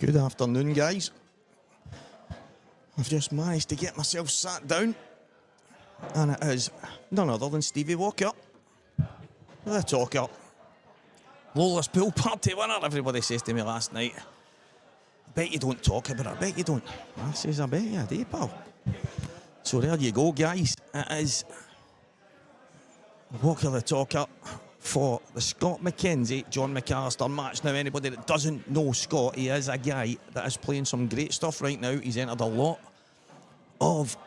Good afternoon, guys. I've just managed to get myself sat down, and it is none other than Stevie Walker, the talker. Lola's pool party winner, everybody says to me last night. I bet you don't talk about it, I bet you don't. I says, I bet you I do, pal. So there you go, guys. It is Walker the talker for the Scott McKenzie, John McAllister match. Now, anybody that doesn't know Scott, he is a guy that is playing some great stuff right now. He's entered a lot of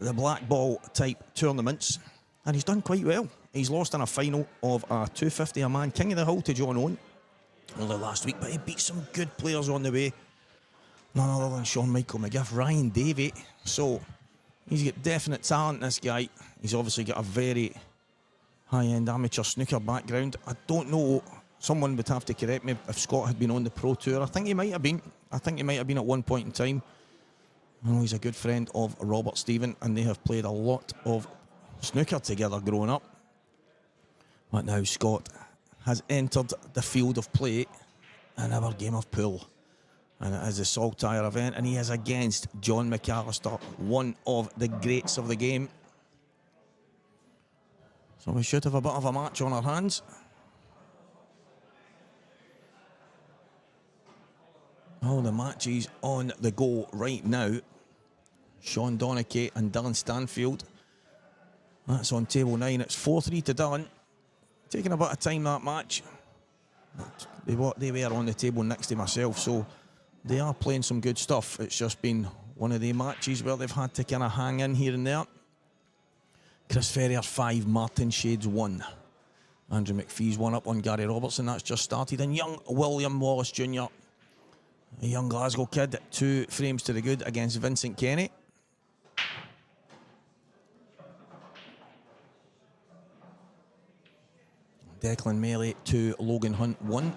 the black ball type tournaments, and he's done quite well. He's lost in a final of a 250 a man King of the Hill to John Owen only last week, but he beat some good players on the way. None other than Sean Michael McGiff, Ryan Davey. So he's got definite talent, this guy. He's obviously got a very high-end amateur snooker background. I don't know, someone would have to correct me if Scott had been on the Pro Tour. I think he might have been. I think he might have been at one point in time. I know he's a good friend of Robert Stephen, and they have played a lot of snooker together growing up. But now Scott has entered the field of play in our game of pool. And it is a Saltire event, and he is against John McAllister, one of the greats of the game. So we should have a bit of a match on our hands. All the matches on the go right now. Sean Donachie and Dylan Stanfield. That's on table 9. It's 4-3 to Dylan. Taking a bit of time, that match. They were on the table next to myself, so they are playing some good stuff. It's just been one of the matches where they've had to kind of hang in here and there. Chris Ferrier 5, Martin Shades 1. Andrew McPhee's 1 up on Gary Robertson. That's just started. And young William Wallace Jr., a young Glasgow kid, 2 frames to the good against Vincent Kenny. Declan Melee 2, Logan Hunt 1.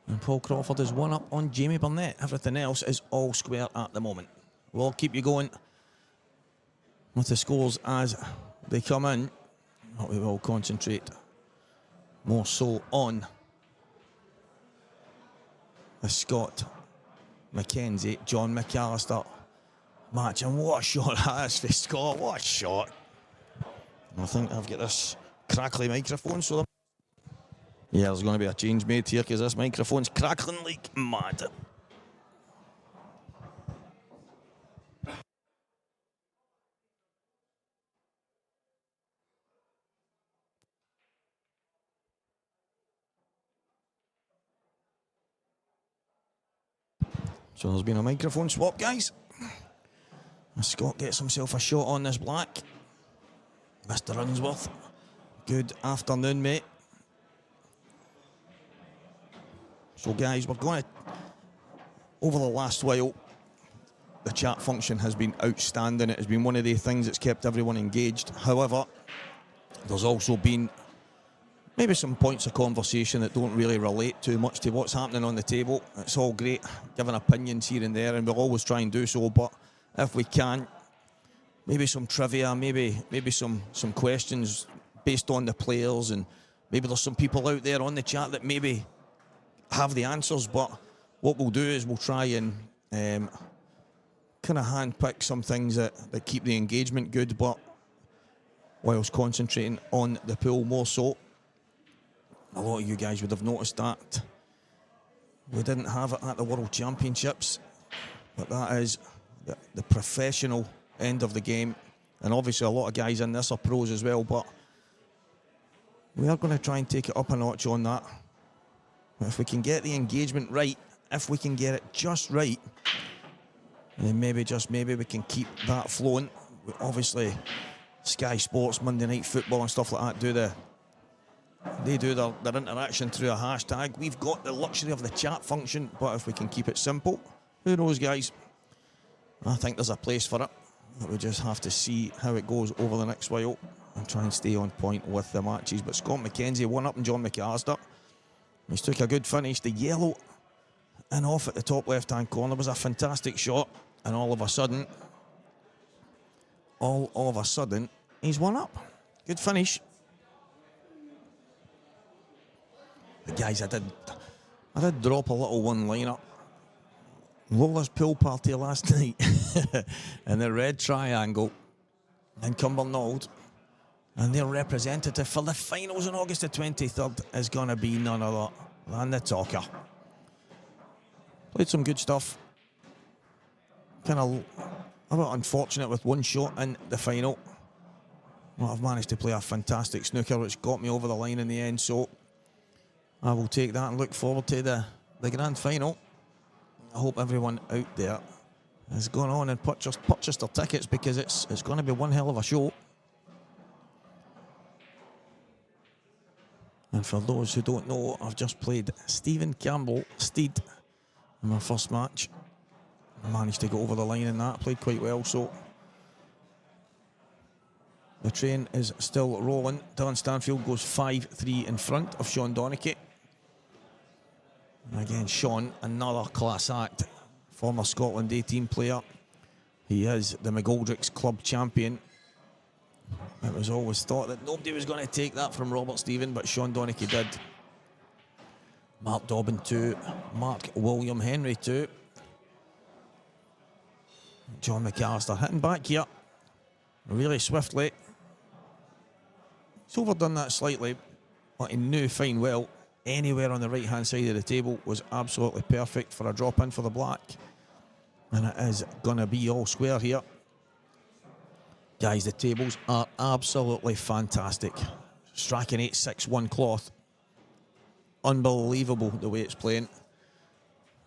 And Paul Crawford is 1 up on Jamie Bernett. Everything else is all square at the moment. We'll keep you going with the scores as they come in, but we will concentrate more so on the Scott McKenzie, John McAllister match. And what a shot that is for Scott, what a shot. I think I've got this crackly microphone, so yeah, there's going to be a change made here because this microphone's crackling like mad. So there's been a microphone swap, guys. Scott gets himself a shot on this black. Mr. Unsworth, good afternoon, mate. So, guys, we're going to, over the last while, the chat function has been outstanding. It has been one of the things that's kept everyone engaged. However, there's also been maybe some points of conversation that don't really relate too much to what's happening on the table. It's all great giving opinions here and there, and we'll always try and do so, but if we can, maybe some trivia, maybe some questions based on the players, and maybe there's some people out there on the chat that maybe have the answers, but what we'll do is we'll try and kind of handpick some things that keep the engagement good, but whilst concentrating on the pool more so. A lot of you guys would have noticed that we didn't have it at the World Championships, but that is the professional end of the game, and obviously a lot of guys in this are pros as well, but we are going to try and take it up a notch on that. If we can get the engagement right, if we can get it just right, then maybe, just maybe, we can keep that flowing. Obviously, Sky Sports, Monday Night Football and stuff like that they do their interaction through a hashtag. We've got the luxury of the chat function, but if we can keep it simple, who knows, guys? I think there's a place for it. But we just have to see how it goes over the next while and try and stay on point with the matches. But Scott McKenzie 1 up and John McAllister. He's took a good finish. The yellow and off at the top left-hand corner was a fantastic shot. And all of a sudden, he's 1 up. Good finish. But guys, I did drop a little one-liner Lola's pool party last night in the red triangle in Cumbernauld, and their representative for the finals on August the 23rd is going to be none other than the Talker. Played some good stuff. Kind of a bit unfortunate with one shot in the final. Well, I've managed to play a fantastic snooker which got me over the line in the end, so I will take that and look forward to the grand final. I hope everyone out there has gone on and purchased their tickets, because it's going to be one hell of a show. And for those who don't know, I've just played Stephen Campbell Steed in my first match. I managed to go over the line in that, played quite well, so the train is still rolling. Dylan Stanfield goes 5-3 in front of Sean Donachie. And again, Sean, another class act, former Scotland A-team player. He is the McGoldrick's club champion. It was always thought that nobody was going to take that from Robert Stephen, but Sean Donachie did. Mark Dobbin 2, Mark William Henry 2. John McAllister hitting back here really swiftly. He's overdone that slightly, but he knew fine well anywhere on the right hand side of the table was absolutely perfect for a drop in for the black, and it is gonna be all square here. Guys, the tables are absolutely fantastic. Strachan 8-6-1 cloth, unbelievable the way it's playing.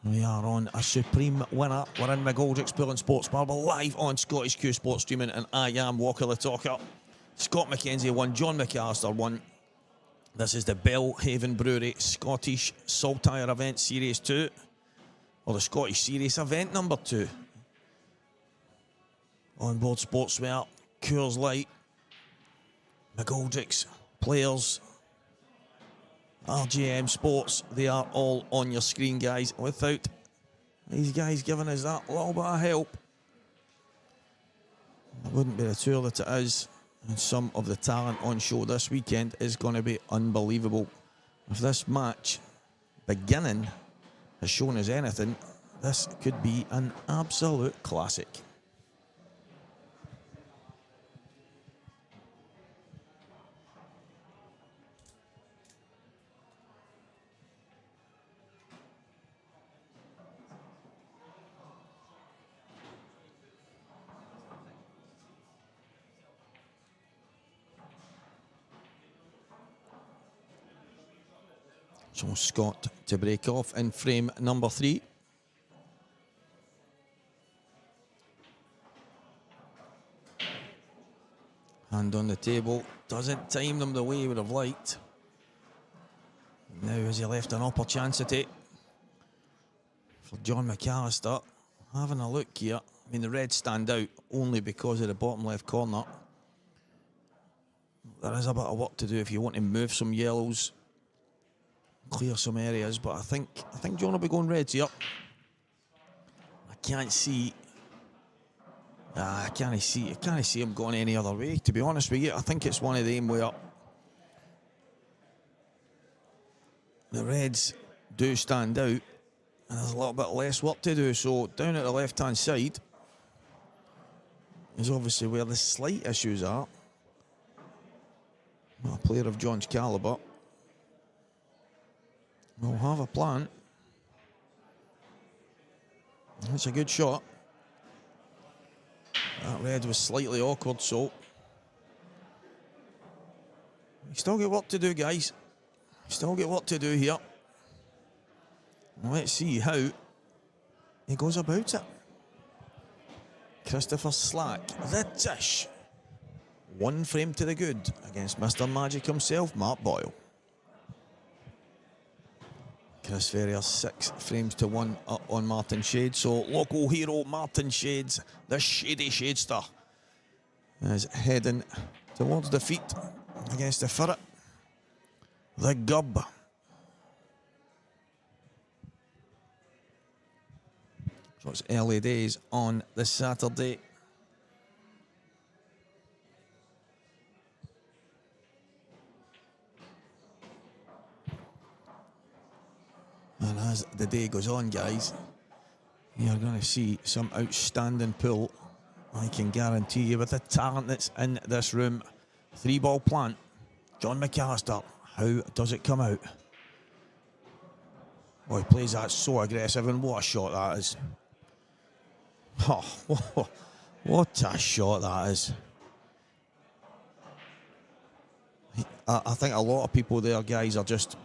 We are on a supreme winner. We're in McGoldrick's Pool and Sports Marble, live on Scottish Cuesports streaming, and I am Walker the Talker. Scott McKenzie won, John McAllister won. This is the Belhaven Brewery Scottish Saltire Event Series 2, or the Scottish Series Event number 2. Onboard Sportswear, Coors Light, McGoldrick's players, RJM Sports, they are all on your screen, guys. Without these guys giving us that little bit of help, it wouldn't be the tour that it is. And some of the talent on show this weekend is going to be unbelievable. If this match beginning has shown us anything, this could be an absolute classic. So Scott to break off in frame number 3. Hand on the table, doesn't time them the way he would have liked. Now has he left an opportunity for John McAllister. Having a look here, I mean the Reds stand out only because of the bottom left corner. There is a bit of work to do if you want to move some yellows, clear some areas, but I think John will be going reds here. I can't see him going any other way, to be honest with you. I think it's one of them where the Reds do stand out and there's a little bit less work to do. So down at the left hand side is obviously where the slight issues are. A player of John's calibre will have a plan. That's a good shot. That red was slightly awkward, so you still got work to do, guys. Still got work to do here. Let's see how he goes about it. Christopher Slack, the dish. One frame to the good against Mr. Magic himself, Mark Boyle. Chris Ferrier 6 frames to 1 up on Martin Shades. So local hero Martin Shades, the shady shadester, is heading towards defeat against the Ferret, the Gub. So it's early days on this Saturday. And as the day goes on, guys, you're going to see some outstanding pool. I can guarantee you, with the talent that's in this room. 3-ball plant. John McAllister. How does it come out? Oh, he plays that so aggressive, and what a shot that is. Oh, what a shot that is. I think a lot of people there, guys, are just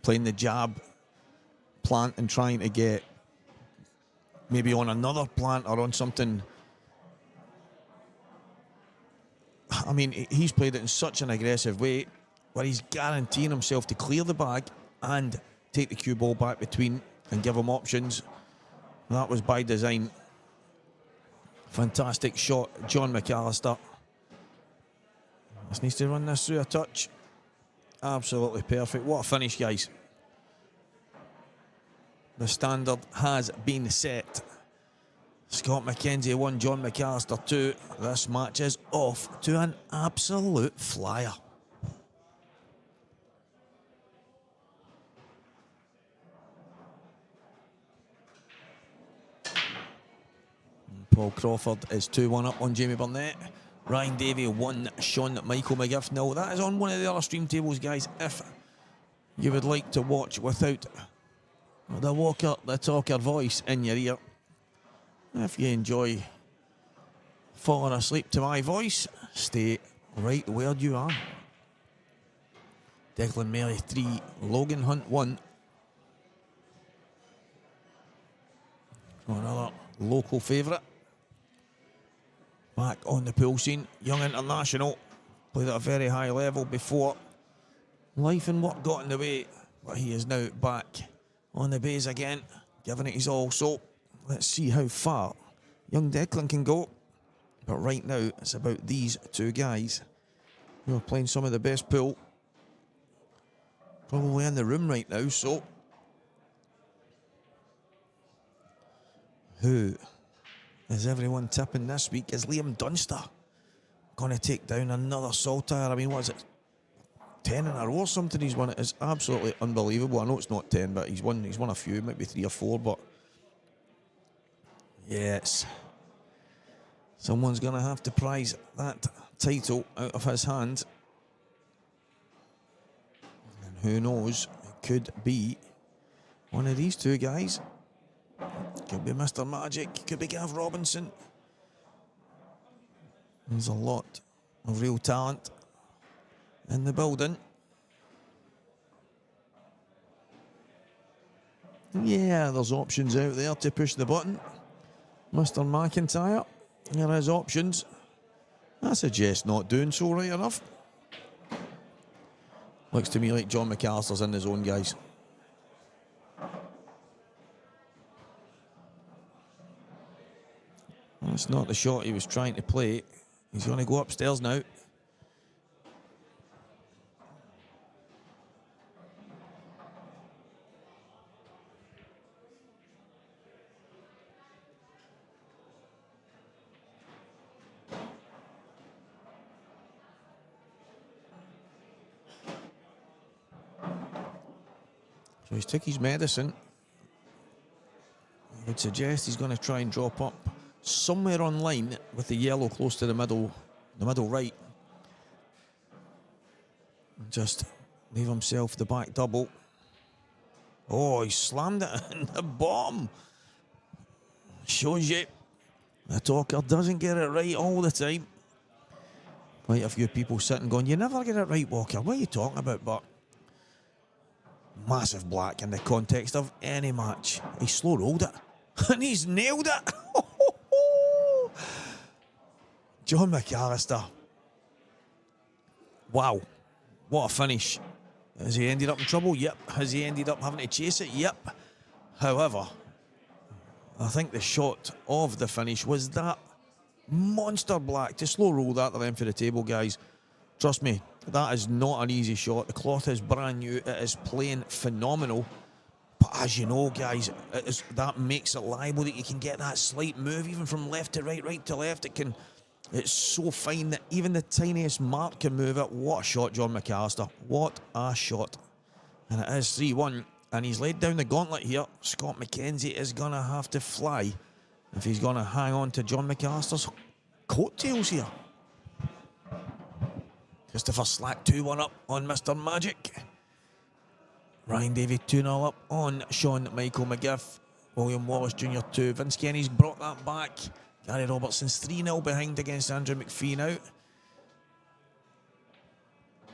playing the jab plant and trying to get maybe on another plant or on something. I mean, he's played it in such an aggressive way where he's guaranteeing himself to clear the bag and take the cue ball back between and give him options. That was by design. Fantastic shot, John McAllister. Just needs to run this through a touch. Absolutely perfect. What a finish, guys. The standard has been set. Scott McKenzie 1, John McAllister 2. This match is off to an absolute flyer. Paul Crawford is 2-1 up on Jamie Bernett. Ryan Davey 1, Sean Michael McGiff 0. That is on one of the other stream tables, guys. If you would like to watch without the talker voice in your ear, if you enjoy falling asleep to my voice, stay right where you are. Declan Mary 3, Logan Hunt 1. Another local favourite. Back on the pool scene, young international, played at a very high level before. Life and work got in the way, but he is now back on the base again, giving it his all. So let's see how far young Declan can go. But right now, it's about these two guys who are playing some of the best pool probably in the room right now. So who is everyone tipping this week? Is Liam Dunster going to take down another Saltire? I mean, what is it? 10 in a row or something he's won. It is absolutely unbelievable. I know it's not 10, but he's won a few, maybe 3 or 4, but yes. Someone's going to have to prize that title out of his hand. And who knows, it could be one of these two guys. Could be Mr. Magic, could be Gav Robinson. There's a lot of real talent in the building. Yeah, there's options out there to push the button. Mr. McIntyre, there is options. I suggest not doing so, right enough. Looks to me like John McAllister's in the zone, guys. That's not the shot he was trying to play. He's going to go upstairs now. So he's took his medicine. I would suggest he's going to try and drop up somewhere on line with the yellow close to the middle right. Just leave himself the back double. Oh, he slammed it in the bottom. Shows you the talker doesn't get it right all the time. Quite a few people sitting going, you never get it right, Walker. What are you talking about? But massive black in the context of any match. He slow rolled it and he's nailed it. John McAllister. Wow. What a finish. Has he ended up in trouble? Yep. Has he ended up having to chase it? Yep. However, I think the shot of the finish was that monster black. To slow roll that to the end of the table, guys. Trust me, that is not an easy shot. The cloth is brand new. It is playing phenomenal. But as you know, guys, that makes it liable that you can get that slight move, even from left to right, right to left. It's so fine that even the tiniest mark can move it. What a shot, John McAllister. What a shot. And it is 3-1. And he's laid down the gauntlet here. Scott McKenzie is going to have to fly if he's going to hang on to John McAllister's coattails here. Christopher Slack 2-1 up on Mr. Magic. Ryan Davey 2-0 up on Sean Michael McGiff. William Wallace Jr. 2. Vince Kenny's brought that back. Gary Robertson's 3-0 behind against Andrew McPhee now.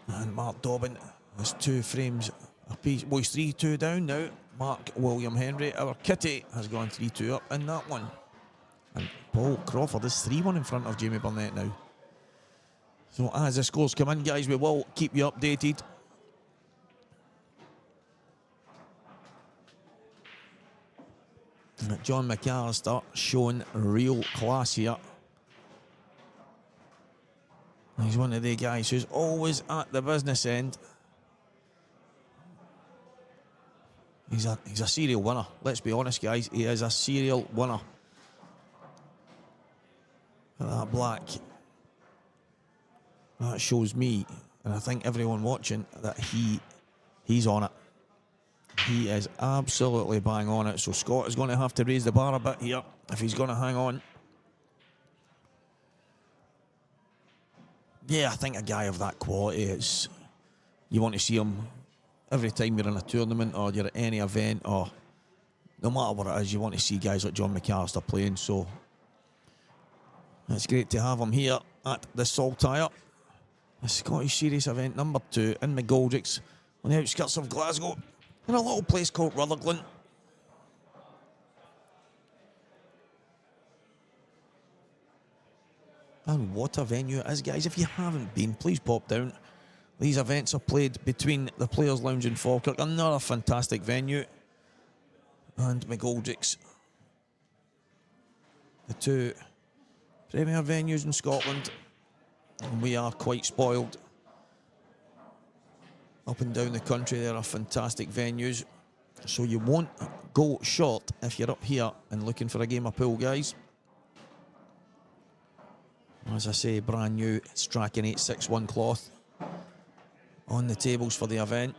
And Mark Dobbin has 2 frames apiece. Well, he's 3-2 down now. Mark William Henry, our kitty, has gone 3-2 up in that one. And Paul Crawford is 3-1 in front of Jamie Burnett now. So as the scores come in, guys, we will keep you updated. John McAllister showing real class here. He's one of the guys who's always at the business end. He's a serial winner. Let's be honest, guys. He is a serial winner. Look at that black. That shows me, and I think everyone watching, that he's on it. He is absolutely bang on it. So Scott is going to have to raise the bar a bit here if he's going to hang on. Yeah, I think a guy of that quality is, you want to see him every time you're in a tournament or you're at any event, or no matter what it is, you want to see guys like John McAllister playing. So it's great to have him here at the Saltire, the Scottish Series event number 2 in McGoldrick's on the outskirts of Glasgow, in a little place called Rutherglen. And what a venue it is, guys. If you haven't been, please pop down. These events are played between the Players' Lounge in Falkirk, another fantastic venue, and McGoldrick's, the 2 premier venues in Scotland. And we are quite spoiled. Up and down the country, there are fantastic venues. So you won't go short if you're up here and looking for a game of pool, guys. As I say, brand new Strachan 861 cloth on the tables for the event.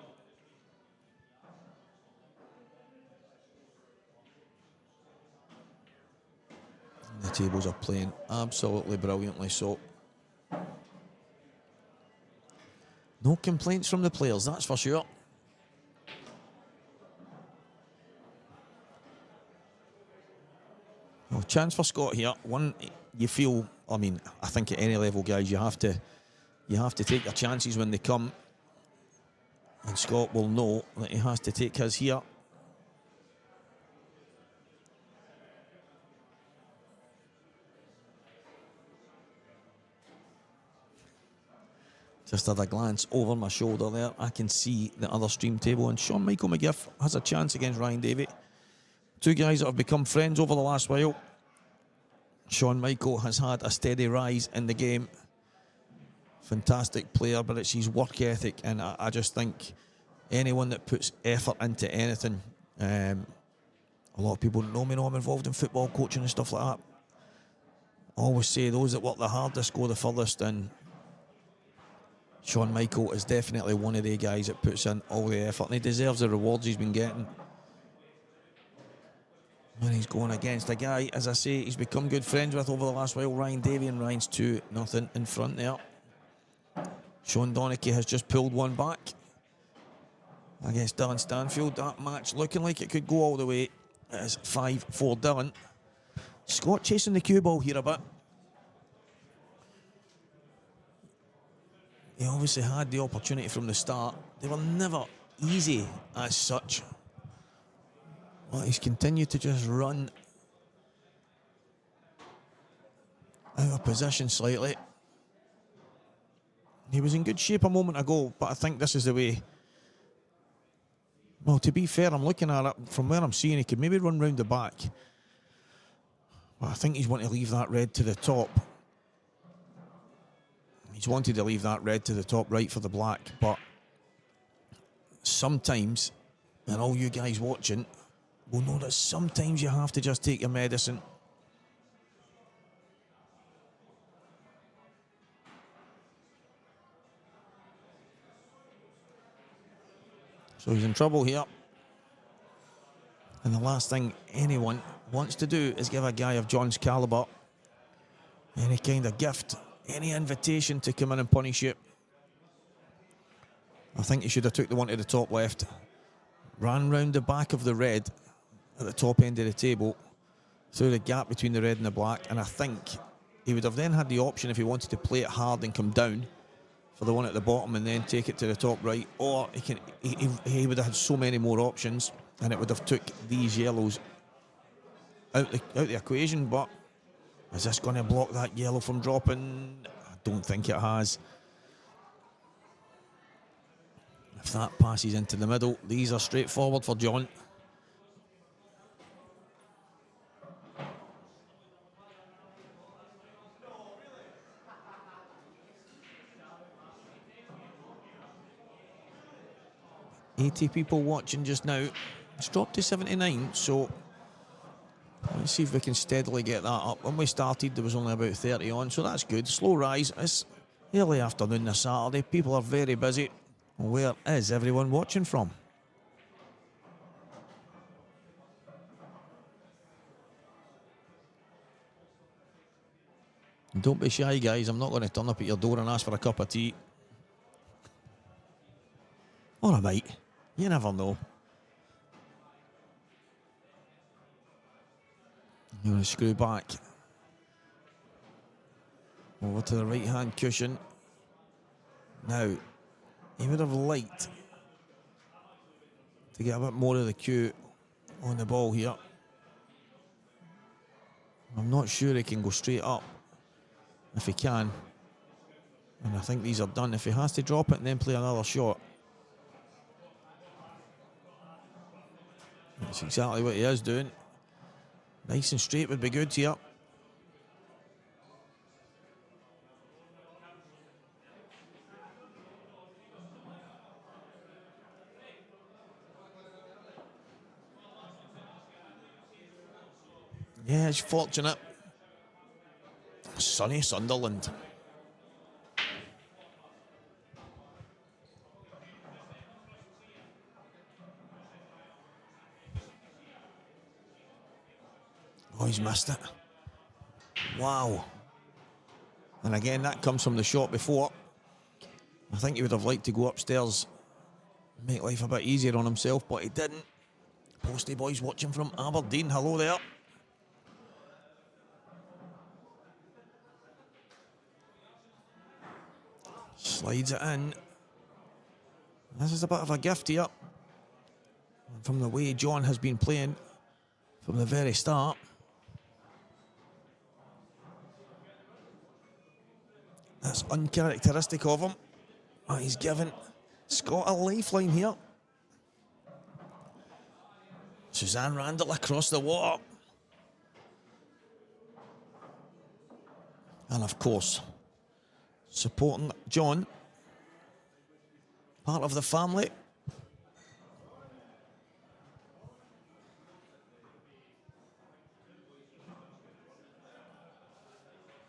And the tables are playing absolutely brilliantly, so no complaints from the players, that's for sure. Well, chance for Scott here. One, you feel, I mean, I think at any level, guys, you have to take your chances when they come. And Scott will know that he has to take his here. Just had a glance over my shoulder there. I can see the other stream table, and Sean Michael McGiff has a chance against Ryan Davey. 2 guys that have become friends over the last while. Sean Michael has had a steady rise in the game. Fantastic player, but it's his work ethic, and I just think anyone that puts effort into anything, a lot of people know me, know I'm involved in football coaching and stuff like that. I always say those that work the hardest go the furthest, and Sean Michael is definitely one of the guys that puts in all the effort, and he deserves the rewards he's been getting. And he's going against a guy, as I say, he's become good friends with over the last while, Ryan Davey, and Ryan's 2-0 in front there. Sean Donachie has just pulled one back against Dylan Stanfield. That match looking like it could go all the way. It is 5-4 Dylan. Scott chasing the cue ball here a bit. He obviously had the opportunity from the start. They were never easy as such. Well, he's continued to just run out of position slightly. He was in good shape a moment ago, but I think this is the way. Well, to be fair, I'm looking at it from where I'm seeing he could maybe run round the back. But I think he's wanting to leave that red to the top. He's wanted to leave that red to the top right for the black, but sometimes, and all you guys watching will know that sometimes you have to just take your medicine. So he's in trouble here. And the last thing anyone wants to do is give a guy of John's calibre any kind of gift, any invitation to come in and punish you. I think he should have took the one to the top left, ran round the back of the red at the top end of the table, through the gap between the red and the black, and I think he would have then had the option, if he wanted to play it hard and come down, for the one at the bottom and then take it to the top right, or he would have had so many more options, and it would have took these yellows out the equation. But is this going to block that yellow from dropping? I don't think it has. If that passes into the middle, these are straightforward for John. $80 people watching just now. It's dropped to 79, so let's see if we can steadily get that up. When we started, there was only about 30 on, so that's good. Slow rise. It's early afternoon this Saturday. People are very busy. Where is everyone watching from? Don't be shy, guys. I'm not going to turn up at your door and ask for a cup of tea. Or I might. You never know. I'm going to screw back over to the right-hand cushion. Now, he would have liked to get a bit more of the cue on the ball here. I'm not sure he can go straight up. If he can, and I think these are done. If he has to drop it and then play another shot, that's exactly what he is doing. Nice and straight would be good here. Yeah, it's fortunate. Sunny Sunderland. Oh, he's missed it. Wow. And again, that comes from the shot before. I think he would have liked to go upstairs, make life a bit easier on himself, but he didn't. Postie boys watching from Aberdeen. Hello there. Slides it in. This is a bit of a gift here. From the way John has been playing from the very start. That's uncharacteristic of him. Oh, he's given Scott a lifeline here. Suzanne Randall across the water. And of course, supporting John, part of the family.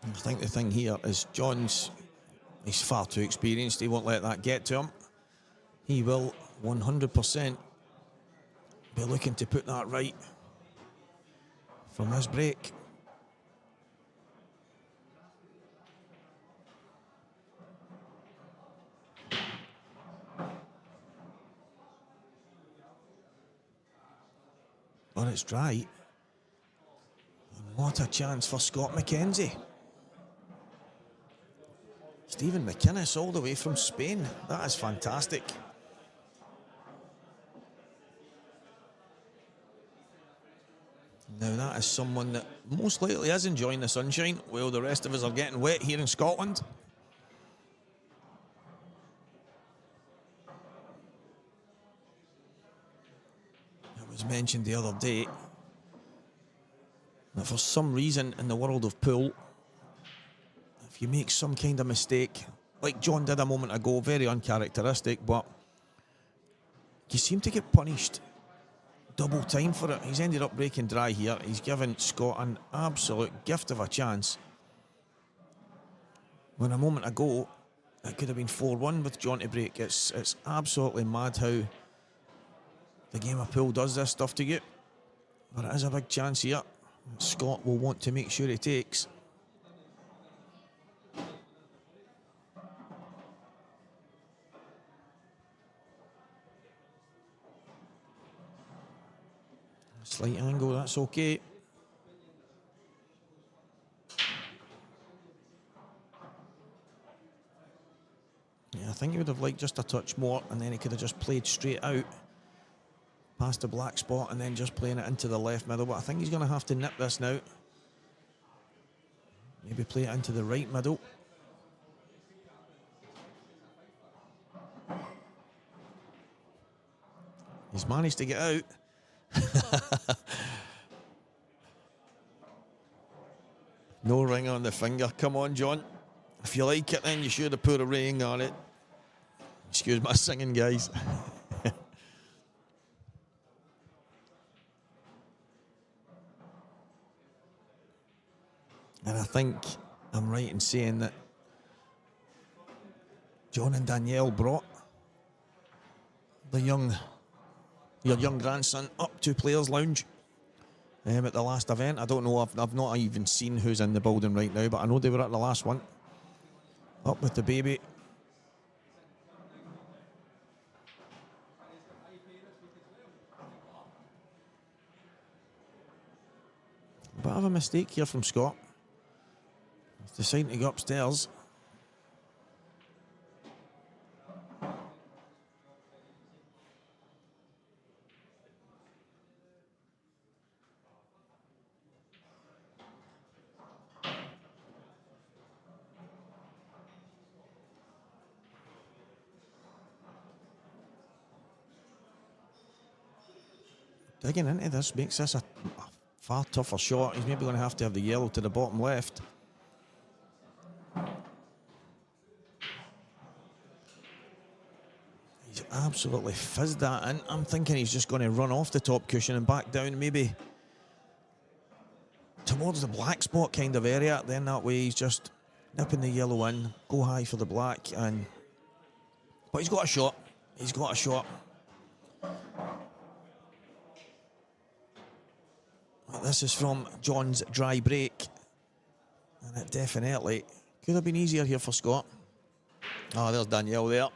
I think the thing here is he's far too experienced. He won't let that get to him. He will 100% be looking to put that right from this break. But it's dry. And what a chance for Scott McKenzie. Stephen McInnes all the way from Spain. That is fantastic. Now that is someone that most likely is enjoying the sunshine while the rest of us are getting wet here in Scotland. It was mentioned the other day that for some reason in the world of pool, if you make some kind of mistake, like John did a moment ago, very uncharacteristic, but you seem to get punished double time for it. He's ended up breaking dry here. He's given Scott an absolute gift of a chance. When a moment ago, it could have been 4-1 with John to break. It's absolutely mad how the game of pool does this stuff to you. But it is a big chance here. Scott will want to make sure he takes. Slight angle, that's okay. Yeah, I think he would have liked just a touch more, and then he could have just played straight out past the black spot and then just playing it into the left middle. But I think he's going to have to nip this now. Maybe play it into the right middle. He's managed to get out. No ring on the finger. Come on, John. If you like it, then you should have put a ring on it. Excuse my singing, guys. And I think I'm right in saying that John and Danielle brought your young grandson up to Players Lounge at the last event. I don't know, I've not even seen who's in the building right now, but I know they were at the last one. Up with the baby. A bit of a mistake here from Scott. He's deciding to go upstairs. Digging into this makes this a far tougher shot. He's maybe going to have the yellow to the bottom left. He's absolutely fizzed that in. I'm thinking he's just going to run off the top cushion and back down maybe towards the black spot kind of area. Then that way he's just nipping the yellow in, go high for the black, but he's got a shot. He's got a shot. This is from John's dry break, and it definitely could have been easier here for Scott. Oh, there's Danielle there.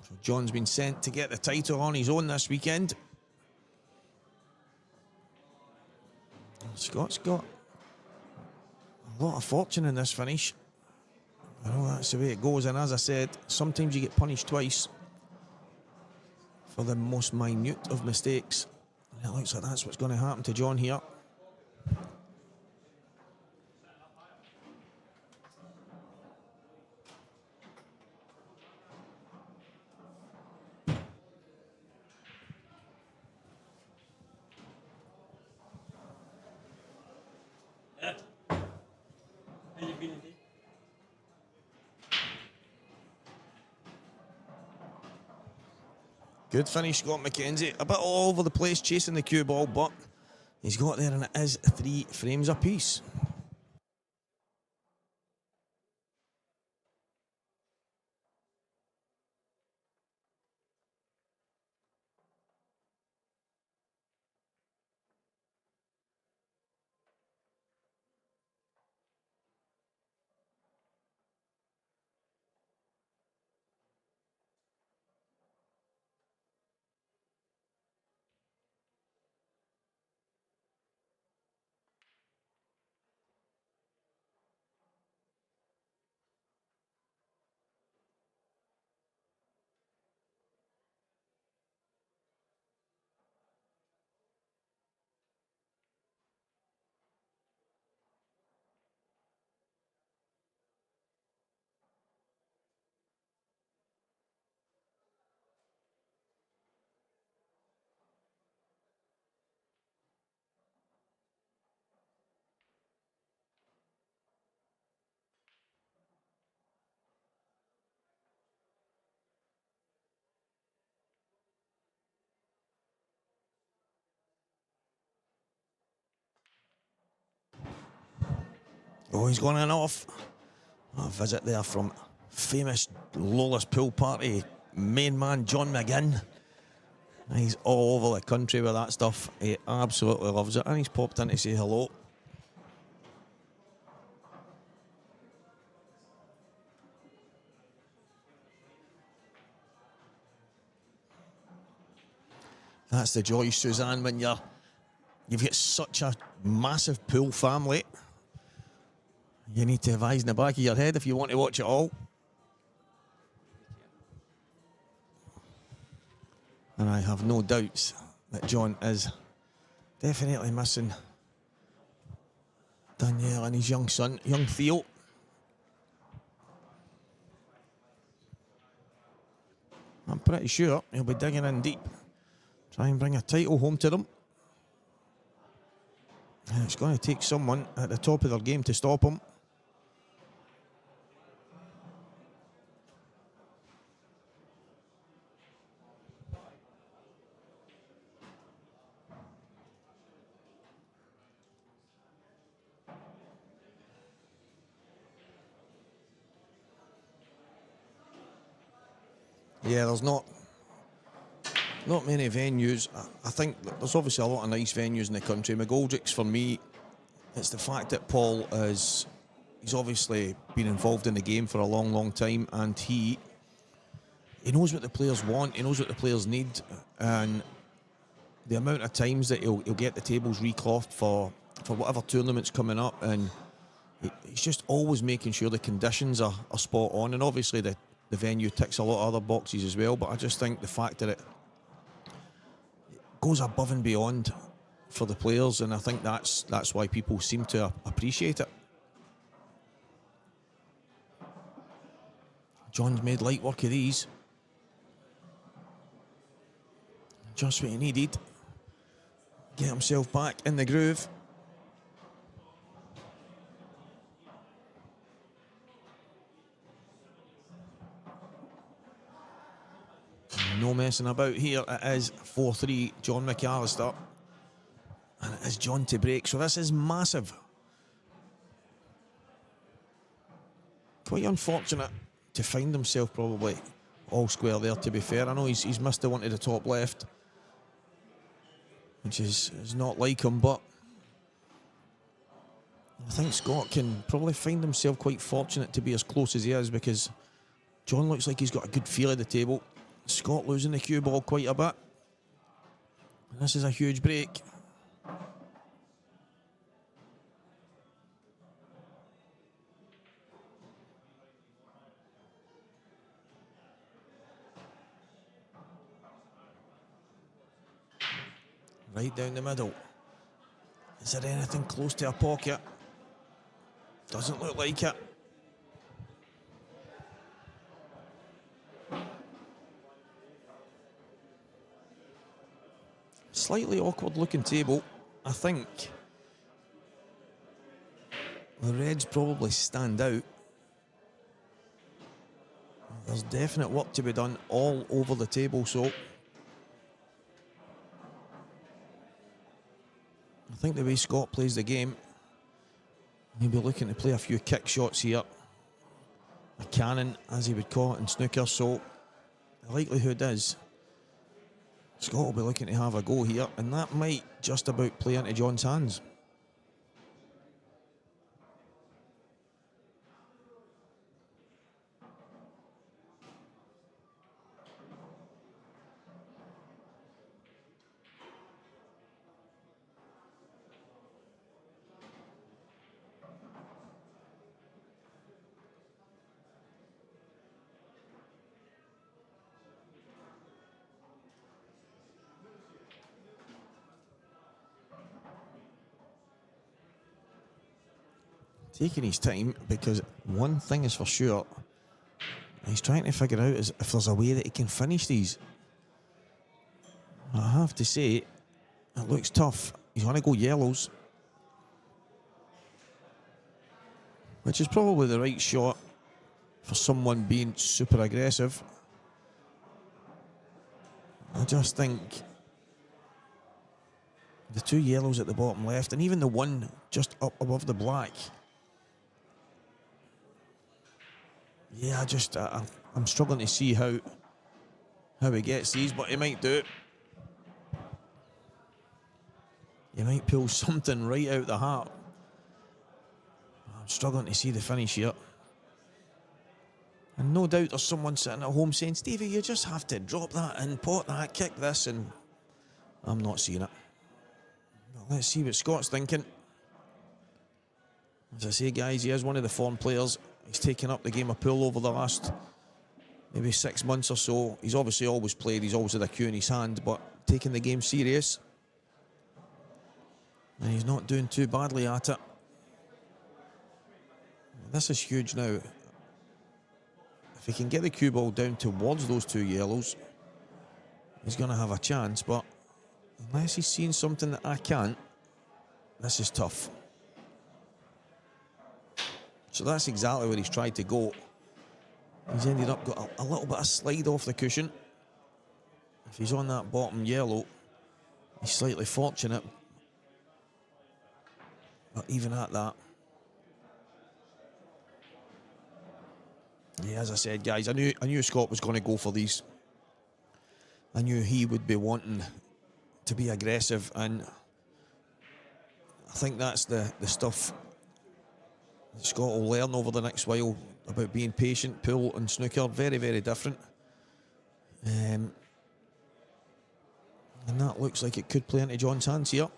So John's been sent to get the title on his own this weekend. Scott's got a lot of fortune in this finish. I know that's the way it goes, and as I said, sometimes you get punished twice for the most minute of mistakes. And it looks like that's what's going to happen to John here. Good finish, Scott McKenzie. A bit all over the place chasing the cue ball, but he's got there, and it is 3 frames apiece. Oh, he's gone in off. A visit there from famous Lola's pool party main man John McGinn. He's all over the country with that stuff. He absolutely loves it, and he's popped in to say hello. That's the joy, Suzanne, when you've got such a massive pool family. You need to have eyes in the back of your head if you want to watch it all. And I have no doubts that John is definitely missing Danielle and his young son, young Theo. I'm pretty sure he'll be digging in deep. Try and bring a title home to them. And it's going to take someone at the top of their game to stop him. Yeah, there's not many venues. I think there's obviously a lot of nice venues in the country. McGoldrick's, for me, it's the fact that Paul he's obviously been involved in the game for a long, long time, and he knows what the players want, he knows what the players need, and the amount of times that he'll get the tables reclothed for whatever tournament's coming up, and he's just always making sure the conditions are spot on, and obviously the venue ticks a lot of other boxes as well, but I just think the fact that it goes above and beyond for the players, and I think that's why people seem to appreciate it. John's made light work of these. Just what he needed. Get himself back in the groove. No messing about here. It is 4-3, John McAllister. And it is John to break. So this is massive. Quite unfortunate to find himself probably all square there, to be fair. I know he's missed the one to the top left, which is not like him, but I think Scott can probably find himself quite fortunate to be as close as he is, because John looks like he's got a good feel of the table. Scott losing the cue ball quite a bit. And this is a huge break. Right down the middle. Is there anything close to a pocket? Doesn't look like it. Slightly awkward looking table. I think the Reds probably stand out. There's definite work to be done all over the table, so I think the way Scott plays the game, he'll be looking to play a few kick shots here. A cannon, as he would call it in snooker, so the likelihood is Scott will be looking to have a go here, and that might just about play into John's hands. Taking his time, because one thing is for sure, he's trying to figure out is if there's a way that he can finish these. I have to say, it looks tough. He's going to go yellows, which is probably the right shot for someone being super aggressive. I just think the two yellows at the bottom left, and even the one just up above the black, Yeah, I'm struggling to see how he gets these, but he might do it. He might pull something right out the heart. I'm struggling to see the finish here. And no doubt there's someone sitting at home saying, Stevie, you just have to drop that and pot that, kick this, and I'm not seeing it. Well, let's see what Scott's thinking. As I say, guys, he is one of the form players. He's taken up the game of pool over the last maybe 6 months or so. He's obviously always played, he's always had a cue in his hand, but taking the game serious. And he's not doing too badly at it. This is huge now. If he can get the cue ball down towards those two yellows, he's going to have a chance, but unless he's seen something that I can't, this is tough. So that's exactly where he's tried to go. He's ended up got a little bit of slide off the cushion. If he's on that bottom yellow, he's slightly fortunate. But even at that, yeah, as I said, guys, I knew Scott was going to go for these. I knew he would be wanting to be aggressive, and I think that's the stuff that Scott will learn over the next while about being patient. Pool and snooker, very, very different. And that looks like it could play into John's hands here.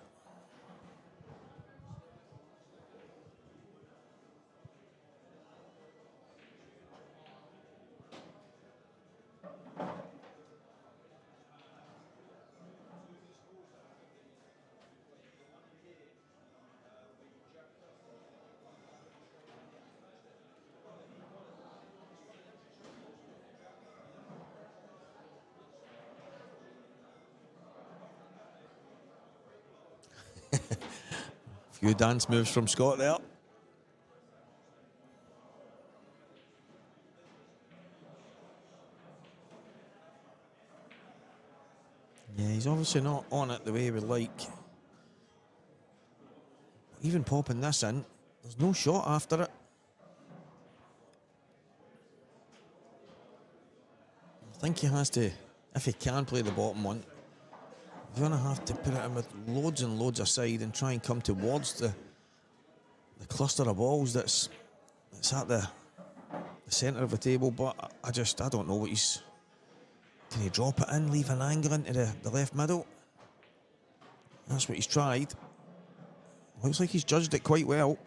Few dance moves from Scott there. Yeah, he's obviously not on it the way he would like. Even popping this in, there's no shot after it. I think he has to, if he can play the bottom one, he's going to have to put it in with loads and loads aside and try and come towards the cluster of balls that's at the centre of the table. But I don't know what he's... Can he drop it in, leave an angle into the left middle? That's what he's tried. Looks like he's judged it quite well.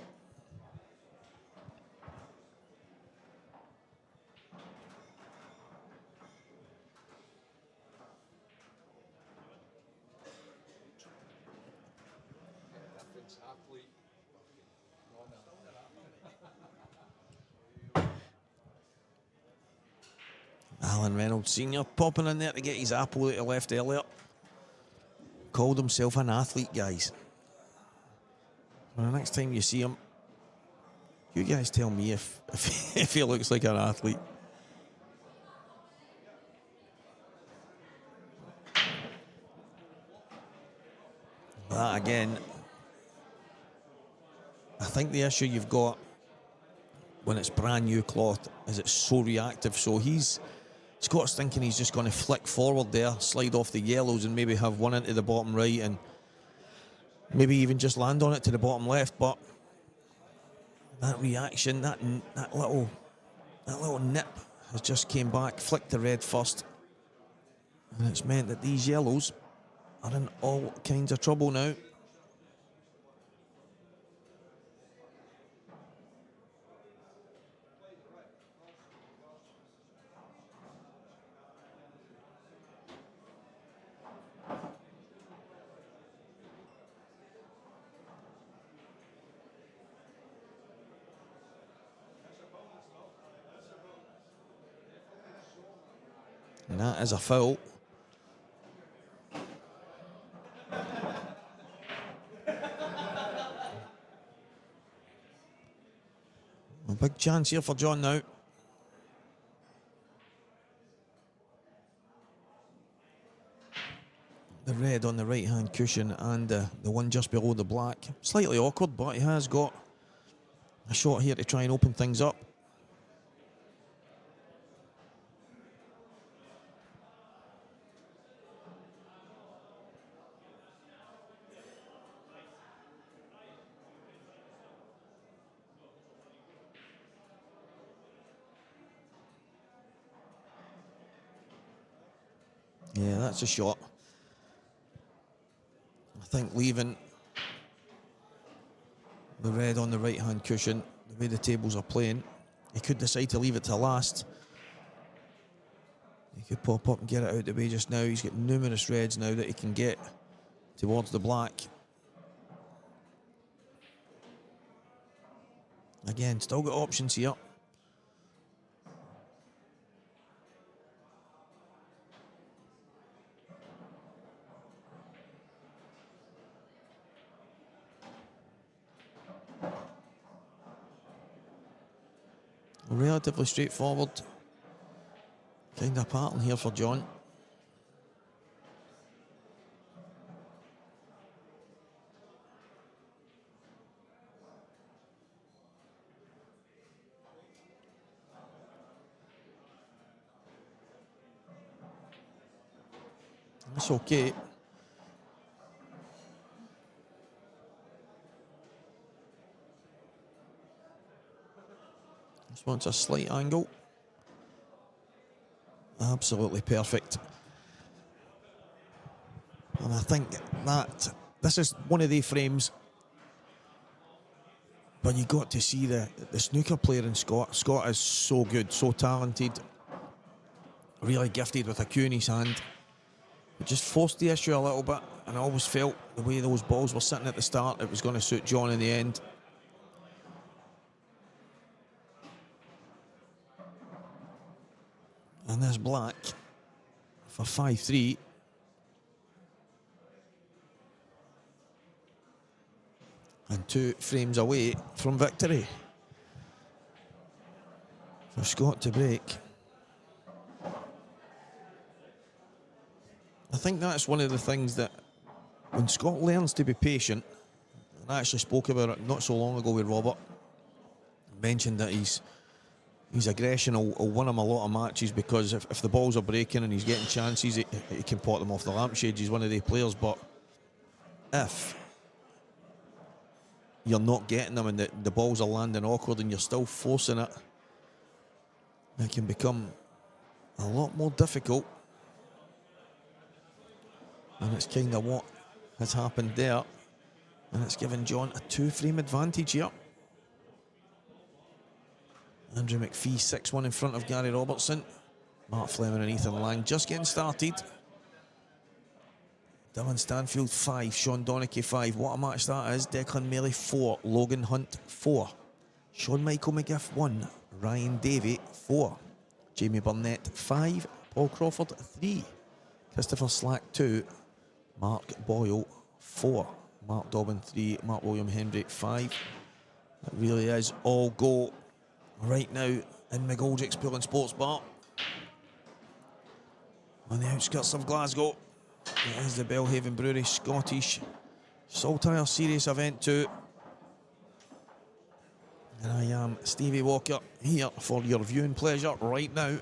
Alan Reynolds Sr. popping in there to get his apple that he left earlier. Called himself an athlete, guys. Well, the next time you see him, you guys tell me if he looks like an athlete. That again, I think the issue you've got when it's brand new cloth is it's so reactive. So Scott's thinking he's just going to flick forward there, slide off the yellows and maybe have one into the bottom right and maybe even just land on it to the bottom left. But that reaction, that little nip has just came back, flicked the red first. And it's meant that these yellows are in all kinds of trouble now. And that is a foul. A big chance here for John now. The red on the right-hand cushion and the one just below the black. Slightly awkward, but he has got a shot here to try and open things up. Yeah, that's a shot. I think leaving the red on the right-hand cushion, the way the tables are playing, he could decide to leave it to last. He could pop up and get it out the way just now. He's got numerous reds now that he can get towards the black. Again, still got options here. Relatively straightforward kind of pattern here for John. That's okay. This wants a slight angle. Absolutely perfect. And I think that this is one of the frames where you got to see the snooker player in Scott. Scott is so good, so talented, really gifted with a cue in his hand. It just forced the issue a little bit, and I always felt the way those balls were sitting at the start, it was going to suit John in the end. And this black for 5-3. And 2 frames away from victory for Scott to break. I think that's one of the things that when Scott learns to be patient, and I actually spoke about it not so long ago with Robert, mentioned that his aggression will win him a lot of matches, because if the balls are breaking and he's getting chances, he can pot them off the lampshades. He's one of the players, but if you're not getting them and the balls are landing awkward and you're still forcing it, it can become a lot more difficult. And it's kind of what has happened there. And it's given John a 2-frame advantage here. Andrew McPhee 6-1 in front of Gary Robertson. Mark Fleming and Ethan Lang just getting started. Dylan Stanfield 5, Sean Donachie 5. What a match that is. Declan Mealy 4, Logan Hunt 4. Sean Michael McGiff 1, Ryan Davey 4. Jamie Burnett 5, Paul Crawford 3. Christopher Slack 2, Mark Boyle 4. Mark Dobbin 3, Mark William Hendry 5. It really is all go right now in McGoldrick's Pool and Sports Bar on the outskirts of Glasgow. It is the Belhaven Brewery Scottish Saltire Series Event 2. And I am Stevie Walker here for your viewing pleasure right now.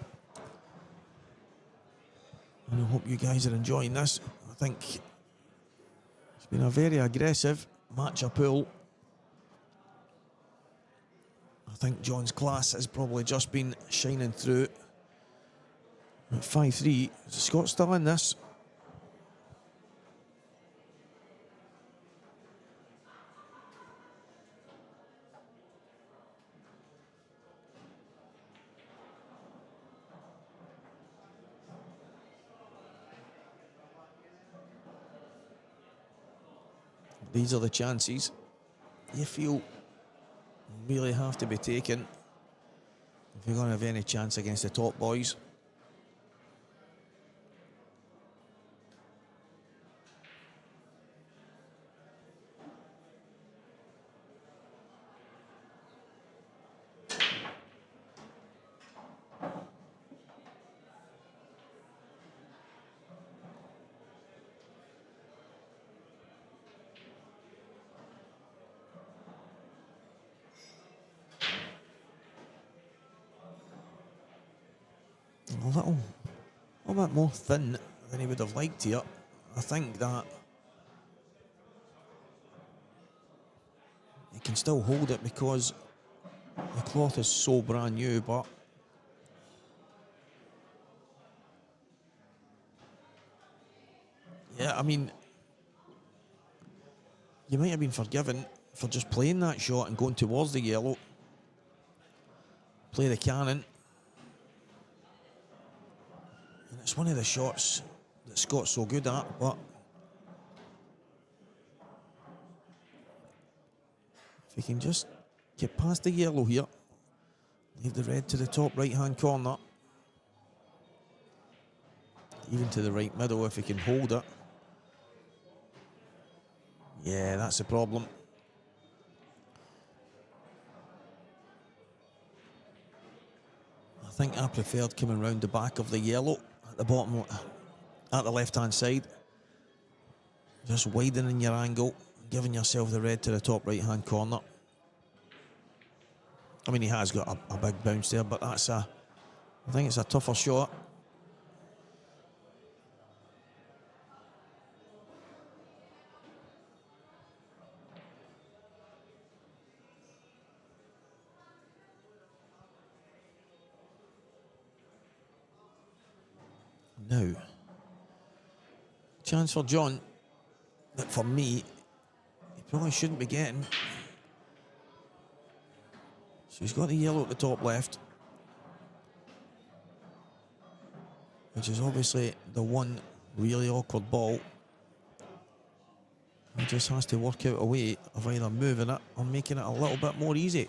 And I hope you guys are enjoying this. I think it's been a very aggressive match of pool. I think John's class has probably just been shining through. At 5-3, is Scott still in this? These are the chances you feel really have to be taken if you're going to have any chance against the top boys. A little bit more thin than he would have liked here. I think that he can still hold it because the cloth is so brand new, but Yeah, I mean, you might have been forgiven for just playing that shot and going towards the yellow. Play the cannon. And it's one of the shots that Scott's so good at, but if he can just get past the yellow here, leave the red to the top right-hand corner. Even to the right middle if he can hold it. Yeah, that's the problem. I think I preferred coming round the back of the yellow at the bottom, at the left-hand side. Just widening your angle, giving yourself the red to the top right-hand corner. I mean, he has got a big bounce there, but I think it's a tougher shot. Now, chance for John that for me, he probably shouldn't be getting. So he's got the yellow at the top left, which is obviously the one really awkward ball. He just has to work out a way of either moving it or making it a little bit more easy.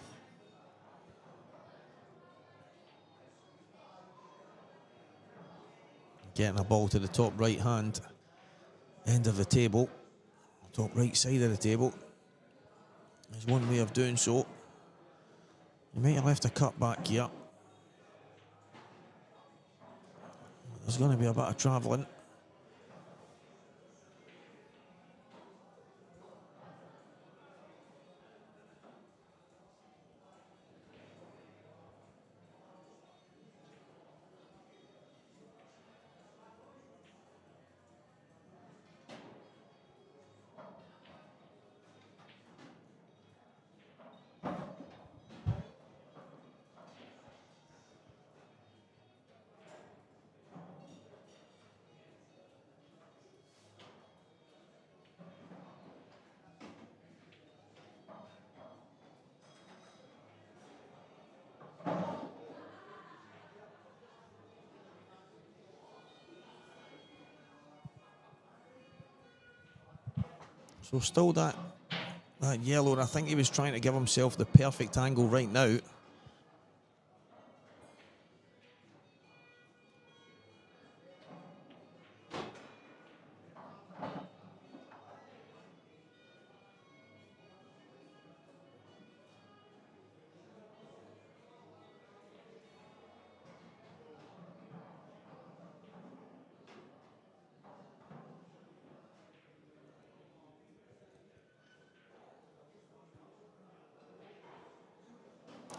Getting a ball to the top right hand end of the table, top right side of the table, is one way of doing so. You might have left a cut back here. There's going to be a bit of travelling. So still that yellow, and I think he was trying to give himself the perfect angle right now.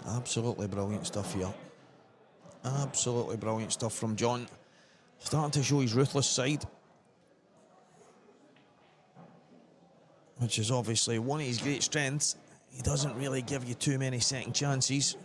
Absolutely brilliant stuff here. Absolutely brilliant stuff from John. Starting to show his ruthless side, which is obviously one of his great strengths. He doesn't really give you too many second chances.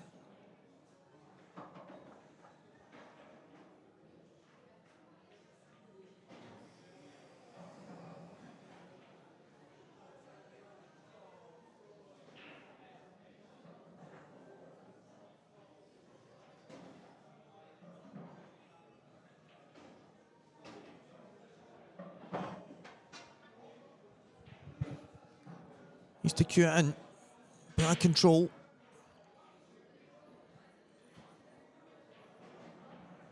He's to cue it in. Bit of control.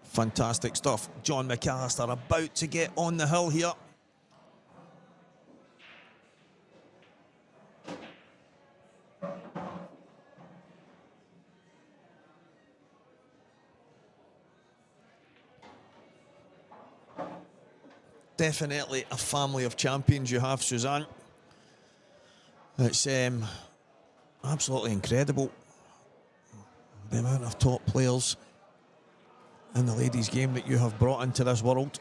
Fantastic stuff. John McAllister about to get on the hill here. Definitely a family of champions you have, Suzanne. It's absolutely incredible the amount of top players in the ladies' game that you have brought into this world.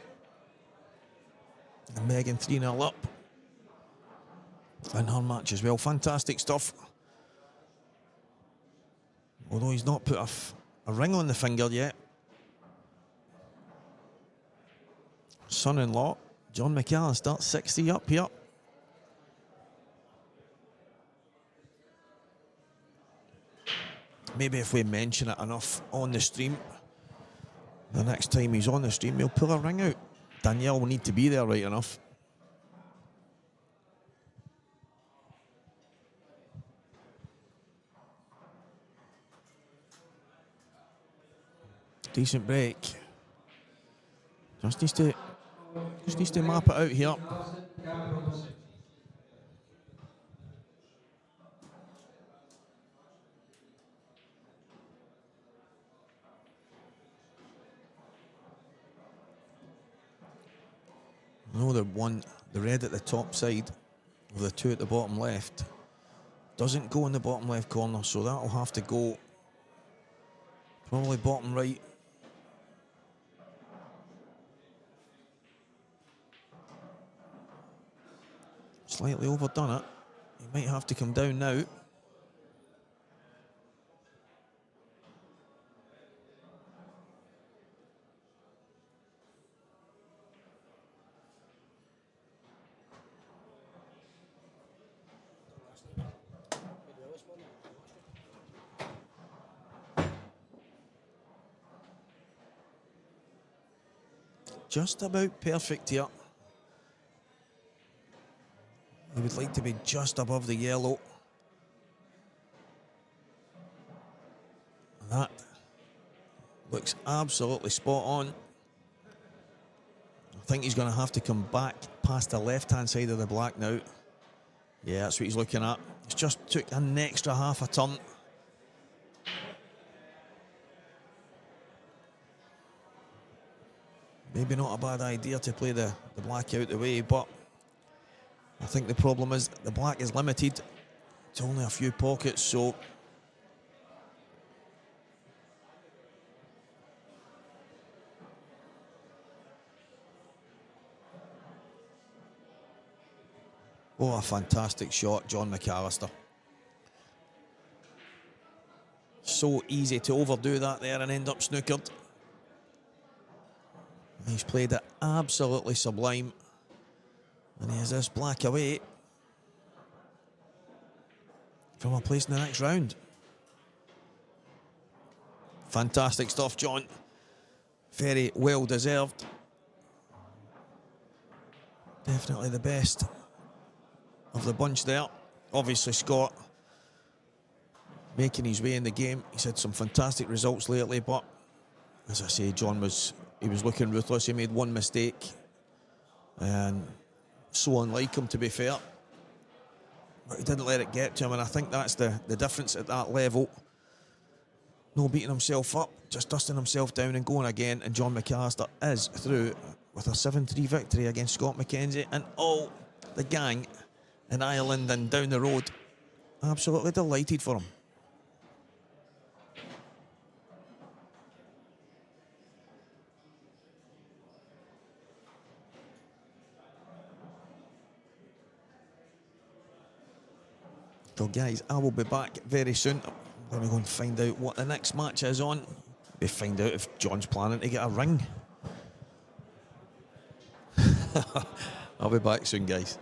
And Megan 3-0 up in her match as well. Fantastic stuff. Although he's not put a ring on the finger yet. Son-in-law John McAllister, 60 up here. Maybe if we mention it enough on the stream, the next time he's on the stream, he'll pull a ring out. Danielle will need to be there right enough. Decent break. Just needs to map it out here. No, the red at the top side of the two at the bottom left doesn't go in the bottom left corner, so that'll have to go probably bottom right. Slightly overdone it. He might have to come down now. Just about perfect here. He would like to be just above the yellow. That looks absolutely spot on. I think he's going to have to come back past the left-hand side of the black now. Yeah, that's what he's looking at. He's just took an extra half a turn. Maybe not a bad idea to play the black out the way, but I think the problem is the black is limited to only a few pockets, so oh, a fantastic shot, John McAllister. So easy to overdo that there and end up snookered. He's played it absolutely sublime. And he has this black away from a place in the next round. Fantastic stuff, John. Very well deserved. Definitely the best of the bunch there. Obviously, Scott making his way in the game. He's had some fantastic results lately, but as I say, John was looking ruthless. He made one mistake, and so unlike him, to be fair. But he didn't let it get to him, and I think that's the difference at that level. No beating himself up, just dusting himself down and going again, and John McAllister is through with a 7-3 victory against Scott McKenzie, and all the gang in Ireland and down the road absolutely delighted for him. So guys, I will be back very soon. I'm going to go and find out what the next match is on. We find out if John's planning to get a ring. I'll be back soon, guys.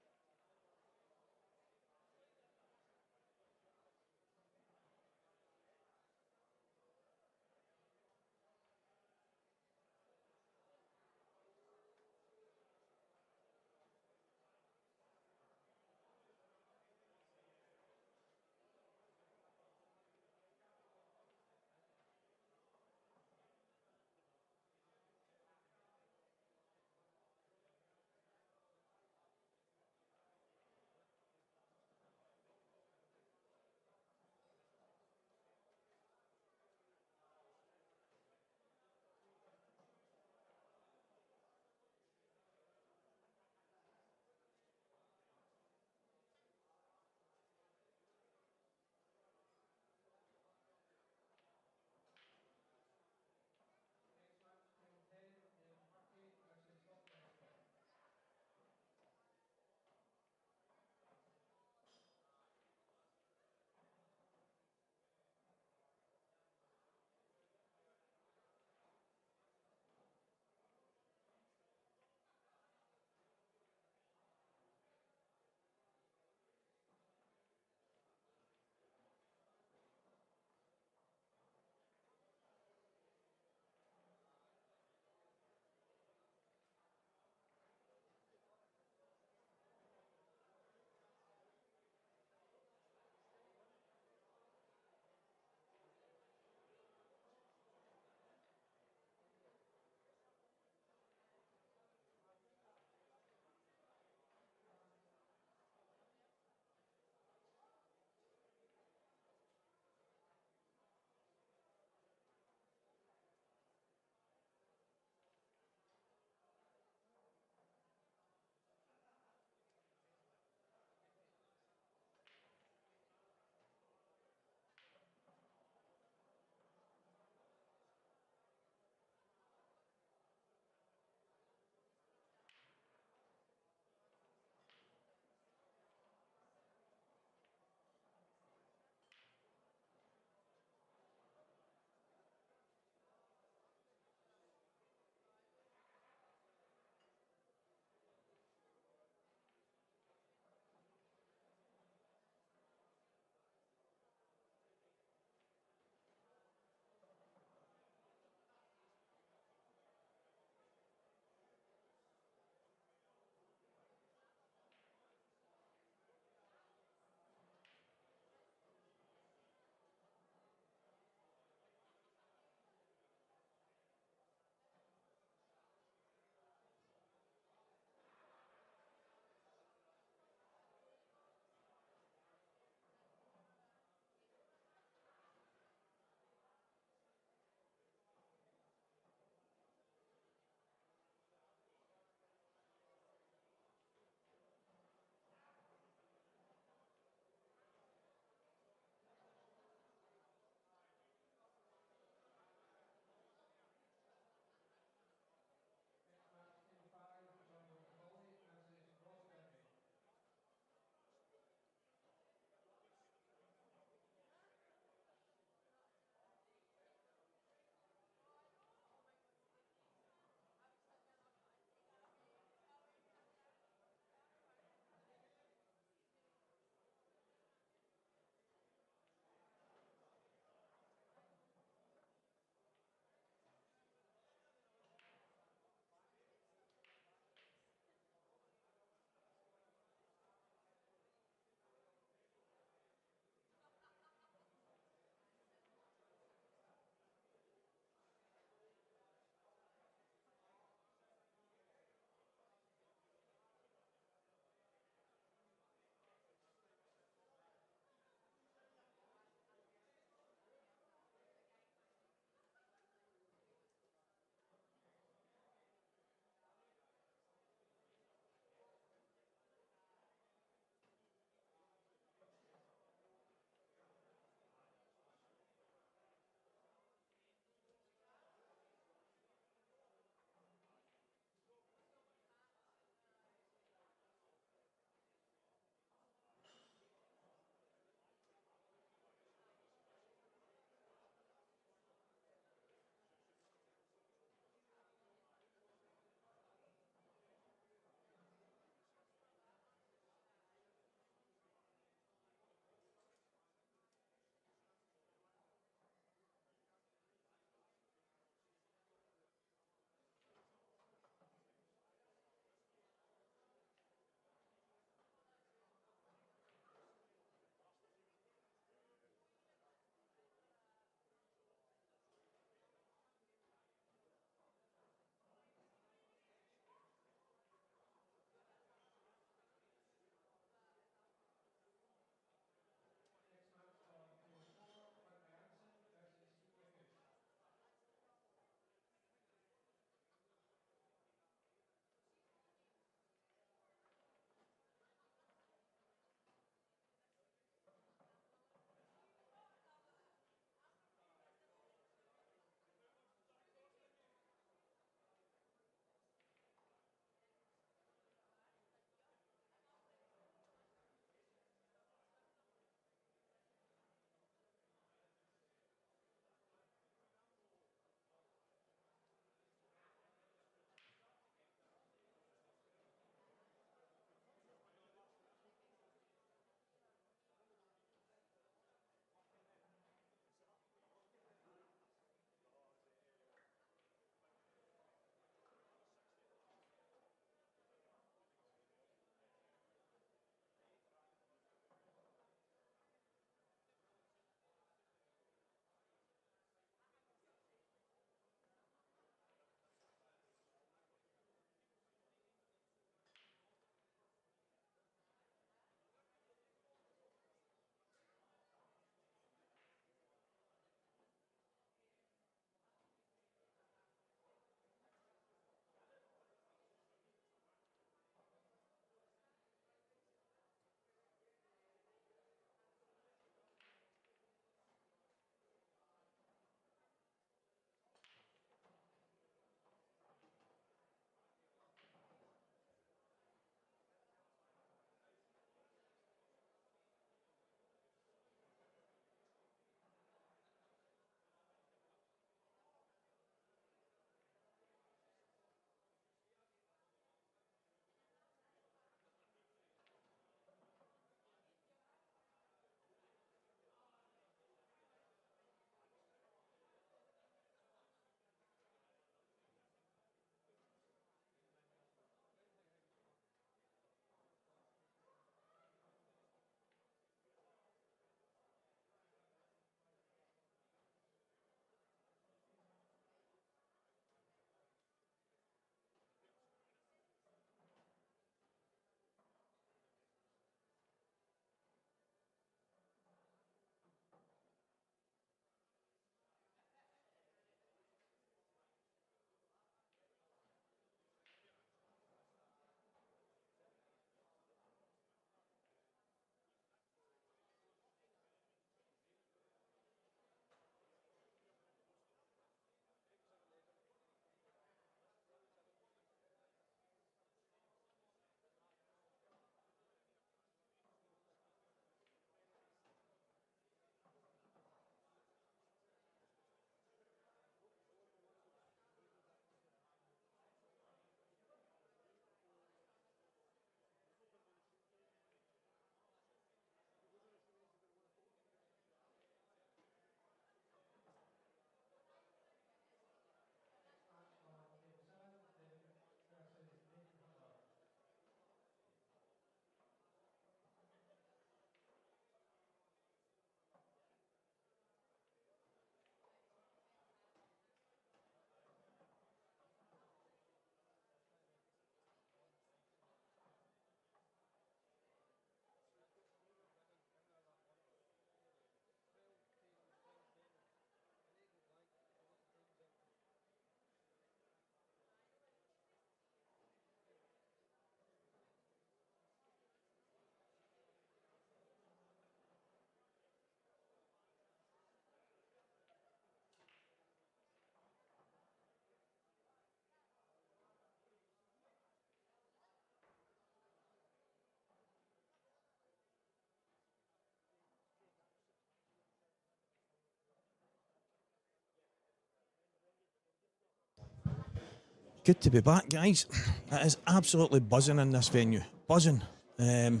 Good to be back, guys. It is absolutely buzzing in this venue. Buzzing. It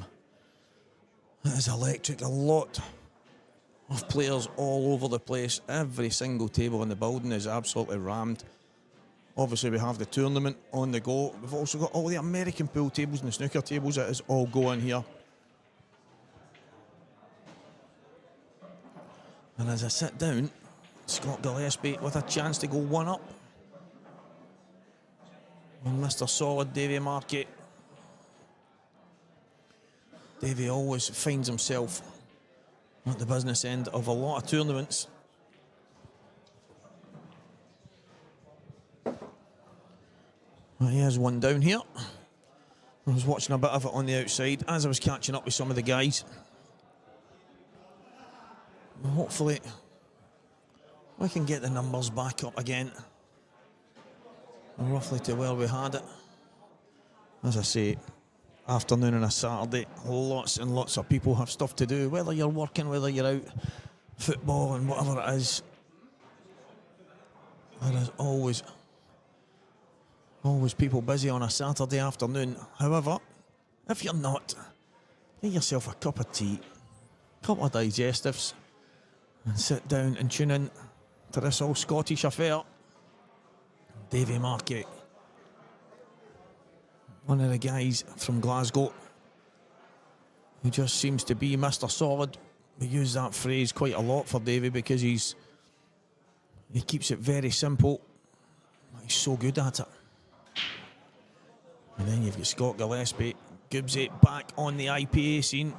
is electric. A lot of players all over the place. Every single table in the building is absolutely rammed. Obviously, we have the tournament on the go. We've also got all the American pool tables and the snooker tables. It is all going here. And as I sit down, Scott Gillespie with a chance to go one up on Mr. Solid, Davy Marquet. Davy always finds himself at the business end of a lot of tournaments. Well, he has one down here. I was watching a bit of it on the outside as I was catching up with some of the guys. And hopefully we can get the numbers back up again, roughly to where we had it. As I say, afternoon on a Saturday, lots and lots of people have stuff to do, whether you're working, whether you're out, football and whatever it is. There is always people busy on a Saturday afternoon. However, if you're not, get yourself a cup of tea, a couple of digestives, and sit down and tune in to this old Scottish affair. Davy Marquet, one of the guys from Glasgow, who just seems to be Mr. Solid. We use that phrase quite a lot for Davy because he keeps it very simple. He's so good at it. And then you've got Scott Gillespie, Goobsy back on the IPA scene.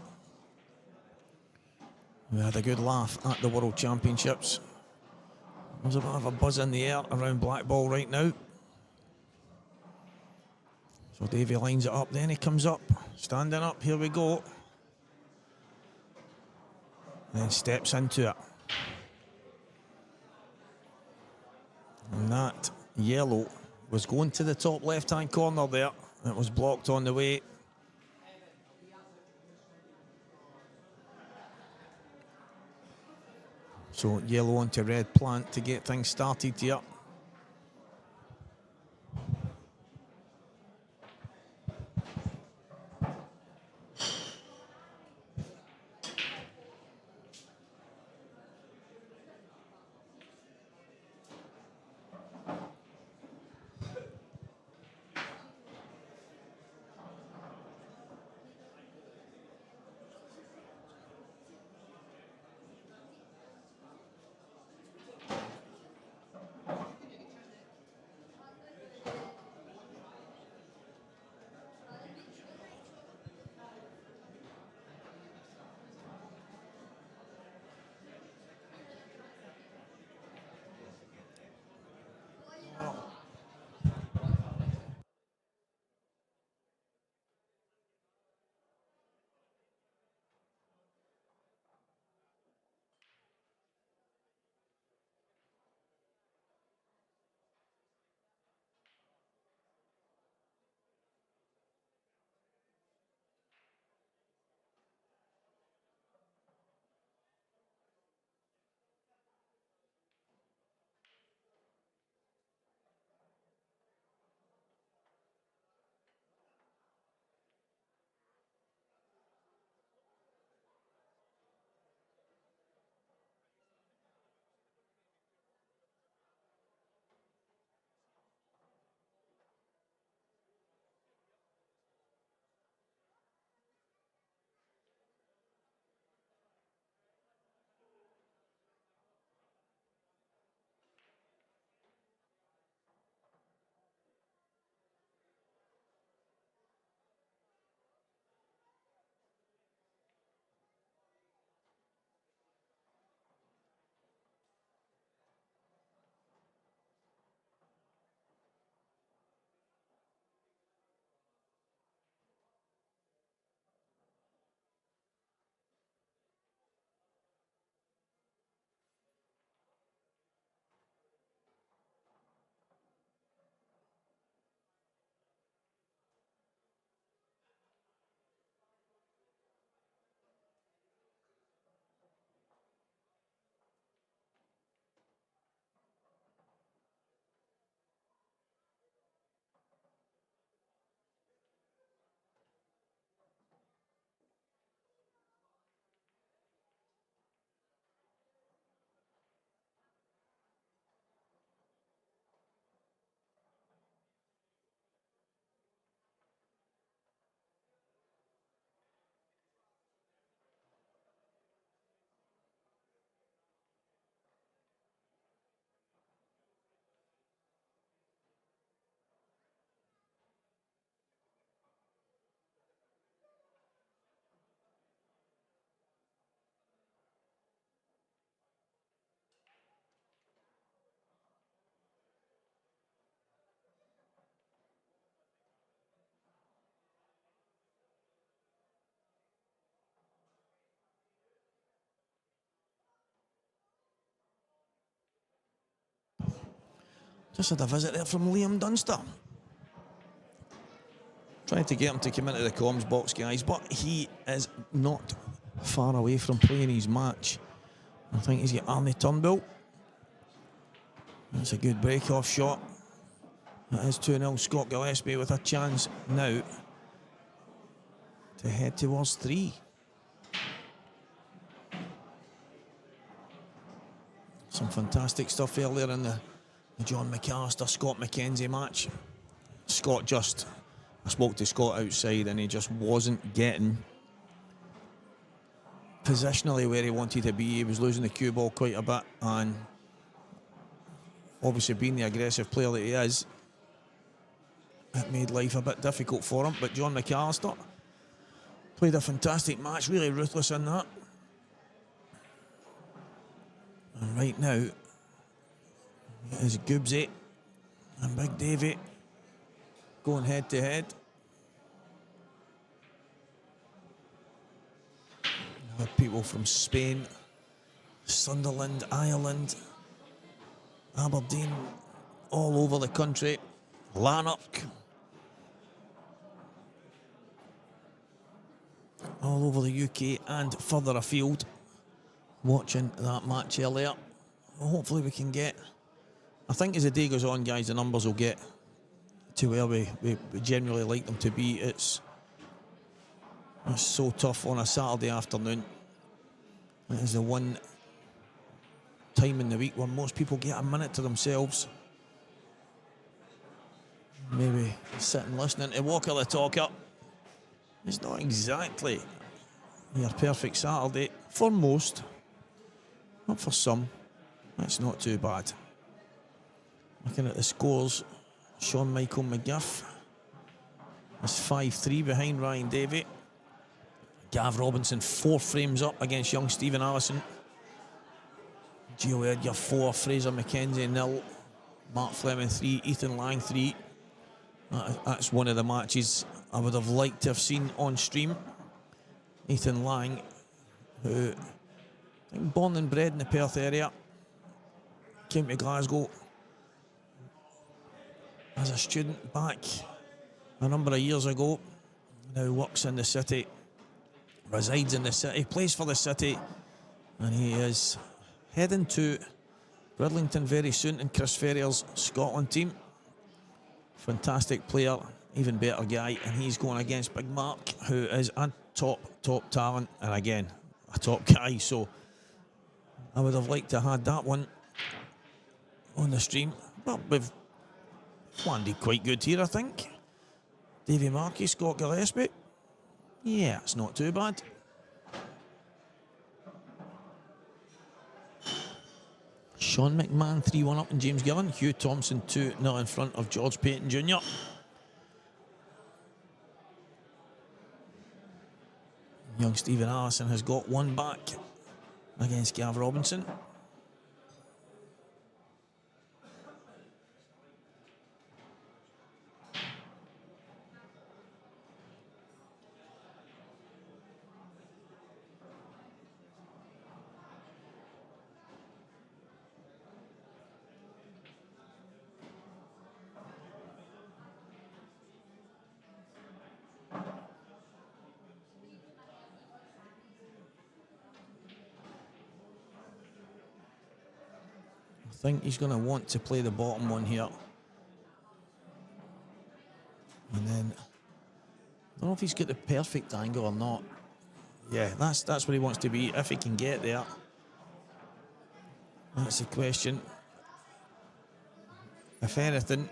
We had a good laugh at the World Championships. There's a bit of a buzz in the air around Black Ball right now. So Davy lines it up, then he comes up, standing up, here we go. Then steps into it. And that yellow was going to the top left-hand corner there. It was blocked on the way. So yellow onto red plant to get things started here. Just had a visit there from Liam Dunster. Trying to get him to come into the comms box, guys, but he is not far away from playing his match. I think he's got Arnie Turnbull. That's a good break-off shot. That is 2-0 Scott Gillespie with a chance now to head towards 3. Some fantastic stuff earlier in the John McAllister, Scott McKenzie match. Scott just, I spoke to Scott outside and he just wasn't getting positionally where he wanted to be. He was losing the cue ball quite a bit, and obviously being the aggressive player that he is, it made life a bit difficult for him. But John McAllister played a fantastic match, really ruthless in that. And right now, it is Goobsy and Big Davy going head to head. We have people from Spain, Sunderland, Ireland, Aberdeen, all over the country. Lanark, all over the UK and further afield, watching that match earlier. Well, hopefully we can get, I think as the day goes on, guys, the numbers will get to where we generally like them to be. It's so tough on a Saturday afternoon. It is the one time in the week when most people get a minute to themselves. Maybe sitting listening to Walker the Talker. It's not exactly your perfect Saturday for most, not for some. That's not too bad. Looking at the scores, Sean Michael McGiff is 5-3 behind Ryan Davey. Gav Robinson 4 frames up against young Stephen Allison. Gio Edgar 4, Fraser McKenzie 0, Mark Fleming 3, Ethan Lang 3. That's one of the matches I would have liked to have seen on stream. Ethan Lang, who I think born and bred in the Perth area, came to Glasgow as a student back a number of years ago. Now works in the city, resides in the city, plays for the city, and he is heading to Bridlington very soon in Chris Ferrier's Scotland team. Fantastic player, even better guy, and he's going against Big Mark, who is a top talent, and again, a top guy. So I would have liked to have had that one on the stream. Well, we've landed quite good here, I think. Davy Markey, Scott Gillespie. Yeah, it's not too bad. Sean McMahon 3-1 up in James Gillen. Hugh Thompson 2-0 in front of George Payton Jr. Young Stephen Allison has got one back against Gav Robinson. I think he's going to want to play the bottom one here. And then, I don't know if he's got the perfect angle or not. Yeah, that's where he wants to be, if he can get there. That's the question. If anything,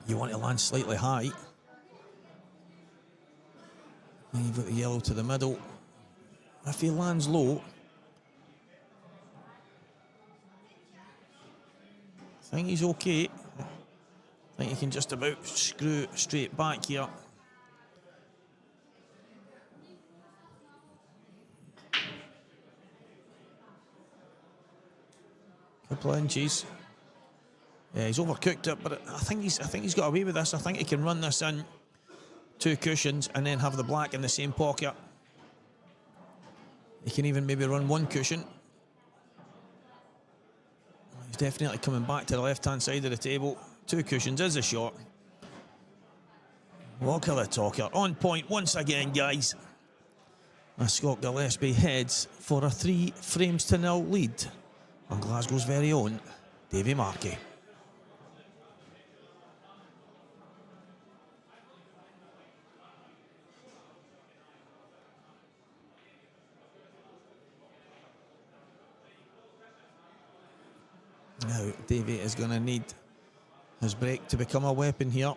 you want to land slightly high. And you've got the yellow to the middle. If he lands low, I think he's okay. I think he can just about screw straight back here. Couple of inches. Yeah, he's overcooked it, but I think he's got away with this. I think he can run this in 2 cushions and then have the black in the same pocket. He can even maybe run 1 cushion. He's definitely coming back to the left-hand side of the table. 2 cushions is a shot. Walker the talker. On point once again, guys. As Scott Gillespie heads for a 3-0 lead on Glasgow's very own Davy Marquet. Now, Davy is going to need his break to become a weapon here.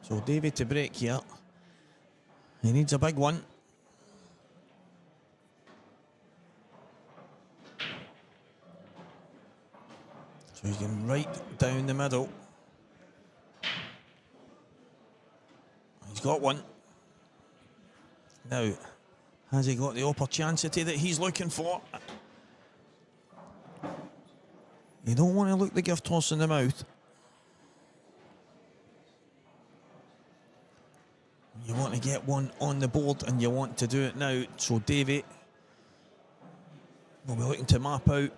So Davy to break here. He needs a big one. So he's getting right down the middle. He's got one. Now, has he got the opportunity that he's looking for? You don't want to look the gift horse in the mouth. You want to get one on the board and you want to do it now. So Davy will be looking to map out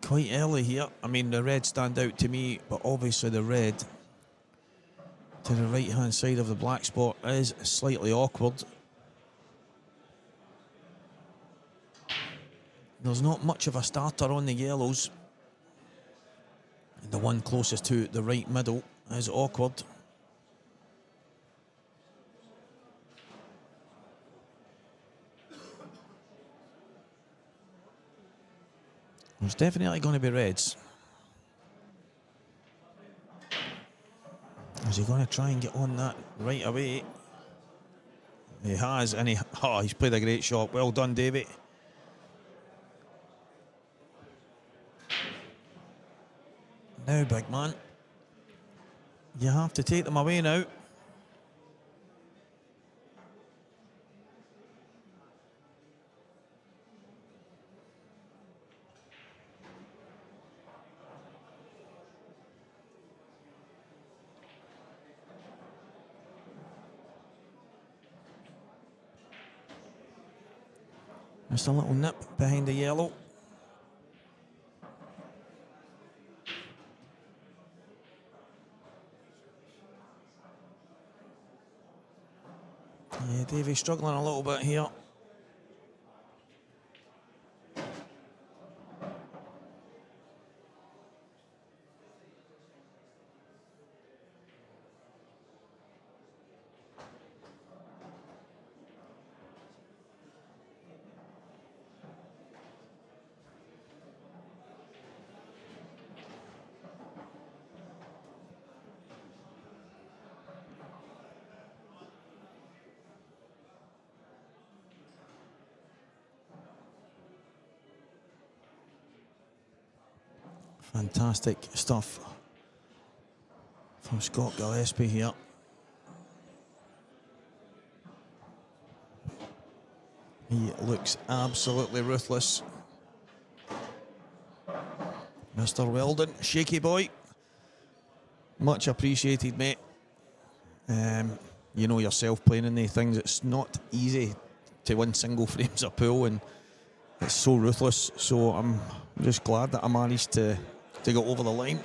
quite early here. I mean, the red stand out to me, but obviously the red to the right hand side of the black spot is slightly awkward. There's not much of a starter on the yellows. And the one closest to the right middle is awkward. There's definitely going to be reds. Is he going to try and get on that right away? He has, and he's played a great shot. Well done, Davy. Now, big man, you have to take them away now. Just a little nip behind the yellow. Yeah, Davey's struggling a little bit here. Fantastic stuff from Scott Gillespie here. He looks absolutely ruthless. Mr. Weldon, shaky boy. Much appreciated, mate. You know yourself playing in these things, it's not easy to win single frames of pool, and it's so ruthless. So I'm just glad that I managed to go over the line.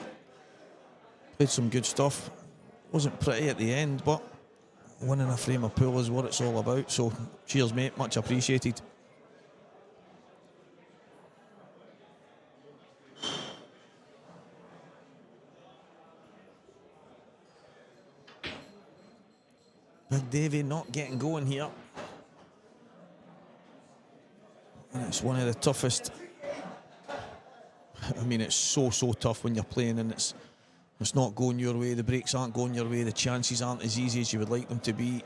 Played some good stuff. Wasn't pretty at the end, but winning a frame of pool is what it's all about. So cheers, mate. Much appreciated. Big Davey not getting going here. And it's one of the toughest. I mean, it's so tough when you're playing and it's not going your way, the breaks aren't going your way, the chances aren't as easy as you would like them to be.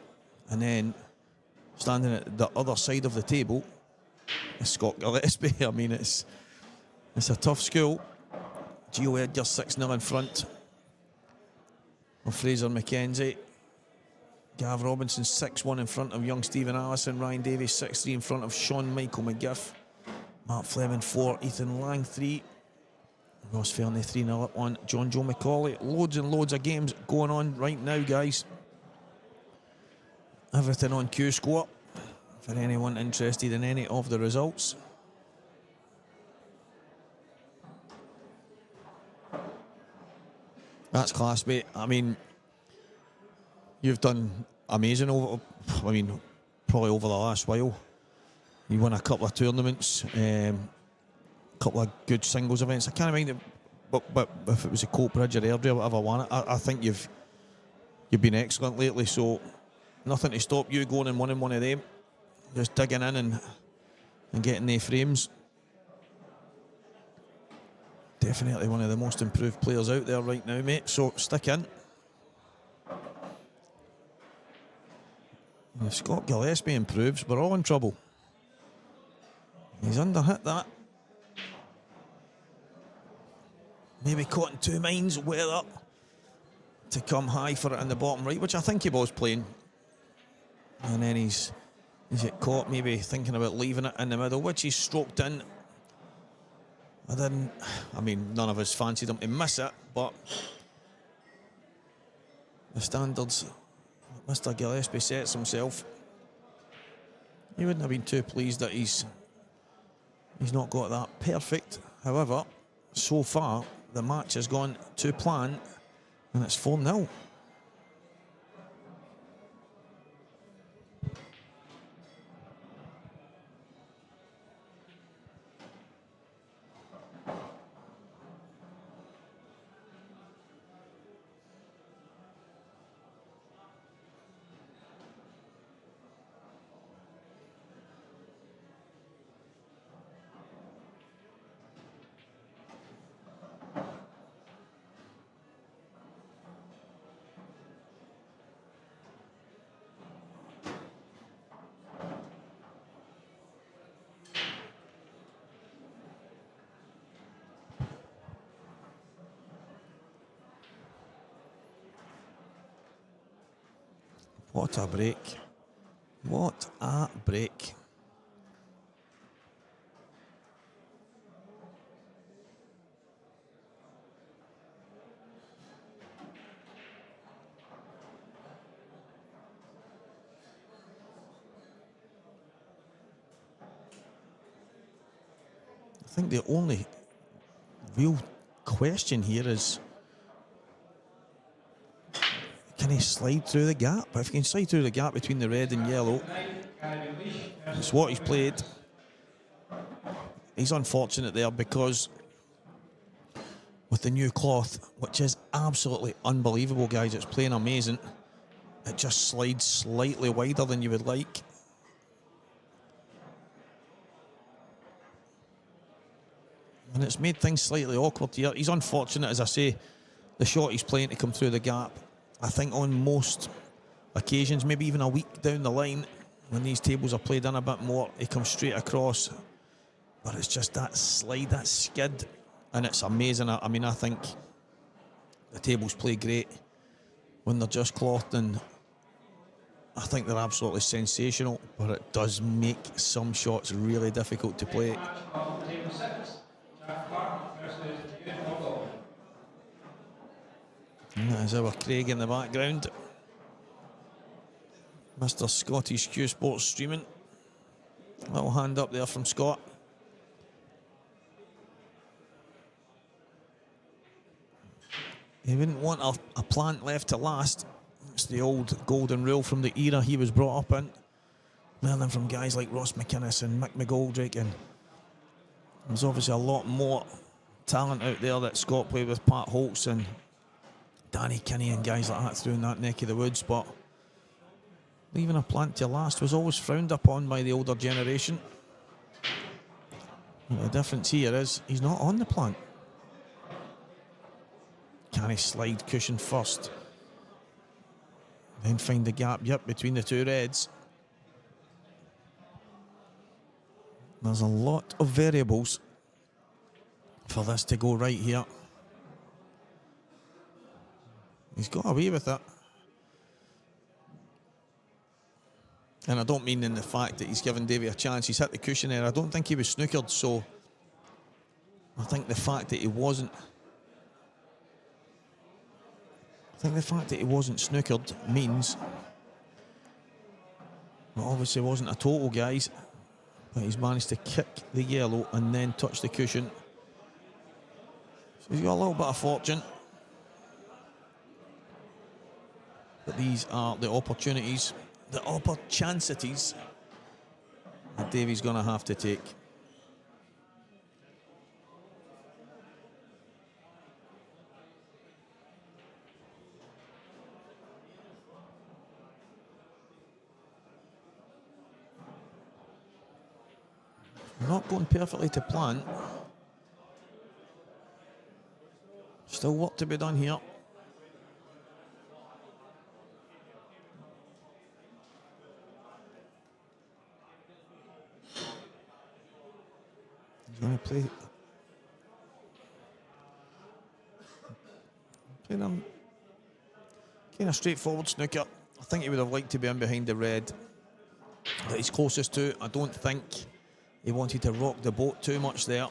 And then standing at the other side of the table is Scott Gillespie. I mean, it's a tough school. Gio Edgar 6-0 in front of Fraser McKenzie. Gav Robinson 6-1 in front of young Stephen Allison. Ryan Davies 6-3 in front of Sean Michael McGiff. Mark Fleming 4, Ethan Lang 3. Ross Fernie 3-0 up on John Joe McCauley. Loads and loads of games going on right now, guys. Everything on Cuesports for anyone interested in any of the results. That's class, mate. I mean, you've done amazing over, probably over the last while. You won a couple of tournaments, a couple of good singles events. I can't remember, but if it was a Coatbridge or Airdrie or whatever won it, I think you've been excellent lately. So nothing to stop you going and winning one of them. Just digging in and getting the frames. Definitely one of the most improved players out there right now, mate. So stick in. If Scott Gillespie improves, we're all in trouble. He's underhit that. Maybe caught in two minds whether to come high for it in the bottom right, which I think he was playing. And then he's get caught, maybe thinking about leaving it in the middle, which he's stroked in. None of us fancied him to miss it, but the standards Mr. Gillespie sets himself, he wouldn't have been too pleased that he's not got that perfect. However, so far the match has gone to plan and it's 4-0. What a break. What a break. I think the only real question here is, can he slide through the gap? If he can slide through the gap between the red and yellow, it's what he's played. He's unfortunate there because with the new cloth, which is absolutely unbelievable, guys, it's playing amazing, it just slides slightly wider than you would like. And it's made things slightly awkward here. He's unfortunate, as I say, the shot he's playing to come through the gap. I think on most occasions, maybe even a week down the line, when these tables are played in a bit more, he comes straight across. But it's just that slide, that skid, and it's amazing. I mean, I think the tables play great when they're just clothed, and I think they're absolutely sensational, but it does make some shots really difficult to play. And that is our Craig in the background. Mr. Scottish Cuesports streaming. Little hand up there from Scott. He wouldn't want a plant left to last. It's the old golden rule from the era he was brought up in. Learning from guys like Ross McInnes and Mick McGoldrick, and there's obviously a lot more talent out there that Scott played with, Pat Holtz and Danny Kinney and guys like that through in that neck of the woods, but Leaving a plant to last was always frowned upon by the older generation. And the difference here is he's not on the plant. Can he slide cushion first? Then find the gap, yep, between the two reds. There's a lot of variables for this to go right here. He's got away with it. And I don't mean in the fact that he's given Davy a chance. He's hit the cushion there. I don't think he was snookered, so I think the fact that he wasn't snookered means it obviously wasn't a total, guys. But he's managed to kick the yellow and then touch the cushion. So he's got a little bit of fortune. But these are the opportunities, the opportunities that Davy's going to have to take. Not going perfectly to plan. Still work to be done here. He's going to play them kind of straightforward snooker. I think he would have liked to be in behind the red that he's closest to. I don't think he wanted to rock the boat too much there.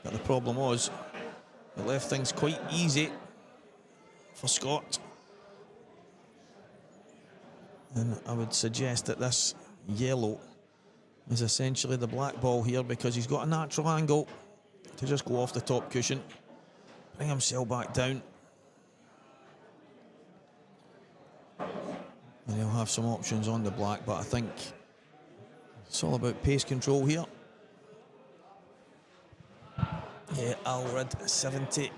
But the problem was, it left things quite easy for Scott. And I would suggest that this yellow is essentially the black ball here, because he's got a natural angle to just go off the top cushion, bring himself back down. And he'll have some options on the black, but I think it's all about pace control here. Yeah, Alred 70.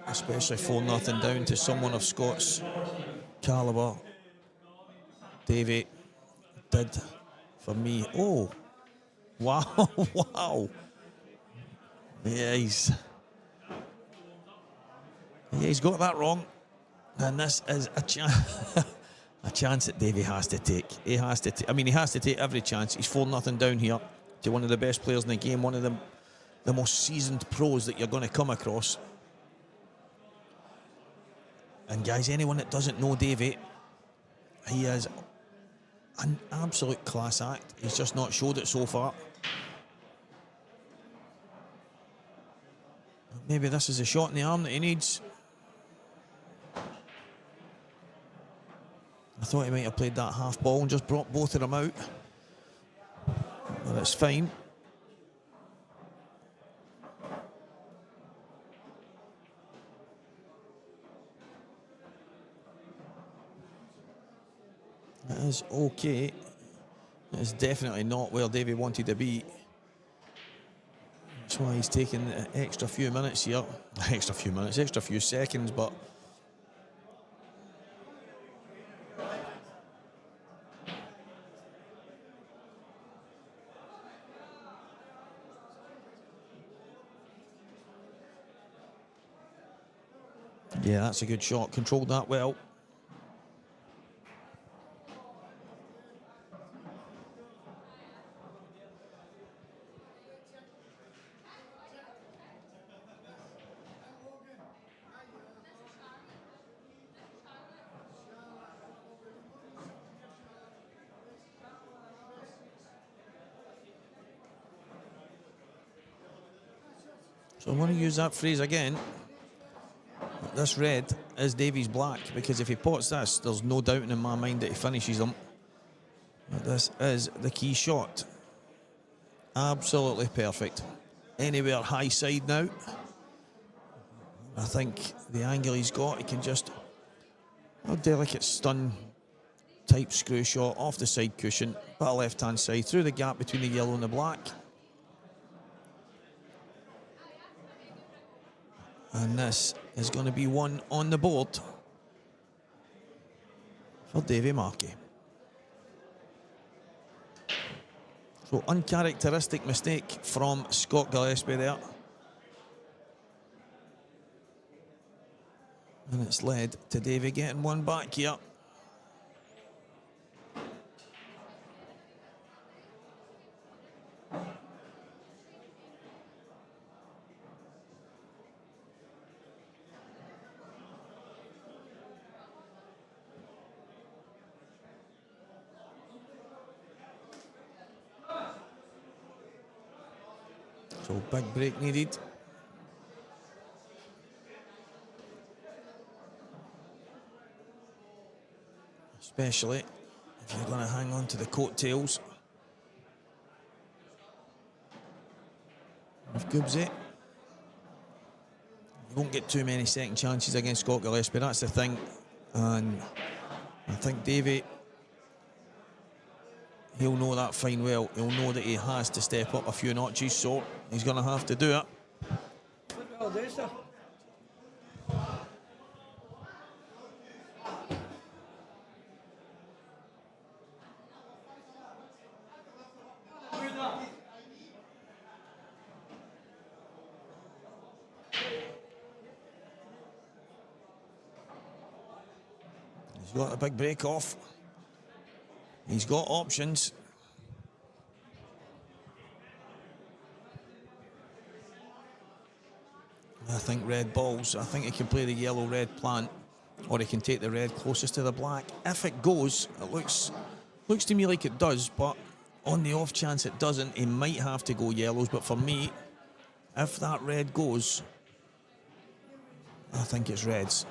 Especially 4-0 down to someone of Scott's calibre. Davy did for me. Oh, wow, wow. Yeah, he's got that wrong. And this is a chance. A chance that Davy has to take. He has to take every chance. He's 4-0 down here to one of the best players in the game, one of the most seasoned pros that you're going to come across. And guys, anyone that doesn't know Davy, he is an absolute class act. He's just not showed it so far. Maybe this is a shot in the arm that he needs. I thought he might have played that half ball and just brought both of them out. But it's fine. It is okay. It is definitely not where Davy wanted to be. That's why he's taking the extra few minutes here. Extra few seconds, but yeah, that's a good shot. Controlled that well. So I'm going to use that phrase again. This red is Davy's black, because if he pots this, there's no doubt in my mind that he finishes them. But this is the key shot. Absolutely perfect. Anywhere high side now. I think the angle he's got, he can just a delicate stun type screw shot off the side cushion, but left hand side through the gap between the yellow and the black. And this is going to be one on the board. for Davy Marquet. So uncharacteristic mistake from Scott Gillespie there. And it's led to Davy getting one back here. So big break needed. Especially if you're going to hang on to the coattails of Goobsy. You won't get too many second chances against Scott Gillespie, that's the thing. And I think Davy, he'll know that fine well. He'll know that he has to step up a few notches, so he's going to have to do it. He's got a big break off. He's got options. I think red balls. I think he can play the yellow-red plant, or he can take the red closest to the black. If it goes, it looks to me like it does, but on the off chance it doesn't, he might have to go yellows. But for me, if that red goes, I think it's reds.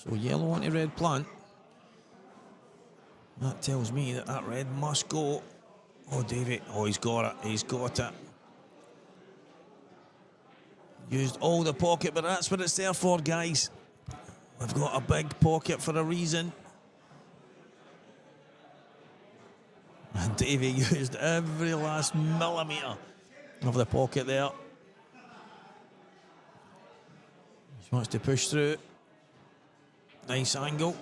So yellow onto red plant. That tells me that that red must go. Oh, Davy. Oh, he's got it. He's got it. Used all the pocket, but that's what it's there for, guys. We've got a big pocket for a reason. And Davy used every last millimetre of the pocket there. He wants to push through. Nice angle.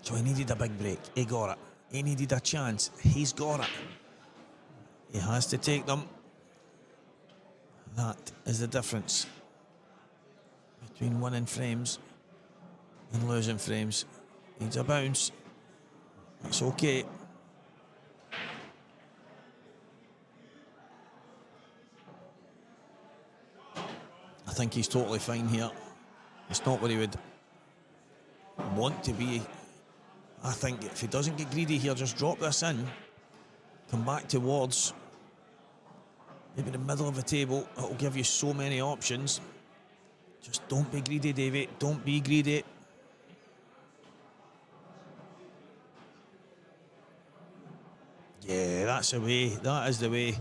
So he needed a big break. He got it. He needed a chance. He's got it. He has to take them. That is the difference between winning frames and losing frames. Needs a bounce. That's okay. I think he's totally fine here. It's not what he would want to be. I think if he doesn't get greedy here, just drop this in, come back towards maybe the middle of the table. It'll give you so many options. Just don't be greedy, Davy. Don't be greedy. Yeah, that's the way. That is the way.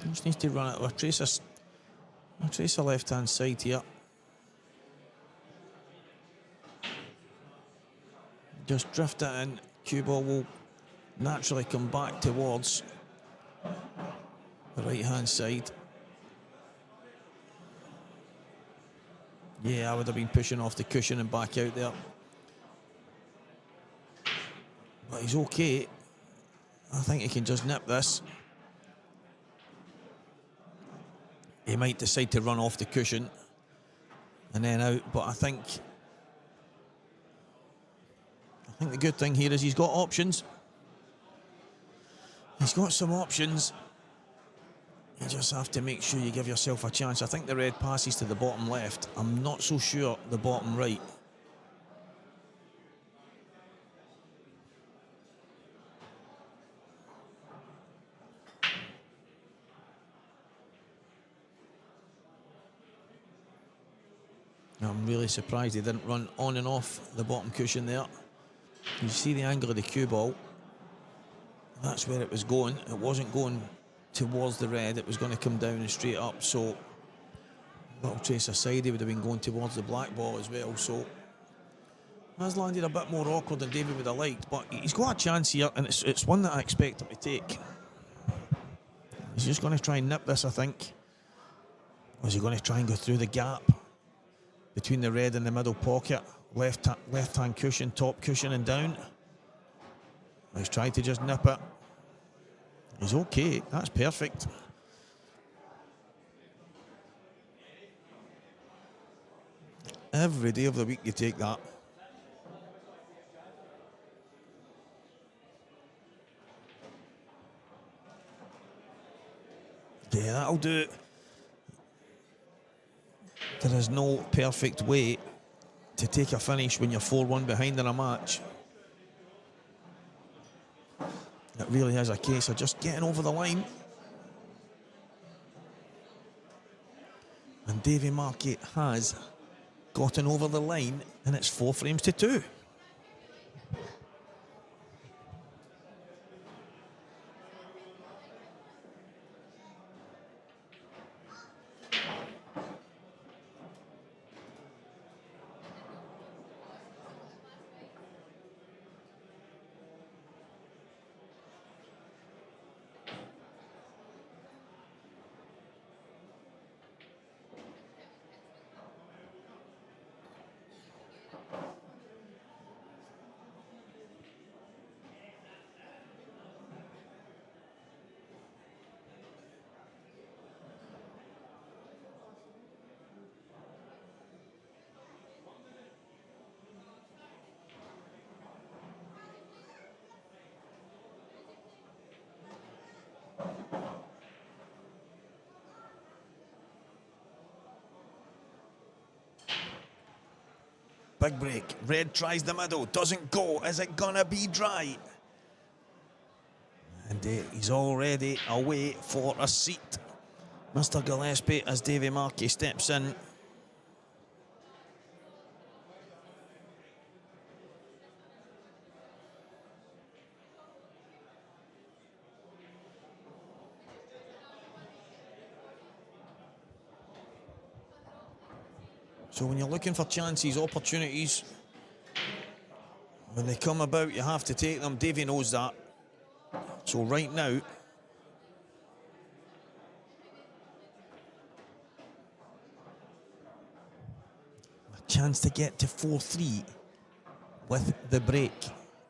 Just needs to run it. We'll trace a left-hand side here. Just drift it in. Cue ball will naturally come back towards the right-hand side. Yeah, I would have been pushing off the cushion and back out there. But he's okay. I think he can just nip this. He might decide to run off the cushion and then out, but I think the good thing here is he's got options. He's got some options. You just have to make sure you give yourself a chance. I think the red passes to the bottom left. I'm not so sure the bottom right. I'm really surprised he didn't run on and off the bottom cushion there. You see the angle of the cue ball. That's where it was going. It wasn't going towards the red. It was going to come down and straight up. So a little trace aside, he would have been going towards the black ball as well. So has landed a bit more awkward than David would have liked, but he's got a chance here, and it's one that I expect him to take. He's just going to try and nip this, I think. Or is he going to try and go through the gap between the red and the middle pocket? Left-hand cushion, top cushion and down. He's tried to just nip it. He's okay, that's perfect. Every day of the week you take that. Yeah, that'll do it. There is no perfect way to take a finish when you're 4-1 behind in a match. It really is a case of just getting over the line. And Davy Marquet has gotten over the line, and it's 4-2. Big break. Red tries the middle. Doesn't go. Is it gonna be dry? And he's already away for a seat. Mr. Gillespie, as Davy Marquet steps in. So when you're looking for chances, opportunities, when they come about, you have to take them. Davy knows that. So right now, a chance to get to 4-3 with the break.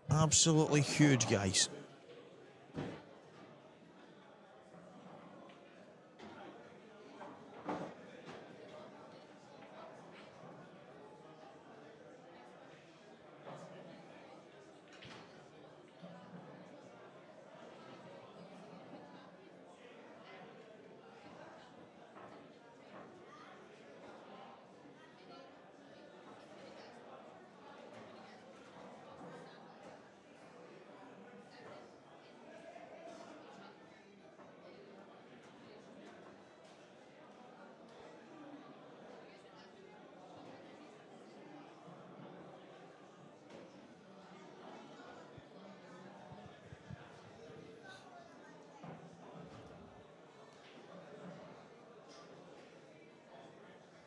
Absolutely huge, guys.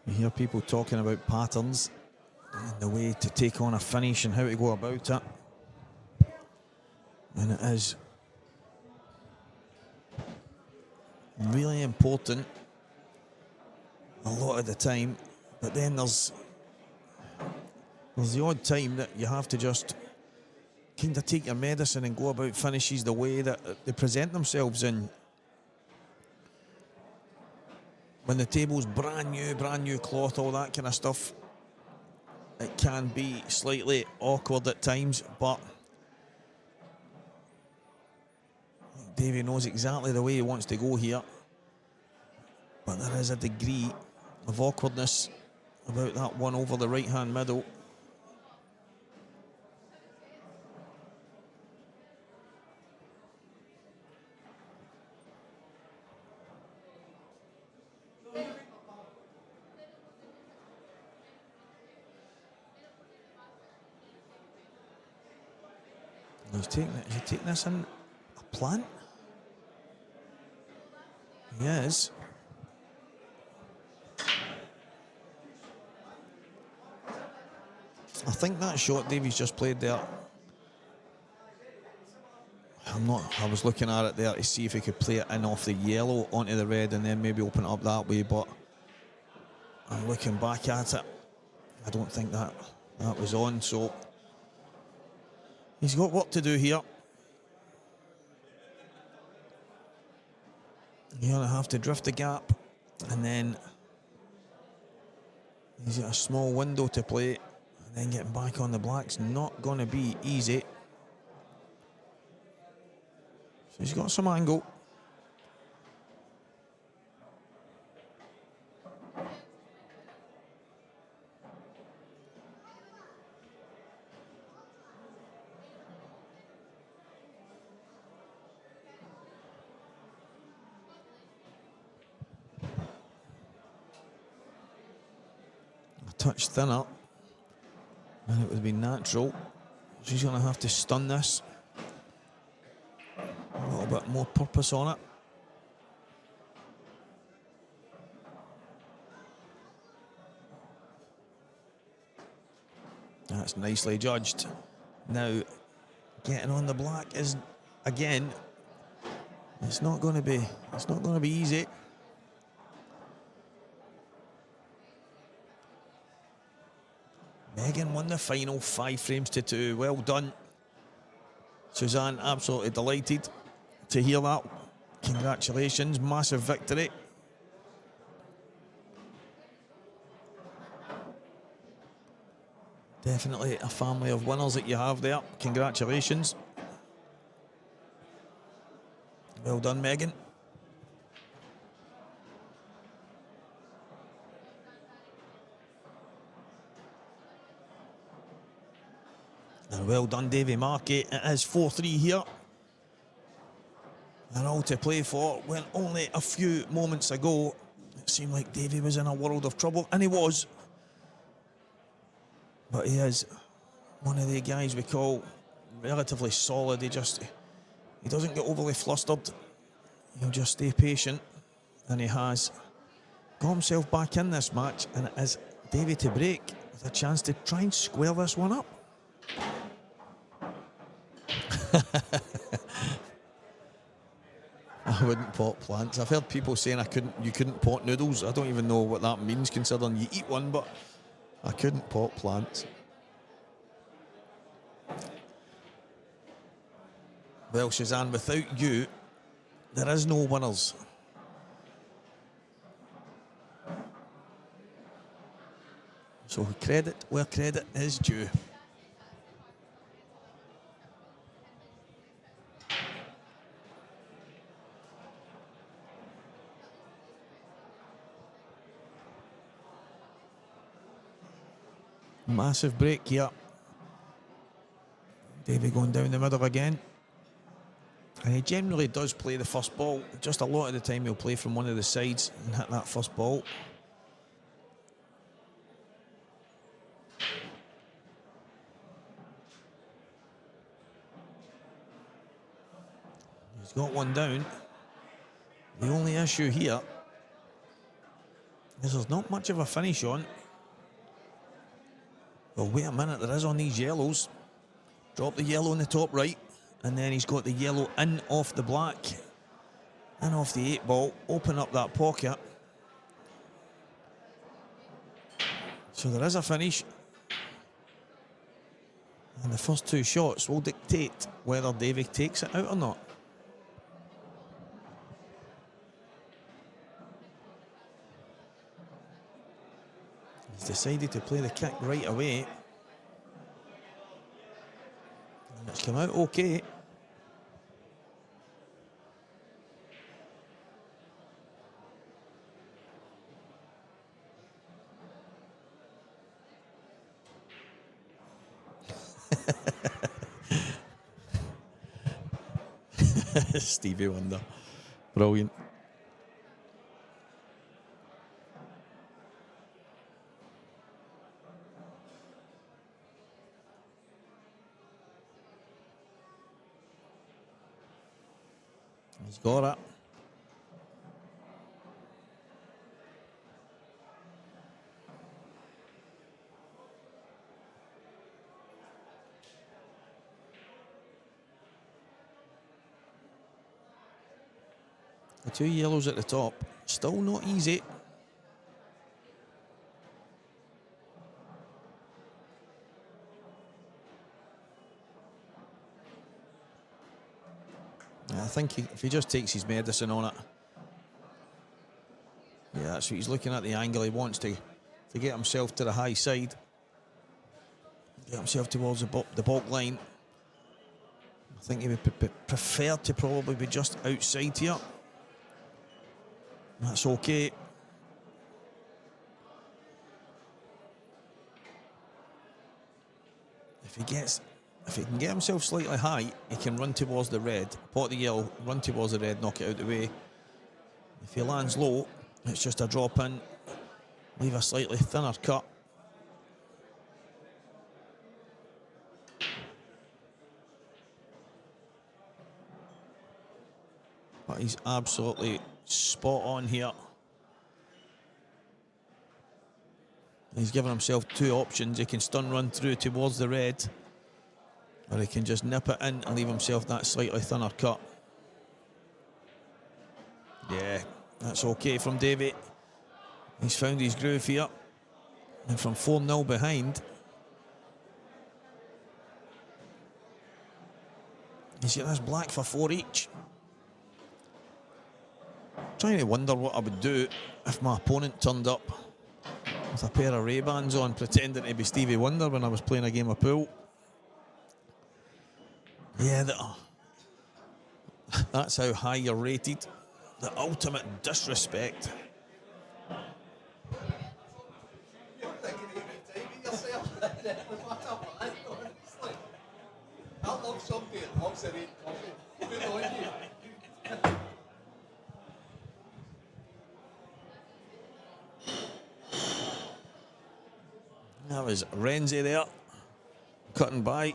You hear people talking about patterns and the way to take on a finish and how to go about it. And it is really important a lot of the time. But then there's the odd time that you have to just kind of take your medicine and go about finishes the way that they present themselves in. When the table's brand new cloth, all that kind of stuff, it can be slightly awkward at times, but Davy knows exactly the way he wants to go here. But there is a degree of awkwardness about that one over the right-hand middle. Is he taking this in a plant? He is. I think that shot Davies just played there, I was looking at it there to see if he could play it in off the yellow onto the red and then maybe open it up that way, but I'm looking back at it, I don't think that was on, so he's got work to do here. You're going to have to drift the gap, and then he's got a small window to play, and then getting back on the black's not going to be easy. So he's got some angle. A touch thinner, and it would be natural. She's going to have to stun this. A little bit more purpose on it. That's nicely judged. Now, getting on the black is, again, it's not going to be easy. Megan won the final 5-2. Well done. Suzanne, absolutely delighted to hear that. Congratulations, massive victory. Definitely a family of winners that you have there. Congratulations. Well done, Megan. And well done, Davy Marquet. It is 4-3 here. And all to play for, when only a few moments ago it seemed like Davy was in a world of trouble, and he was. But he is one of the guys we call relatively solid. He doesn't get overly flustered. He'll just stay patient, and he has got himself back in this match, and it is Davy to break with a chance to try and square this one up. I wouldn't pot plants. I've heard people saying you couldn't pot noodles. I don't even know what that means, considering you eat one, but I couldn't pot plants. Well, Suzanne, without you, there is no winners. So credit where credit is due. Massive break here. Davy going down the middle again. And he generally does play the first ball. Just a lot of the time he'll play from one of the sides and hit that first ball. He's got one down. The only issue here is there's not much of a finish on. Well, wait a minute, there is on these yellows. Drop the yellow in the top right, and then he's got the yellow in off the black, in off the 8 ball, open up that pocket. So there is a finish. And the first 2 shots will dictate whether Davy takes it out or not. He's decided to play the kick right away. And it's come out okay. Stevie Wonder. Brilliant. He's got it. The 2 yellows at the top, still not easy. I think if he just takes his medicine on it. Yeah, that's what he's looking at, the angle he wants to get himself to the high side. Get himself towards the baulk line. I think he would prefer to probably be just outside here. That's okay. If he can get himself slightly high, he can run towards the red, pot the yellow, run towards the red, knock it out the way. If he lands low, it's just a drop in, leave a slightly thinner cut. But he's absolutely spot on here. He's given himself 2 options. He can stun run through towards the red, or he can just nip it in and leave himself that slightly thinner cut. Yeah, that's okay from Davey. He's found his groove here. And from 4-0 behind, he's got this black for 4 each. Trying to wonder what I would do if my opponent turned up with a pair of Ray-Bans on, pretending to be Stevie Wonder when I was playing a game of pool. Yeah, that's how high you're rated. The ultimate disrespect. You're thinking of entertaining yourself. I love somebody that loves their own coffee. Good on you. That was Renzi there, cutting by.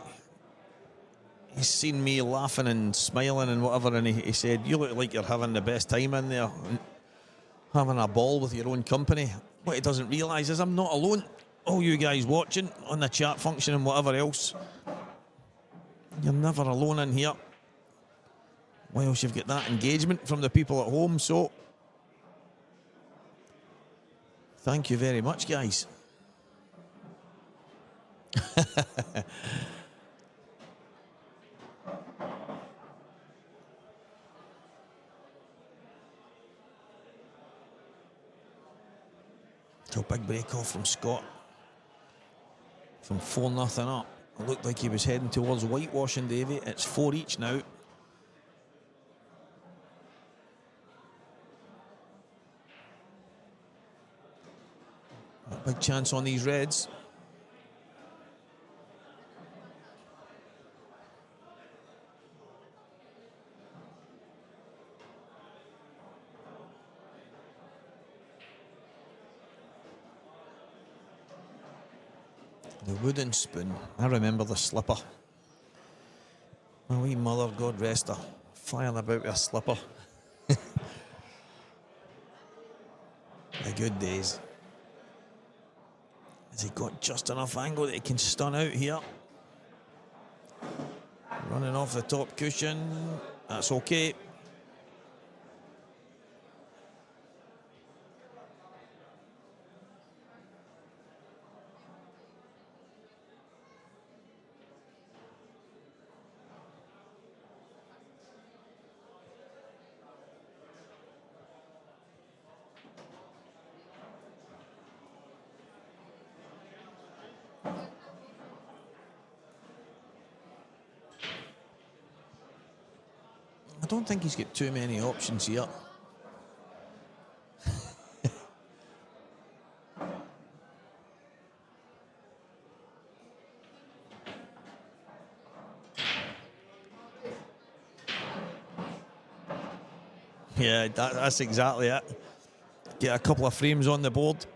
He's seen me laughing and smiling and whatever, and he said, "You look like you're having the best time in there, having a ball with your own company." What he doesn't realise is I'm not alone. All you guys watching on the chat function and whatever else, you're never alone in here. Whilst you've got that engagement from the people at home, so thank you very much, guys. So big break off from Scott. From 4-0 up. It looked like he was heading towards whitewashing, Davey. It's 4 each now. A big chance on these reds. The wooden spoon. I remember the slipper. My wee mother, God rest her, flying about with a slipper. The good days. Has he got just enough angle that he can stun out here? Running off the top cushion. That's okay. I don't think he's got too many options here. Yeah, that's exactly it. Get a couple of frames on the board,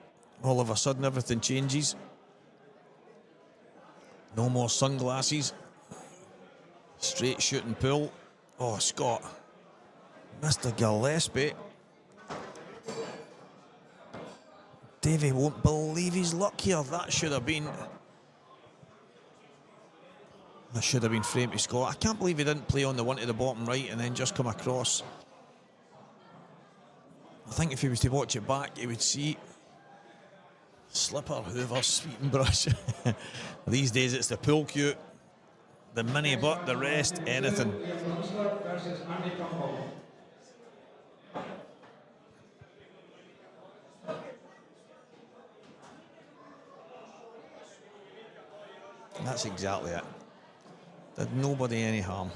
all of a sudden everything changes. No more sunglasses. Straight shoot and pull. Oh, Scott. Mr. Gillespie. Davey won't believe his luck here. That should have been framed to Scott. I can't believe he didn't play on the one to the bottom right and then just come across. I think if he was to watch it back, he would see slipper, hoover, sweeping brush. These days it's the pool cue, the mini butt, the rest, anything. That's exactly it. Did nobody any harm.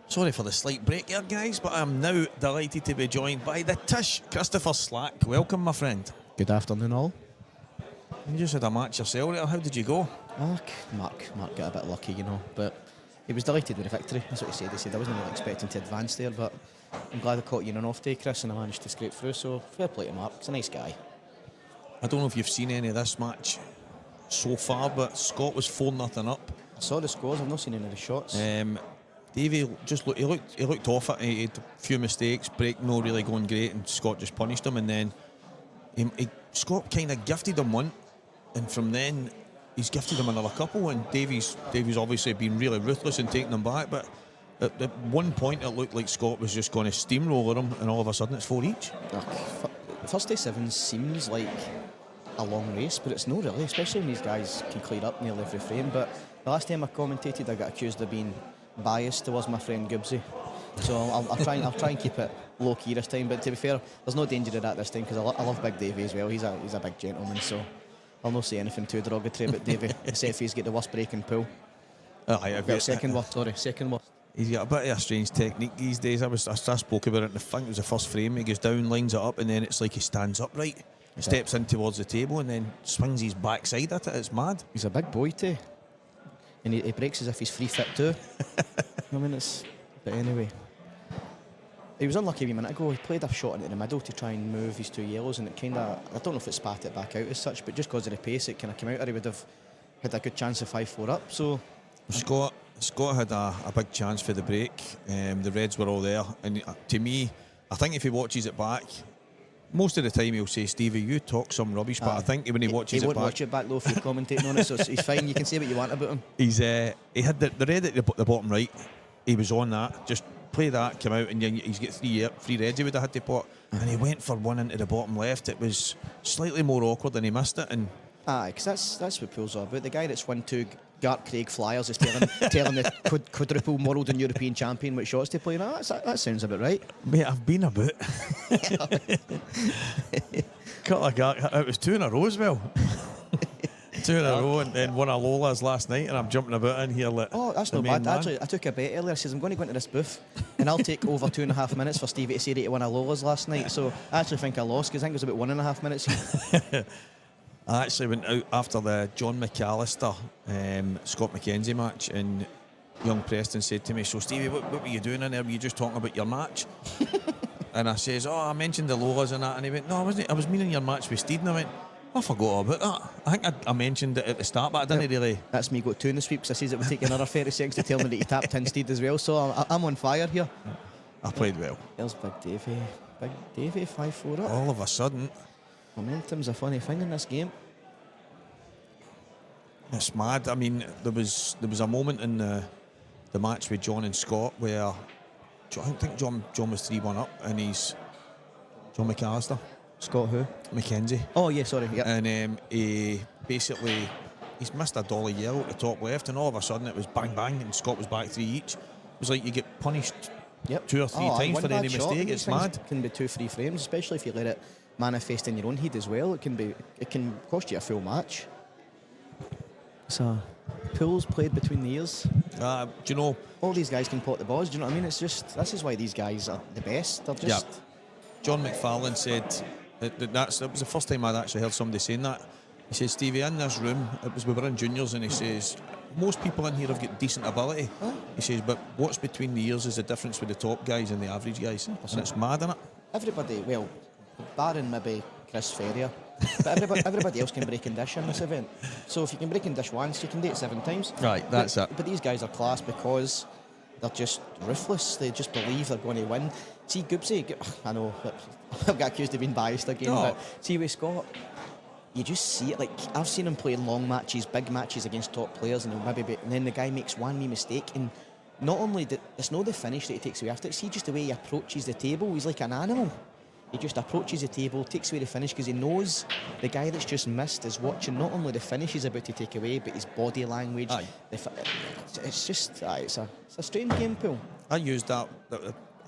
Sorry for the slight break here, guys, but I'm now delighted to be joined by the Tish, Christopher Slack. Welcome, my friend. Good afternoon, all. You just had a match yourself, right? How did you go? Mark got a bit lucky, you know, but he was delighted with the victory. That's what he said. He said I wasn't really expecting to advance there, but I'm glad I caught you in an off day, Chris, and I managed to scrape through. So fair play to Mark. He's a nice guy. I don't know if you've seen any of this match so far, but Scott was 4-0 up. I saw the scores. I've not seen any of the shots. Davey just he looked off it. He had a few mistakes, break no really going great, and Scott just punished him. And then Scott kind of gifted him one, and from then he's gifted him another couple. And Davey's obviously been really ruthless in taking them back. But at one point it looked like Scott was just going to steamroller him, and all of a sudden it's 4 each. First day 7 seems like a long race, but it's not really, especially when these guys can clear up nearly every frame. But the last time I commentated, I got accused of being biased towards my friend Gibbsy, so I'll try and keep it low key this time. But to be fair, there's no danger of that this time because I love Big Davey as well. He's a big gentleman, so I'll not say anything too derogatory about Davey, except if he's got the worst breaking pull. Second worst. He's got a bit of a strange technique these days. I spoke about it, and I think it was the first frame. He goes down, lines it up, and then it's like he stands upright, steps in towards the table, and then swings his backside at it. It's mad. He's a big boy too. And he breaks as if he's free fit too. I mean, but anyway. He was unlucky a minute ago. He played a shot into the middle to try and move his 2 yellows, and it kind of, I don't know if it spat it back out as such, but just because of the pace it kind of came out, or he would have had a good chance of 5-4 up. So Scott had a big chance for the break. The Reds were all there, and to me, I think if he watches it back, most of the time he'll say, Stevie, you talk some rubbish, but I think when he watches he it won't back... watch it back though if you're commentating on it, so he's fine. You can say what you want about him. He had the red at the bottom right. He was on that. Just play that, come out, and he's got three reds he would have had to put. And he went for one into the bottom left. It was slightly more awkward than he missed it. And because that's what Pool's all about. The guy that's won 2 Gart Craig Flyers is telling the quadruple world and European champion what shots to play. No, that sounds about right. Mate, I've been about. It was 2 in a row as well. 2 in a row, and then one of Lola's last night, and I'm jumping about in here like... Oh, that's not bad. Actually, I took a bet earlier. I says, I'm going to go into this booth, and I'll take over 2.5 minutes for Stevie to say that he won a Lola's last night. So I actually think I lost, because I think it was about 1.5 minutes. I actually went out after the John McAllister Scott McKenzie match, and young Preston said to me, so Stevie, what were you doing in there? Were you just talking about your match? And I says, I mentioned the Lolas and that, and he went, no, I wasn't. I was meaning your match with Steed. And I went, I forgot about that. I think I mentioned it at the start, but I didn't really... That's me got 2 in the sweep, because I says it would take another 30 seconds to tell me that he tapped in Steed as well, so I'm on fire here. I played well. There's Big Davey. Big Davey, 5-4 up. All of a sudden... Momentum's a funny thing in this game. It's mad. I mean, there was a moment in the match with John and Scott where I think John was 3-1 up, and he's John McAllister. Scott who? McKenzie. Oh yeah, sorry. Yeah. And he's missed a dolly yellow at the top left, and all of a sudden it was bang bang, and Scott was back 3 each. It was like you get punished 2 or 3 times for any mistake. It's mad. It can be 2 free frames, especially if you let it manifest in your own head as well. It can cost you a full match. So, Pools played between the ears. Do you know? All these guys can pot the balls. Do you know what I mean? It's just, this is why these guys are the best. They're just. Yeah. John McFarlane said that was the first time I'd actually heard somebody saying that. He said, Stevie, in this room, we were in juniors, and he says, most people in here have got decent ability. Huh? He says, but what's between the ears is the difference with the top guys and the average guys. And it's mad, isn't it? Everybody, well, barring maybe Chris Ferrier, but everybody else can break and dish in this event. So if you can break and dish once, you can do it 7 times. Right, that's it. But these guys are class because they're just ruthless. They just believe they're going to win. See, Goopsy, I know, I've got accused of being biased again, but see with Scott, you just see it. Like, I've seen him play long matches, big matches against top players, and then the guy makes one wee mistake, and not only it's not the finish that he takes away after it, see just the way he approaches the table. He's like an animal. He just approaches the table, takes away the finish, because he knows the guy that's just missed is watching not only the finish he's about to take away, but his body language. It's just, it's a strange game, Pool. I used that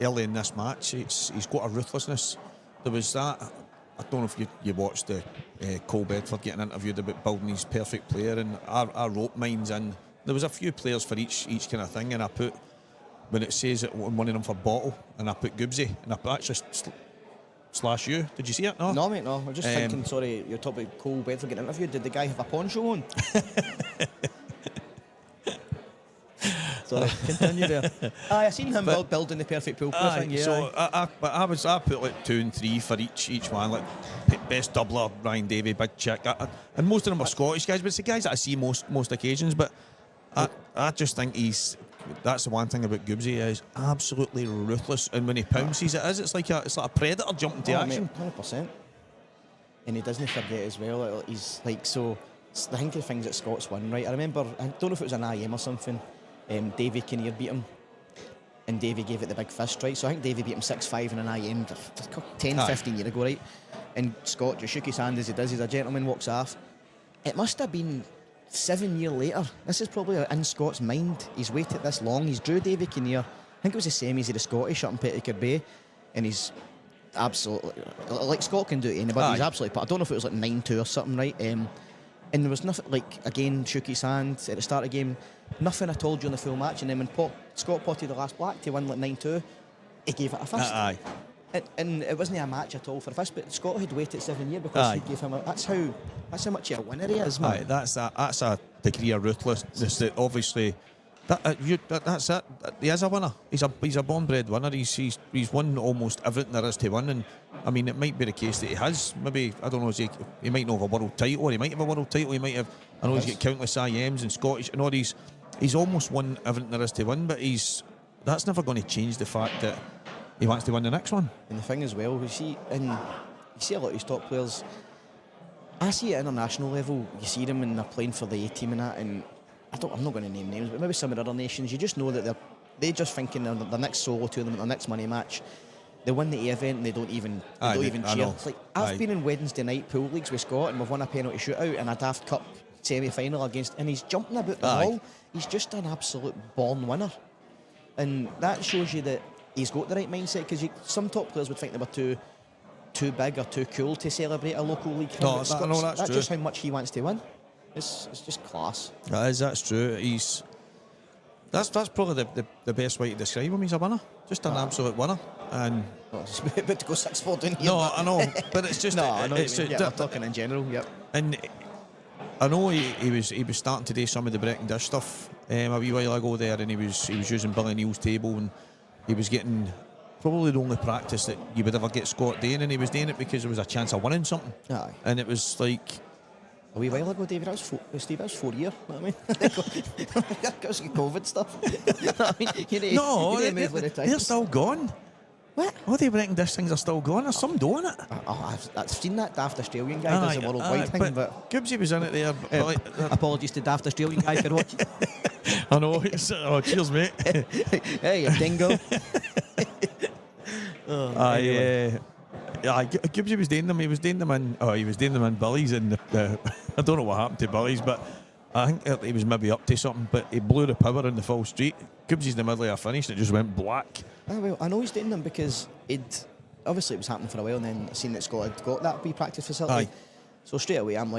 early in this match. He's got a ruthlessness. There was that. I don't know if you watched the Cole Bedford getting interviewed about building his perfect player, and I wrote mines in. There was a few players for each kind of thing, and I put, when it says it, one of them for Bottle, and I put Goobsy, and I put actually slash you. Did you see it? No, mate, no. I'm just thinking, sorry, you're talking about Cole Bedford getting interviewed. Did the guy have a poncho on? Sorry, continue there. I seen him building the perfect pool thing. Yeah. So I put like 2 and 3 for each one. Like best doubler, Ryan Davey, big chick, and most of them are Scottish guys, but it's the guys that I see most occasions. But I just think that's the one thing about Goobsy, is absolutely ruthless, and when he pounces, it's like a predator jumping to action. 100%. And he doesn't forget as well. He's like, so I think the things that Scott's won, right? I remember, I don't know if it was an IM or something. Davy Kinnear beat him, and Davy gave it the big fist, right? So I think Davy beat him 6-5 in an IM 10-15 years ago, right? And Scott just shook his hand as he does. He's a gentleman, walks off. It must have been 7 years later. This is probably in Scott's mind. He's waited this long. He's drew Davy Kinnear. I think it was the semis of the Scottish up in Petticoat Bay, and he's absolutely, like Scott can do it to anybody. He's absolutely, I don't know if it was like 9-2 or something, right? And there was nothing, like, again, shook his hand at the start of the game. Nothing I told you in the full match. And then when Scott potted the last black to win like 9-2, he gave it a fist. And it wasn't a match at all for a fist, but Scott had waited 7 years because he gave him that's how much of a winner he is, man. That's a degree of ruthlessness that obviously that's it. He is a winner. He's a born-bred winner. He's won almost everything there is to win, and I mean, it might be the case that he has. Maybe, I don't know, he might not have a world title, or he might have a world title. He might have. I know he's got countless IMs and Scottish and all these. He's almost won everything there is to win, but that's never going to change the fact that he wants to win the next one. And the thing as well, you see a lot of these top players. I see at international level, you see them and they're playing for the A team and that, and I'm not going to name names, but maybe some of the other nations, you just know that they're just thinking the next solo tournament, the next money match, they win the A event and they don't even cheer. It's like, I've been in Wednesday night pool leagues with Scott and we've won a penalty shootout and a Daft Cup semi-final and he's jumping about the ball. He's just an absolute born winner. And that shows you that he's got the right mindset, because some top players would think they were too big or too cool to celebrate a local league. That's true. Just how much he wants to win. It's just class. That's true. That's probably the best way to describe him. He's a winner, just an absolute winner. And it's about to go 6-4 down here. No, I know, but it's just. No, I know. It's I'm talking in general. Yep. And I know he was starting to do some of the break and dish stuff a wee while ago there, and he was using Billy Neal's table, and he was getting probably the only practice that you would ever get Scott doing, and he was doing it because there was a chance of winning something. Aye. And it was like a wee while ago, David. Steve, that was 4 years. You know what I mean? Because of COVID stuff. You know what I mean? They're still gone. What? All the break and dish things are still going. There's some doing it. I've seen that Daft Australian guy does the worldwide thing, but Gibbsy was in it there. Apologies to Daft Australian guy for watching. I know. Cheers, mate. Hey, you dingo. Gibbsy was doing them. He was doing them in Billy's, and I don't know what happened to Billy's, but I think he was maybe up to something. But he blew the power in the full street. Gibbsy's in the middle of a finish, and it just went black. Well, I know he's doing them because obviously it was happening for a while, and then I seen that Scott had got that wee practice facility. Aye. So straight away I'm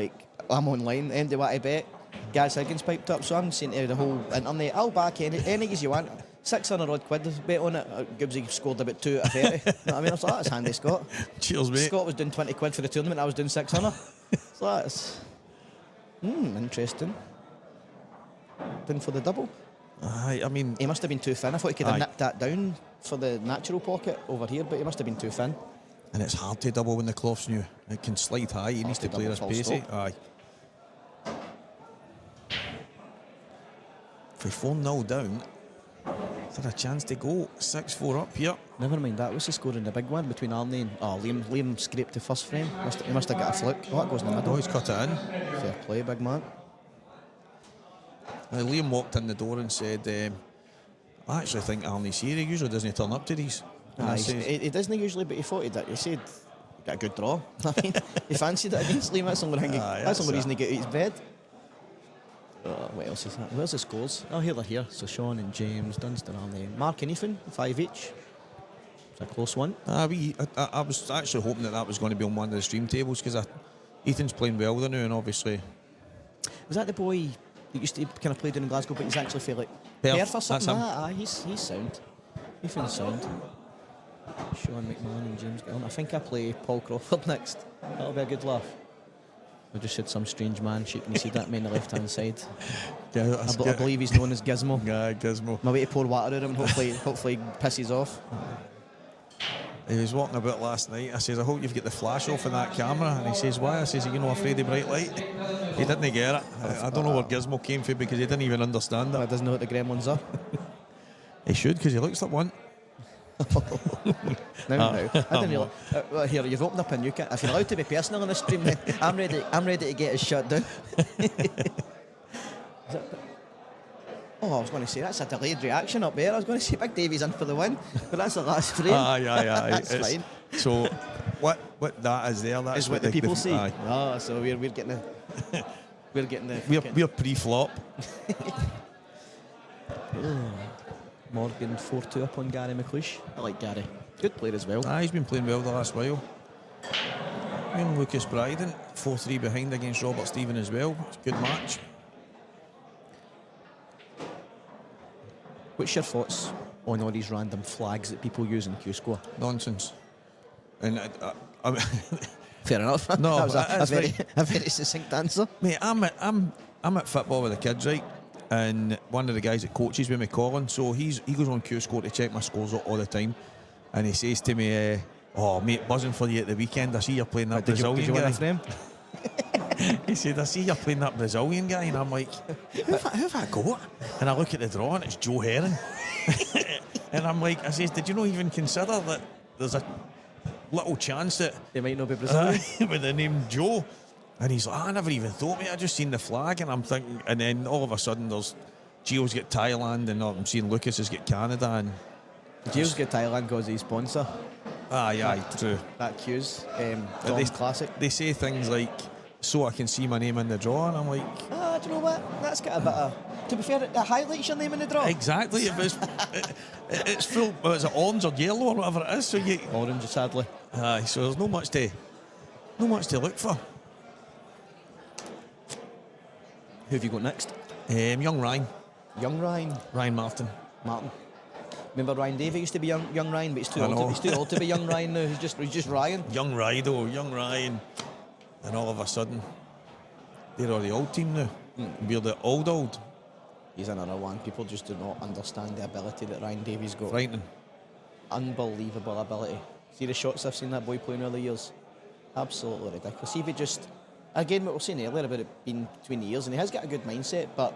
online, end of what I bet. Gaz Higgins piped up, so I'm saying to the whole internet, I'll back any as you want. 600 odd quid bet on it. Gibbsy scored about 2 out of 30. You know what I mean? I was like, that's handy, Scott. Cheers, mate. Scott was doing 20 quid for the tournament, I was doing 600. So that's interesting. Then for the double. I mean, he must have been too thin. I thought he could have nipped that down for the natural pocket over here, but he must have been too thin. And it's hard to double when the cloth's new. It can slide high. He needs to play this pacey. Aye. For 4-0 down, is there a chance to go 6-4 up here? Never mind that. What's the score in the big one between Arnie and Liam? Liam scraped the first frame. He must have got a flick. Oh, that goes in the middle. Oh, he's cut it in. Fair play, big man. Liam walked in the door and said, I actually think Arnie's here. He usually doesn't turn up to these. He doesn't usually, but he thought he did. He said, got a good draw. I mean, he fancied it against Liam. That's the only reason he got out of his bed. What else is that? Where's the scores? Oh, here they're here. So Sean and James, Dunstan, Arnie. Mark and Ethan, 5 each. It's a close one. I was actually hoping that was going to be on one of the stream tables, because Ethan's playing well there now, and obviously. Was that the boy that used to kind of play down in Glasgow, but he's actually fairly Perth or something? He's sound. Ethan's sound. Sean McMahon and James Gillon. I think I play Paul Crawford next. That'll be a good laugh. I just had some strange man shaking his head at me on the left hand side. Yeah, I believe he's known as Gizmo. Yeah, Gizmo. My way to pour water at him, hopefully he pisses off. He was walking about last night. I says, I hope you've got the flash off in that camera. And he says, why? I says, are you not afraid of bright light? He didn't get it. I don't know where Gizmo came from, because he didn't even understand it. He doesn't know what the gremlins are. He should, because he looks like one. No. I didn't realise. Well, here, you've opened up a new can. If you're allowed to be personal on the stream, then I'm ready to get us shut down. I was going to say, that's a delayed reaction up there. I was going to say Big Davey's in for the win, but that's the last frame. That's fine. So, what that is there, that's is what the people see. Aye. So we're getting the... We're pre-flop. Morgan 4-2 up on Gary McLeish. I like Gary. Good player as well. He's been playing well the last while. And Lucas Bryden 4-3 behind against Robert Stephen as well. It's a good match. What's your thoughts on all these random flags that people use in Cuesports? Nonsense. And fair enough. No, that was a very succinct answer. Mate, I'm at football with the kids, right? And one of the guys that coaches with me, Colin, so he goes on Cuesports to check my scores all the time, and he says to me, "Oh, mate, buzzing for you at the weekend. I see you're playing that Brazilian guy." He said, "I see you're playing that Brazilian guy," and I'm like, "Who have I got?" And I look at the draw, and it's Joe Herring. And I'm like, I says, did you not even consider that there's a little chance that They might not be Brazilian. with the name Joe? And he's like, I never even thought, mate. I just seen the flag, and I'm thinking, and then all of a sudden there's Gio's got Thailand, and I'm seeing Lucas has got Canada, and Gio's got Thailand because he's sponsor. aye, true. That Cues, But Dom Classic. They say things like, so I can see my name in the draw, and I'm like, Do you know what? That's got a bit of. To be fair, it highlights your name in the draw. exactly. It's full. Well, is it orange or yellow or whatever it is? So you, Orange, sadly. aye. So there's no much to look for. Who have you got next? Young Ryan Young Martin. Martin. Remember Ryan Davey used to be young Ryan, but I know. he's too old to be young Ryan now. He's just Ryan. Young Ryan, and all of a sudden, they're all the old team now. We're the old. He's another one. People just do not understand the ability that Ryan Davies got. Frightening. Unbelievable ability. See the shots I've seen that boy play in early years? Absolutely ridiculous. See if he just, again, what we were saying earlier about it being between the years, and he has got a good mindset, but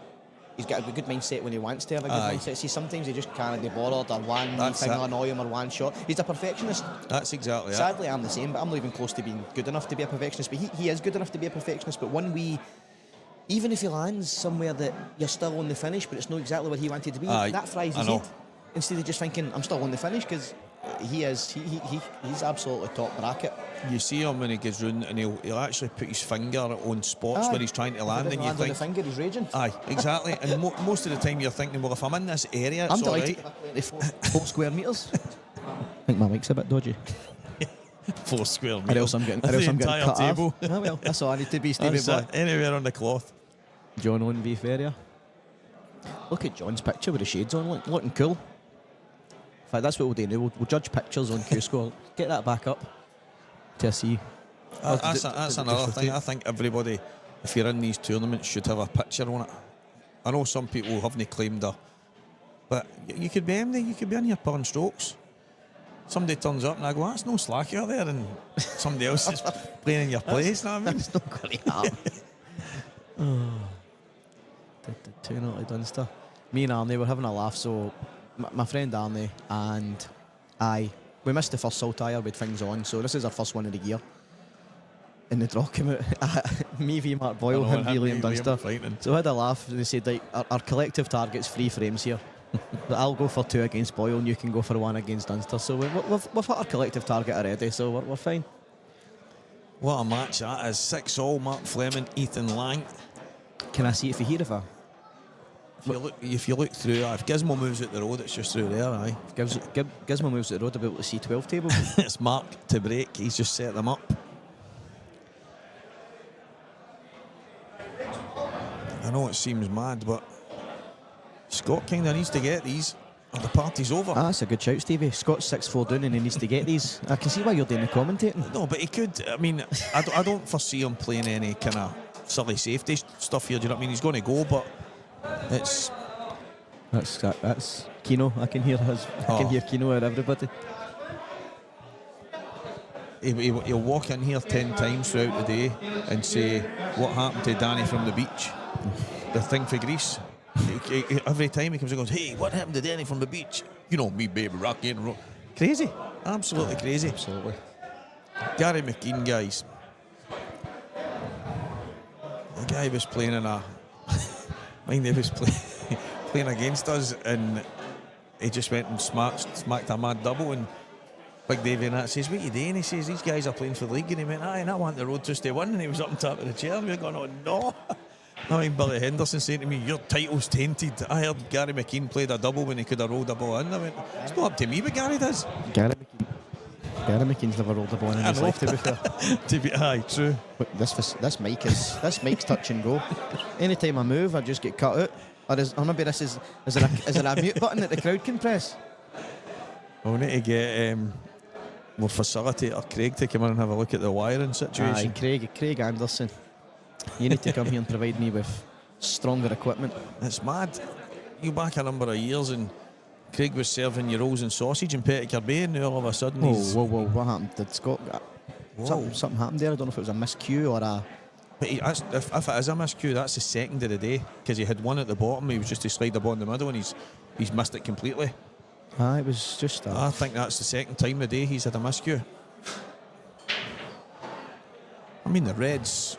he's got a good mindset when he wants to have a good mindset. See, sometimes he just can't be bothered, or one thing will annoy him, or one shot. He's a perfectionist. That's exactly it. Sadly, I'm the same, but I'm not even close to being good enough to be a perfectionist. But he is good enough to be a perfectionist. But even if he lands somewhere that you're still on the finish, but it's not exactly where he wanted to be, that fries his head. Instead of just thinking, I'm still on the finish, because he's absolutely top bracket. You see him when he gets round, and he'll actually put his finger on spots where he's trying to land, and you land on think, the finger, he's raging. aye, exactly. And most of the time you're thinking, well, if I'm in this area, I'm it's all delighted. right. 4 square metres. I think my mic's a bit dodgy. 4 square Or metres. else I'm getting The entire cut table. off. Oh, well, that's all I need to be, Stevie That's boy. it. Anywhere on the cloth. John on V Ferrier. Look at John's picture with the shades on, looking cool. In fact, that's what we'll do now. We'll judge pictures on Cuesports. Get that back up to see. That's another thing. I think everybody, if you're in these tournaments, should have a picture on it. I know some people haven't claimed her, but you could be in there, you could be in here pulling strokes. Somebody turns up and I go, that's no slack out there, and somebody else is playing in your place. Know what I mean? That's not going to happen. Two naughty Dunster. Me and Arnie were having a laugh. So my friend Arnie and we missed the first Saltire with things on, so this is our first one of the year. And the draw came out. Me v Mark Boyle, him v Liam Dunster. So I had a laugh, and they said, like, our collective target's 3 frames here. I'll go for 2 against Boyle, and you can go for 1 against Dunster. So we've hit our collective target already, so we're fine. What a match that is. 6-all, Mark Fleming, Ethan Lang. Can I see it for here if I... If you look through, if Gizmo moves out the road, it's just through there, aye. If Gizmo moves at the road, I'll be able to see 12 tables. It's Mark to break, he's just set them up. I know it seems mad, but Scott kind of needs to get these, or the party's over. That's a good shout, Stevie. Scott's 6'4" down and he needs to get these. I can see why you're doing the commentating. No, but he could. I mean, I don't foresee him playing any kind of silly safety stuff here. Do you know what I mean? He's going to go, but it's... That's Keno. I can hear Keno and everybody. He'll walk in here 10 times throughout the day and say, what happened to Danny from the beach? The thing for Greece. Every time he comes and goes, hey, what happened to Danny from the beach? You know me, baby, rock and roll. Crazy. Absolutely crazy. Absolutely. Gary McKean, guys. The guy was playing in a... Mind he was playing against us, and he just went and smacked a mad double, and Big Davey and that says, what are you doing? He says, these guys are playing for the league, and he went, aye, and I want the road just to win, and he was up on top of the chair, and we were going, oh no. I mean, Billy Henderson saying to me, your title's tainted. I heard Gary McKean played a double when he could have rolled a ball in. I went, it's not up to me, but Gary does. Gary McKean's never rolled a ball in his life, to be fair. Aye, true. But this mic's touch and go. Anytime I move, I just get cut out. Or maybe is there a mute button that the crowd can press? We'll need to get more facilitator Craig to come in and have a look at the wiring situation. Aye, Craig Anderson. You need to come here and provide me with stronger equipment. It's mad. You back a number of years and Craig was serving your rolls and sausage in Petticoat Bay, and now all of a sudden he's... Whoa, what happened? Did Scott... Something happened there. I don't know if it was a miscue or a... But if it is a miscue, that's the second of the day, because he had one at the bottom, he was just to slide the ball in the middle, and he's missed it completely. It was just I think that's the second time today he's had a miscue. I mean, the Reds.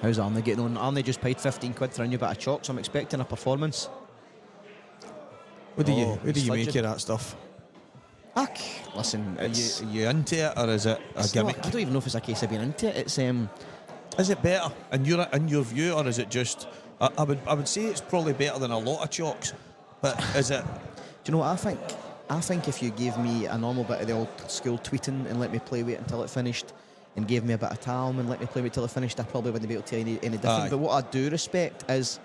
How's Arnie getting on? Arnie just paid 15 quid for a new bit of chalk, so I'm expecting a performance. What do you he's make sludging. of that stuff? Listen, Are you into it, or is it a gimmick? I don't even know if it's a case of being into it. It's Is it better in your view, or is it just? I would say it's probably better than a lot of chalks, but is it? Do you know what I think? I think if you gave me a normal bit of the old school tweeting and let me play with it until it finished, and gave me a bit of talm and let me play with it till it finished, I probably wouldn't be able to tell you any different. Aye. But what I do respect is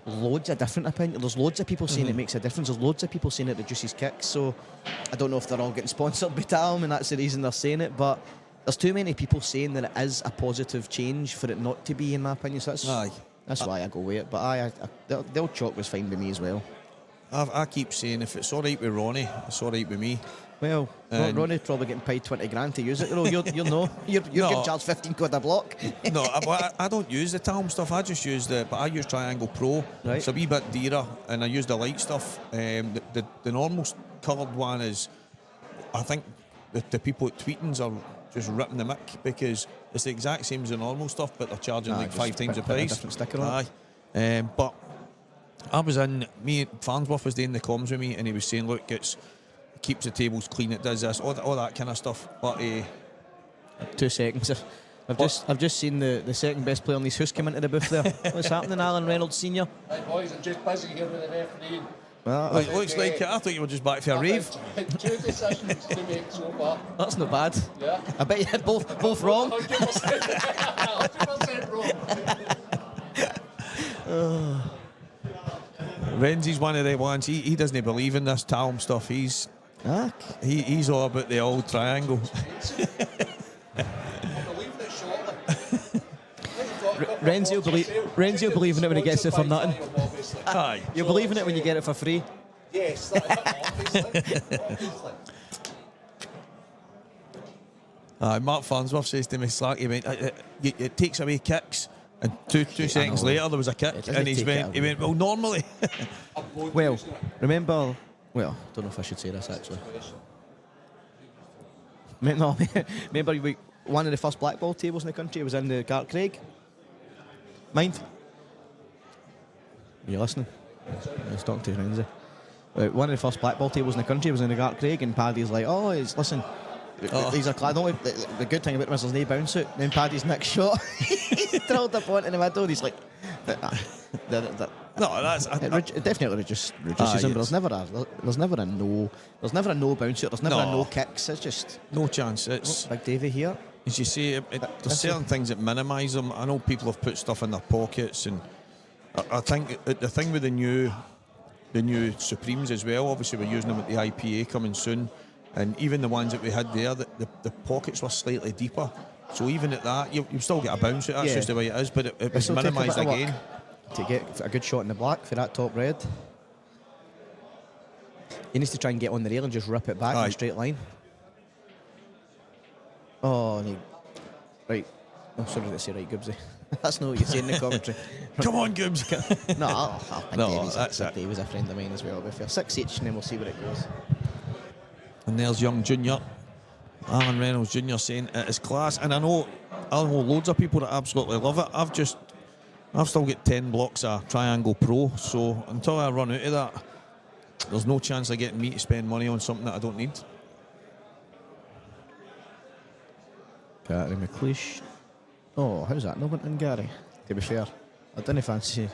loads of different opinions. There's loads of people saying it makes a difference. There's loads of people saying it reduces kicks. So I don't know if they're all getting sponsored by talm and that's the reason they're saying it, but there's too many people saying that it is a positive change for it not to be, in my opinion. So that's why I go with it. But the old chalk was fine with me as well. I keep saying if it's all right with Ronnie, it's all right with me. Well, Ronnie's probably getting paid 20 grand to use it. You're getting charged 15 quid a block. No, I don't use the talm stuff. I just use but I use Triangle Pro. Right. It's a wee bit dearer, and I use the light stuff. The normal coloured one is, I think the people at Tweetins are just ripping the mick because it's the exact same as the normal stuff, but they're charging like 5 times the put a price. different sticker on it. But I was Farnsworth was doing the comms with me, and he was saying, look, it keeps the tables clean, it does this, all that kind of stuff. But 2 seconds. I've just seen the second best player on these house come into the booth there. What's happening, Alan Reynolds Senior? Hey boys, I'm just busy here with the referee. Well, it looks like it. I thought you were just back for a rave. 2 decisions to make so far. that's not bad. Yeah. I bet you had both wrong. 100%. 100% wrong. Renzi's one of the ones. He doesn't believe in this talm stuff. He's all about the old triangle. Renzi will believe in it when he gets it for nothing. Aye. You'll believe in it when you get it for free. Yes, obviously. Mark Farnsworth says to me, Slack, he went, it takes away kicks. And two seconds later, there was a kick, and he went, well, normally. Well, remember, don't know if I should say this actually. No, remember one of the first black ball tables in the country was in the Gartcraig? Mind? Are you listening? I was talking to Renzi. One of the first black ball tables in the country was in the Gartcraig, and Paddy's like, listen. These are clad. The good thing about him is there's no bounce out. Then Paddy's next shot, he drilled the point in the middle. And he's like, no, that's it definitely just reduces him. But there's never a no bounce out. There's never a no kicks. It's just no chance. It's Big Davey here. As you say, there's certain things that minimise them. I know people have put stuff in their pockets, and I think the thing with the new Supremes as well. Obviously, we're using them at the IPA coming soon. And even the ones that we had there, the pockets were slightly deeper. So even at that, you still get a bounce. That's just the way it is. But it was minimised again. To get a good shot in the black for that top red. He needs to try and get on the rail and just rip it back in a straight line. Right. I'm sorry to say right, Gibbsy. That's not what you say in the commentary. Come on, Gibbs. No, that's it. Dave was a friend of mine as well. But 6 each, and then we'll see where it goes. And there's young Junior, Alan Reynolds Jr. saying it is class. And I know loads of people that absolutely love it. I've still got 10 blocks of Triangle Pro, so until I run out of that, there's no chance of getting me to spend money on something that I don't need. Gary McLeish. Oh, how's that? No one in Gary. To be fair, I didn't fancy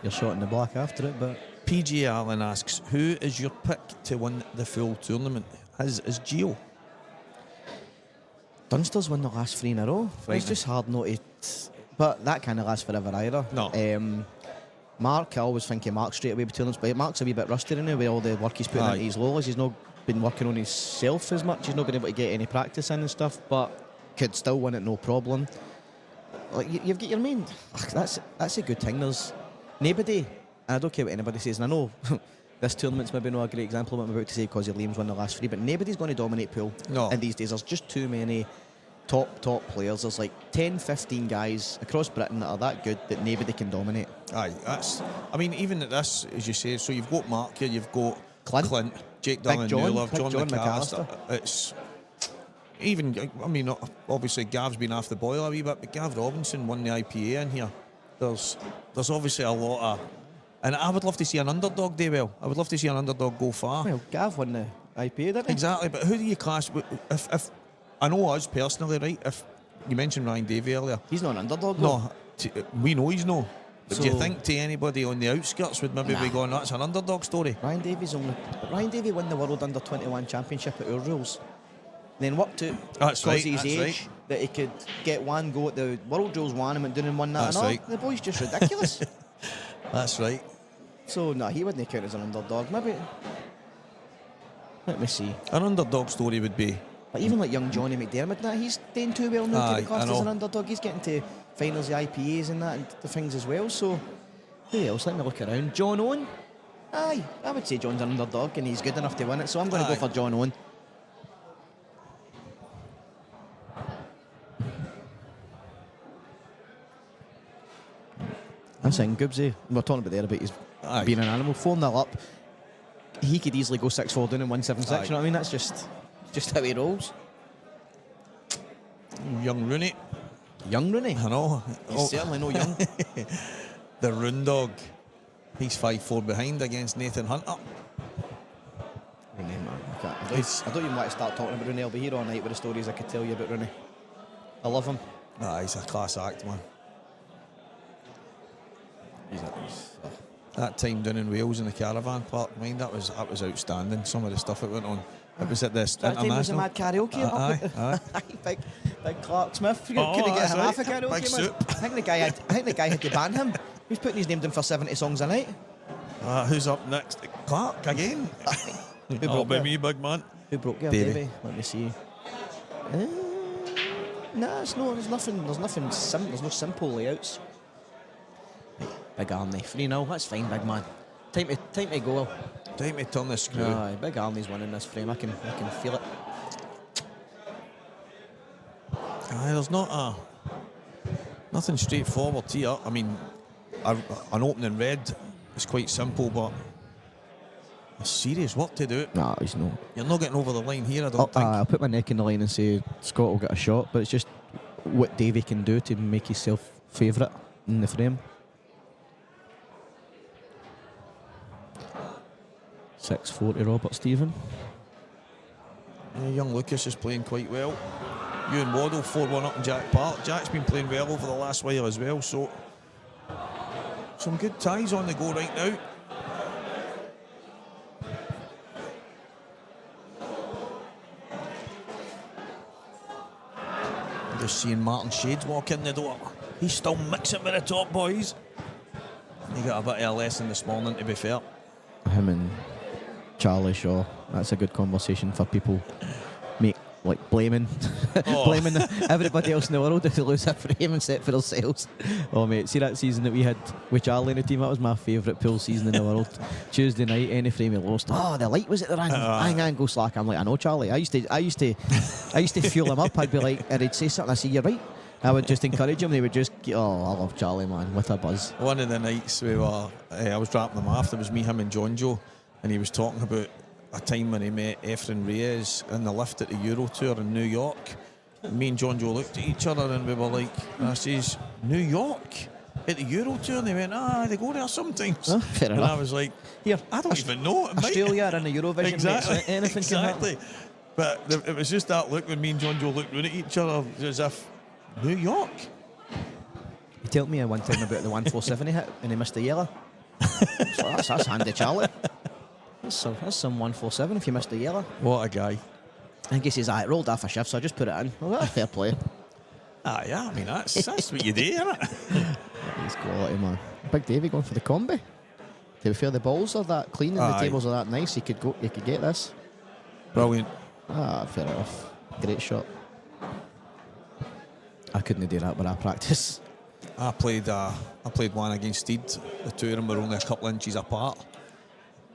your shot in the black after it, but. PG Allen asks, who is your pick to win the full tournament? His is Gio. Dunster's won the last 3 in a row. It's just hard not to. But that kind of lasts forever either. No. Mark, I always think of Mark straight away with tournaments, but Mark's a wee bit rusty now with all the work he's putting into his lolas. He's not been working on himself as much. He's not been able to get any practice in and stuff, but could still win it no problem. Like you've got your main. That's a good thing. There's nobody. And I don't care what anybody says, and I know this tournament's maybe not a great example of what I'm about to say because Liam's won the last 3, but nobody's going to dominate pool in these days. There's just too many top players. There's like 10, 15 guys across Britain that are that good that nobody can dominate. Even at this, as you say, so you've got Marquet, you've got Clint. Jake Big Dillon, John, Newlove, Big John John McAllister. It's even, I mean, obviously Gav's been off the boil a wee bit, but Gav Robinson won the IPA in here. There's obviously a lot of, and I would love to see an underdog do well. I would love to see an underdog go far. Well, Gav won the IPA, didn't he? Exactly, but who do you class? If I know us personally, right? If you mentioned Ryan Davey earlier, He's not an underdog. no, we know he's no. But do you So- think to anybody on the outskirts would maybe be going, that's an underdog story? Ryan Davey won the World Under 21 Championship at our rules. Then worked out That's because right, of his that's age right. that he could get one go at the World Rules one and went down and won that. That's and all. right. The boy's just ridiculous. That's right. So no, he wouldn't count as an underdog. Maybe. Let me see. An underdog story would be, But even like young Johnny McDermott, that he's doing too well now to Aye, be classed I as an know. underdog. He's getting to finals, the IPAs and that, and the things as well. So who else? Let me look around. John Owen. Aye, I would say John's an underdog and he's good enough to win it. So I'm going to Aye. go for John Owen. I'm saying Goobsy. We're talking about there about his Aye. being an animal. 4-0 up. He could easily go 6-4 down and win 7-6. Aye. You know what I mean? That's just how he rolls. young Rooney. Young Rooney. I know. He's certainly no young. The Roon Dog. He's 5-4 behind against Nathan Hunter. Rooney, man. He's- I don't even want to start talking about Rooney. I'll be here all night with the stories I could tell you about Rooney. I love him. He's a class act, man. He's That time down in Wales in the caravan park, mind, that was outstanding. Some of the stuff that went on. It was at this that time was a international. mad karaoke. Aye. big Clark Smith. You Oh, couldn't get that's him right. off a karaoke. Big man. soup. I think the guy had to ban him. He was putting his name down for 70 songs a night. Who's up next? Clark again? Who Oh, broke by it? me, big man. Who broke your Davey. baby? Let me see. Nah, it's no. There's nothing. There's nothing. There's no simple layouts. Big Arnie, 3-0. That's fine, big man. Time to go. Time to turn the screw. Aye, Big Arnie's winning this frame. I can feel it. There's nothing straightforward here. I mean, an opening red is quite simple, but it's serious work to do it. Nah, he's no. You're not getting over the line here, I don't think. I'll put my neck in the line and say Scott will get a shot, but it's just what Davey can do to make himself favourite in the frame. 6-4 to Robert Stephen. Yeah, young Lucas is playing quite well. Ewan Waddle 4-1 up in Jack Park. Jack's been playing well over the last while as well, so some good ties on the go right now. Just seeing Martin Shades walk in the door. He's still mixing with the top boys. He got a bit of a lesson this morning, to be fair. Him and Charlie Shaw. That's a good conversation for people. Blaming everybody else in the world if they lose a frame and set for themselves. Oh mate, see that season that we had with Charlie in the team? That was my favourite pool season in the world. Tuesday night, any frame he lost. Oh, the light was at the ring. Hang on, go slack. I'm like, I know, Charlie. I used to fuel him up. I'd be like, and he'd say something. I say, you're right. I would just encourage him. They would just, I love Charlie, man. What a buzz. One of the nights we were, I was dropping him off. There was me, him, and John Joe, and he was talking about a time when he met Efren Reyes in the lift at the Euro Tour in New York. Me and John Joe looked at each other and we were like, I says, New York at the Euro Tour? And they went, they go there sometimes. Fair and enough. I was like, Here, I don't even know. It might- Australia are in the Eurovision. Exactly. Mate, so anything can happen. Exactly. But it was just that look when me and John Joe looked round at each other as if, New York? He told me one time about the 147 he hit and he missed the yellow. So that's handy, Charlie. That's some 147 if you missed the yellow. What a guy. I think he says, it rolled off a shift, so I just put it in. Well, that's fair play. Yeah, I mean, that's what you do, isn't it? He's quality, man. Big Davey going for the combi. To be fair, the balls are that clean and the Aye. tables are that nice. He could get this. Brilliant. Fair enough. Great shot. I couldn't do that with our practice. I played one against Steed. The two of them were only a couple inches apart.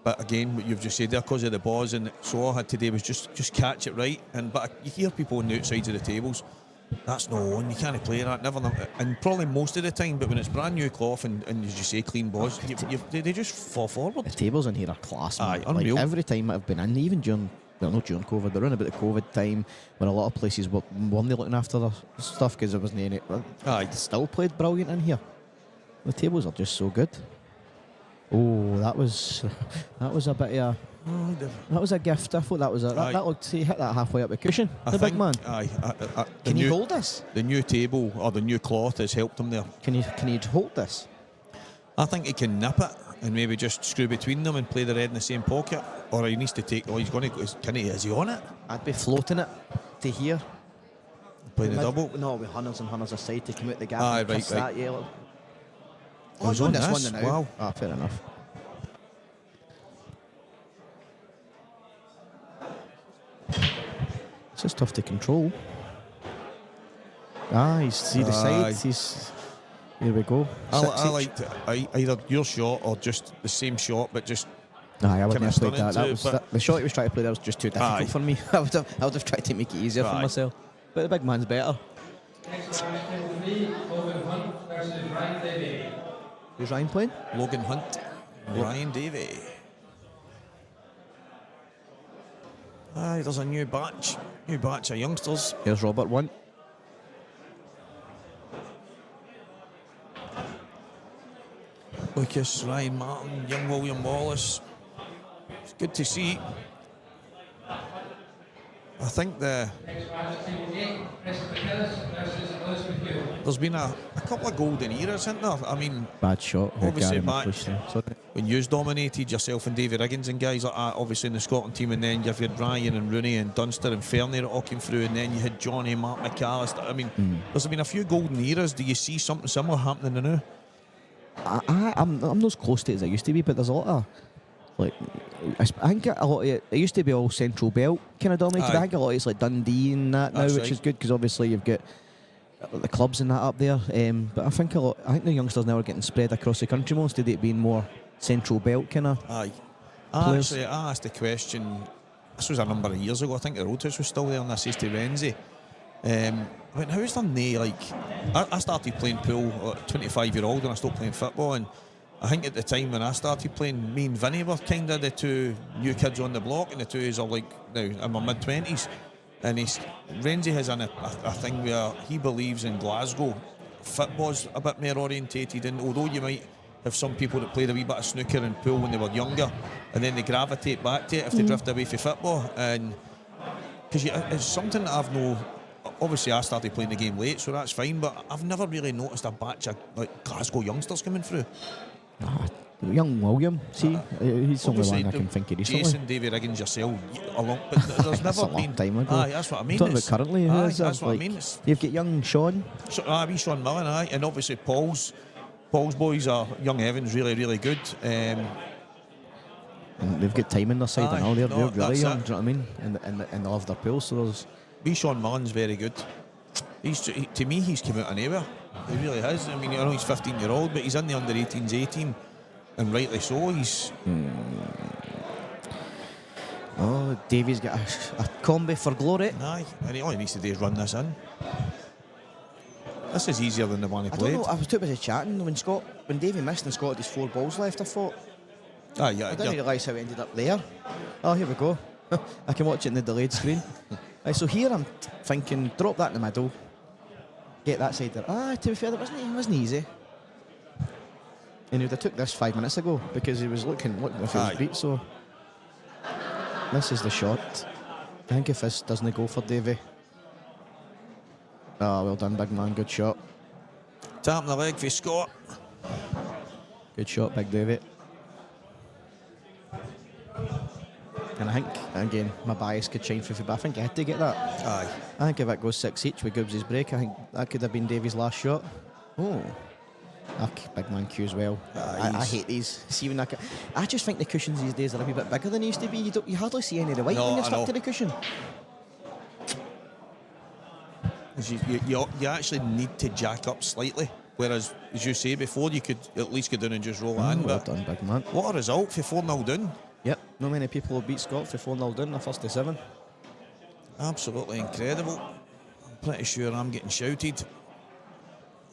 But again, what you've just said there, because of the balls, and so all I had today was just catch it right. But you hear people on the outsides of the tables That's no on. You can't play that. Never. And probably most of the time. But when it's brand new cloth and as you say, clean balls, they just fall forward. The tables in here are class, man. Aye, unreal. Like every time I've been in, even during, well, not during COVID, but around about the COVID time, when a lot of places weren't looking after their stuff because there wasn't any. Aye. They still played brilliant in here. The tables are just so good. Oh, that was a bit of a. That was a gift. I thought that was that looked. He hit that halfway up the cushion. The big man. Aye. Can you hold this? The new table or the new cloth has helped him there. Can you hold this? I think he can nip it and maybe just screw between them and play the red in the same pocket. Or he needs to take. Oh, he's going to. Is he on it? I'd be floating it to here. Playing the double. No, with hundreds and hundreds aside to come out the gap. Aye, and right, kiss that yellow. Oh, he's on this one now. Wow. Ah, fair enough. This is tough to control. He's see the side. Here we go. I liked either your shot or just the same shot, but just. I wouldn't have played that. It, the shot he was trying to play there was just too difficult for me. I would have tried to make it easier for myself. But the big man's better. Who's Ryan playing? Logan Hunt. Ryan Davey. There's a new batch of youngsters. Here's Robert one. Lucas, Ryan Martin, young William Wallace. It's good to see. I think there's been a couple of golden eras, isn't there? I mean, bad shot. Obviously back when you dominated yourself and Davy Riggins and guys like that, obviously in the Scotland team, and then you've had Ryan and Rooney and Dunster and Fernie that all came through, and then you had Johnny, Mark McAllister. I mean, there's been a few golden eras. Do you see something similar happening now? I'm not as close to it as I used to be, but there's a lot of. Like, I think a lot of it used to be all Central Belt kind of dominated. I think a lot of it's like Dundee and that now, which is good because obviously you've got the clubs and that up there. But I think the youngsters now are getting spread across the country more instead of it being more Central Belt kind of. Actually, I asked the question. This was a number of years ago. I think the Roadhouse was still there, and I says to Renzi, I went, how is there no, like, I started playing pool at 25-year-old when I stopped playing football, and I think at the time when I started playing, me and Vinny were kind of the two new kids on the block, and the two is are like now in my mid-20s. And Renzi has a thing where he believes in Glasgow football's a bit more orientated, and although you might have some people that played a wee bit of snooker and pool when they were younger, and then they gravitate back to it if they drift away from football, and because it's something that I've no. Obviously, I started playing the game late, so that's fine. But I've never really noticed a batch of like Glasgow youngsters coming through. Young William, see, he's the only one I can think of recently. Jason, Davy Riggins, yourself, along, but there's never been. Long time ago. That's what I mean. Talking about currently, that's what I mean. You've got young Sean. Wee Sean Millen, and obviously Paul's boys are young Evans, really, really good. And they've got time on their side and all. They're really young. Do you know what I mean? And they love their pool. So there's. Wee Sean Millen's very good. To me, he's come out of nowhere. He really has. I mean, I know he's 15-year-old, but he's in the under-18s A team, and rightly so. He's. Oh, Davy's got a combi for glory. Aye, and all he needs to do is run this in. This is easier than the one he played. I don't know. I was too busy chatting when Davy missed and Scott had his 4 balls left. I thought. I didn't realise how he ended up there. Oh, here we go. I can watch it in the delayed screen. So here I'm thinking, drop that in the middle, get that side there. To be fair, it wasn't easy. And he'd have took this 5 minutes ago because he was looking if he was beat. So this is the shot. I think if this doesn't go for Davy. Well done, big man. Good shot. Tapping the leg for Scott. Good shot, Big Davy. And I think, again, my bias could shine through, but I think I had to get that. Aye. I think if it goes 6 each with Gibbs' break, I think that could have been Davy's last shot. Oh. Big man Q as well. I hate these. See when I just think the cushions these days are a wee bit bigger than they used to be. You hardly see any of the white when you're stuck to the cushion. You actually need to jack up slightly. Whereas, as you say before, you could at least go down and just roll in. Well done, big man. What a result for 4-0 down. Yep, not many people have beat Scott for 4-0 down in the first of 7. Absolutely incredible. pretty sure I'm getting shouted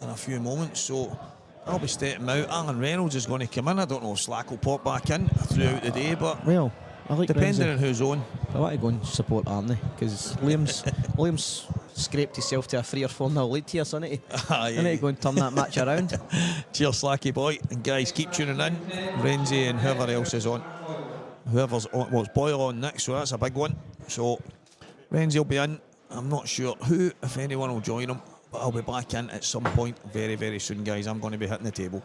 in a few moments, so I'll be stepping out. Alan Reynolds is going to come in. I don't know if Slack will pop back in throughout the day, but Well, I like depending Renzi. on who's on. I want to go and support Arnie because Liam's scraped himself to a 3 or 4-0 lead here, so I need to go and turn that match around. Cheers, Slacky boy. And guys, keep tuning in. Renzi and whoever else is on. Whoever's on, well, it's Boyle on next, so that's a big one. So Renzi will be in. I'm not sure who, if anyone, will join him, but I'll be back in at some point very, very soon, guys. I'm going to be hitting the table.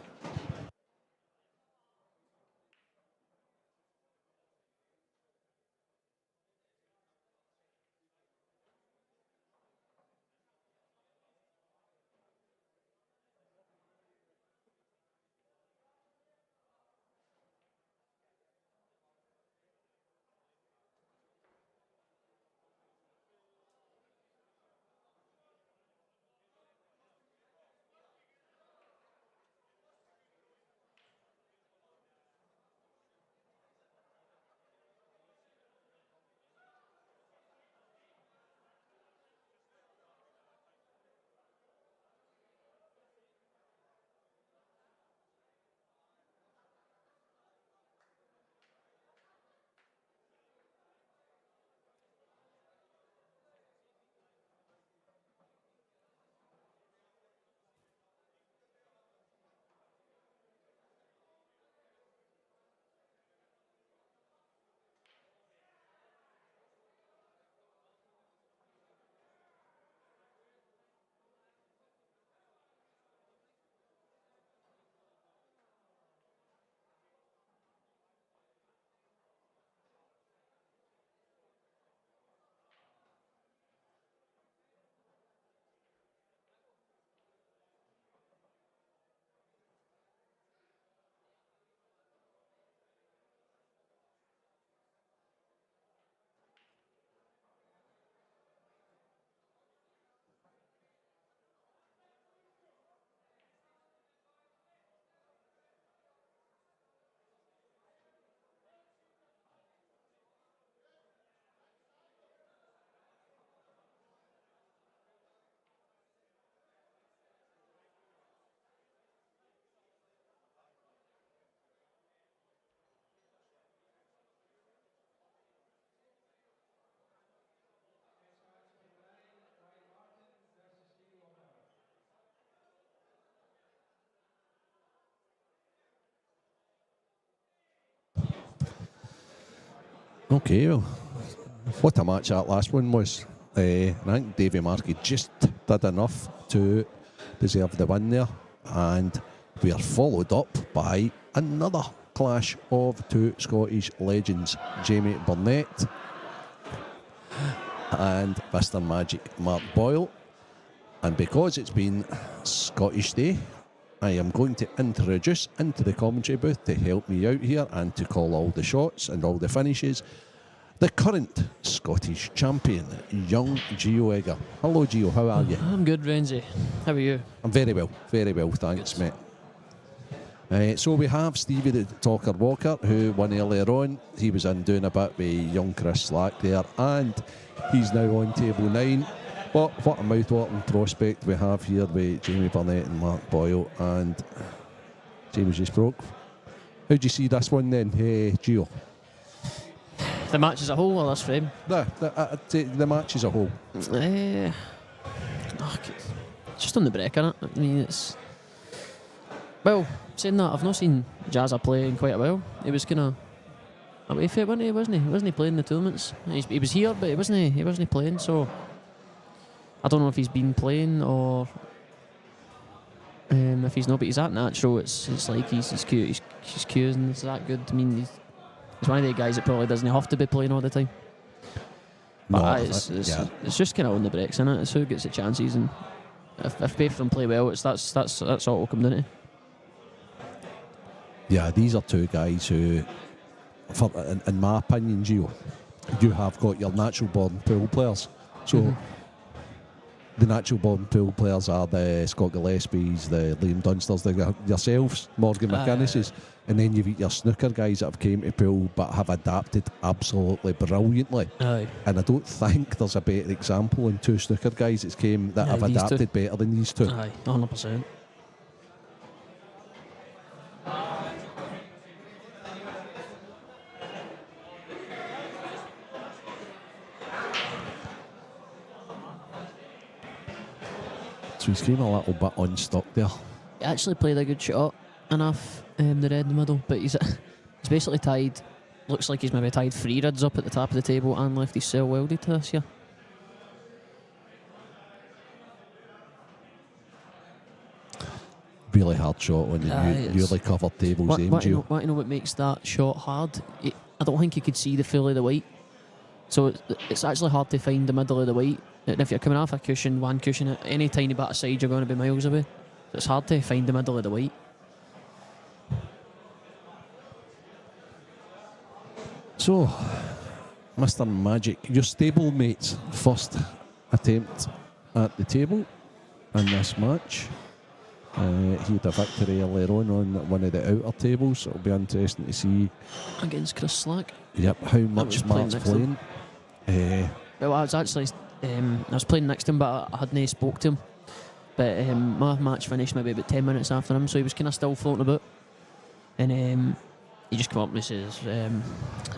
Okay, well, what a match that last one was. I think Davy Marquet just did enough to deserve the win there, and we are followed up by another clash of two Scottish legends, Jamie Bernett and Mr. Magic Mark Boyle. And because it's been Scottish Day, I am going to introduce into the commentary booth to help me out here and to call all the shots and all the finishes, the current Scottish champion, young Gio Egger. Hello Gio, how are you? I'm good, Renzi. How are you? I'm very well, thanks mate. So we have Stevie the Talker Walker, who won earlier on. He was in doing a bit with young Chris Slack there, and he's now on table 9. But what a mouth-watering prospect we have here with Jamie Bernett and Mark Boyle, and Jamie's just broke. How do you see this one then, Gio? The match as a whole or this frame? The match as a whole. Just on the break, innit? I mean, it's... Well, saying that, I've not seen Jazza play in quite a while. He was kind of away from it, wasn't he? Wasn't he playing the tournaments? He was here, but he wasn't playing, so... I don't know if he's been playing or if he's not, but he's that natural. It's like he's cute. He's cute and it's that good. I mean, he's one of the guys that probably doesn't have to be playing all the time. But it's just kind of on the breaks, innit? It's who gets the chances, and if both of them play well, that's all it will come down to. Yeah, these are two guys who, in my opinion, Gio, you have got your natural born pool players. So the natural born pool players are the Scott Gillespies, the Liam Dunsters, yourselves, Morgan McInnes's, and then you've got your snooker guys that have came to pool but have adapted absolutely brilliantly. Aye. And I don't think there's a better example in two snooker guys that's came that have these adapted two. better than these two. Aye, 100%. So he's came a little bit unstuck there. He actually played a good shot enough, the red in the middle, but he's basically tied. Looks like he's maybe tied 3 rids up at the top of the table and left his cell welded to this year. Really hard shot on the newly covered tables, Want to Gio. know what makes that shot hard? I don't think you could see the full of the white, so it's actually hard to find the middle of the white. And if you're coming off a cushion, one cushion, at any tiny bit of side, you're going to be miles away. So it's hard to find the middle of the white. So, Mr. Magic, your stablemate's first attempt at the table in this match. He had a victory earlier on one of the outer tables, so it'll be interesting to see. Against Chris Slack. Yep, how much Mark's playing. Well, I was actually I was playing next to him, but I hadn't spoke to him. But my match finished maybe about 10 minutes after him, so he was kind of still floating about. And he just came up and he says,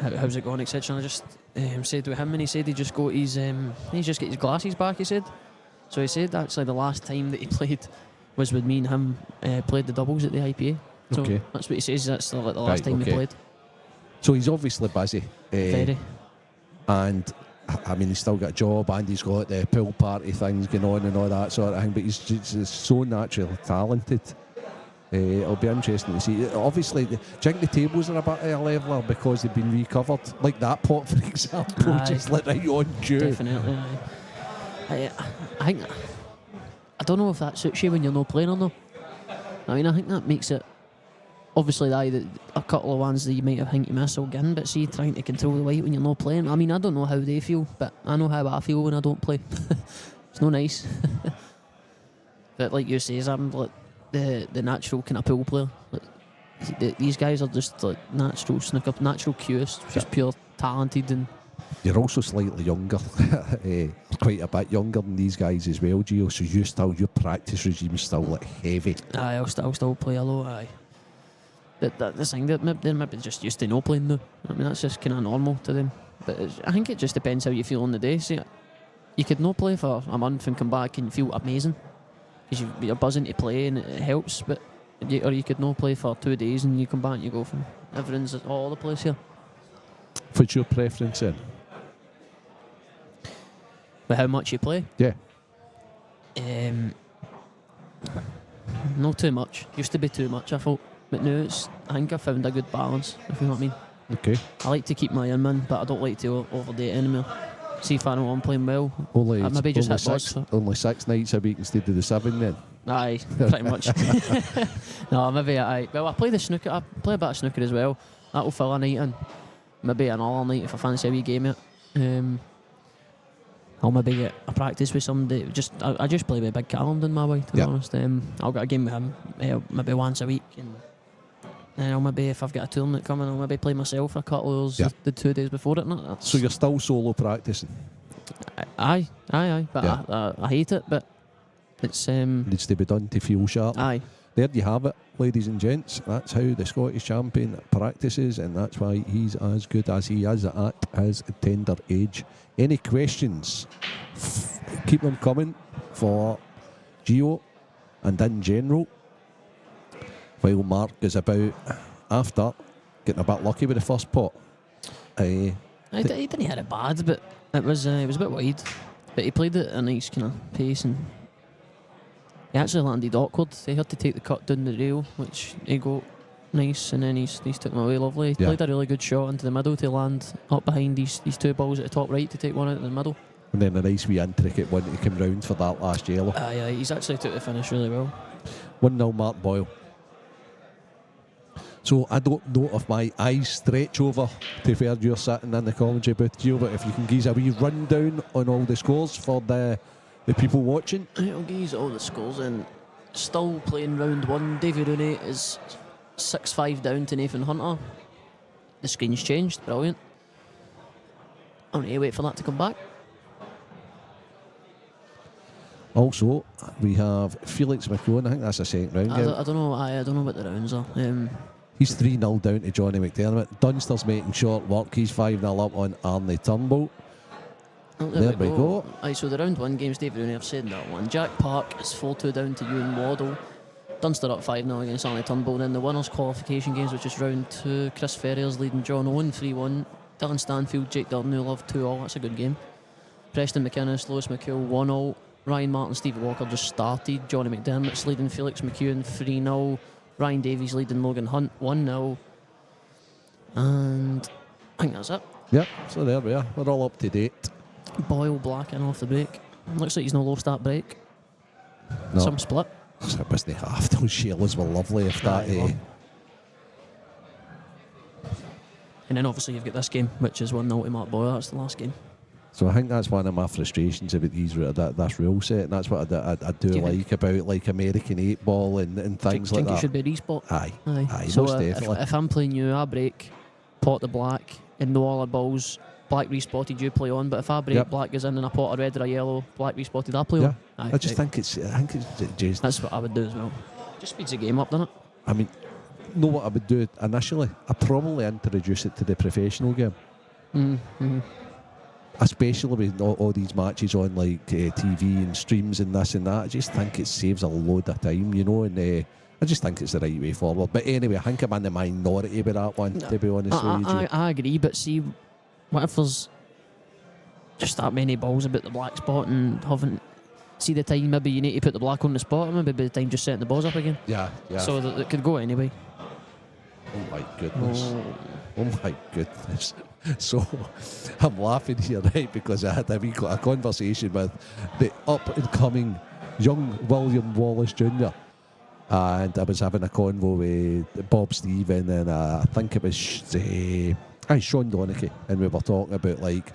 "How's it going?" etc. And I just said to him, and he said he just got his glasses back. He said, so he said actually the last time that he played was with me and him played the doubles at the IPA. So Okay. that's what he says. That's the last time he played. So he's obviously busy. Very. And I mean, he's still got a job and he's got the pool party things going on and all that sort of thing, but he's just so naturally talented. It'll be interesting to see. Obviously, do you think the tables are a bit of a leveler because they've been recovered? Like that pot, for example, just like right on due. Definitely. I think, I don't know if that suits you when you're not playing or not. I mean, I think that makes it. Obviously, a couple of ones that you might have think you miss will get in, but see, trying to control the weight when you're not playing. I mean, I don't know how they feel, but I know how I feel when I don't play. It's no nice. But like you say, I'm like the natural kind of pool player. Like, these guys are just like natural snooker, natural cues, just pure talented and. You're also slightly younger, quite a bit younger than these guys as well, Gio. So your practice regime's still like heavy. Aye, I'll still play a lot. Aye. The thing that they're maybe just used to no playing now. I mean, that's just kind of normal to them. But I think it just depends how you feel on the day. See, you could not play for a month and come back and feel amazing because you're buzzing to play and it helps. But or you could not play for 2 days and you come back and you go from everyone's all over the place here. What's your preference then? But how much you play? Yeah. Not too much. Used to be too much, I thought. But now I think I found a good balance, if you know what I mean. Okay. I like to keep my in, but I don't like to overdo it anymore. See if I know I'm playing well. Maybe just hit buzz. Only 6 nights a week instead of the 7 then? Aye, pretty much. No, maybe aye. Well, I play the snooker. I play a bit of snooker as well. That'll fill a night in. Maybe another night if I fancy a wee game yet. I'll maybe get a practice with somebody. I just play with Big Callum in my way, to be honest. I'll get a game with him maybe once a week. And then I'll maybe, if I've got a tournament coming, I'll maybe play myself for a couple of hours the 2 days before it. So you're still solo practicing? Aye. But I hate it, but it's... needs to be done to feel sharp. Aye. There you have it, ladies and gents. That's how the Scottish champion practices, and that's why he's as good as he is at his tender age. Any questions? Keep them coming for Gio and in general. While Mark is about after getting a bit lucky with the first pot. He didn't hit it bad, but it was a bit wide. But he played it at a nice kind of pace, and he actually landed awkward. He had to take the cut down the rail, which he got nice, and then he's took him away lovely. He played a really good shot into the middle to land up behind these 2 balls at the top right to take one out of the middle. And then a nice wee intricate one to come round for that last yellow. Aye, he's actually took the finish really well. 1-0 Mark Boyle. So I don't know if my eyes stretch over to where you're sitting in the commentary booth, Gio, but if you can give us a wee rundown on all the scores for the the people watching. I'll give you all the scores and still playing round one. Davy Rooney is 6-5 down to Nathan Hunter. The screen's changed, brilliant. I need to wait for that to come back. Also, we have Felix McCone. I think that's a second round game. I don't know. I don't know what the rounds are. He's 3-0 down to Johnny McDermott. Dunster's making short work. He's 5-0 up on Arnie Turnbull. Oh, there we go. Aye, so the round one games, David Rooney, I've said that one. Jack Park is 4-2 down to Ewan Waddle. Dunster up 5-0 against Arnie Turnbull. Then the winners' qualification games, which is round 2. Chris Ferrier's leading John Owen 3-1. Dylan Stanfield, Jake Durnulov 2-all. That's a good game. Preston McInnes, Lewis McCool 1-all. Ryan Martin, Stevie Walker just started. Johnny McDermott's leading Felix McEwen 3-0. Ryan Davies leading Logan Hunt 1-0. And I think that's it. Yep, so there we are. We're all up to date. Boyle black in off the break. Looks like he's no low start break. No. Some split. So it wasn't half. Those Sheilas were lovely if that. And then obviously you've got this game, which is 1-0 to Mark Boyle. That's the last game. So I think that's one of my frustrations about these this rule set, and that's what I do like about like American 8 ball and things like that. Think it should be respot? Aye, So most definitely. if I'm playing you, I break, pot the black, and no all our balls, black respotted, you play on. But if I break, black goes in, and I pot a red or a yellow, black respotted, I play on. Aye, I think it's just. That's what I would do as well. Just speeds the game up, doesn't it? I mean, know what I would do initially? I'd probably introduce it to the professional game. Mm-hmm. Especially with all these matches on like TV and streams and this and that. I just think it saves a load of time, you know, and I just think it's the right way forward. But anyway, I think I'm in the minority with that one, to be honest with you. I agree, but see, what if there's just that many balls about the black spot and haven't see the time, maybe you need to put the black on the spot, maybe by the time just setting the balls up again. Yeah. So that it could go anyway. Oh my goodness. Oh my goodness. So I'm laughing here, right, because I had a conversation with the up-and-coming young William Wallace Jr. and I was having a convo with Bob Stephen and I think it was Sean Donachie, and we were talking about like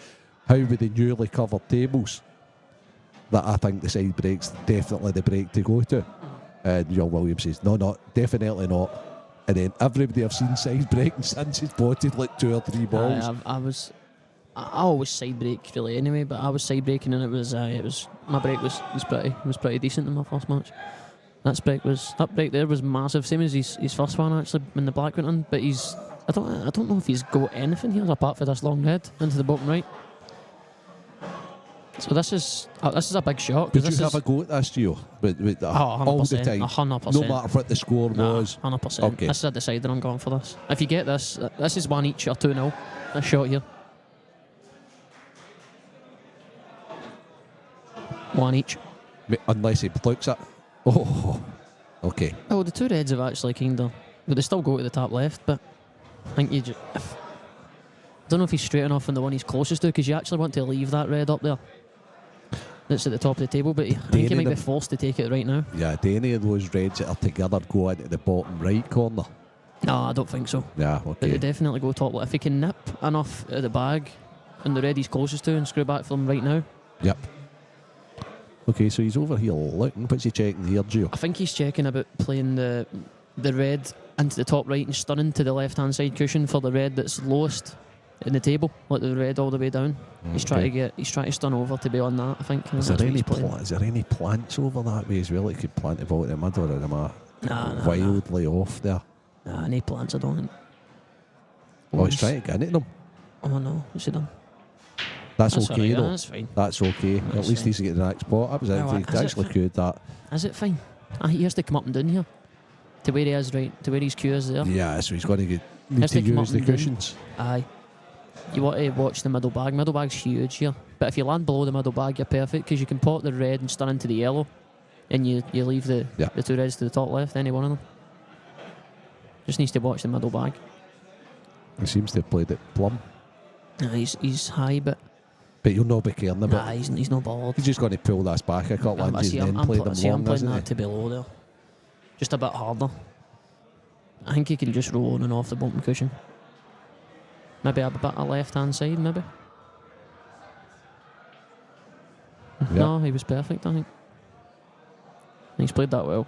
how with the newly covered tables that I think the side break's definitely the break to go to. And young William says, no, definitely not. And then everybody I've seen side breaking since he's botted like 2 or 3 balls. I always side break really anyway, but I was side breaking and it was my break was pretty decent in my first match. That break there was massive, same as his first one actually when the black went in. But I don't know if he's got anything here apart from this long red into the bottom right. So this is a big shot. Did you have a go at this, Gio? With all the time? 100%. No matter what the score was? 100%. Okay. This is a decider, I'm going for this. If you get this is 1 each or 2-0. This shot here. 1 each. Unless he plucks it. Oh, okay. Oh, the 2 reds have actually but they still go to the top left, but I think I don't know if he's straight enough on the one he's closest to, because you actually want to leave that red up there. That's at the top of the table, but I think he might be forced to take it right now. Yeah, do any of those reds that are together go into the bottom right corner? No, I don't think so. Yeah, okay. But they definitely go top left. If he can nip enough out of the bag and the red he's closest to and screw back for him right now. Yep. Okay, so he's over here looking. What's he checking here, Gio? I think he's checking about playing the red into the top right and stunning to the left-hand side cushion for the red that's lowest in the table, like the red all the way down. Okay. He's trying to stun over to be on that, I think. Is there any plants over that way as well? He could plant the ball in the mud, or am I wildly off there? Nah, no plants, I don't think. Oh, he's trying to get into them. Oh no, what's he done? That's okay right, though. That's fine. That's okay. That's at least fine. he's getting the next spot. That was actually good. That. Is it fine? He has to come up and down here to where he is, right? To where his cue is there. Yeah, so he's going to need to use the cushions. Aye. You want to watch the middle bag. Middle bag's huge here. But if you land below the middle bag, you're perfect, because you can pot the red and stun into the yellow, and you leave the 2 reds to the top left, any one of them. Just needs to watch the middle bag. He seems to have played it plumb. He's high, but you'll not be caring about it. He's no balled. He's just going to pull this back a couple inches and then play them long, I'm playing isn't that to below there. Just a bit harder. I think he can just roll on and off the bottom cushion. Maybe a bit of left-hand side, maybe. No, he was perfect, I think. He's played that well.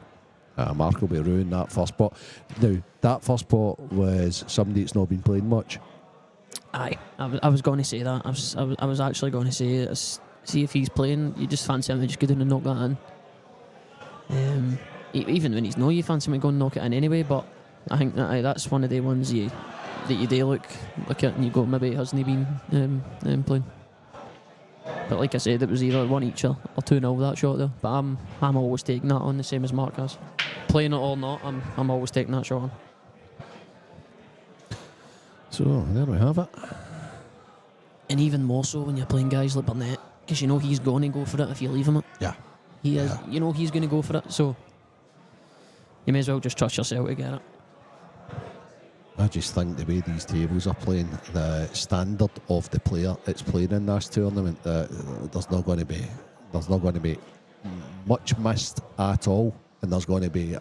Mark will be ruined that first pot. Now, that first pot was somebody that's not been playing much. Aye, I was going to say that. I was actually going to say, see if he's playing, you just fancy him to just get in and knock that in. Even when he's no, you fancy him to go and knock it in anyway, but I think that's one of the ones that you do look at and you go, maybe it hasn't been playing. But like I said, it was either 1 each or 2-0 that shot there. But I'm always taking that on, the same as Mark has. Playing it or not, I'm always taking that shot on. So there we have it. And even more so when you're playing guys like Bernett, because you know he's going to go for it if you leave him it. Yeah. He is. You know he's going to go for it, so you may as well just trust yourself to get it. I just think the way these tables are playing, the standard of the player that's playing in this tournament, there's not going to be much missed at all, and there's going to be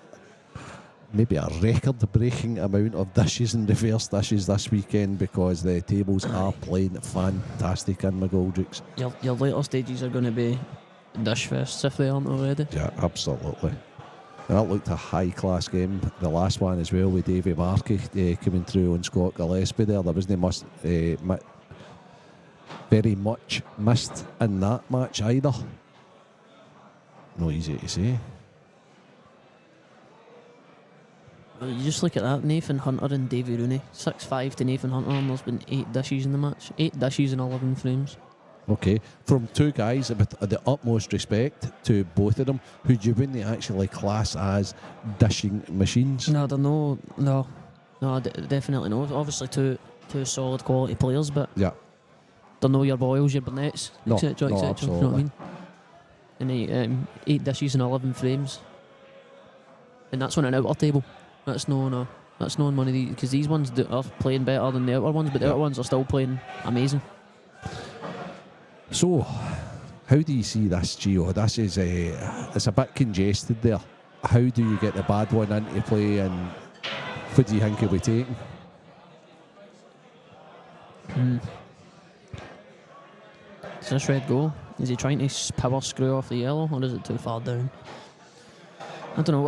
maybe a record-breaking amount of dishes and reverse dishes this weekend, because the tables are playing fantastic in McGoldrick's. Your later stages are going to be dish fests if they aren't already. Yeah, absolutely. And that looked a high-class game. The last one as well, with Davy Marquet coming through on Scott Gillespie there. There wasn't very much missed in that match either. No easy to say. Well, you just look at that, Nathan Hunter and Davy Rooney. 6-5 to Nathan Hunter, and there's been 8 dishes in the match. 8 dishes in 11 frames. Okay, from two guys with the utmost respect to both of them, who you wouldn't actually class as dishing machines. No, they're no, definitely no. Obviously, two solid quality players, but Yeah, they're no your Boyles, your Bernetts, No, etc. no, etc. You know what I absolutely. mean? And 8 dishes in 11 frames, and that's on an outer table. That's no, that's no on one of these, because these ones are playing better than the outer ones, but the outer ones are still playing amazing. So, how do you see this, Gio? This is it's a bit congested there. How do you get the bad one into play, and what do you think he'll be taking? Is this red go? Is he trying to power screw off the yellow, or is it too far down? I don't know.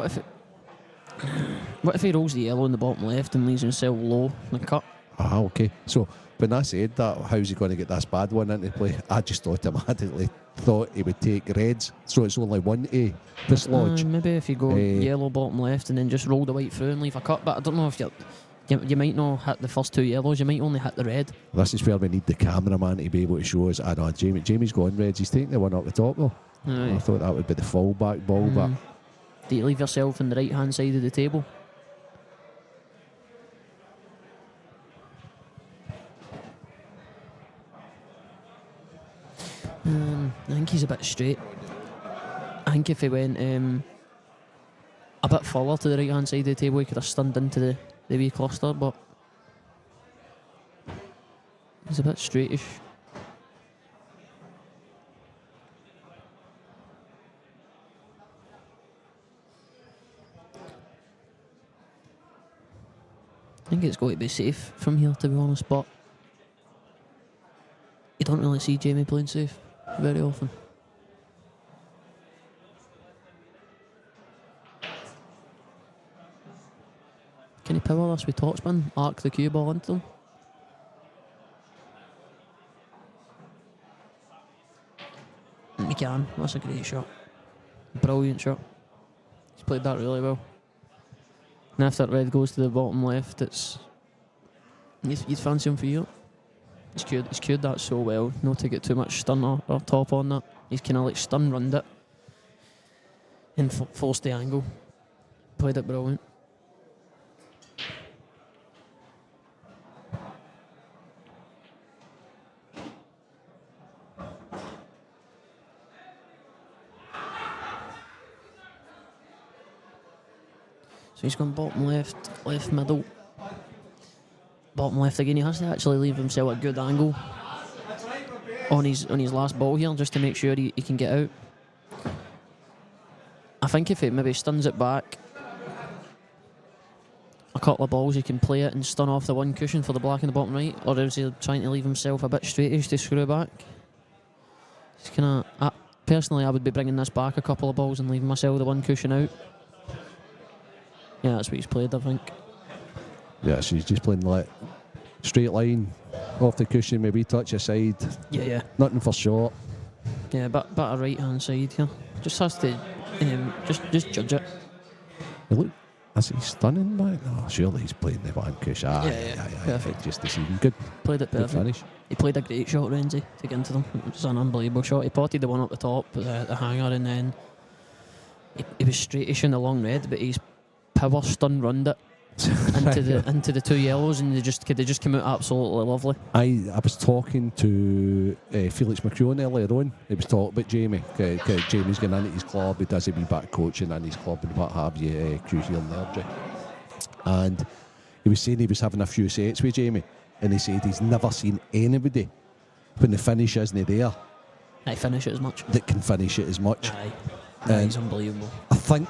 What if he rolls the yellow in the bottom left and leaves himself low in the cut? Ah, okay. So, when I said that, how's he going to get this bad one into play? I just automatically thought he would take reds, so it's only one to dislodge. Maybe if you go yellow bottom left and then just roll the white through and leave a cut, but I don't know if you might not hit the first 2 yellows, you might only hit the red. This is where we need the cameraman to be able to show us. I know Jamie's going reds, he's taking the one up the top though. Aye. I thought that would be the fallback ball, but Do you leave yourself on the right hand side of the table? I think he's a bit straight. I think if he went a bit further to the right hand side of the table, he could have stunned into the wee cluster, but he's a bit straightish. I think it's going to be safe from here, to be honest, but you don't really see Jamie playing safe very often. Can he power this with topspin? Arc the cue ball into them? He can. That's a great shot. Brilliant shot. He's played that really well. And if that red goes to the bottom left, it's you'd fancy him for you. He's cued that so well, not to get too much stun or top on that. He's kind of like stun runned it and forced the angle. Played it brilliant. So he's gone bottom left, left middle. Bottom left again. He has to actually leave himself a good angle on his last ball here, just to make sure he can get out. I think if he maybe stuns it back a couple of balls, he can play it and stun off the one cushion for the black in the bottom right, or is he trying to leave himself a bit straightish to screw back? He's kind of personally, I would be bringing this back a couple of balls and leaving myself the one cushion out. Yeah, that's what he's played, I think. Yeah, so he's just playing like straight line, off the cushion, maybe touch aside. Yeah. Nothing for shot. Yeah, but a right hand side here. Just has to just judge it. Look, is he stunning back? No, surely he's playing the one cushion. Yeah, perfect. Just deceiving. Good. Played it Good perfect. finish. He played a great shot, Renzi, to get into them. It was an unbelievable shot. He potted the one up the top, the hanger, and then he was straightish in the long red, but he's power stun runned it into the two yellows, and they just came out absolutely lovely. I was talking to Felix McCune earlier on. He was talking about Jamie. Jamie's going into his club. He does a wee bit of coaching in his club and what have you, crew here and there, Jay. And he was saying he was having a few sets with Jamie, and he said he's never seen anybody when the finish isn't there. I finish it as much. That can finish it as much. Aye, he's unbelievable. I think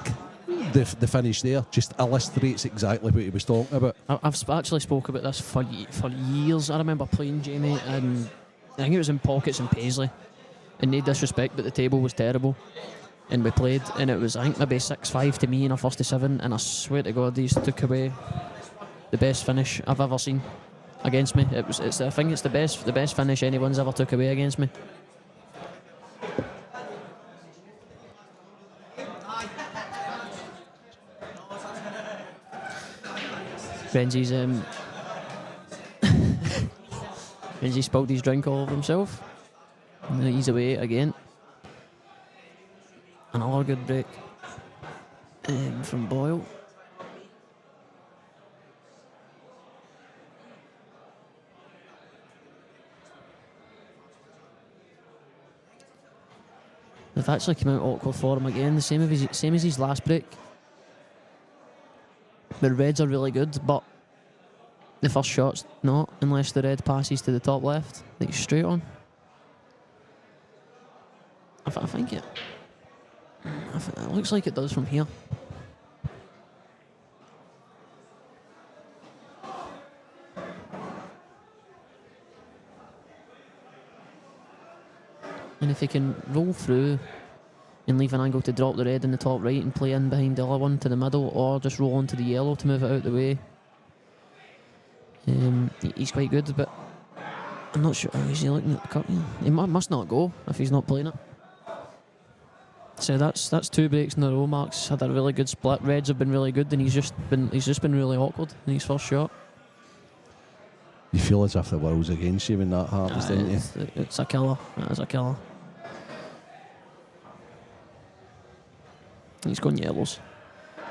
the finish there just illustrates exactly what he was talking about. I've actually spoke about this for years. I remember playing Jamie, and I think it was in Pockets and Paisley, and no disrespect, but the table was terrible, and we played, and it was, I think, maybe 6-5 to me in a first to 7, and I swear to God, these took away the best finish I've ever seen against me. I think it's the best finish anyone's ever took away against me. Renzi's Renzi spilled his drink all over himself. And he's away again. Another good break from Boyle. They've actually come out awkward for him again, the same as his last break. The reds are really good, but the first shot's not, unless the red passes to the top left, like straight on. I think it looks like it does from here. And if he can roll through and leave an angle to drop the red in the top right and play in behind the other one to the middle, or just roll onto the yellow to move it out the way. He's quite good, but I'm not sure. Is he looking at the cut here? He must not go if he's not playing it. So that's 2 breaks in a row. Mark's had a really good split. Reds have been really good, and he's just been really awkward in his first shot. You feel as if the world's against you when that happens, don't you? It's a killer. That is a killer. He's going yellows.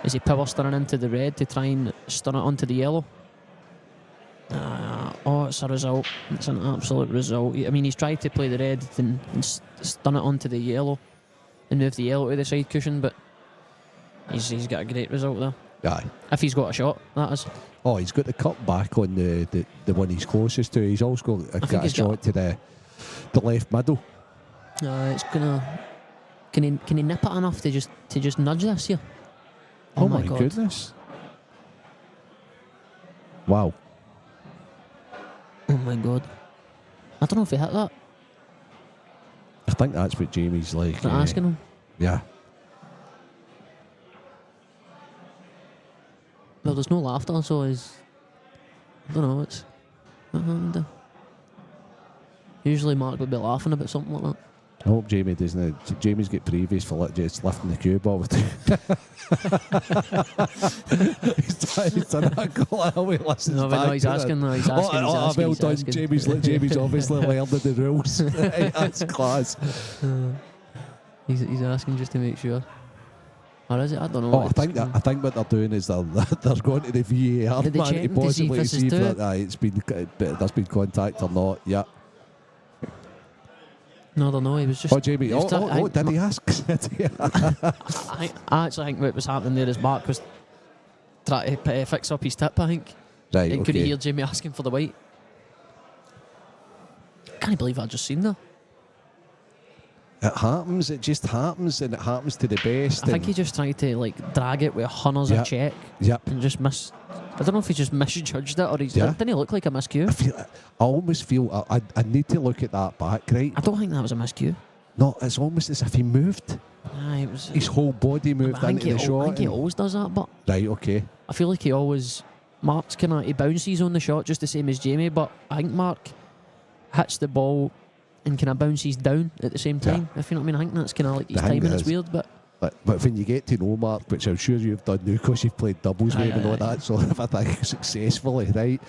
Is he power stunning into the red to try and stun it onto the yellow? It's a result. It's an absolute result. I mean, he's tried to play the red and stun it onto the yellow and move the yellow to the side cushion, but he's got a great result there. Aye. If he's got a shot, that is. Oh, he's got the cut back on the one he's closest to. He's also got a shot to the left middle. It's gonna. Can he nip it enough to just nudge this here? Oh my God. Goodness! Wow. Oh my God! I don't know if he hit that. I think that's what Jamie's like. Asking him. Yeah. Well, there's no laughter, so I don't know. It's. Usually Mark would be laughing about something like that. I hope Jamie doesn't. Jamie's got previous for just lifting the cue ball with he's done that goal. I hope he listens no, back. No, he's asking. No, he's asking. Well done, Jamie's obviously learned the rules. That's class. He's asking just to make sure. Or is it? I don't know. I think what they're doing is they're going to the VAR man to possibly see if there's been contact or not. Yeah. No, I don't know. He was just. Oh, Jamie. Did he ask? I actually think what was happening there is Mark was trying to fix up his tip, I think. Right. And couldn't hear Jamie asking for the white. Can't believe I just seen that. It happens. It just happens, and it happens to the best. I think he just tried to drag it with hunters a check. Yep. And just miss. I don't know if he just misjudged it or didn't he look like a miscue? I almost feel I need to look at that back, right? I don't think that was a miscue. No, it's almost as if he moved. Aye, it was. His whole body moved I into the shot. I think he and- always does that, but Right, okay. I feel like he always. Mark's kind of. He bounces on the shot just the same as Jamie, but I think Mark hits the ball and kind of bounces down at the same time. If you know what I mean, I think that's kind of like his I think timing. it It's is. weird, but But when you get to know Mark, which I'm sure you've done now because you've played doubles with him and all that sort of a thing successfully, right?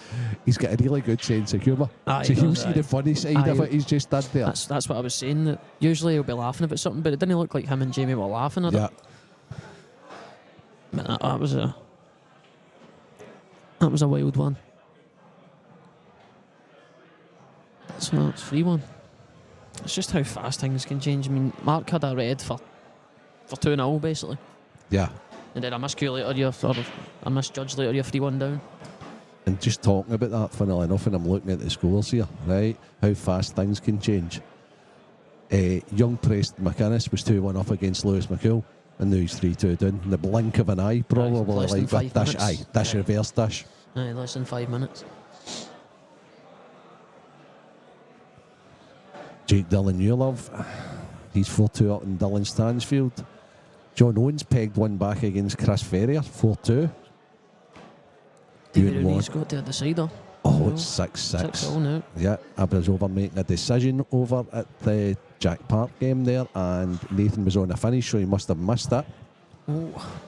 He's got a really good sense of humour. Aye, So he he'll does, see aye. the funny side of Aye. it he's just done there. that's what I was saying. That usually he'll be laughing about something, but it didn't look like him and Jamie were laughing at Yeah. it. But that was a wild one. So it's 3-1. It's just how fast things can change. I mean, Mark had a red for 2-0 basically, Yeah. and then a miscue later, or a misjudge later, you're 3-1 down. And just talking about that, funnily enough, and I'm looking at the scores here, right? How fast things can change. Young Preston McInnes was 2-1 up against Lewis McCool, and now he's 3-2 down. In the blink of an eye, probably less than like 5 that dish. minutes. Aye, dish reverse dish. Aye, less than 5 minutes. Jake Dillon Newlove, he's 4-2 up in Dillon Stansfield. John Owens pegged one back against Chris Ferrier, 4-2. David Ewan Rooney's Ward. got to the decider. Oh, it's 6-6. 6-0 now. Yeah, I was over making a decision over at the Jack Park game there, and Nathan was on a finish, so he must have missed it. Oh,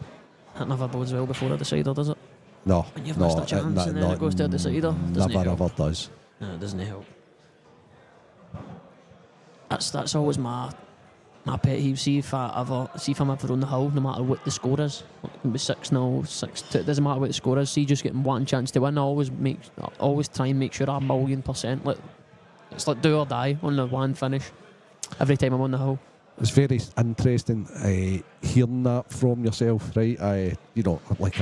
that never bodes well before a decider, does it? No, When you've no, missed a chance and then it goes to a decider, doesn't never it help? ever does. No, it doesn't help. That's always my pet peeve. See if I'm ever on the hill, no matter what the score is, it can be 6-0, 6-2, it doesn't matter what the score is. See, just getting one chance to win. I always try and make sure I'm 1,000,000%. Like, it's like do or die on the one finish every time I'm on the hill. It's very interesting hearing that from yourself, right? You know, like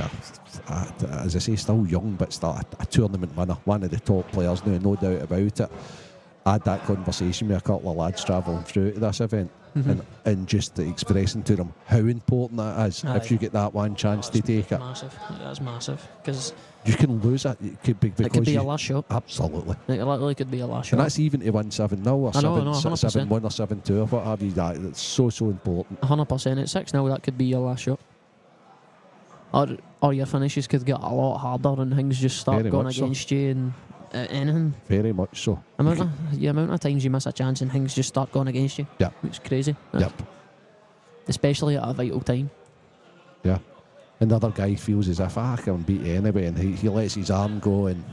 as I say, still young, but still a tournament winner, one of the top players now, no doubt about it. I had that conversation with a couple of lads travelling through to this event, and just expressing to them how important that is. Aye. If you get that one chance to take it, Massive. That's massive because you can lose it. It could be because it could be you, a last shot. absolutely. It literally could be a last And shot. that's even to win 7-0 or I know, 100%. 7-1 or 7-2 or what have you. That's so important. 100%. At 6-0, that could be your last shot. Or your finishes could get a lot harder and things just start Very going much so. against you and anything. Very much so. The amount of times you miss a chance and things just start going against you. Yeah. It's crazy. Yep. Especially at a vital time. Yeah. And the other guy feels as if I can beat anybody, and he lets his arm go, and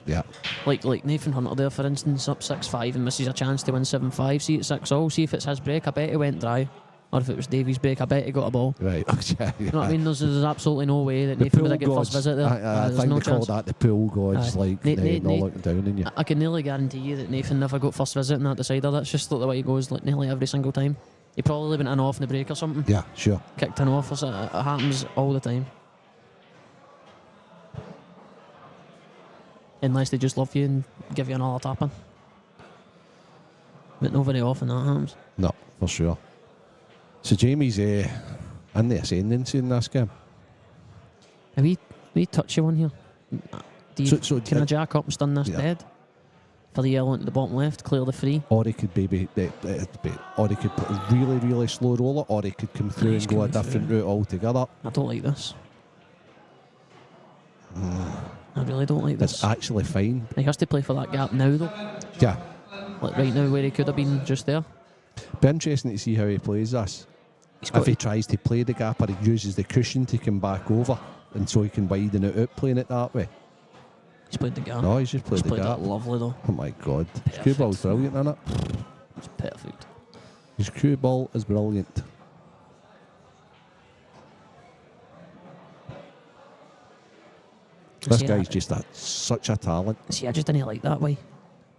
yeah. Like Nathan Hunter there, for instance, up 6-5 and misses a chance to win 7-5. See, it's 6-0. See if it's his break, I bet he went dry. Or if it was Davies' break, I bet he got a ball. Right. Yeah, You know what I mean? There's absolutely no way that The Nathan pool would have got first gods. visit there. I There's think no they call chance. that the pool gods, Aye. like Nate- not Nate- looking down on you. I can nearly guarantee you that Nathan never got first visit in that decider. That's just like the way he goes, like nearly every single time. He probably went in off in the break or something. Yeah, sure. Kicked in off. It happens all the time. Unless they just love you and give you another tapping. But not very often that happens. No, for sure. So Jamie's in the ascendancy in this game. Are we touchy one here? Do you, So- can I jack up and stun this Yeah. dead? For the yellow into the bottom left, clear the free. Or he could or he could put a really, really slow roller, or he could come through He's and go a coming different through. route altogether. I don't like this. I really don't like It's this. actually fine. He has to play for that gap now though. Yeah. Like right now where he could have been just there. Be interesting to see how he plays this. He's got If he tries to play the gap, or he uses the cushion to come back over, and so he can widen it out, playing it that way. he's played the gap. No, he's just played He's the played gap. that lovely though. Oh my God. His Perfect. cue ball's brilliant, isn't it? It's perfect. His cue ball is brilliant. This See, guy's just such a talent. See, I just didn't like that way.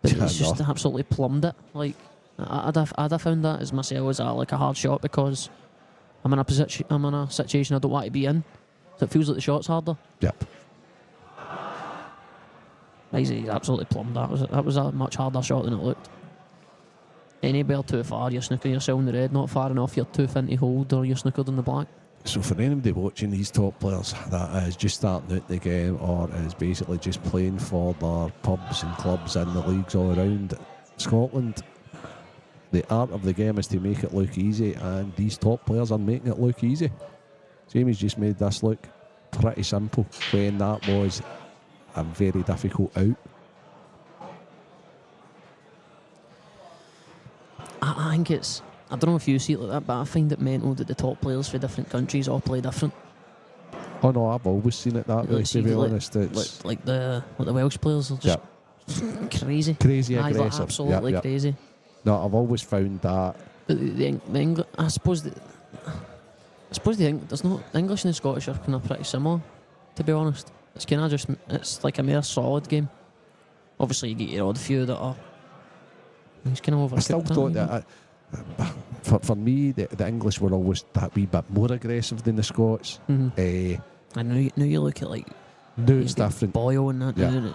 But Yeah, he's just no. absolutely plumbed it. Like I'd have found that as myself as like a hard shot because I'm in a situation I don't want to be in. So it feels like the shot's harder. Yep. He's absolutely plumbed that. That was a much harder shot than it looked. Any ball too far, you're snooking yourself in the red. Not far enough, you're too thin to hold, or you're snookered in the black. So for anybody watching these top players that is just starting out the game, or is basically just playing for their pubs and clubs and the leagues all around Scotland, the art of the game is to make it look easy, and these top players are making it look easy. Jamie's just made this look pretty simple when that was a very difficult out. I think it's, I don't know if you see it like that, but I find it mental that the top players for different countries all play different. Oh no, I've always seen it that way, to be honest. It's Like the Welsh players are just crazy. Crazy Aye, like aggressive. absolutely crazy. No, I've always found that. But the English, I suppose the there's no English and the Scottish are kind of pretty similar, to be honest. It's kind of just, it's like a more solid game. Obviously, you get your odd few that are. He's kind of overcooked. I still thought that. For me, the English were always that wee bit more aggressive than the Scots. I know you look at like. No, it's different. Boyle and that. Yeah. Now,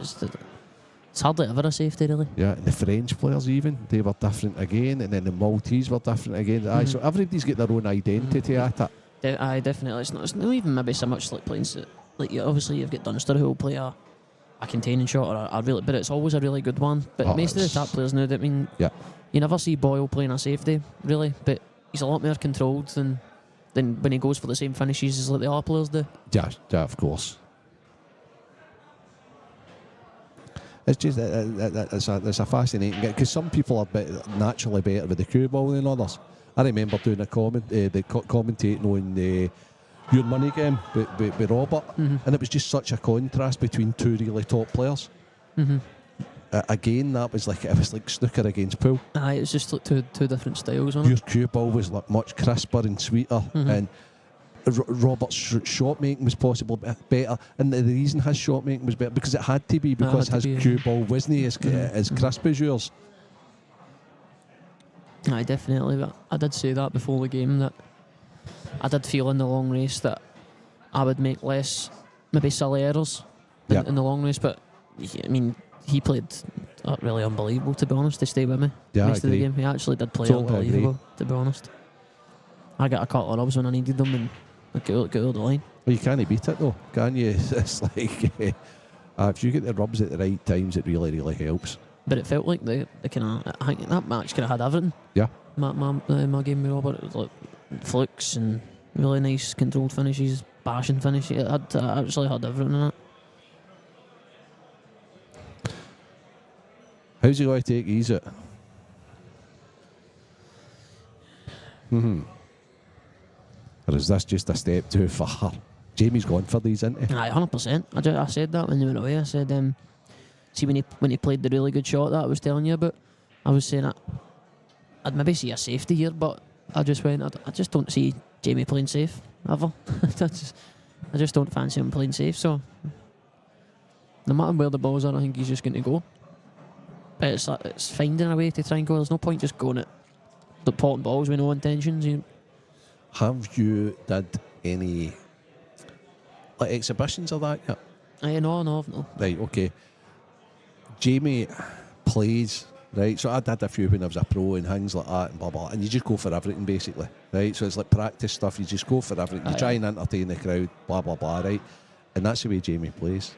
it's hardly ever a safety, really. Yeah, and the French players even, they were different again, and then the Maltese were different again. Aye, so everybody's got their own identity at it. Aye, definitely. It's not even maybe so much like playing. Like obviously you've got Dunster who will play a containing shot or a really, but it's always a really good one. But most of the top players now, you never see Boyle playing a safety really, but he's a lot more controlled than when he goes for the same finishes as like the other players do. Yeah, of course. It's just it's a fascinating game because some people are naturally better with the cue ball than others. I remember doing commentating on Your Money game with Robert, and it was just such a contrast between two really top players. Again, it was like snooker against pool. Aye, it's just like two different styles on it. Your cue ball was like much crisper and sweeter, and Robert's shot making was possibly better, and the reason his shot making was better because it had to be, because his cue ball wasn't as crisp as yours. Aye, definitely. But I did say that before the game, that I did feel in the long race that I would make less, maybe silly errors in the long race. But I mean, he played really unbelievable, to be honest, to stay with me most of the game. He actually did play unbelievable, to be honest. I got a couple of rubs when I needed them, and I got over the line. Well, you can't beat it though, can you? It's like if you get the rubs at the right times, it really, really helps. But it felt like the kind of, I think that match kind of had everything. Yeah. My game with Robert, it was like flukes and really nice controlled finishes, bashing finishes. It actually had everything in it. How's he going to take ease it? Or is this just a step too far? Jamie's gone for these, isn't he? Aye, 100%. I said that when he went away. I said, see when he played the really good shot that I was telling you about, I was saying I'd maybe see a safety here, but I just don't see Jamie playing safe ever. I just don't fancy him playing safe. So no matter where the balls are, I think he's just going to go. But it's finding a way to try and go. There's no point just going at the potting balls with no intentions. Have you did any exhibitions of that yet? No. Right, okay. Jamie plays, right? So I did a few when I was a pro and things like that and blah, blah, and you just go for everything basically, right? So it's like practice stuff, you just go for everything. You try and entertain the crowd, blah, blah, blah, right? And that's the way Jamie plays.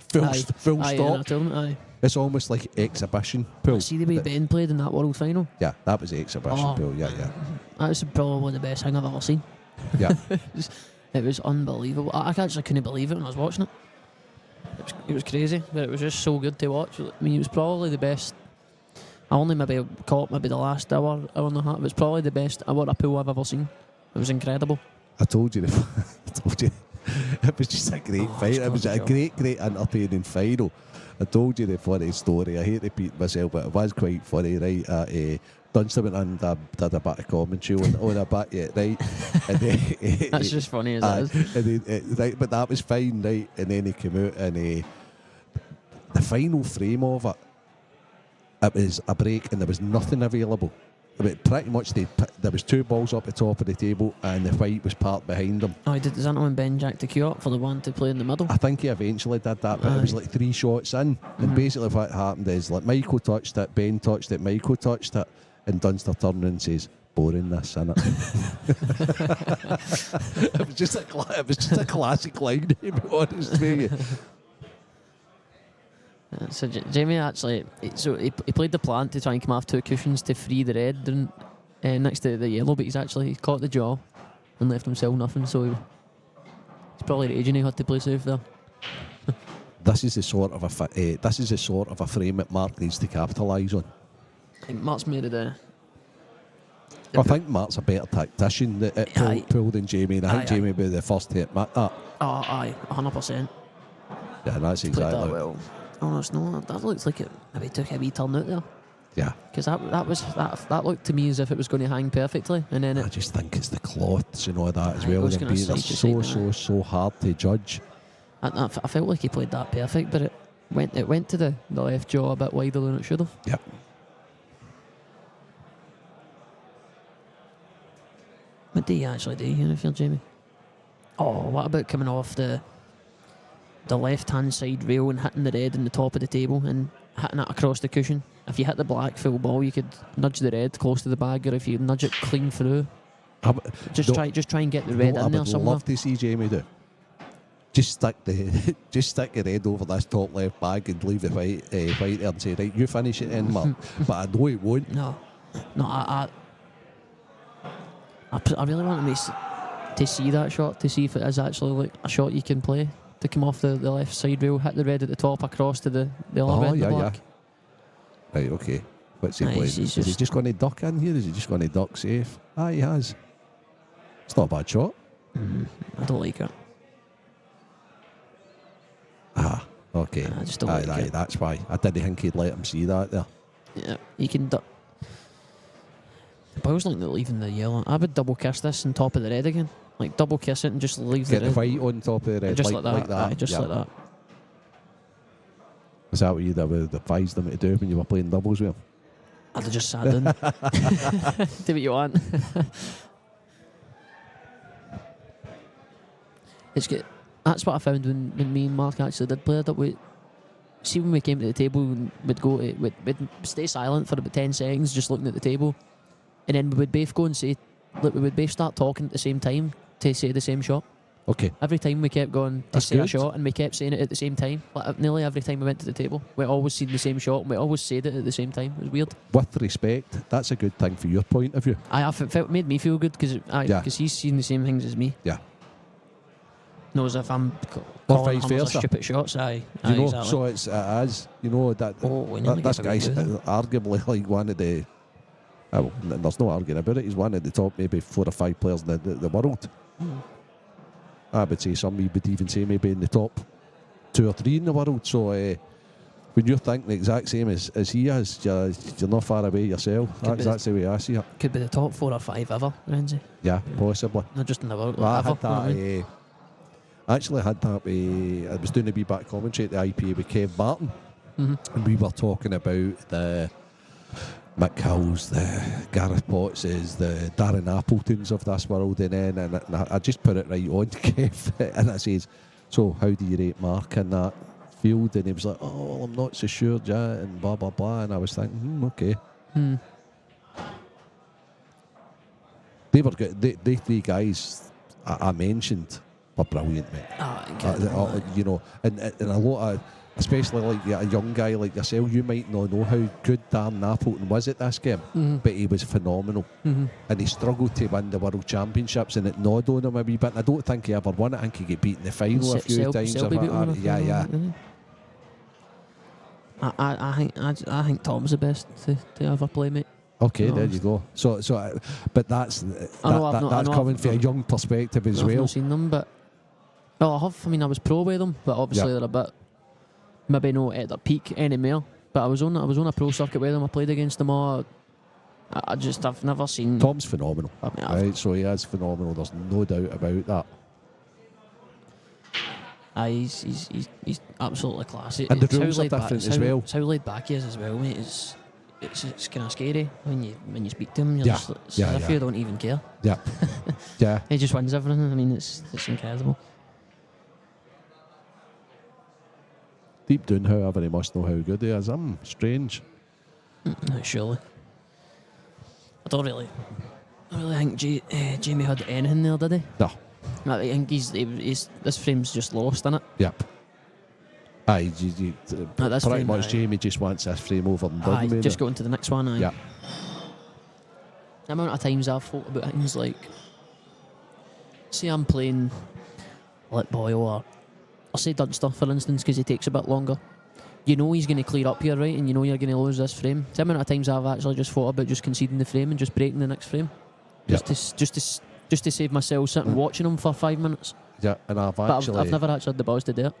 Full stop. Aye. It's almost like exhibition pool. See the way Ben played in that World Final? Yeah, that was the exhibition pool, yeah. That's probably the best thing I've ever seen. Yeah. It was unbelievable. I actually couldn't believe it when I was watching it. It was crazy, but it was just so good to watch. I mean, it was probably the best. I only maybe caught the last hour and a half. It was probably the best hour of pool I've ever seen. It was incredible. I told you. It was just a great fight. It was a great entertaining final. I told you the funny story. I hate repeating myself, but it was quite funny, right? Dunster went and did a bit of commentary on a bit, right? And then, that's just funny as it is. And then, right, but that was fine, right? And then he came out and the final frame of it was a break and there was nothing available. I mean, pretty much there was two balls up the top of the table and the white was parked behind them. Oh, is that when Ben jacked the cue up for the one to play in the middle? I think he eventually did that, but it was like 3 shots in. And basically what happened is, like, Michael touched it, Ben touched it, Michael touched it, and Dunster turned and says, boring this, innit? It was just a classic line, to be honest with you. So Jamie actually, he played the plant to try and come off 2 cushions to free the red and, next to the yellow, but he caught the jaw and left himself nothing. So he's probably raging he had to play safe there. This is the sort of a frame that Mark needs to capitalise on. I think Mark's made of the I think Mark's a better tactician at pool than Jamie, and I think Jamie would be the first to admit that. Oh, aye, 100%. Yeah, that's Played exactly that well. Oh, it's not. That looks like it maybe took a wee turn out there. Yeah. Because that looked to me as if it was going to hang perfectly, and then I just think it's the cloths and all that as Aye, well. it was They're gonna side to side, so hard to judge. I felt like he played that perfect, but it went to the left jaw a bit wider than it should have. Yep. What do you actually do here, if you're Jamie? Oh, what about coming off the left-hand side rail and hitting the red in the top of the table and hitting it across the cushion? If you hit the black full ball, you could nudge the red close to the bag, or if you nudge it clean through, just try and get the red in there somewhere. I would love to see Jamie do. Just stick the red over this top left bag and leave the white there and say, right, you finish it in, Mark. But I know he won't. No, I really want to see that shot, to see if it is actually like a shot you can play, to come off the left side rail, hit the red at the top across to the other red and the black. Yeah. Right, okay. What's he Aye, playing? he's Is he just going to duck in here? Is he just going to duck safe? He has. It's not a bad shot. I don't like it. Okay. I just don't like it. That's why. I didn't think he'd let him see that there. Yeah, you can duck. But I was looking at leaving the yellow. I would double kiss this on top of the red again. Like double kiss it and just leave Get the the red. white on top of the red. Just like that. Aye, just Yeah. like that. Is that what you'd have advised them to do when you were playing doubles with him? I'd have just sat down. Do what you want. It's good. That's what I found when me and Mark actually did play it. When we came to the table, we'd stay silent for about 10 seconds, just looking at the table, and then we would both go and say, look, we would both start talking at the same time to say the same shot. Okay. Every time we kept going to That's say a good. shot, and we kept saying it at the same time. Like nearly every time we went to the table, we always seen the same shot, and we always said it at the same time. It was weird. With respect, that's a good thing for your point of view. I felt made me feel good because he's seen the same things as me. Yeah. Knows if I'm Or calling vice him as versa. stupid shots. Aye, You know, exactly. so it's as you know that, We nearly this get away guy's with it. arguably like one of the. There's no arguing about it. He's one of the top maybe 4 or 5 players in the world. I would say some would even say maybe in the top 2 or 3 in the world. So when you're thinking the exact same as he is, you're not far away yourself. That's the way I see it. Could be the top 4 or 5 ever, Renzi. Yeah, possibly. Not just in the world. Well, I ever, had you know what I that. mean? I actually had that. I was doing a wee back commentary at the IPA with Kev Barton, and we were talking about the Mick Hills, the Gareth Pottses, the Darren Appletons of this world, and I just put it right on to Kev, and I says, "So how do you rate Mark in that field?" And he was like, "Oh, well, I'm not so sure, yeah," and blah blah blah. And I was thinking, okay. They were good. They 3 guys I mentioned were brilliant, mate. You know, and a lot of, especially like a young guy like yourself, you might not know how good Darren Appleton was at this game, but he was phenomenal. And he struggled to win the World Championships, and it gnawed on him a wee bit. And I don't think he ever won it. I think he got beat in the final a few times. Yeah. I think Tom's the best to ever play, mate. Okay, there you go. So, but that's coming from a young perspective as I've well. not seen them, but I have. I mean, I was pro with them, but obviously they're a bit maybe not at their peak anymore. But I was on a pro circuit with them. I played against them all. I've never seen. Tom's phenomenal, I mean, right? So he is phenomenal. There's no doubt about that. He's absolutely classy. And the rules are different as well. It's how laid back he is as well, mate. It's kind of scary when you speak to him. You're just, it's as if you don't even care. Yeah, yeah. He just wins everything. I mean, it's incredible. Deep down, however, he must know how good he is. Strange. Surely. I don't really think Jamie had anything there, did he? No. I think he's this frame's just lost, innit? Yep. Aye, that's pretty fine, much aye. Jamie just wants this frame over and Aye, done with just it. go into the next one. Aye. Yeah. The amount of times I've thought about things like, say I'm playing like Bole or say Dunster, for instance, because he takes a bit longer. You know he's going to clear up here, right? And you know you're going to lose this frame. The amount of times I've actually just thought about just conceding the frame and just breaking the next frame, just to save myself sitting watching him for 5 minutes. Yeah, and I've But actually... I've never actually had the balls to do it.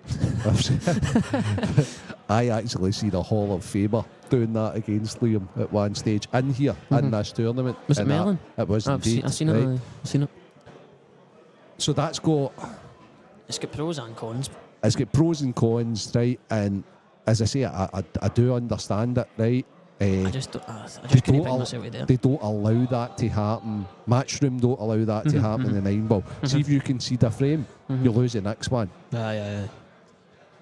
I actually seen a Hall of Famer doing that against Liam at one stage in here, in this tournament. Was it And Mellon? It was I've indeed. seen it. right? Aye. I've seen it. So that's got... It's got pros and cons. It's got pros and cons, right? And as I say, I do understand it, right? I just couldn't bring myself to do it. They don't allow that to happen. Matchroom don't allow that to happen in the 9-ball. See if you concede a frame, you lose the next one. Aye.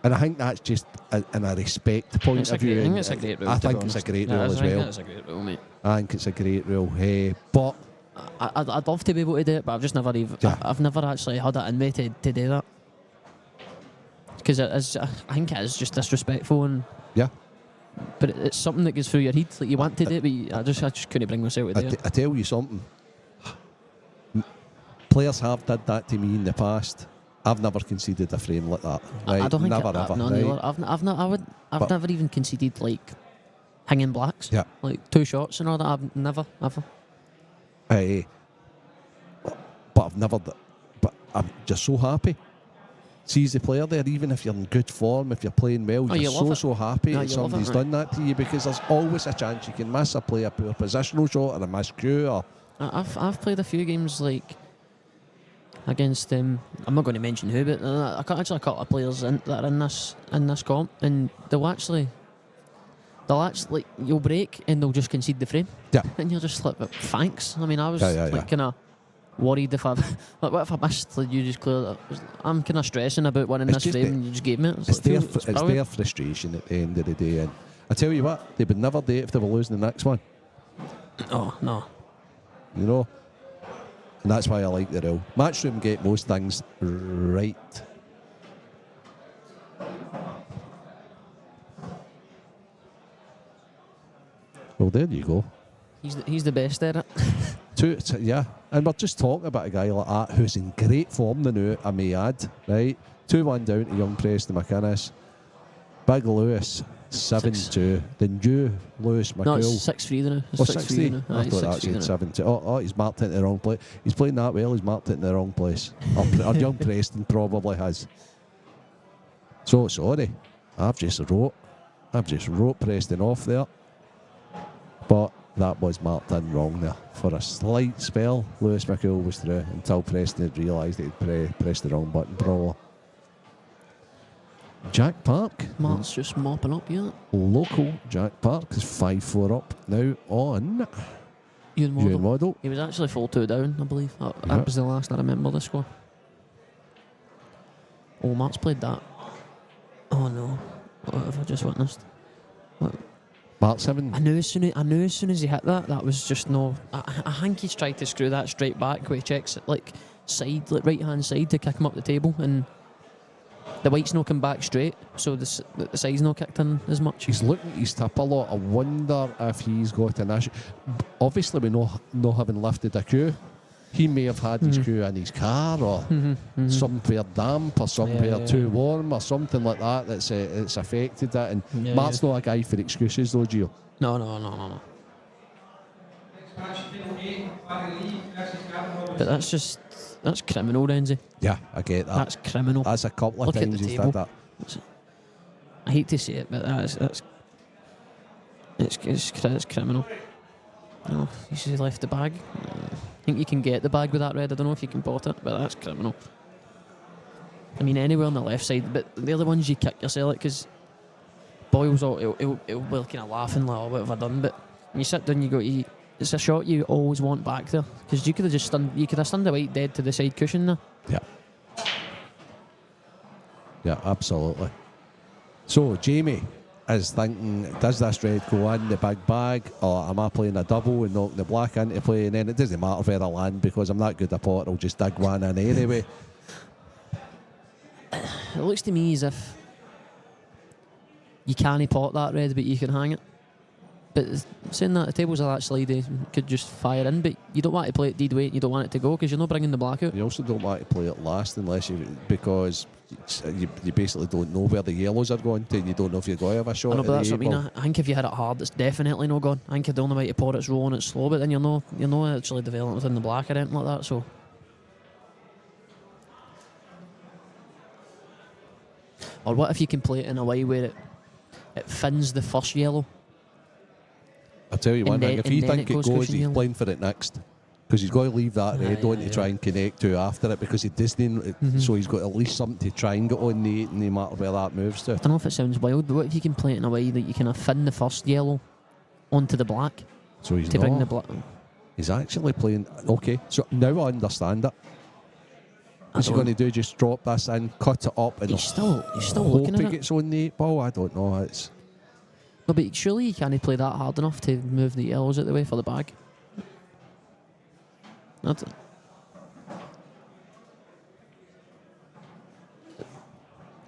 And I think that's just in a respect point It's of a great, view. I think and it's a great rule. I to be think it's a honest. great Yeah, rule as I think well. it's a great rule, mate. I think it's a great rule. But I'd love to be able to do it, but I've just never even. Yeah. I've never actually had it in me to do that. Because I think it is just disrespectful, and yeah, but it's something that goes through your head. Like you want to do it, but I just couldn't bring myself to do it. I tell you something. Players have did that to me in the past. I've never conceded a frame like that. Right? I don't think never I've ever. right? I've never even conceded like hanging blacks. Yeah. Like 2 shots and all that. I've never ever. But I've never. But I'm just so happy. See, as the player there, even if you're in good form, if you're playing well, Oh, you're you love it. so happy No, that you love somebody's it, done that to you, because there's always a chance you can miss a play, a poor positional shot, or a missed cue, or I've played a few games like against I'm not going to mention who, but I got actually a couple of players that are in this comp, and they'll actually you'll break and they'll just concede the frame. Yeah. And you're just like, thanks. I mean, I was Yeah. kind of worried if I like, what if I missed? Like, you just clear. I'm kind of stressing about winning It's this just frame, the- and you just gave me it. it's their it's brilliant. their frustration at the end of the day. And I tell you what, they would never do it if they were losing the next one. Oh no. You know, and that's why I like the rule. Matchroom get most things right. Well, there you go. He's the best at it. Yeah, and we're just talking about a guy like that who's in great form now, I may add, right? 2-1 down to young Preston McInnes. Big Lewis, 7-2. The new Lewis McCool. No, it's 6-3 now. It's Oh, 6-3 now. I Aye, thought that 6-3 said now. 7-2. Oh, he's marked it in the wrong place. He's playing that well, he's marked it in the wrong place. Or young Preston probably has. So, sorry. I've just wrote Preston off there. But that was marked in wrong there. For a slight spell, Lewis McCool was through until Preston had realised he'd pressed the wrong button, probably. Jack Park. Mark's just mopping up, yeah. Local Jack Park is 5-4 up now on Ewan Ewan Waddle. Waddle. He was actually 4-2 down, I believe. That Yeah. was the last I remember the score. Oh, Mark's played that. Oh no. What have I just witnessed? What? Mark 7. I knew as soon as he hit that was just no. I think he's tried to screw that straight back where he checks it like side, like right hand side to kick him up the table, and the white's not come back straight, so the side's not kicked in as much. He's looking at his tip a lot. I wonder if he's got an issue. Obviously, we know having lifted a queue, he may have had his queue in his car, or somewhere damp, or somewhere too warm, or something like that. It's affected it. And Yeah, Mark's not a guy for excuses, though, Gio. No. But that's criminal, Renzi. Yeah, I get that. That's criminal. That's a couple of Look at times the he's table. did that. I hate to say it, but it's criminal. No, he should have left the bag. I think you can get the bag with that red. I don't know if you can pot it, but that's criminal. I mean, anywhere on the left side, but the other ones you kick yourself at, because Boyle's all he'll be kind of laughing like, oh, what have I done? But when you sit down, it's a shot you always want back there, because you could have stunned the white dead to the side cushion there. Yeah, absolutely. So, Jamie is thinking, does this red go in the big bag, or am I playing a double and knocking the black into play? And then it doesn't matter where I land, because I'm not good at pot, I'll just dig one in anyway. It looks to me as if you can't pot that red, but you can hang it. But saying that, the tables are that slidey, you could just fire in, but you don't want to play it dead weight, you don't want it to go, because you're not bringing the black out. You also don't want to play it last because you basically don't know where the yellows are going to. You don't know if you're going to have a shot. I know, at but the that's what I mean. eight ball. I think if you hit it hard, it's definitely no gone. I think the only way to pour it's rolling it slow, but then you're not actually developing within the black or anything like that. So, or what if you can play it in a way where it fins the first yellow? I'll tell you one And thing, then- if you and then think it it goes goes, cushion he's yellow. playing for it next. Because he's got to leave that red on to try and connect to after it, because he doesn't. So he's got at least something to try and get on the 8, no matter where that moves to. I don't know if it sounds wild, but what if you can play it in a way that you kind of fin the first yellow onto the black So he's to bring the not. black? He's actually playing. Okay, so now I understand it. What's he don't- going to do? Just drop this in, cut it up, and He's still hope looking he at it. gets on the 8 ball? I don't know. It's No, but surely you can't play that hard enough to move the yellows out the way for the bag. That's it.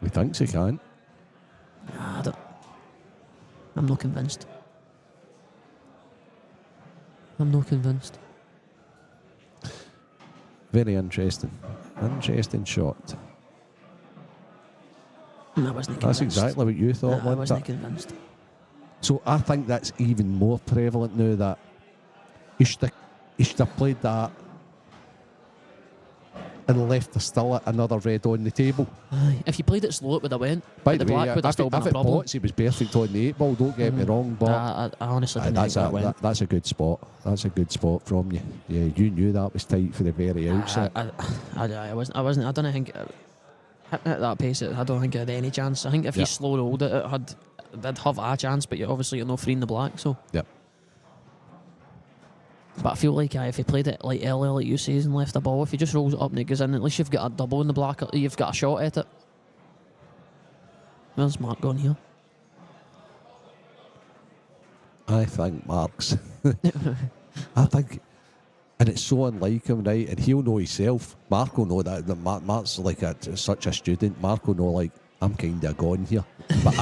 he thinks he can. Nah, I'm not convinced. I'm not convinced. Very interesting. Interesting shot. I wasn't convinced. That's exactly what you thought, Nah, I wasn't wasn't it? convinced. So I think that's even more prevalent now, that he should have played that and left still another red on the table. Aye. If you played it slow, it would have went. By But the the way, black would have still been if a it problem. bots, he was perfect on the 8 ball, don't get me wrong, but I honestly didn't think that went. that's a good spot. That's a good spot from you. Yeah, you knew that was tight for the very outset. I wasn't. I don't think hitting at that pace. I don't think it had any chance. I think if Yeah. you slow rolled it, it'd have a chance. But you're not freeing the black. So. Yep. But I feel like if he played it like earlier, like you say, and left the ball, if he just rolls it up and it goes in, at least you've got a double in the black. You've got a shot at it. Where's Mark gone here? I think Mark's. I think, and it's so unlike him, right? And he'll know himself. Mark will know that. Mark's like such a student. Mark will know, like, I'm kind of gone here, but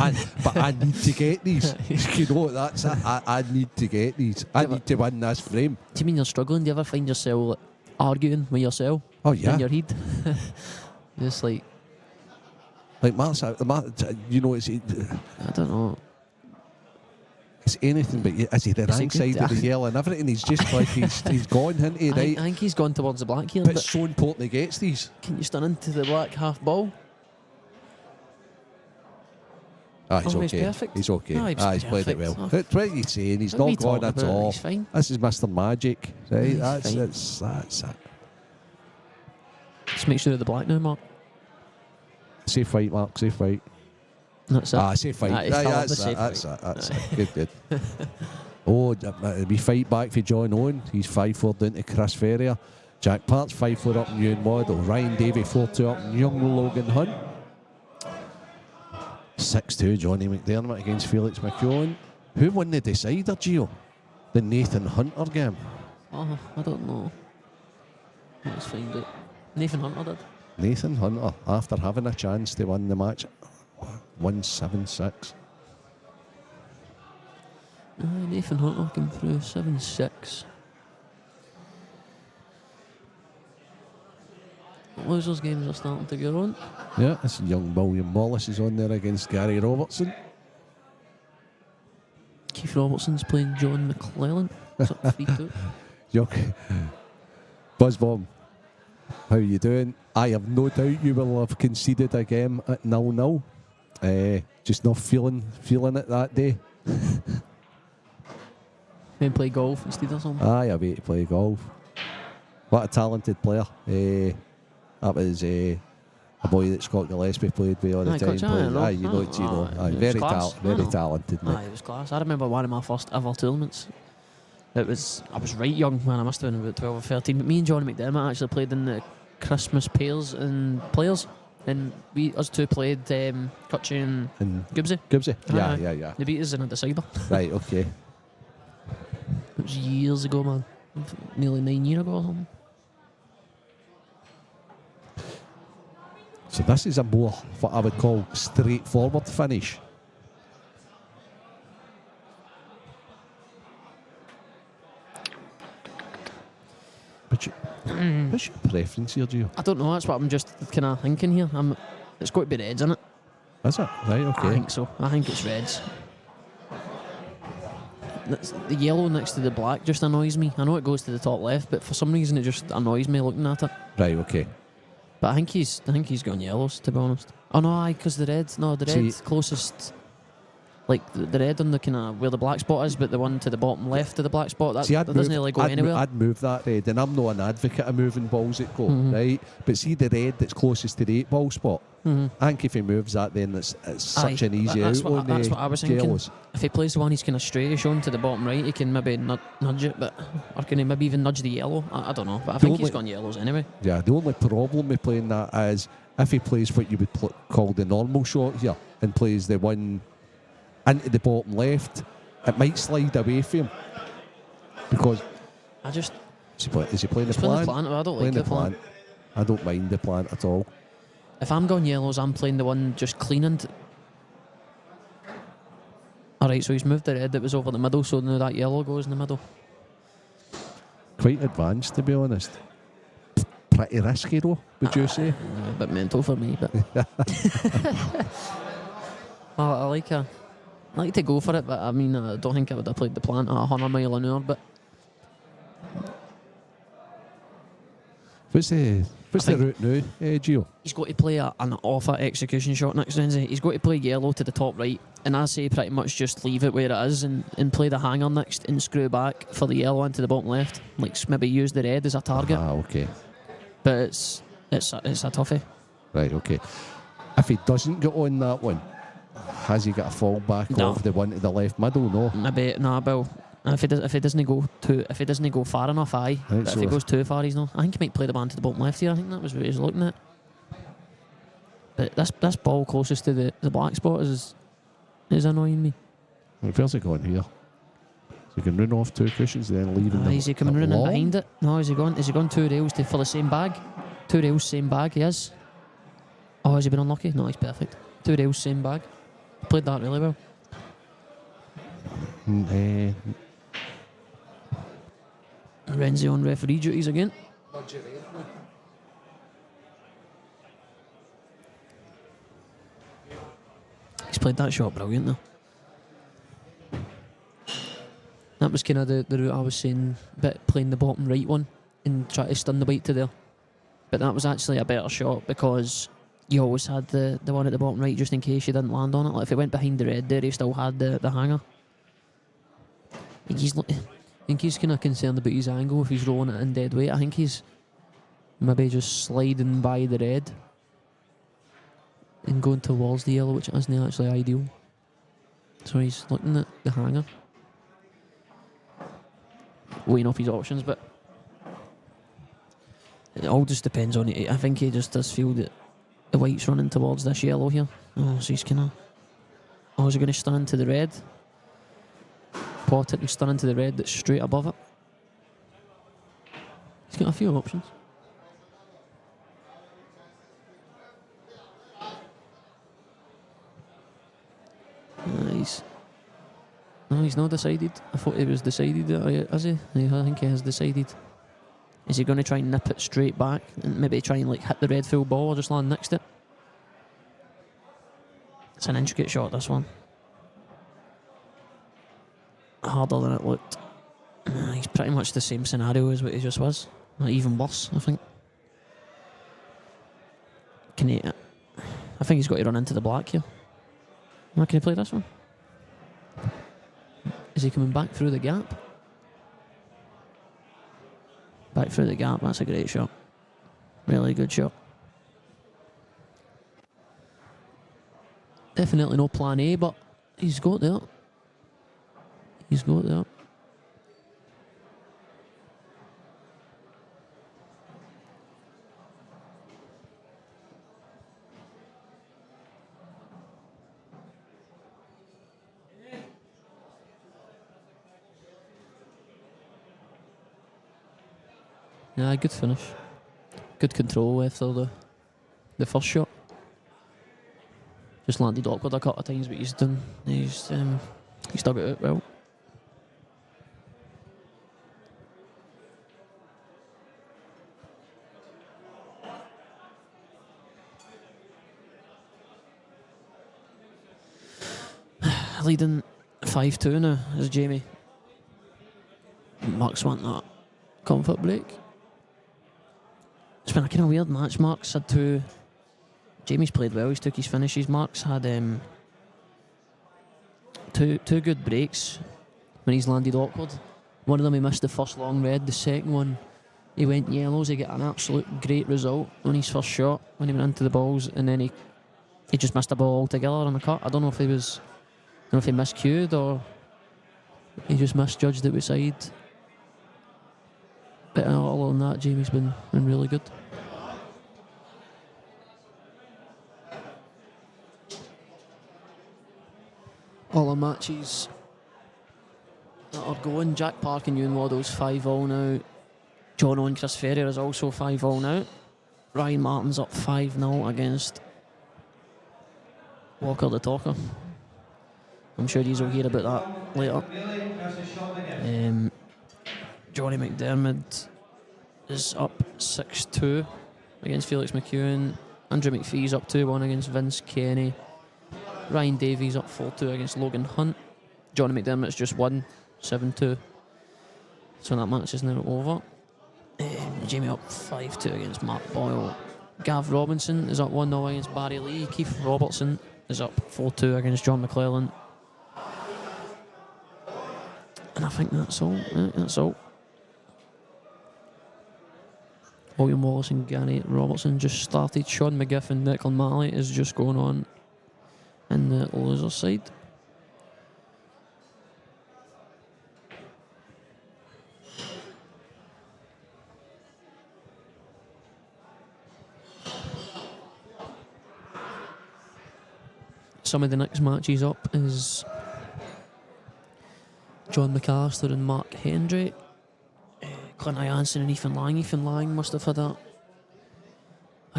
I need to get these. You know, that's it. I need to get these. I need to win this frame. Do you mean you're struggling? Do you ever find yourself like, arguing with yourself Oh yeah. in your head? Just like, Mark, you know, it's I don't know. anything but is he the Is he wrong good? side of the yellow and everything? He's just like he's gone, isn't he? I Right. think he's gone towards the black here. But But it's so important he gets these. can you stun into the black half ball? He's Oh, he's okay. perfect. He's okay. No, He's played it perfect. well. Oh. It's what you're saying. He's What are we not gone talking at about? all. He's fine. This is Mr. Magic, right? He's That's it. Just make sure of the black now, Mark. Safe fight, Mark. Safe fight. That's it. Safe fight. Aye, he's Aye, fell off that's the it. safe That's it. Good. Oh, we fight back for John Owen. He's 5-4 down to Chris Ferrier. Jack Parts 5-4 up in Ewan Waddle. Ryan Davey 4-2 up in young Logan Hunt. 6-2 Johnny McDermott against Felix McKeown. Who won the decider, Gio? The Nathan Hunter game. Oh, I don't know. Let's find it. Nathan Hunter did. Nathan Hunter, after having a chance to win the match, won 7-6. Nathan Hunter came through 7-6. Losers games are starting to get on. Yeah, this young William Wallace is on there against Gary Robertson. Keith Robertson's playing John McClellan. It's up 3-2. Yuck. Buzzbomb, how you doing? I have no doubt you will have conceded a game at 0-0. Just not feeling it that day. Maybe play golf instead or something. Aye, I way to play golf. What a talented player. That was a boy that Scott Gillespie played with all the Aye, time. Coach, I know. Aye, you know it, you know. Aye, Aye, it was very class. very I know. talented, mate. Aye, it was class. I remember one of my first ever tournaments. I was right young, man. I must have been about 12 or 13. But me and Johnny McDermott actually played in the Christmas pairs and players. And us two played Cutchy and And Gibbsy. Gibbsy? Aye. Yeah. They beat us in a decider. Right, okay. It was years ago, man. Nearly 9 years ago or something. So this is a more, what I would call, straightforward finish. What's your preference here, Gio? I don't know. That's what I'm just kind of thinking here. It's got to be Reds, isn't it? Is it? Right, okay. I think so. I think it's Reds. The yellow next to the black just annoys me. I know it goes to the top left, but for some reason it just annoys me looking at it. Right, okay. But I think he's gone yellows, to be honest. Oh no, aye, because the red closest, like the red on the kind of where the black spot is, but the one to the bottom left of the black spot, that doesn't really go anywhere. I'd move that red, and I'm not an advocate of moving balls that go, right? But see the red that's closest to the 8 ball spot, I think if he moves that, then it's such an easy that's out. That's what I was thinking. Yellows. If he plays the one he's kind of straight on to the bottom right, he can maybe nudge it, or can he maybe even nudge the yellow? I don't know, but I think he's gone yellows anyway. Yeah, the only problem with playing that is if he plays what you would call the normal shot here and plays the one into the bottom left, it might slide away from him. Because is he playing the plant? I don't like the plant. I don't mind the plant at all. If I'm going yellows, I'm playing the one just cleaning. Alright, so he's moved the red that was over the middle, so now that yellow goes in the middle. Quite advanced, to be honest. Pretty risky though, would you say? A bit mental for me, but I like to go for it, but I mean, I don't think I would have played the plant at 100 mile an hour, but What's the route now, Gio? he's got to play an offer execution shot next Wednesday. He's got to play yellow to the top right, and I say pretty much just leave it where it is and play the hanger next and screw back for the yellow into the bottom left. Like maybe use the red as a target. Okay. But it's a toughie. Right, okay. If he doesn't get on that one, has he got a fall back off the one to the left middle? No. Maybe Bill. If he doesn't go far enough, aye. But if he goes too far, he's not. I think he might play the ball to the bottom left here. I think that was what he was looking at. But this ball closest to the black spot is annoying me. Where's he going here? So he can run off 2 cushions and then leaving them. Is he coming running behind it? No, is he gone 2 rails for the same bag? 2 rails, same bag, he is. Oh, has he been unlucky? No, he's perfect. 2 rails, same bag. Played that really well. Renzi on referee duties again. He's played that shot brilliant though. That was kind of the route I was saying, but playing the bottom right one and try to stun the weight to there. But that was actually a better shot because you always had the one at the bottom right just in case you didn't land on it. Like if it went behind the red there, he still had the hanger. I think he's kind of concerned about his angle if he's rolling it in dead weight. I think he's maybe just sliding by the red and going towards the yellow, which isn't actually ideal. So he's looking at the hanger, weighing off his options, but it all just depends on it. I think he just does feel that the white's running towards this yellow here. Oh, so he's kind of... Oh, is he going to stun into the red? Pot it and stun into the red that's straight above it. He's got a few options. No, he's not decided. I thought he was decided. Is he? Yeah, I think he has decided. Is he going to try and nip it straight back and maybe try and like hit the red full ball or just land next to it? It's an intricate shot, this one. Harder than it looked. He's pretty much the same scenario as what he just was. Not even worse, I think. Can he... I think he's got to run into the black here. Can he play this one? Is he coming back through the gap? Back through the gap, that's a great shot. Really good shot. Definitely no plan A, but he's got there. He's got there. Yeah, good finish. Good control after the first shot. Just landed awkward a couple of times, but he's dug it out well. leading 5-2 now as Jamie Marks want that comfort break. It's been a kind of weird match. Marks had two. Jamie's played well. He's took his finishes. Marks had two good breaks when he's landed awkward. One of them he missed the first long red. The second one he went yellows. He got an absolute great result on his first shot when he went into the balls, and then he just missed the ball altogether on a cut. I don't know if he miscued or he just misjudged it beside. But all on that, Jamie's been really good. All the matches that are going, Jack Park and Ewan Waddell's 5-all now. John Owen Chris Ferrier is also 5-all now. Ryan Martin's up 5-0 against Walker the Talker. I'm sure you'll hear about that later. Johnny McDermott is up 6-2 against Felix McEwen. Andrew McPhee's up 2-1 against Vince Kenny. Ryan Davies up 4-2 against Logan Hunt. Johnny McDermott's just won 7-2. So that match is now over. Jamie up 5-2 against Mark Boyle. Gav Robinson is up 1-0 against Barry Lee. Keith Robertson is up 4-2 against John McClellan. And I think that's all. That's all. William Wallace and Gary Robertson just started. Sean McGiff and Declan Malley is just going on in the loser side. Some of the next matches up is John McAllister and Mark Hendry. Clint Jansen and Ethan Lang. Ethan Lang must have had a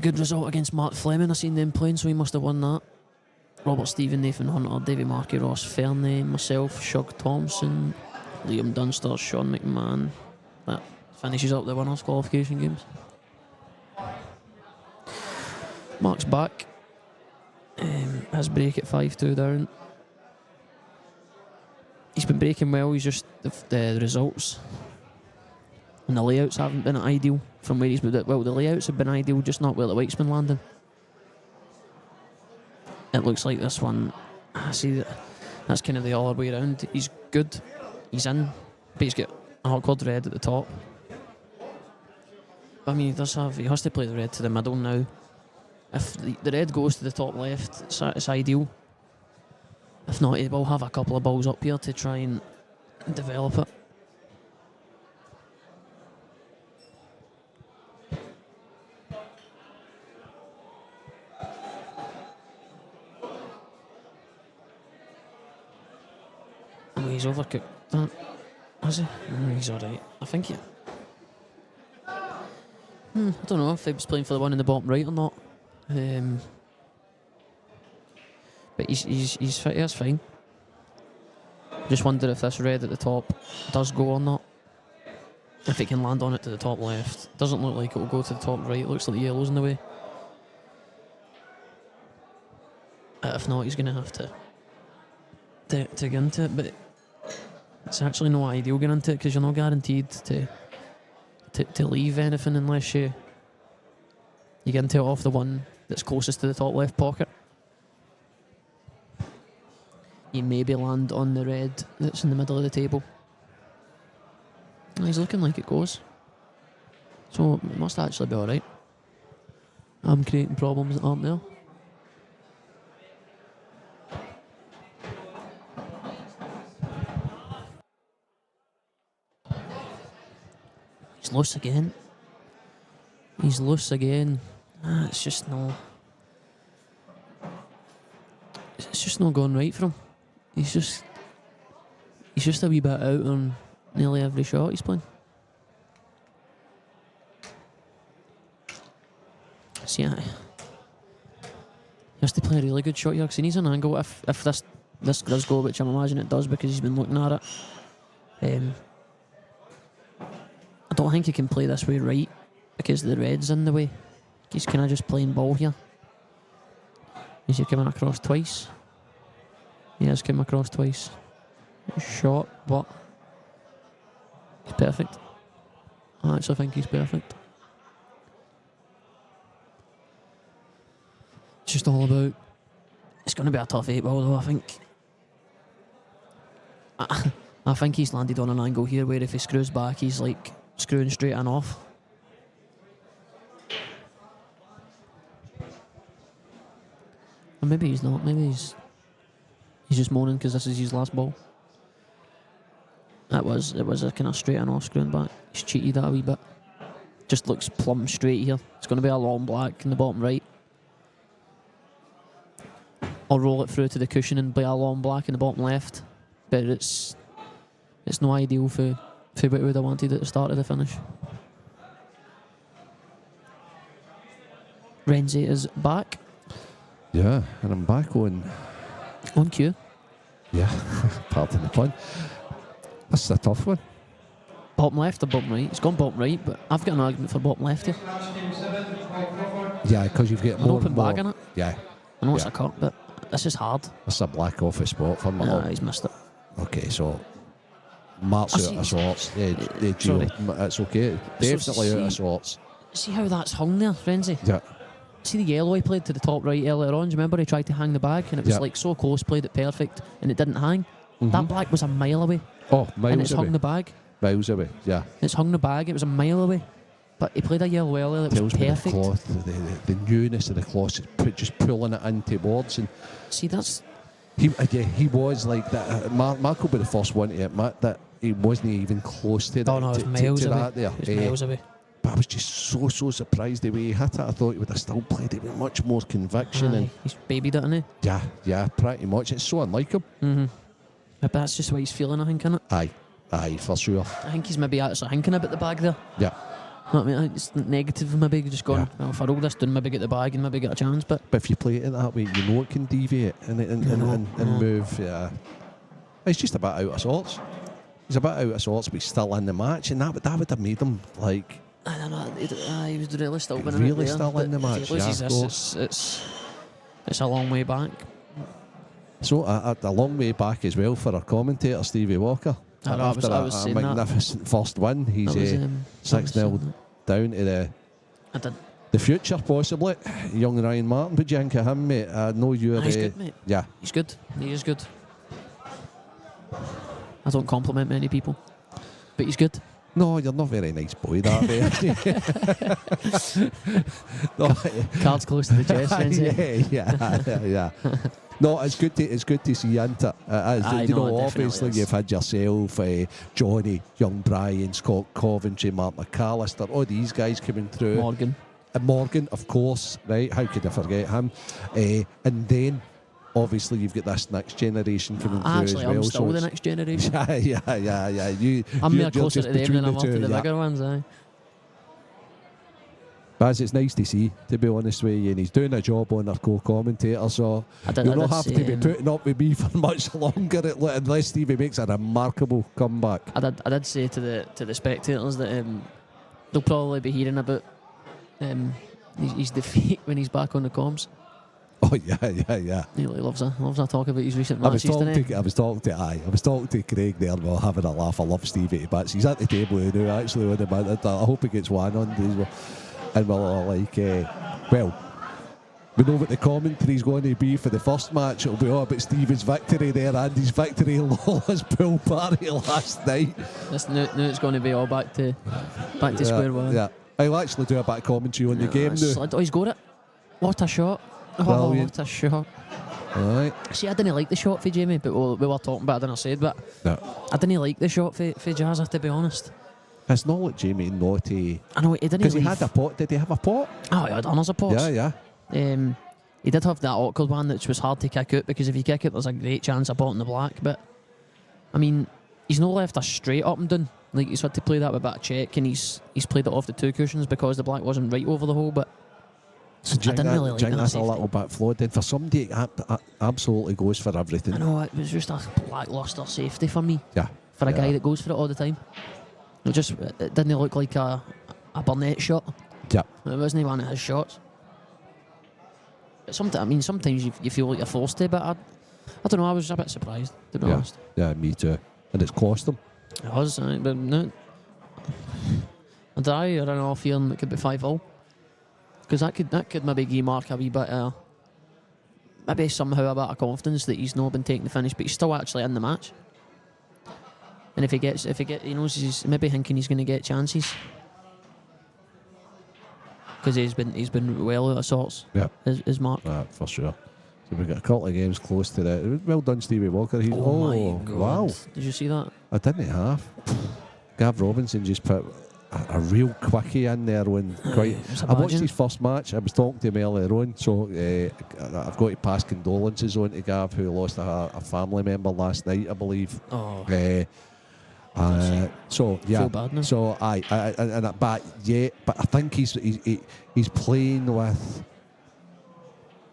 good result against Mark Fleming. I seen them playing, so he must have won that. Robert Stephen, Nathan Hunter, Davy Markey, Ross Ferney, myself, Shug Thompson, Liam Dunster, Sean McMahon. That finishes up the winners' qualification games. Mark's back. His break at 5-2 down. He's been breaking well. He's just the results and the layouts haven't been ideal from where he's been. Well, the layouts have been ideal, just not where the white's been landing. It looks like this one. I see that's kind of the other way around. He's good. He's in, but he's got a awkward red at the top. But I mean, he has to play the red to the middle now. If the red goes to the top left, it's ideal. If not, he will have a couple of balls up here to try and develop it. Oh, he's overcooked that. Has he? He's alright. I think he... I don't know if he was playing for the one in the bottom right or not. But he's fit, that's fine. Just wonder if this red at the top does go or not. If it can land on it to the top left. Doesn't look like it will go to the top right. It looks like the yellow's in the way. If not, he's going to have to get into it. But it's actually not ideal getting into it because you're not guaranteed to leave anything unless you get into it off the one that's closest to the top left pocket. You maybe land on the red that's in the middle of the table. He's looking like it goes. So it must actually be alright. I'm creating problems that aren't there. He's loose again. He's loose again. It's just no going right for him. He's just a wee bit out on nearly every shot he's playing. See, he has to play a really good shot here because he needs an angle. If this does go, which I'm imagining it does because he's been looking at it. I don't think he can play this way right because the red's in the way. He's kind of just playing ball here. He's coming across twice. He has come across twice. He's short, but he's perfect. I actually think he's perfect. It's just all about... It's going to be a tough 8 ball though, I think. I think he's landed on an angle here where if he screws back, he's like screwing straight and off. Or maybe he's not. Maybe he's just moaning because this is his last ball. It was a kind of straight and off screwing back. He's cheated that a wee bit. Just looks plumb straight here. It's going to be a long black in the bottom right. I'll roll it through to the cushion and play a long black in the bottom left. But it's no ideal for what we would have wanted at the start of the finish. Renzi is back. Yeah, and I'm back on cue. Yeah, pardon the pun. This is a tough one. Bottom left or bottom right? It's gone bottom right, but I've got an argument for bottom left here. Yeah, because you've got An more open and more. bag in it. Yeah. I know it's Yeah. a cut, but this is hard. This is a black office spot for me. Nah, he's missed it. Okay, so Mark's I out of see- sorts. Yeah, sorry. Gio, it's okay. Definitely out of see- sorts. See how that's hung there, Renzi? Yeah. See the yellow he played to the top right earlier on? Do you remember he tried to hang the bag and it was Yeah. like so close, played it perfect, and it didn't hang? That black was a mile away, Oh, and miles it's away. hung the bag. Miles away, yeah. It's hung the bag, it was a mile away. But he played a yellow earlier, it was Tells me the perfect. cloth, the newness of the cloth, just pulling it into boards. And See, that's... he was like that. Mark will be the first one to admit that he wasn't even close to that. Oh no, it was to miles away. that there. It was miles away. But I was just so surprised the way he hit it. I thought he would have still played it with much more conviction. Aye, And he's babied it, isn't he? yeah, pretty much. It's so unlike him. Mm-hmm. But that's just what he's feeling, I think, innit? Aye, for sure. I think he's maybe actually thinking about the bag there. Yeah. I mean, it's negative, maybe just going, well, if I roll this down, maybe get the bag and maybe get a chance, but... But if you play it that way, you know it can deviate and move. Yeah. He's just a bit out of sorts. He's a bit out of sorts, but he's still in the match, and that would have made him like... I don't know, he was really still winning Really it there, still in the but match, if he loses yeah, of this, it's a long way back. So a long way back as well for our commentator, Stevie Walker. I know, I was After saying a that. magnificent first win, he's I was 6-0 saying down to I did. the future, possibly. Young Ryan Martin, but you think of him, mate? I know you're... He's good, mate. Yeah. He's good. He is good. I don't compliment many people, but he's good. No, you're not a very nice boy, that way. No, Cards close to the chest, Renzi. yeah. No, it's good to see you into it. Aye, You no, know, it obviously definitely is. you've had yourself, Johnny, Young Brian, Scott Coventry, Mark McAllister, all these guys coming through. Morgan. Morgan, of course, right? How could I forget him? And then, obviously, you've got this next generation coming through Actually, as well. I'm still the it's- next generation. Yeah. I'm You're more closer just to them between than I'm the up to two, the yeah. bigger ones, aye. Baz, it's nice to see, to be honest with you, and he's doing a job on our co-commentator, so I you'll did not have say, to be putting up with me for much longer unless Stevie makes a remarkable comeback. I did say to the spectators that they'll probably be hearing about his defeat when he's back on the comms. Oh yeah. He really loves a talk about his recent I was matches, doesn't he? talking to Craig there while having a laugh. I love Stevie but he's at the table now actually with him. I hope he gets one on as well. And we're like, well, we know what the commentary's going to be for the first match. It'll be all about Stevie's victory there and his victory lawless pool party last night. Now it's going to be all back to square one. Yeah, I'll actually do a bit of commentary on the game now. Oh, he's got it. What a shot. Oh, Brilliant. what a shot. Alright. See, I didn't like the shot for Jamie, but we were talking about it, and I said, but No. I didn't like the shot for Jazza, to be honest. It's not like Jamie Naughty. I know, he didn't Because he leave. had a pot. Did he have a pot? Oh, he had honours of pots. Yeah. He did have that awkward one which was hard to kick out, because if you kick it, there's a great chance of potting the black. But I mean, he's not left a straight up and down. Like, he's had to play that with a bit of check, and he's played it off the two cushions because the black wasn't right over the hole. But So I didn't really like that that's a safety. little bit flawed. Then for somebody, it absolutely goes for everything. I know it was just a lacklustre safety for me. Yeah. For a Yeah. guy that goes for it all the time. It didn't look like a Bernett shot. Yeah. It wasn't one of his shots. But sometimes you feel like you're forced to, but I don't know, I was a bit surprised, to be honest. Yeah, me too. And it's cost them. It was, but no. And I don't know, feeling it could be 5-0. Because that could maybe give Mark a wee bit maybe somehow a bit of confidence that he's not been taking the finish, but he's still actually in the match. And if he knows he's maybe thinking he's going to get chances. Because he's been well out of sorts. Yeah. Is Mark. For sure. So we've got a couple of games close to that. Well done, Stevie Walker. My God. Wow. Did you see that? I didn't have. Gav Robinson just put a real quickie in there when quite. I watched his first match. I was talking to him earlier on, so I've got to pass condolences on to Gav, who lost a family member last night, I believe. Oh. So yeah, feel bad now. so but I think he's playing with,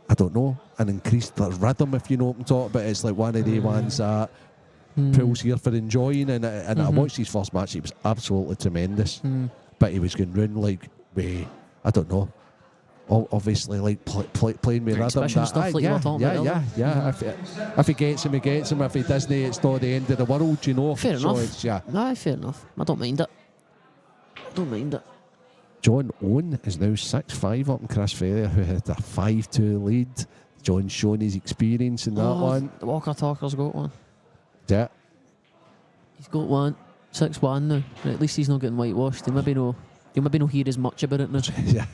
I don't know, an increased rhythm, if you know what I'm talking about. It's like one of the ones that pulls here for enjoying, and I watched his first match. He was absolutely tremendous, but he was going round like I don't know. Obviously, like playing with rhythm. Stuff like you were talking about earlier. Yeah. If he gets him, he gets him. If he doesn't, it's not the end of the fair enough. Fair enough. I don't mind it. John Owen is now 6-5 up in Chris Ferrier, who had a 5-2 lead. John's shown his experience in that one. The Walker Talker's got one. Yeah. He's got one. 6-1 now. At least he's not getting whitewashed. You'll maybe not hear as much about it now. Yeah.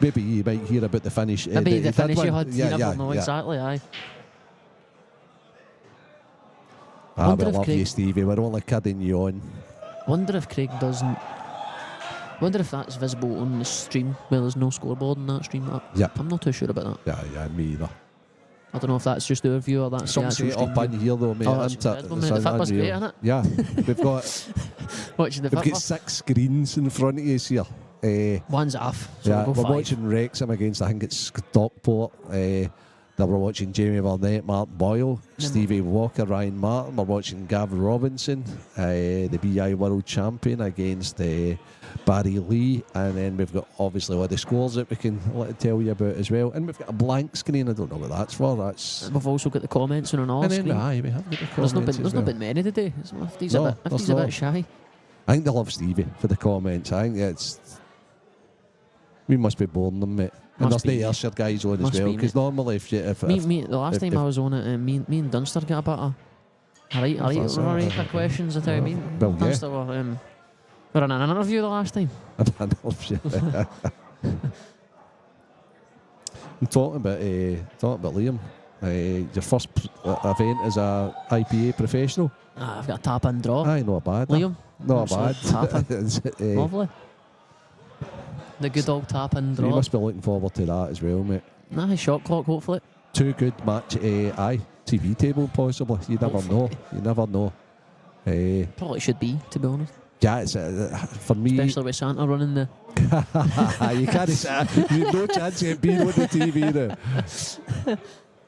Maybe you might hear about the finish. Maybe the finish you had. Yeah, you never know exactly. Aye. I love you, Stevie. We're only kidding you on. Wonder if Craig doesn't. Wonder if that's visible on the stream. Well, there's no scoreboard on that stream. Yep. I'm not too sure about that. Yeah, me either. I don't know if that's just our view or that's Some the actual set up stream in here though, mate. that's incredible, mate. The FIFA's great, isn't it? Yeah, we've got watching the we've got 6 screens in front of us here. One's off. So Yeah, we'll we're go 5. watching Wrexham against, I think it's Stockport. Then we're watching Jamie Bernett, Mark Boyle, Stevie Walker, Ryan Martin. We're watching Gavin Robinson, the BI World Champion, against Barry Lee. And then we've got obviously all the scores that we can tell you about as well. And we've got a blank screen. I don't know what that's for. We've also got the comments on our screen. We have got the comments. There's not been many today. He's a bit shy. I think they love Stevie for the comments. I think we must be boring them, mate. And there's the Ayrshire guys on as well, because normally the last time I was on it, me and Dunster got a bit of a right for questions. I tell you, well, Dunster were in an interview the last time. I'm talking about Liam. Your first event as a IPA professional. I've got a tap and draw. Aye, not bad. Liam, not bad. Tap-in. Lovely. The good old tap and draw. You must be looking forward to that as well, mate. Shot clock, hopefully. 2 good match. TV table possibly. You never know. Probably should be, to be honest. Yeah, it's for me. Especially with Santa running the. You can't. You've no chance of being on the TV now.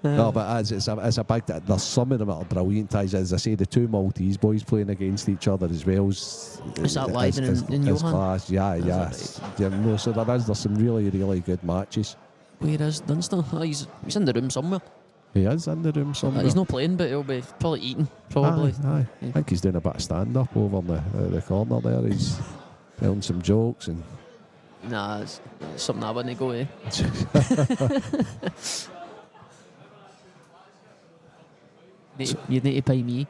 No, but it's a big. There's some of them that are brilliant. As I say, the 2 Maltese boys playing against each other as well. Is that live in Johan? Class. Yeah. So there's some really, really good matches. Where is Dunster? He's in the room somewhere. He is in the room somewhere. He's not playing, but he'll be probably eating. Probably. Aye. Yeah. I think he's doing a bit of stand-up over in the corner there. He's telling some jokes and. Nah, it's something I wouldn't go You'd need to pay me.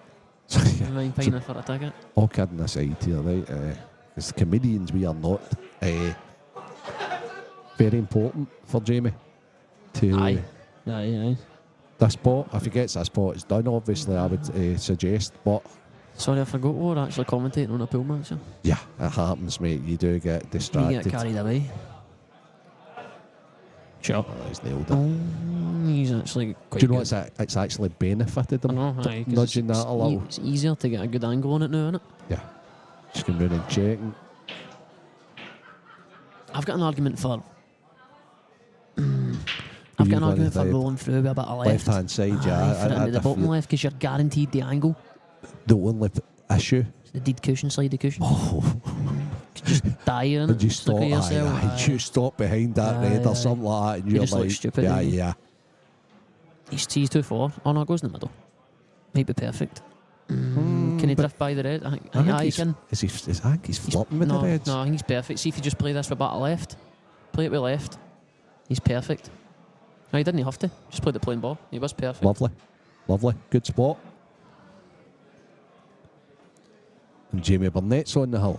I'm paying for a ticket. All kidding aside here, right? As comedians, we are not very important for Jamie to Aye. the spot. If he gets that spot, it's done. Obviously, I would suggest. But sorry, I forgot we were actually commentating on a pool match. Yeah, it happens, mate. You do get distracted. You get carried away. Sure. Oh, he's nailed it. He's actually quite Do you know good. it's actually benefited him? Nudging that a little. It's easier to get a good angle on it now, isn't it? Yeah. Just going round and checking. I've got an argument for. Rolling through with a bit of left. Left-hand side, yeah. Into the bottom left, because you're guaranteed the angle. The only issue. It's the dead cushion, slide the cushion. Oh. Just die in it. And you stop, you stop behind that red or something like that, and you're just look like, stupid, yeah. He's he's too far. Oh no, it goes in the middle. Might be perfect. Can he drift by the red? I think he can. I think he's flopping with the reds. No, I think he's perfect. See if you just play this with back to left. Play it with left. He's perfect. No, he didn't have to. Just played the plain ball. He was perfect. Lovely. Good spot. And Jamie Burnett's on the hill.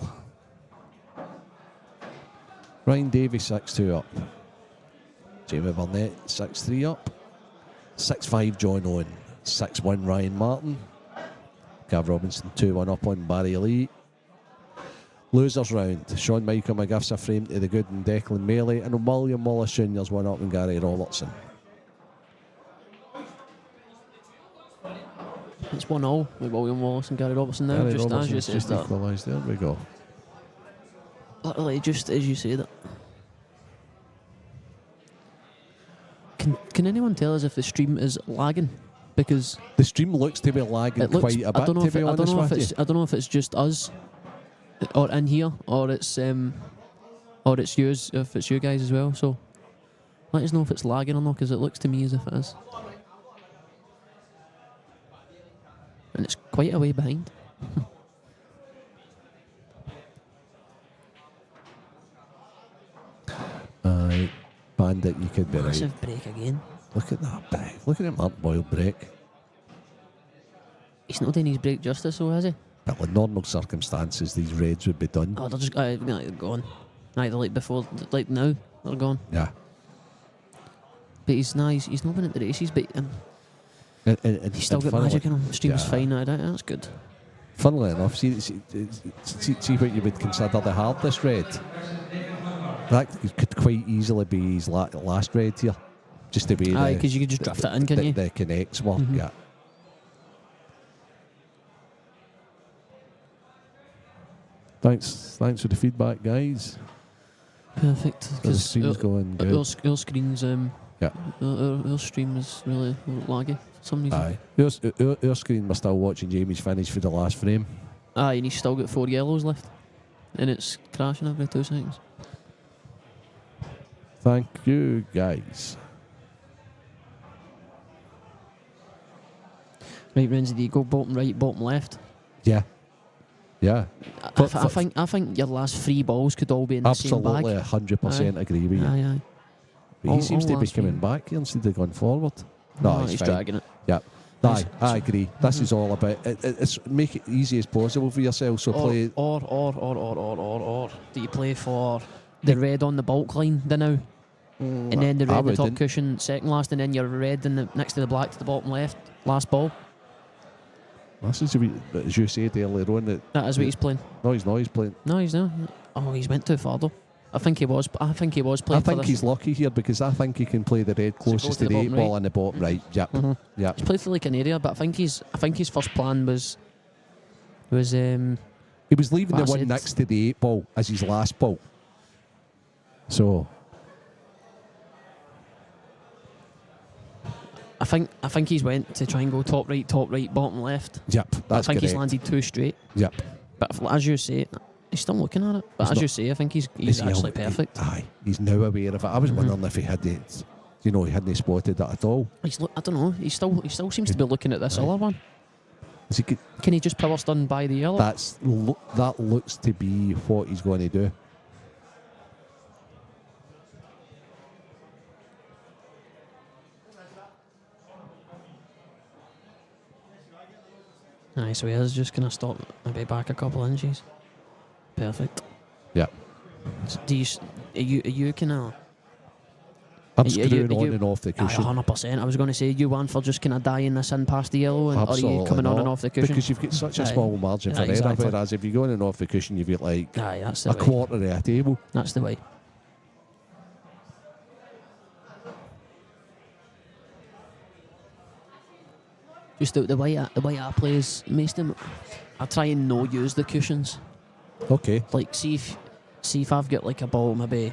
Ryan Davies 6-2 up. Jamie Burnett 6-3 up. 6-5 John Owen. 6-1 Ryan Martin. Gav Robinson 2-1 up on Barry Lee. Losers round. Sean Michael McGiff's a frame to the good and Declan Melee, and William Wallace Jr.'s 1 up on Gary Robertson. It's 1-0 with William Wallace and Gary Robertson now. Gary Just Robertson's as you just said that. equalised. There we go. Literally, just as you say that. Can anyone tell us if the stream is lagging? Because The stream looks to be lagging quite a bit, to be honest with you. I don't know if it's just us, or in here, or it's yours, if it's you guys as well. So let us know if it's lagging or not, because it looks to me as if it is, and it's quite a way behind. Bandit, you could be right. Massive break again. Look at that break. Look at him, Mark Boyle break. He's not doing his break justice, though, has he? But in normal circumstances, these raids would be done. Oh, they're just they're gone. Either like before, like now, they're gone. Yeah. But he's nice. He's not been at the races, but And he's still got magic in him. Stream's fine now. That's good. Funnily enough, see what you would consider the hardest raid. That could quite easily be his last raid here. Just to be because you could just draft it in, can you? The connects one, yeah. Thanks for the feedback, guys. Perfect. The stream's going good. Our screen's our stream is really laggy for some reason. Aye. Our screen, we're still watching Jamie's finish for the last frame. Aye, and he's still got 4 yellows left. And it's crashing every 2 seconds. Thank you, guys. Right, Renzi, do you go bottom right, bottom left? Yeah. I think your last 3 balls could all be in the same bag. Absolutely, 100% agree with you. Aye. But he seems to be coming back here instead of going forward. No, he's fine. dragging it. Yeah. Aye, I agree. This is all about it's make it easy as possible for yourself. So play. Or do you play for the red on the bulk line now? And then the red on the top cushion second last, and then your red in the next to the black to the bottom left last ball. This is as you said earlier on That is what he's playing. No, he's not. He's playing. No, he's not. Oh, he's went too far though. I think he was playing. I think he's lucky here because I think he can play the red closest to the 8 ball and the bottom right. Yep. Yep. He's played for like an area, but I think his first plan was he was leaving the one next to the 8 ball as his last ball. So I think he's went to try and go top right, bottom left. Yep, that's I think correct. he's landed 2 straight. Yep. But as you say, he's still looking at it. But as you say, I think he's actually perfect. Aye, he's now aware of it. I was wondering if he hadn't, he hadn't spotted that at all. I don't know. He still seems to be looking at this other one. Can he just power stun by the yellow? That looks to be what he's going to do. Aye, so he is just going to stop maybe back a couple inches. Perfect. Yeah. Are you kind of... I'm screwing on and off the cushion. 100%. I was going to say, you one for just kind of dying this in past the yellow, or are you coming on and off the cushion? Because you've got such a small margin for error, whereas if you go on and off the cushion, you've got like a quarter of a table. That's the way. Just the way I play is most of them, I try and no use the cushions. Okay. Like see if I've got like a ball maybe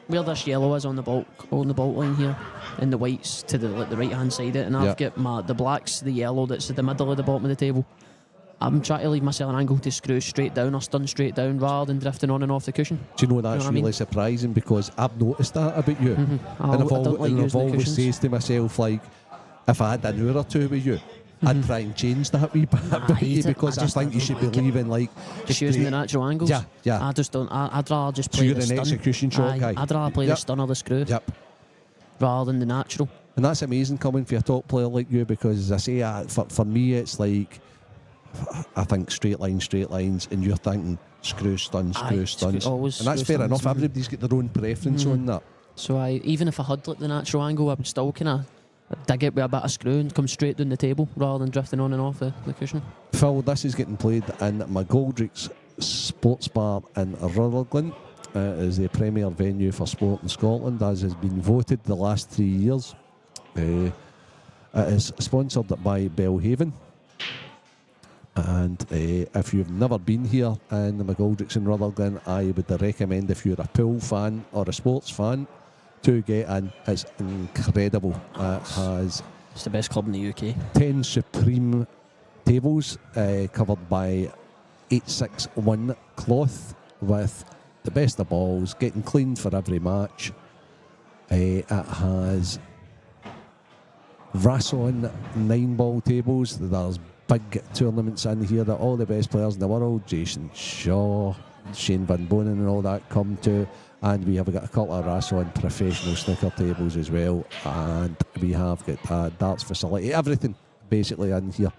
where this yellow is on the bulk line here, and the white's to the right hand side of it, and I've got the black's the yellow that's at the middle of the bottom of the table. I'm trying to leave myself an angle to screw straight down or stun straight down rather than drifting on and off the cushion. Do you know that's what I really mean? surprising, because I've noticed that about you. Mhm. And I don't like I've using the always cushions. says to myself, like, if I had an hour or two with you, I'd try and change that wee bit I about hate you, it. because I I just think you don't should be like it. leaving like Just using the natural angles. Yeah, yeah. I just don't. I'd rather just So play you're the an stun. execution shot guy. I'd rather play Yep. the stun or the screw Yep. rather than the natural. And that's amazing coming for a top player like you, because as I say, for me it's like, I think straight lines, and you're thinking screw stuns, Aye, stuns. always And that's screw fair stuns. enough, everybody's got their own preference on that. So even if I had like the natural angle, I would still kind of dig it with a bit of screw and come straight down the table rather than drifting on and off the cushion. Phil, this is getting played in McGoldrick's Sports Bar in Rutherglen. It is the premier venue for sport in Scotland, as has been voted the last 3 years. It is sponsored by Belhaven. And if you've never been here in the McGoldricks in Rutherglen, I would recommend, if you're a pool fan or a sports fan, to get in. It's incredible. It has It's the best club in the UK. 10 supreme tables covered by 861 cloth, with the best of balls, getting cleaned for every match. It has Rasson 9-ball tables. There's big tournaments in here that all the best players in the world, Jason Shaw, Shane Van Bonen and all that, come to. And we have got a couple of Rasson professional snooker tables as well. And we have got a darts facility. Everything basically in here.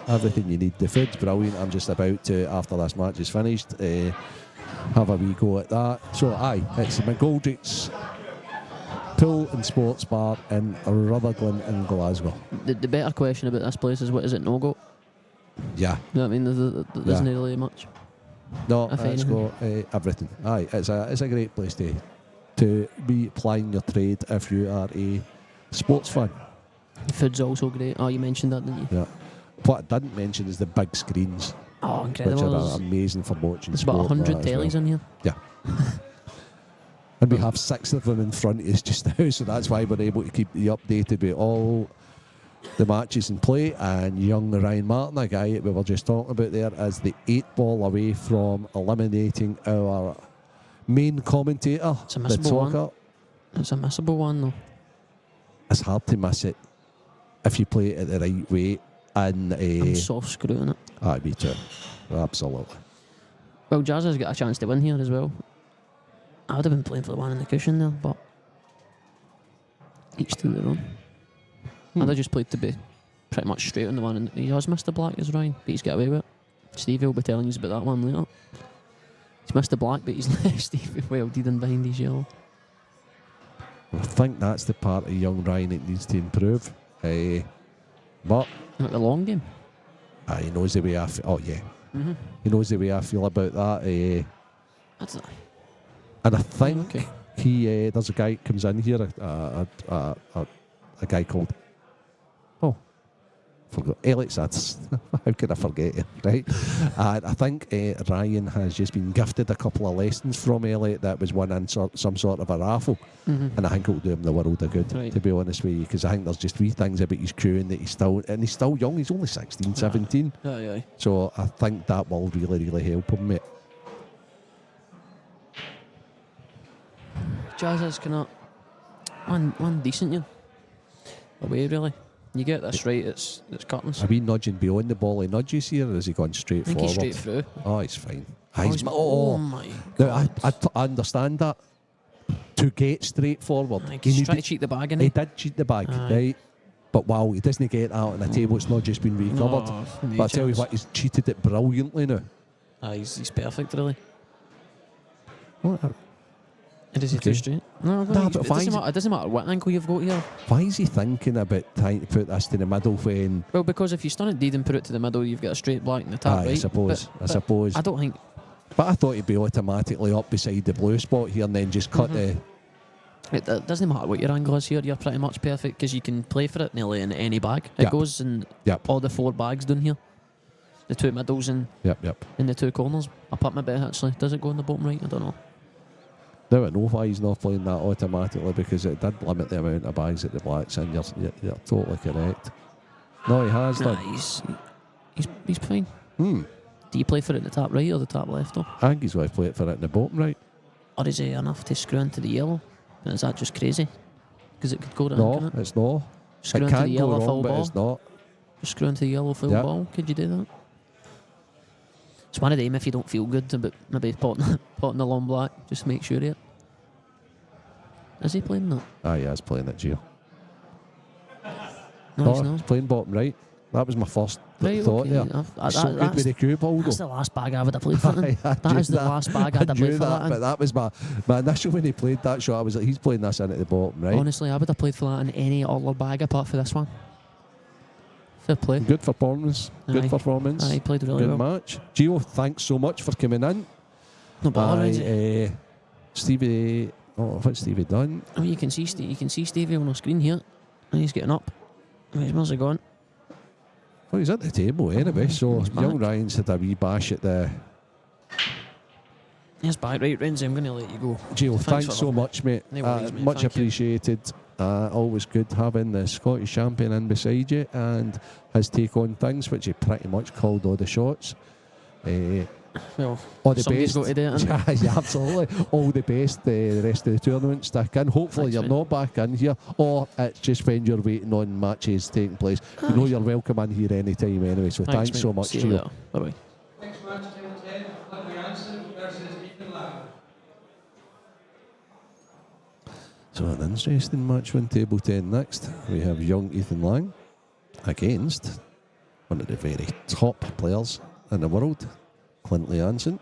Everything you need. The food's brilliant. I'm just about to, after this match is finished, have a wee go at that. So aye, it's McGoldrick's Pool and Sports Bar in Rutherglen in Glasgow. The better question about this place is, what is it no-go? Yeah. You know what I mean? There isn't Yeah. really much. No, If it's anything. got everything. Aye, it's a great place to be plying your trade if you are a sports fan. The food's also great. Oh, you mentioned that, didn't you? Yeah. What I didn't mention is the big screens, Oh, which incredible. are There's amazing for watching there's sport. about 100 that as tellies well. in here. Yeah. And we have 6 of them in front of us just now, so that's why we're able to keep you updated with all the matches in play. And young Ryan Martin, a guy that we were just talking about there, is the 8 ball away from eliminating our main commentator. It's a the missable one. talker. It's a missable one, though. It's hard to miss it if you play it the right way. And I'm soft screwing it. aye, me too. Absolutely. Well, Jazz has got a chance to win here as well. I would have been playing for the one in the cushion there, but each to their own. I'd have just played to be pretty much straight on the one, and he has missed the black as Ryan, but he's got away with it. Stevie will be telling you about that one later. He's missed the black, but he's left Stevie well did behind his yellow. I think that's the part of young Ryan that needs to improve. But Like the long game. he knows the way I feel. Oh, yeah. Mm-hmm. He knows the way I feel about that. That's And I think okay. there's a guy that comes in here, a guy called, forgot, Alex, that's, how could I forget him, right? And I think Ryan has just been gifted a couple of lessons from Elliot that was won in some sort of a raffle. Mm-hmm. And I think it'll do him the world of good, Right. to be honest with you, because I think there's just wee things about his crewing that he's still young, he's only 16, 17. Aye. So I think that will really, really help him, mate. Jazz is kind of one decent year. Away, really. You get this right, it's curtains. Are we nudging beyond the ball he nudges here, or is he going straight I think forward? he's straight through. Oh, he's fine. Oh my Now, God. I understand that. To get straight forward, Like he he's needed- trying to cheat the bag, he innit? did cheat the bag, Aye. right? But wow, he doesn't get out on the table. It's not just been recovered. No, But I tell you what, he's cheated it brilliantly now. He's perfect, really. What? It is Okay. too straight. No, Nah, but why it doesn't matter what angle you've got here. Why is he thinking about trying to put this to the middle when? Well, because if you stun it dead and put it to the middle, you've got a straight black in the top Aye, right. I suppose. But I suppose. I don't think. But I thought he'd be automatically up beside the blue spot here and then just cut Mm-hmm. It doesn't matter what your angle is here. You're pretty much perfect because you can play for it nearly in any bag. It Yep. goes in Yep. all the 4 bags down here. The 2 middles and Yep. in the 2 corners. I put my bet actually. Does it go in the bottom right? I don't know. Now I know why he's not playing that automatically, because it did limit the amount of bags that the blacks in. You're totally correct. No, he has Nah, done. he's fine. Do you play for it in the top right or the top left, though? I think he's going to play it for it in the bottom right. Or is it enough to screw into the yellow? And is that just crazy? Because it could go down, No, couldn't it? it's not. Screw It into the can go yellow wrong, full but ball. it's not. Just screw into the yellow full Yeah. ball. Could you do that? It's one of them if you don't feel good about maybe potting the long black. Just make sure of it. Is he playing that? Yeah, he's playing it, Gio. No, he's He's not. playing bottom right. That was my first Right, thought okay. there. So good with the cue ball, That's though. the last bag I would have played for him. I That knew is the last bag I'd I have knew played for that, that. but in. that was my initial when he played that shot. I was like, he's playing this in at the bottom right. Honestly, I would have played for that in any other bag apart for this one. Fair play. Good performance. Good Aye. performance. Aye, he played really Good well. match. Gio, thanks so much for coming in. No bother, is it? Stevie. Oh, what's Stevie done? Oh, you can see Stevie on the screen here, and he's getting up. Where's he going? Well, he's at the table anyway. So he's young back. Ryan's had a wee bash at the. He's back, right, Renzi. I'm going to let you go. Gio, thanks for so having me. much, mate. No worries, mate. Much Thank you. appreciated. Always good having the Scottish champion in beside you and his take on things, which he pretty much called all the shots. Well, All the somebody's best. got to do it, innit? Yeah, absolutely. All the best. The rest of the tournament stick in. Hopefully Thanks, you're mate. not back in here, or it's just when you're waiting on matches taking place. You know you're welcome in here anytime anyway. So thanks mate. so much, See you Gio. later. Bye-bye. Next match, table 10, Ludwig Hansen versus Ethan Lang. So an interesting match on table 10 next. We have young Ethan Lang against one of the very top players in the world, Clintley Hansen.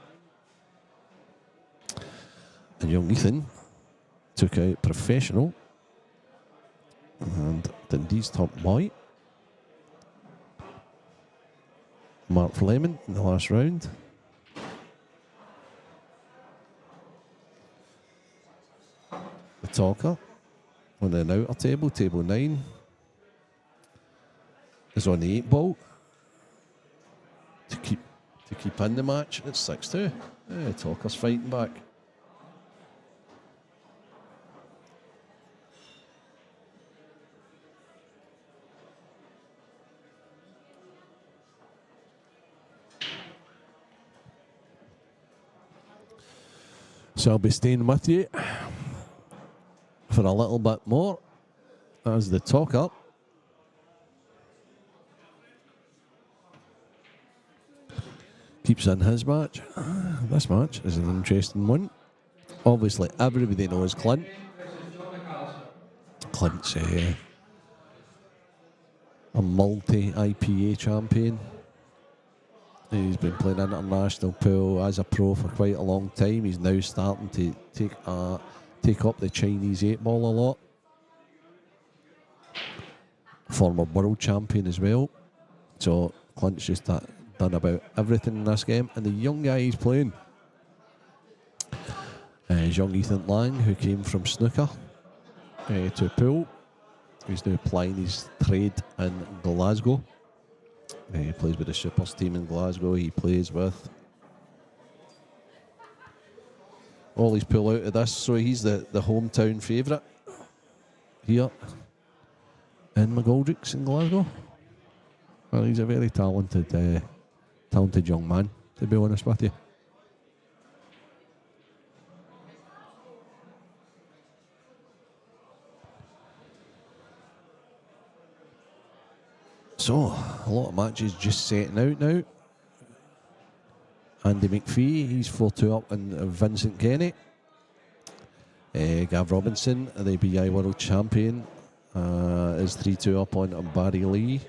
And young Ethan took out professional and Dundee's top boy, Mark Fleming, in the last round. The talker on the outer table, table 9, is on the 8 ball to keep in the match. It's 6-2. Talker's fighting back. So I'll be staying with you for a little bit more as the talker keeps in his match. This match is an interesting one. Obviously, everybody knows Clint. Clint's a multi-IPA champion. He's been playing international pool as a pro for quite a long time. He's now starting to take up the Chinese 8-ball a lot. Former world champion as well. So Clint's just done about everything in this game. And the young guy he's playing is young Ethan Lang, who came from snooker to pool. He's now plying his trade in Glasgow. He plays with the Supers team in Glasgow. He plays with Ollie's pull out of this, so he's the hometown favourite here in McGoldrick's in Glasgow. Well, he's a very talented young man, to be honest with you. So, a lot of matches just setting out now. Andy McPhee, he's 4-2 up on Vincent Kenny. Gav Robinson, the BI World Champion, is 3-2 up on Barry Lee.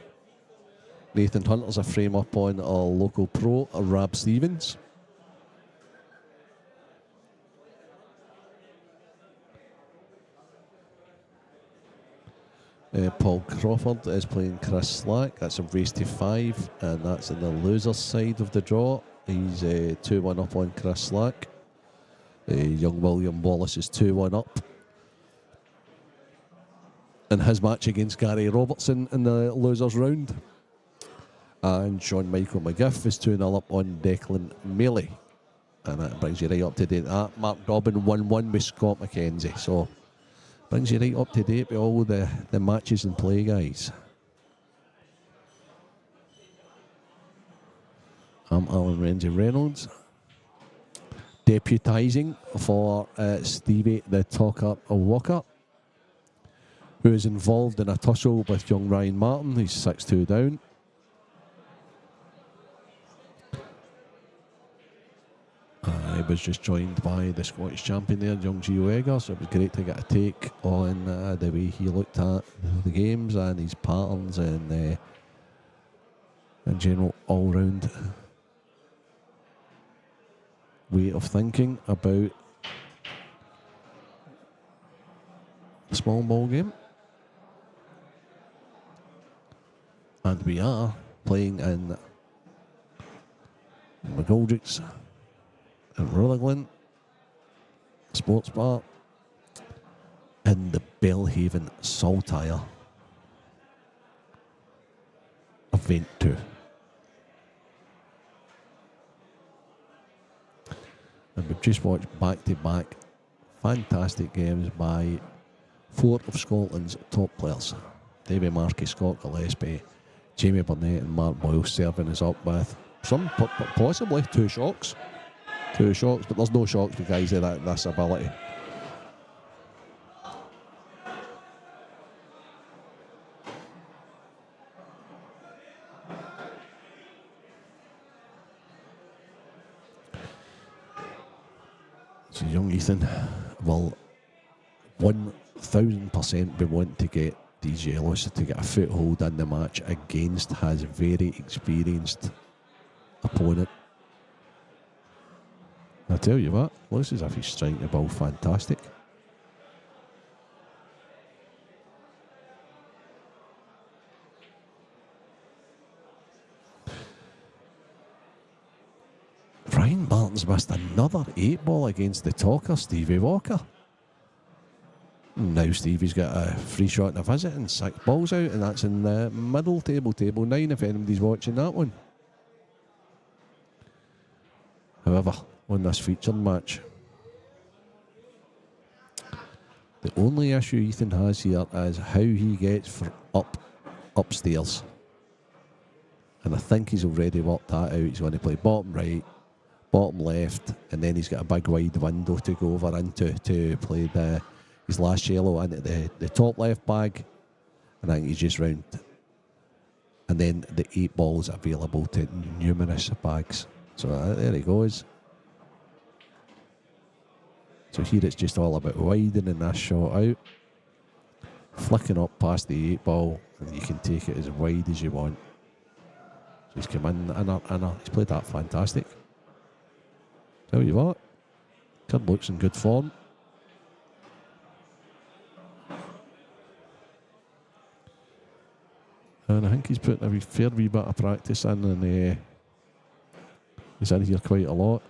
Nathan Hunter's a frame up on a local pro, Rab Stevens. Paul Crawford is playing Chris Slack. That's a race to 5, and that's in the loser's side of the draw. He's 2-1 up on Chris Slack. Young William Wallace is 2-1 up in his match against Gary Robertson in the losers round. And Sean Michael McGiff is 2-0 up on Declan Mealy. And that brings you right up to date. Mark Dobbin 1-1 with Scott McKenzie. So brings you right up to date with all the matches in play, guys. I'm Alan Renzi Reynolds, deputising for Stevie the Talker Walker, who is involved in a tussle with young Ryan Martin. He's 6-2 down. I was just joined by the Scottish champion there, young Gio Egger, so it was great to get a take on the way he looked at the games and his patterns and in general all-round way of thinking about the small ball game. And we are playing in McGoldrick's in Rutherglen Sports Bar in the Belhaven Saltire Event 2. And we've just watched back-to-back fantastic games by 4 of Scotland's top players. David Marquet, Scott Gillespie, Jamie Bernett and Mark Bole serving us up with some possibly 2 shocks. 2 shocks, but there's no shocks with guys of this ability. So young Ethan will 1000% be wanting to get these yellows to get a foothold in the match against his very experienced opponent. I tell you what, looks as if he's striking the ball fantastic. Ryan Martin's missed another 8 ball against the talker, Stevie Walker. Now Stevie's got a free shot and a visit and 6 balls out, and that's in the middle table 9 if anybody's watching that one. However, on this featured match, the only issue Ethan has here is how he gets upstairs. And I think he's already worked that out. He's going to play bottom right, bottom left, and then he's got a big wide window to go over into to play his last yellow into the top left bag. And I think he's just round. And then the 8 balls available to numerous bags. So there he goes. So here it's just all about widening this shot out, flicking up past the 8 ball, and you can take it as wide as you want. So he's come in, he's played that fantastic. Tell you what, kid looks in good form. And I think he's putting a fair wee bit of practice in, and he's in here quite a lot.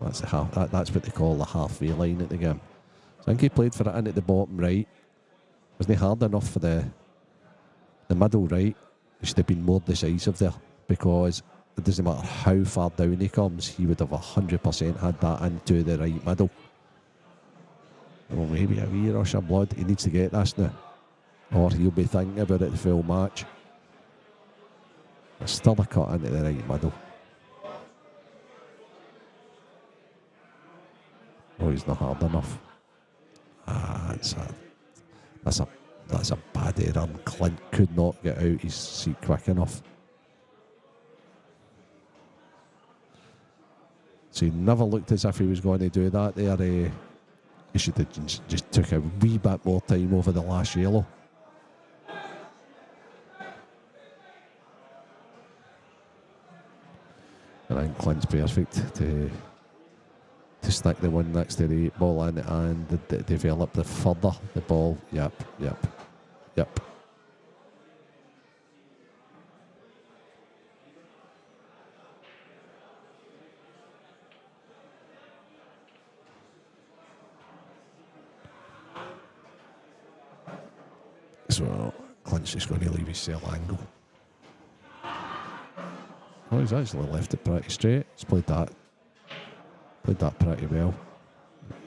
That's the half. That's what they call the halfway line at the game. So I think he played for it in at the bottom right. Wasn't hard enough for the middle right. He should have been more decisive there, because it doesn't matter how far down he comes, he would have 100% had that into the right middle. Well, maybe a wee rush of blood. He needs to get this now, or he'll be thinking about it the full match. There's still a cut into the right middle. Oh, he's not hard enough. That's a bad error. Clint could not get out his seat quick enough. So he never looked as if he was going to do that there. He should have just took a wee bit more time over the last yellow. And I think Clint's perfect to stick the one next to the 8 ball in and develop the further the ball. Yep. So Clint's just going to leave his cell angle. Oh, he's actually left it pretty straight. He's played that pretty well.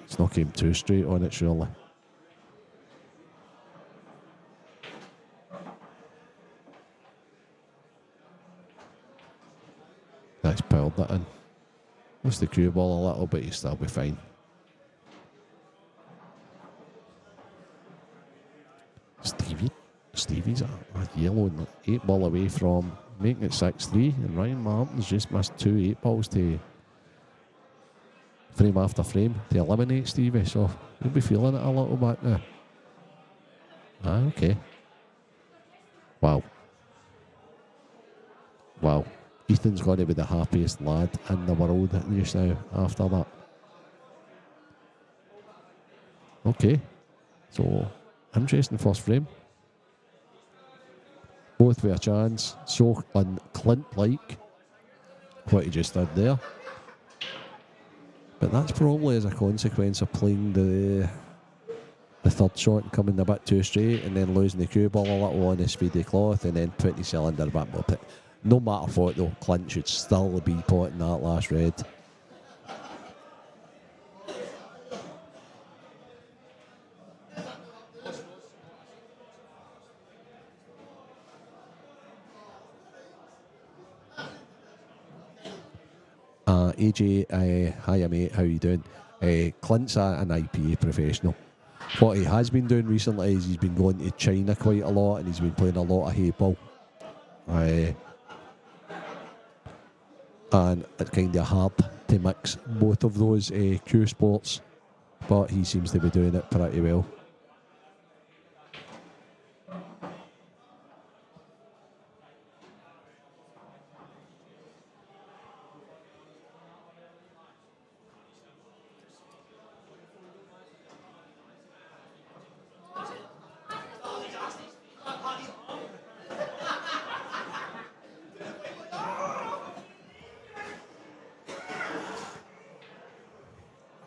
It's not came too straight on it, surely. that in. Miss the cue ball a little bit, you still be fine. Stevie's a yellow and 8 ball away from making it 6-3, and Ryan Martin's just missed 2 8 balls to frame after frame to eliminate Stevie, so you'll be feeling it a little bit now. Okay. Wow. Ethan's got to be the happiest lad in the world just now after that. Okay. So, interesting first frame. Both with a chance. So un-Clint-like what he just did there. But that's probably as a consequence of playing the third shot and coming a bit too straight and then losing the cue ball a little on the speedy cloth and then putting the cylinder a bit more pit. No matter what though, Clint should still be potting that last red. AJ, hi mate, how you doing? Clint's an IPA professional. What he has been doing recently is he's been going to China quite a lot and he's been playing a lot of hay ball. And it's kind of hard to mix both of those Cuesports, but he seems to be doing it pretty well.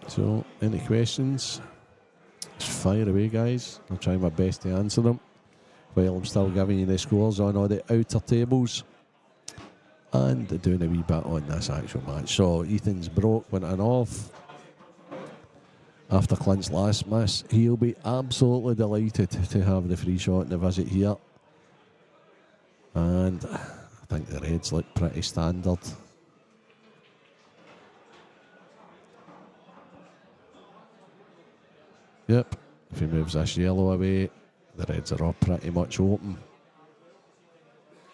So, any questions? Just fire away, guys. I'll try my best to answer them while I'm still giving you the scores on all the outer tables and doing a wee bit on this actual match. So, Ethan's broke, went on off after Clint's last miss. He'll be absolutely delighted to have the free shot and the visit here. And I think the reds look pretty standard. Yep, if he moves this yellow away, the reds are all pretty much open.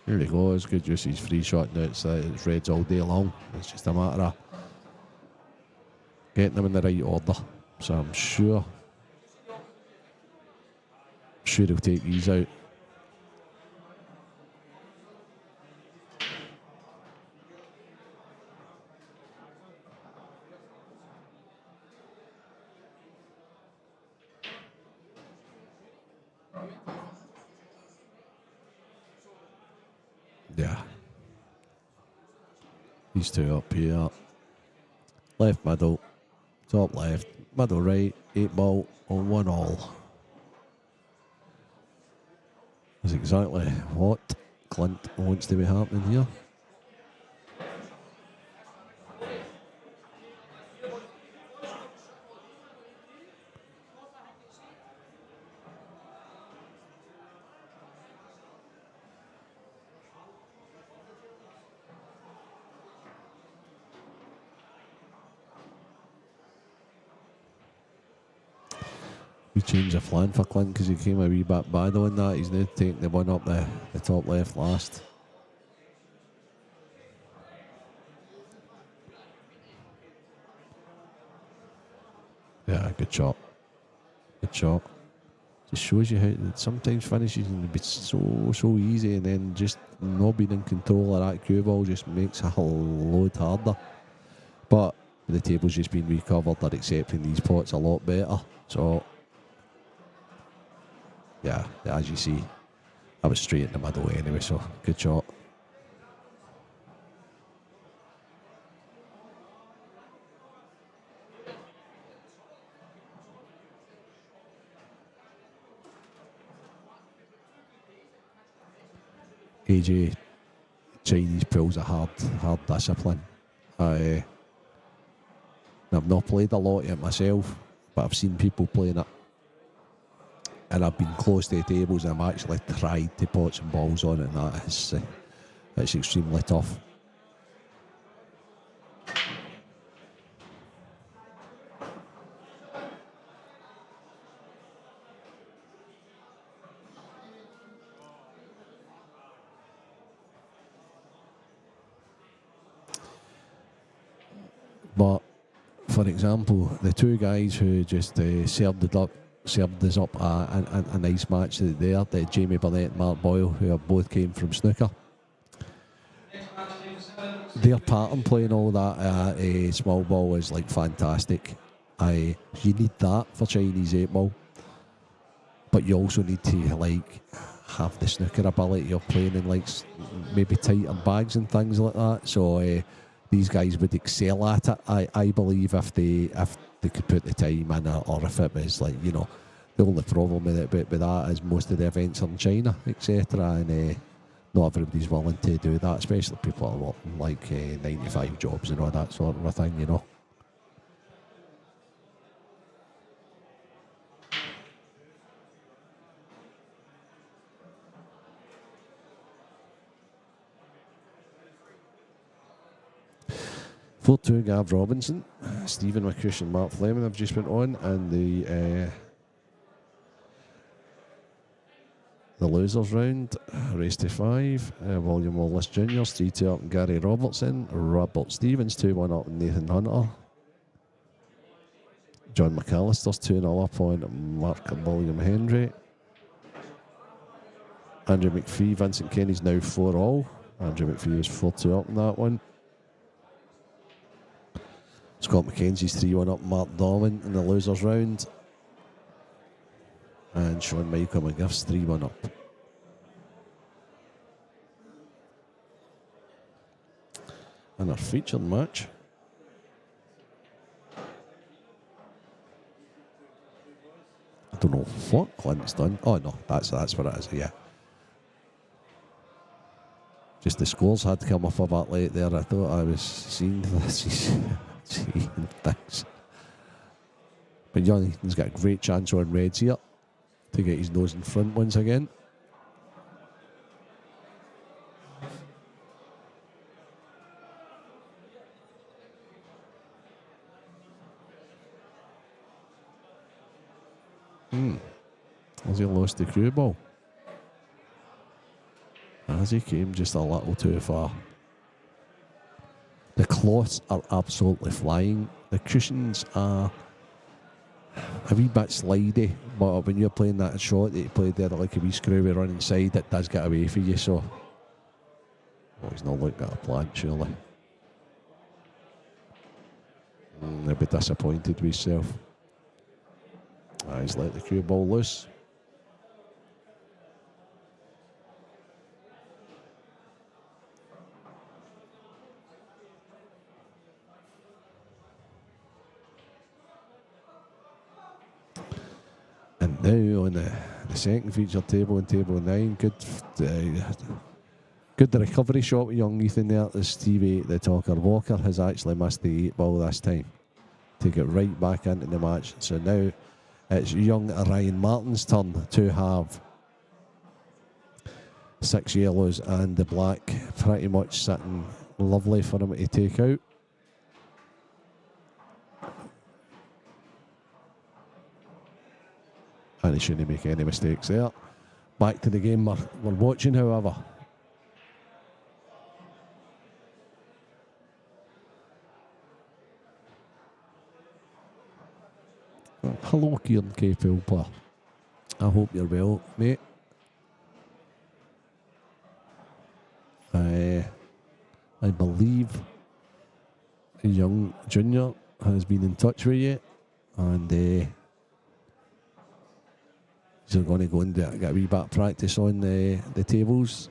Here he goes, good use his free shot now. It's reds all day long. It's just a matter of getting them in the right order. So I'm sure he'll take these out. Yeah. These two up here. Left middle, top left, middle right, 8 ball on 1 all. That's exactly what Clint wants to be happening here. We changed the plan for Clint because he came a wee bit bad on that. He's now taking the one up the top left last. Yeah, good shot. Good shot. Just shows you how sometimes finishes can be so easy, and then just not being in control of that cue ball just makes it a load harder. But the table's just been recovered. They're accepting these pots a lot better. So yeah, as you see, I was straight in the middle anyway, so good shot. AJ, Chinese pulls a hard discipline. I've not played a lot yet myself, but I've seen people playing it. And I've been close to the tables and I've actually tried to pot some balls on it, and that is it's extremely tough. for example, the two guys who just served us up a nice match there, Jamie Bernett and Mark Boyle, who have both came from snooker. Their pattern playing all that small ball is like fantastic. You need that for Chinese 8-ball, but you also need to like have the snooker ability of playing in like maybe tighter bags and things like that. So these guys would excel at it, I believe, if they could put the time in, or if it was like, you know, the only problem with that is most of the events are in China, etc. And not everybody's willing to do that, especially people are working like 95 jobs and all that sort of a thing, you know. Two Gav Robinson, Stephen McCush and Mark Fleming have just went on, and the losers round, race to 5, William Wallace Jr., 3-2 up and Gary Robertson, Robert Stevens 2-1 up and Nathan Hunter, John McAllister's 2-0 up on Mark and William Henry, Andrew McPhee, Vincent Kenny's now 4-all, Andrew McPhee was 4-2 up in that one. Scott McKenzie's 3-1 up Mark Dorman in the losers round. And Sean Michael McGiff's 3-1 up. And our featured match. I don't know what Clint's done. Oh no, that's what it is, yeah. Just the scores had to come up a bit late there. I thought I was seeing this. Things. But Jonathan's got a great chance on reds here to get his nose in front once again. Has he lost the cue ball? As he came just a little too far. The cloths are absolutely flying. The cushions are a wee bit slidey, but when you're playing that shot that you played there, like a wee screwy run inside, it does get away for you. So, he's not looking at a plant, surely. He'll be disappointed with himself. He's let the cue ball loose. And now on the second feature table, and table 9, good recovery shot with young Ethan there. As Stevie the Talker Walker has actually missed the 8-ball this time to get right back into the match. So now it's young Ryan Martin's turn to have 6 yellows and the black pretty much sitting lovely for him to take out. And he shouldn't make any mistakes there. Back to the game we're watching, however. Hello, Kieran K. Pilper. I hope you're well, mate. I believe a young junior has been in touch with you, and he's going to go and get a wee bit of practice on the tables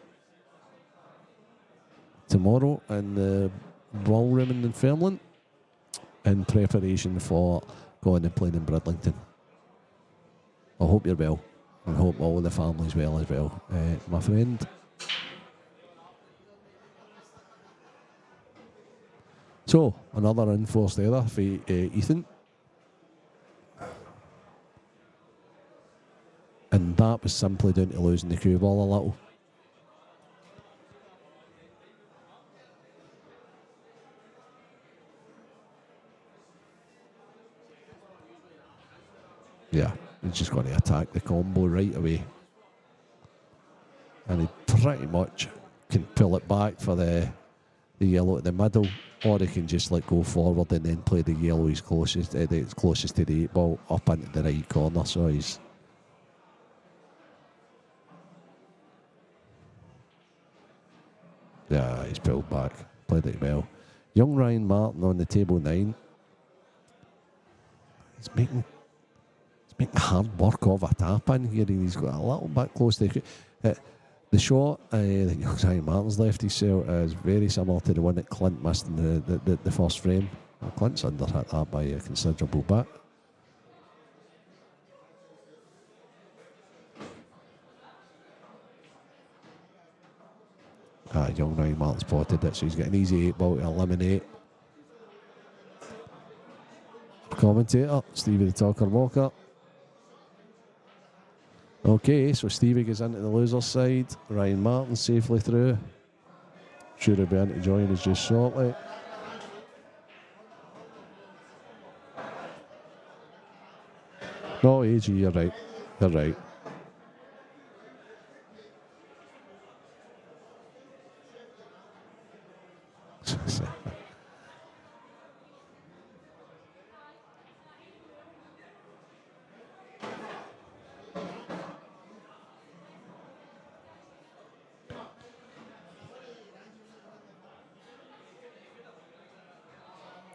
tomorrow in the ballroom in Dunfermline in preparation for going and playing in Bridlington. I hope you're well, and I hope all the family's well as well, my friend. So, another enforced error for Ethan. And that was simply down to losing the cue ball a little. Yeah, he's just going to attack the combo right away. And he pretty much can pull it back for the yellow at the middle. or he can just go forward and then play the yellow he's closest to the 8 ball up into the right corner. So he's pulled back, played it well. Young Ryan Martin on the table 9. He's making hard work of a tap in here, and he's got a little bit close to the shot that young Ryan Martin's left himself is very similar to the one that Clint missed in the first frame. Well, Clint's underhit that by a considerable bit. Young Ryan Martin spotted it, so he's got an easy 8 ball to eliminate. Commentator, Stevie the Talker Walker. Okay, so Stevie goes into the loser's side. Ryan Martin safely through. Sure he'll be in to join us just shortly. No, AG, you're right. You're right.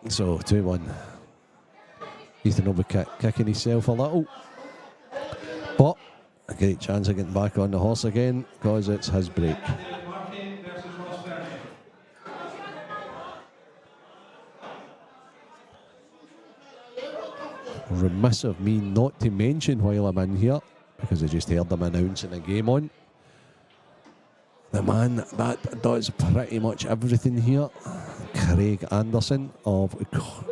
So 2-1. Ethan will be kicking himself a little, but a great chance of getting back on the horse again because it's his break. Remiss of me not to mention while I'm in here, because I just heard them announcing a game on. The man that does pretty much everything here, Craig Anderson of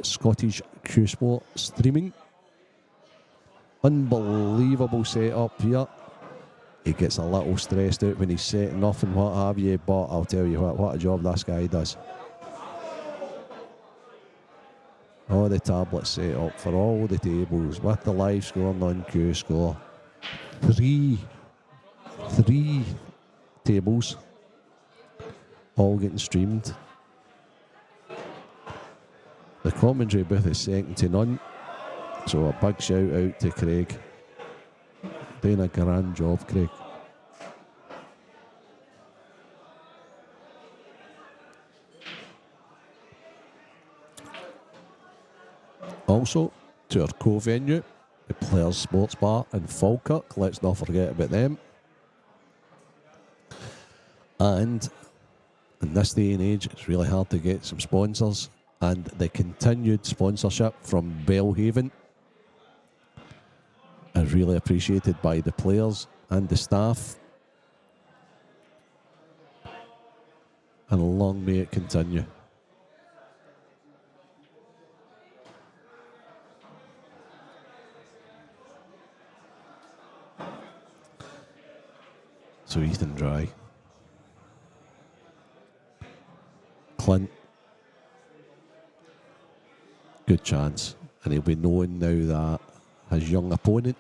Scottish Cuesports Streaming. Unbelievable setup here. He gets a little stressed out when he's setting off and what have you, but I'll tell you what a job this guy does. All the tablets set up for all the tables with the live scoring on Cuescore. Three tables all getting streamed. The commentary booth is second to none, so a big shout out to Craig. Doing a grand job, Craig. Also, to our co-venue, the Players Sports Bar in Falkirk. Let's not forget about them. And in this day and age, it's really hard to get some sponsors. And the continued sponsorship from Belhaven is really appreciated by the players and the staff. And long may it continue. So Ethan dry. Clint. Good chance. And he'll be knowing now that his young opponent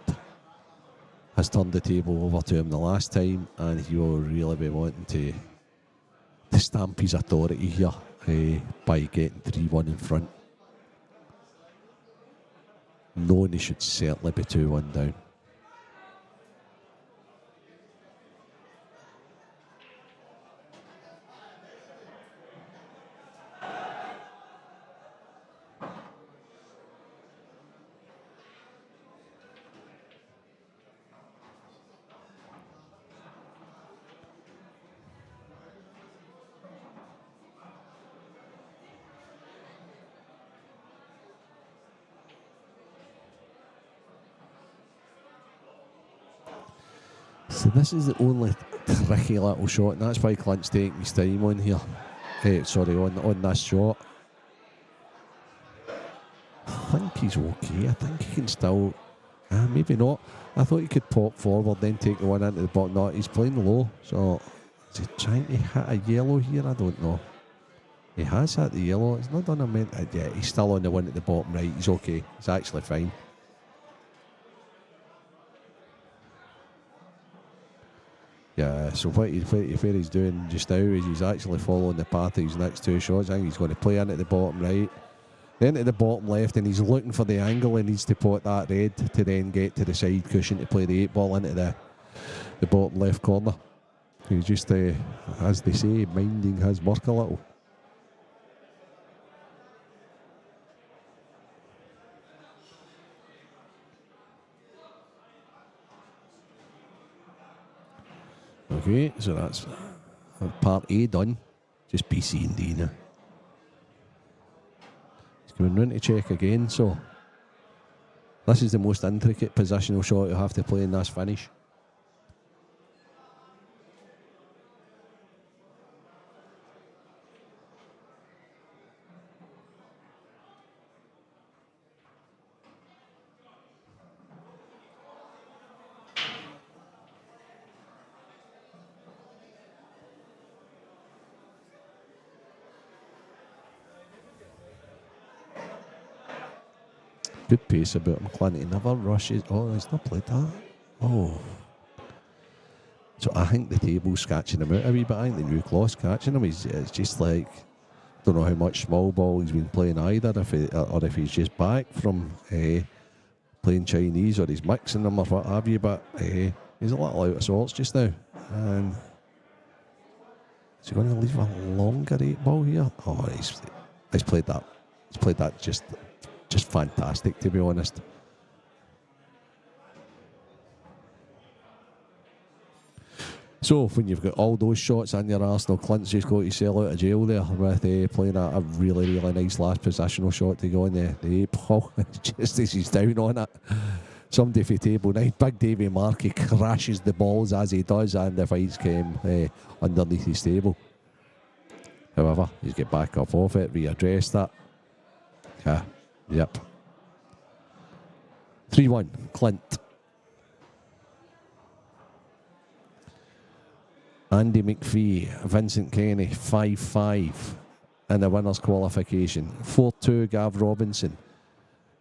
has turned the table over to him the last time, and he will really be wanting to stamp his authority here by getting 3-1 in front. Knowing he should certainly be 2-1 down. So this is the only tricky little shot, and that's why Clint's taking his time on here. On this shot. I think he's okay. I think he can still... maybe not. I thought he could pop forward, then take the one into the bottom. No, he's playing low. So, is he trying to hit a yellow here? I don't know. He has hit the yellow. It's not done a minute. Yeah, he's still on the one at the bottom right. He's okay. He's actually fine. Yeah, so what he's doing just now is he's actually following the path of his next two shots. I think he's going to play into the bottom right, then to the bottom left, and he's looking for the angle he needs to pot that red to then get to the side cushion to play the 8-ball into the bottom left corner. He's just, as they say, minding his work a little. Okay, so that's part A done. Just B, C and D now. He's coming round to check again, so this is the most intricate positional shot you have to play in this finish. Good pace about him. Clancy never rushes. Oh, he's not played that. Oh. So I think the table's catching him out a wee bit. I think the new claw's catching him. It's just like, don't know how much small ball he's been playing either, or if he's just back from playing Chinese, or he's mixing them or what have you, but he's a little out of sorts just now. And is he going to leave a longer 8-ball here? Oh, he's played that. He's played that just fantastic, to be honest. So when you've got all those shots in your arsenal, Clint's just got to sail out of jail there with playing a really, really nice last positional shot to go on the 8-ball, just as he's down on it. Somebody for table 9, Big Davy Marquet crashes the balls as he does, and the fights came underneath his table. However, he's get back up off it, readdressed that. Yeah. Yep. 3-1, Clint. Andy McPhee, Vincent Kenny, 5-5 in the winners' qualification. 4-2, Gav Robinson.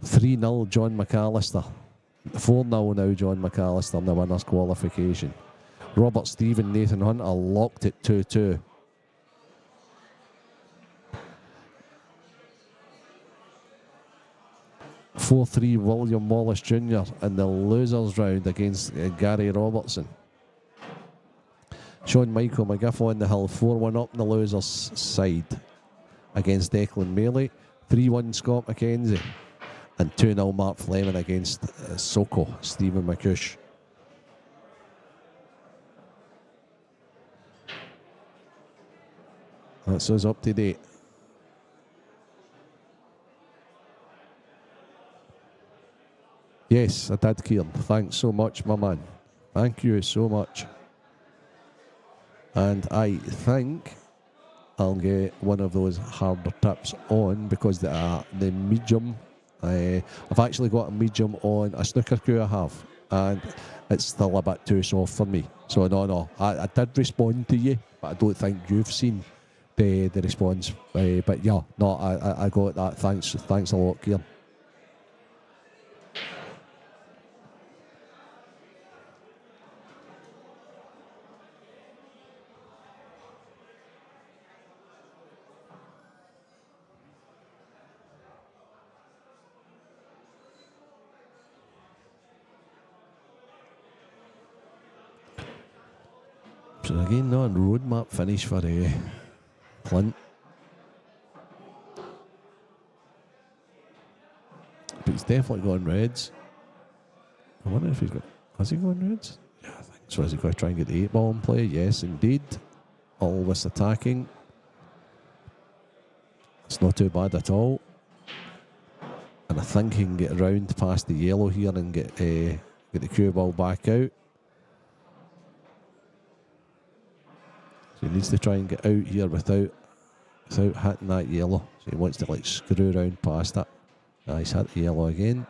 3-0, John McAllister. 4-0 now, John McAllister in the winners' qualification. Robert Stephen, Nathan Hunter locked at 2-2. 4-3 William Wallace Jr. in the losers round against Gary Robertson. Sean Michael McGiff on the hill, 4-1 up in the losers side against Declan Maley. 3-1 Scott McKenzie. And 2-0 Mark Fleming against Soko, Stephen McCush. That's us up to date. Yes, I did, Kieran. Thanks so much, my man. Thank you so much. And I think I'll get one of those harder tips on, because the medium, I've actually got a medium on a snooker cue I have, and it's still a bit too soft for me. So no, I did respond to you, but I don't think you've seen the response. But yeah, no, I got that. Thanks a lot, Kieran. So again, no roadmap finish for Clint. But he's definitely going reds. I wonder if has he gone reds? Yeah, I think so. Is he going to try and get the 8-ball in play? Yes, indeed. Always attacking. It's not too bad at all. And I think he can get around past the yellow here and get the cue ball back out. So he needs to try and get out here without hitting that yellow. So he wants to like screw around past it. He's hit the yellow again.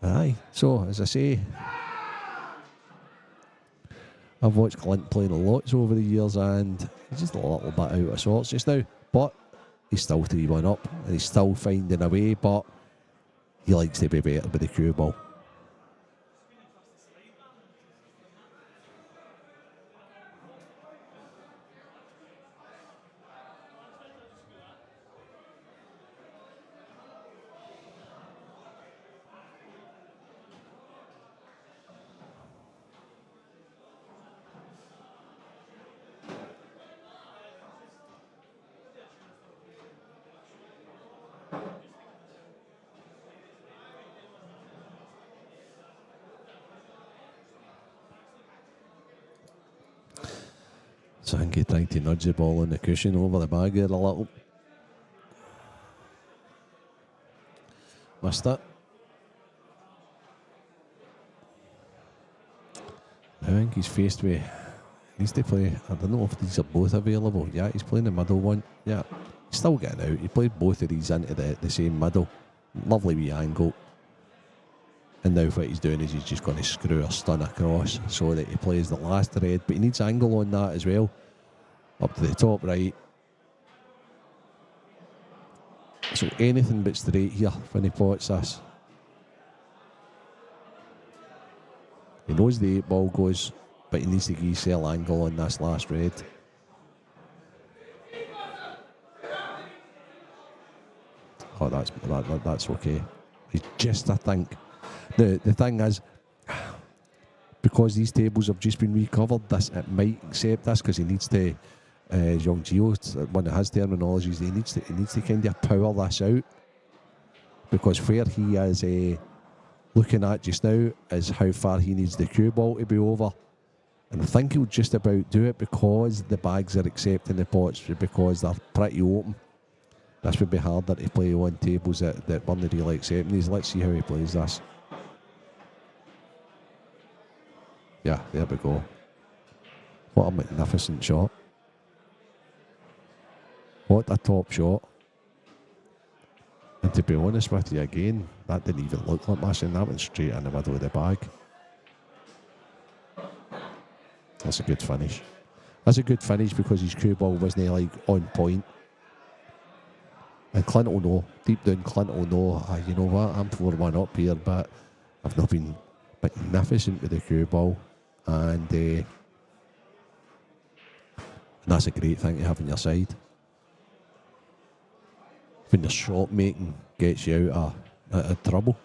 Aye. So as I say, I've watched Clint playing lots over the years, and he's just a little bit out of sorts just now. But he's still 3-1 up, and he's still finding a way. But he likes to be better with the cue ball. So I think he tried to nudge the ball on the cushion over the bag there a little. Missed it. I think he's faced with. He needs to play. I don't know if these are both available. Yeah, he's playing the middle one. Yeah, he's still getting out. He played both of these into the same middle. Lovely wee angle. And now what he's doing is he's just going to screw a stun across so that he plays the last red. But he needs angle on that as well. Up to the top right. So anything but straight here when he pots this. He knows the 8 ball goes, but he needs to give cell angle on this last red. Oh, that's okay. He's just, I think. The thing is, because these tables have just been recovered, it might accept this because he needs to, as young Gio, one of his terminologies, he needs to kind of power this out. Because where he is looking at just now is how far he needs the cue ball to be over. And I think he'll just about do it because the bags are accepting the pots, because they're pretty open. This would be harder to play on tables that weren't really accepting these. Let's see how he plays this. Yeah, there we go. What a magnificent shot. What a top shot. And to be honest with you, again, that didn't even look like mashing. That went straight in the middle of the bag. That's a good finish. That's a good finish because his cue ball wasn't like on point. And Clint will know, deep down Clint will know, you know what, I'm 4-1 up here, but I've not been magnificent with the cue ball. And that's a great thing to have on your side. When the shot making gets you out of trouble.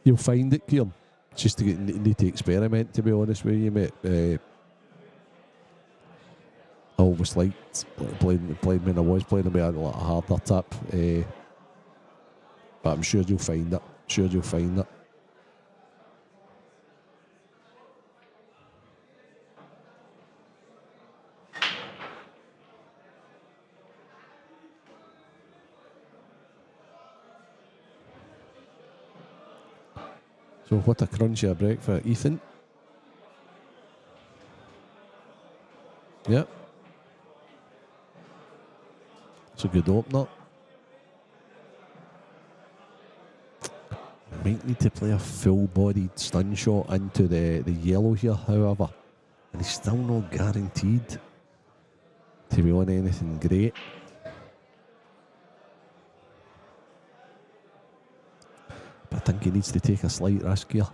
You'll find it, Kieran. Just to need to experiment, to be honest with you, mate. I always liked playing when I was playing a harder tip. But I'm sure you'll find it. So what a crunchier break for Ethan. Yep. It's a good opener. Might need to play a full-bodied stun shot into the yellow here, however. And he's still not guaranteed to be on anything great. But I think he needs to take a slight risk here.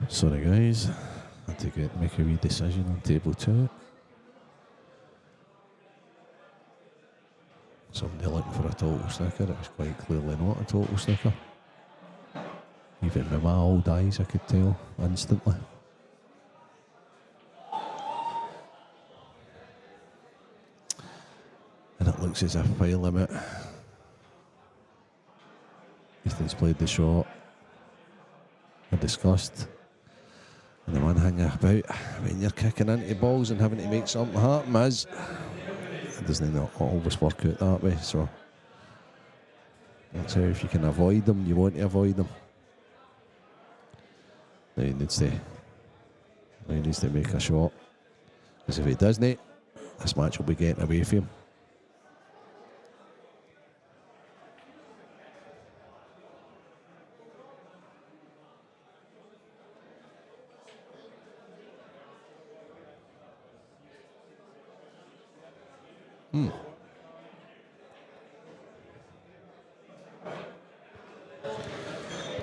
Sorry guys, I had to make a wee decision on table 2. Somebody looking for a total sticker. It was quite clearly not a total sticker. Even with my old eyes I could tell instantly. looks as if by limit. Ethan's played the shot. I discussed. And the one thing about when you're kicking into balls and having to make something happen is it doesn't always work out that way. So that's how, if you can avoid them, you want to avoid them. Now he needs to make a shot. Because if he doesn't, this match will be getting away from him.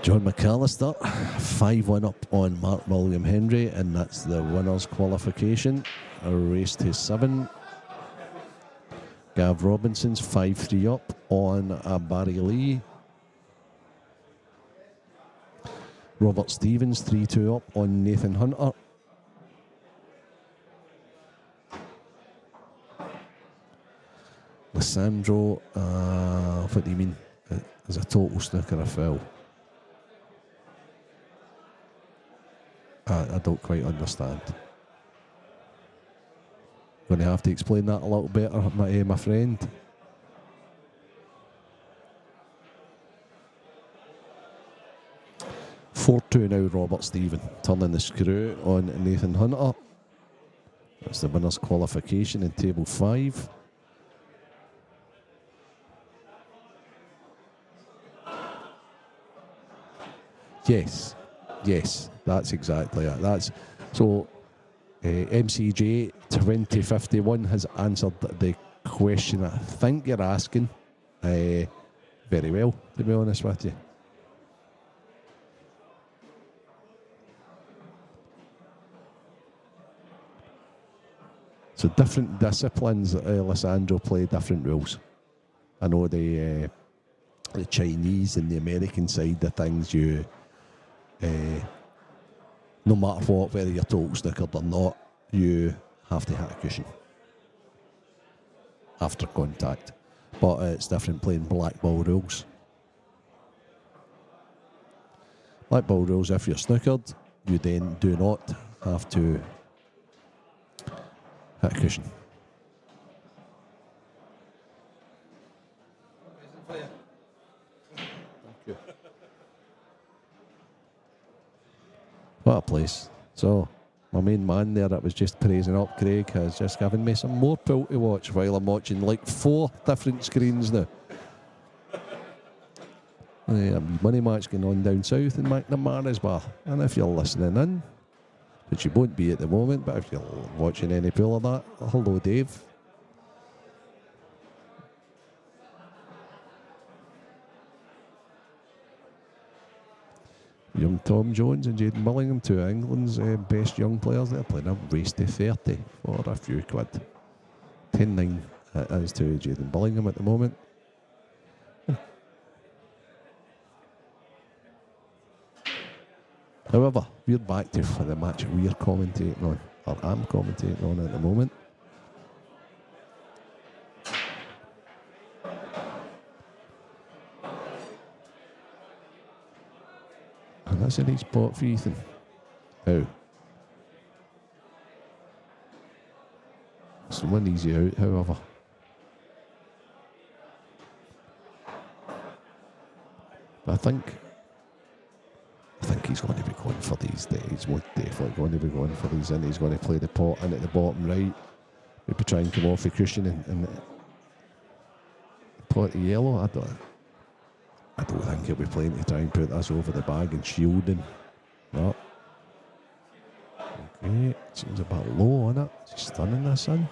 John McAllister, 5-1 up on Mark William Henry, and that's the winner's qualification. A race to 7. Gav Robinson's 5-3 up on Barry Lee. Robert Stevens 3-2 up on Nathan Hunter. Lissandro, what do you mean? As a total snooker a foul? I don't quite understand. Going to have to explain that a little better, my friend. (4-2) now, Robert Stephen turning the screw on Nathan Hunter. That's the winner's qualification in table 5. Yes, that's exactly it. That's so. MCJ 2051 has answered the question I think you're asking very well, to be honest with you. So different disciplines, Lissandro play different rules. I know the Chinese and the American side of things, you no matter what, whether you're total snookered or not, you have to hit a cushion after contact. But it's different playing black ball rules. Black ball rules, if you're snookered, you then do not have to hit a cushion. What a place. So, my main man there that was just praising up Craig has just given me some more pool to watch while I'm watching like 4 different screens now. A money match going on down south in McNamara's Bar. And if you're listening in, which you won't be at the moment, but if you're watching any pool of that, hello Dave. Young Tom Jones and Jaden Billingham, 2 of England's best young players. They're playing a race to 30 for a few quid. 10-9 as to Jaden Billingham at the moment. However, we're back to for the match we're commentating on, or I'm commentating on at the moment. And that's a nice spot for Ethan. How? It's one easy out, however. But I think he's going to be going for these days. He's definitely going to be going for these, and he's going to play the pot in at the bottom right. Maybe try and come off the cushion and pot of yellow. I don't think he'll be playing to try and put this over the bag and shielding. No. Okay, seems a bit low on it. He's stunning this in.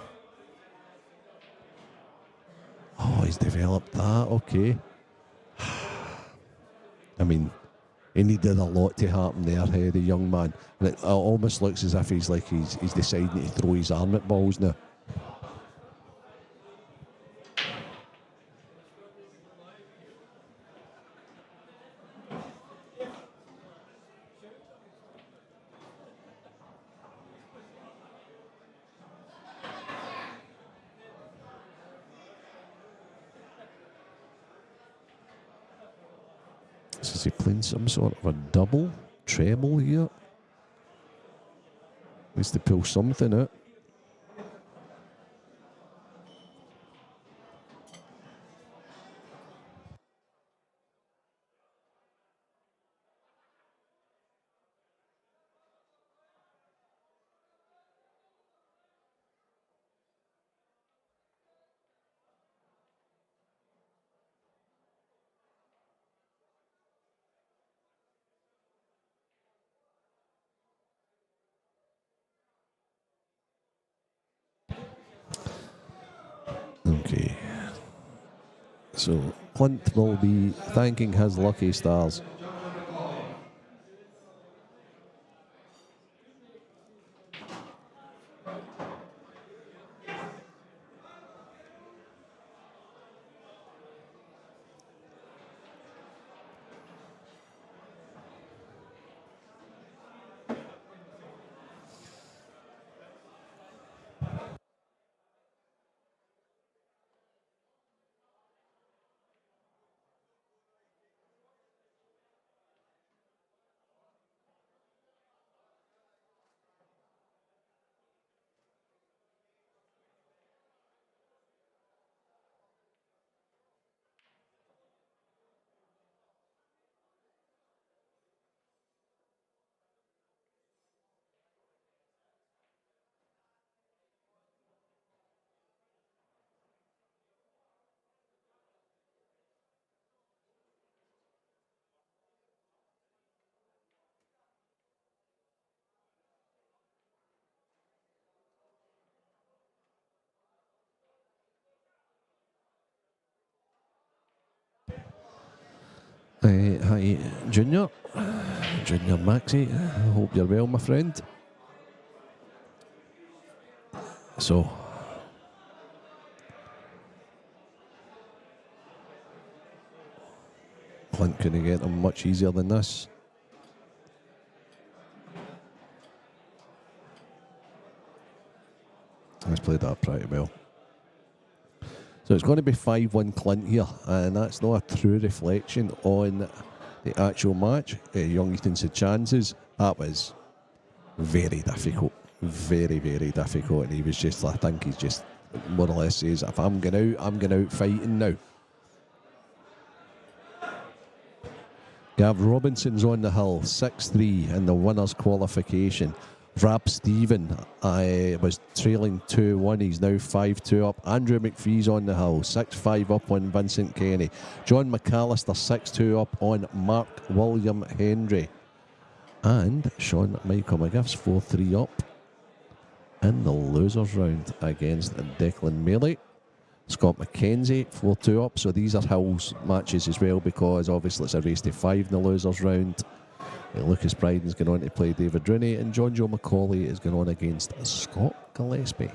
Oh, he's developed that, okay. I mean, he needed a lot to happen there, the young man. And it almost looks as if he's deciding to throw his arm at balls now. So is he playing some sort of a double, treble here? Needs to pull something out. Okay. So Clint will be thanking his lucky stars. Hi, Junior. Junior Maxie. I hope you're well, my friend. So, Clint couldn't get him much easier than this. He's played that pretty well. So it's going to be 5-1 Clint here, and that's not a true reflection on the actual match. Young Ethan's had chances. That was very difficult. Very, very difficult. And he was just, I think he's just more or less says, if I'm going out fighting now. Gav Robinson's on the hill, 6-3 in the winner's qualification. Rab Stephen was trailing 2-1. He's now 5-2 up. Andrew McPhee's on the hill, 6-5 up on Vincent Kenny. John McAllister, 6-2 up on Mark William Henry. And Sean Michael McGiff's 4-3 up in the losers round against Declan Mealy. Scott McKenzie, 4-2 up. So these are Hill's matches as well, because obviously it's a race to 5 in the losers round. Lucas Bryden's going on to play David Rooney, and John Joe McCauley is going on against Scott Gillespie.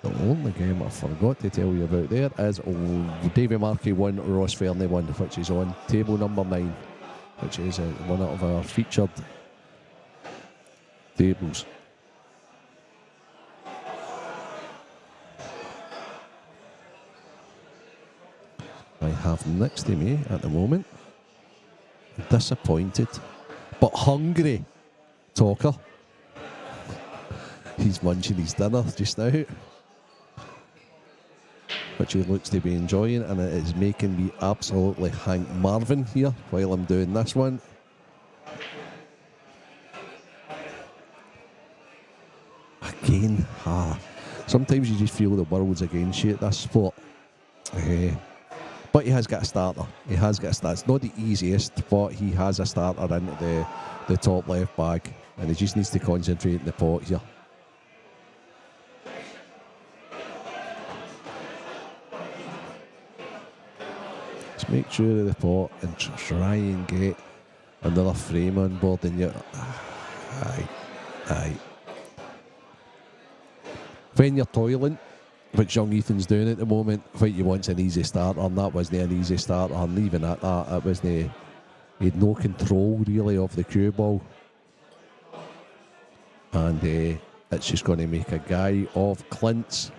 The only game I forgot to tell you about there is Davy Marquis 1, Ross Ferney 1, which is on table number 9, which is one of our featured tables. I have next to me at the moment, disappointed but hungry Talker. He's munching his dinner just now, which he looks to be enjoying, and it is making me absolutely Hank Marvin here while I'm doing this one. Again, sometimes you just feel the world's against you at this sport. But he has got a starter. He has got a starter. It's not the easiest, but he has a starter into the top left bag, and he just needs to concentrate in the pot here. Just make sure of the pot and try and get another frame on board, and you aye. When you're toiling, which young Ethan's doing at the moment, what you want's an easy starter, and that wasn't an easy starter, and even at that, it wasn't, he had no control really of the cue ball. And it's just going to make a guy of Clint's.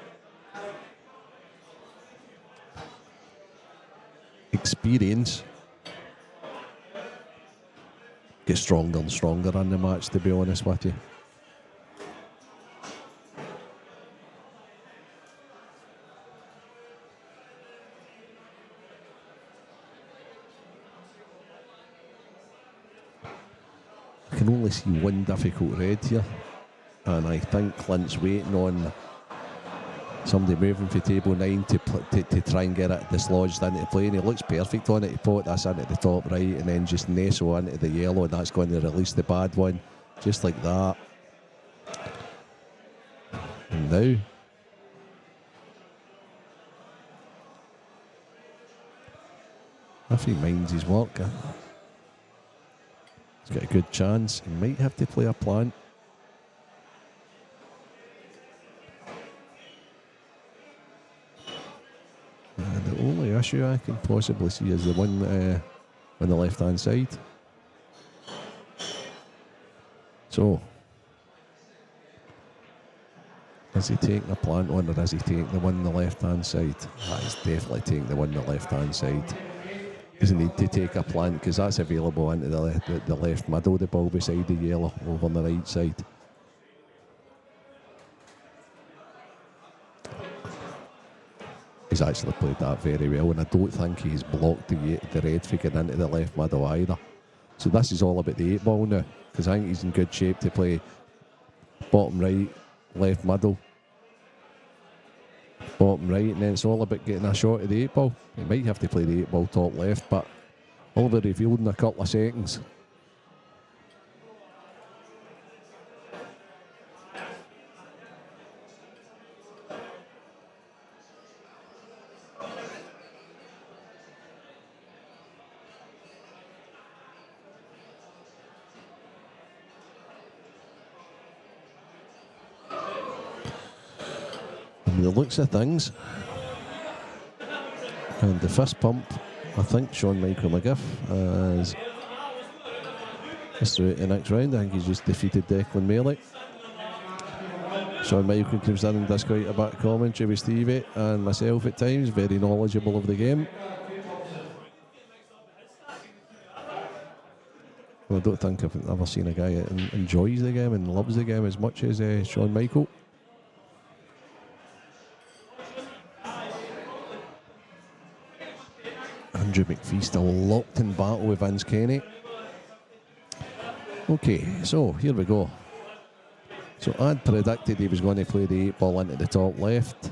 experience get stronger and stronger in the match, to be honest with you. I can only see one difficult red here, and I think Clint's waiting on somebody moving for table 9 to try and get it dislodged into play, and he looks perfect on it. He put this into the top right and then just nestle into the yellow, and that's going to release the bad one just like that. And now if he minds his work, he's got a good chance. He might have to play a plant. And the only issue I can possibly see is the one on the left-hand side. So, is he taking a plant on, or is he taking the one on the left-hand side? He's definitely taking the one on the left-hand side. Doesn't need to take a plant because that's available into the left middle, the ball beside the yellow over on the right side. He's actually played that very well, and I don't think he's blocked the red for getting into the left middle either. So this is all about the 8 ball now, because I think he's in good shape to play bottom right, left middle, bottom right, and then it's all about getting a shot at the 8 ball. He might have to play the 8 ball top left, but all be revealed in a couple of seconds. The looks of things, and the fist pump, I think Sean Michael McGiff is through to the next round. I think he's just defeated Declan Mealy. Sean Michael comes in and does quite a bit of commentary with Stevie and myself at times, very knowledgeable of the game. Well, I don't think I've ever seen a guy that enjoys the game and loves the game as much as Sean Michael. Andrew McPhee still locked in battle with Vince Kenny. Okay, so here we go. So I'd predicted he was going to play the 8 ball into the top left.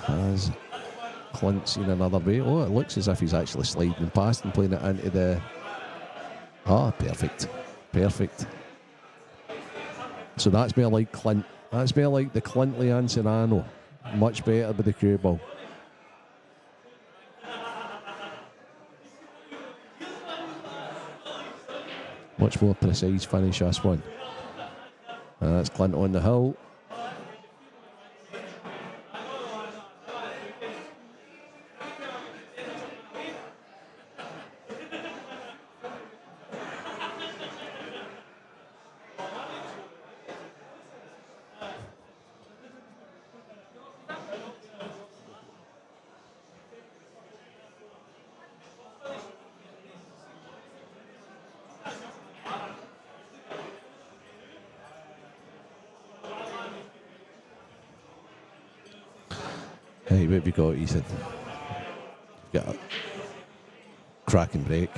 Has Clint seen another way? Oh, it looks as if he's actually sliding past and playing it into the... Ah, perfect. Perfect. So that's more like Clint. That's more like the Clint Leanne Serrano. Much better with the cue ball. Much more precise finish, this one. And that's Clint on the hill. Hey, what have you got, Ethan? Got a cracking break.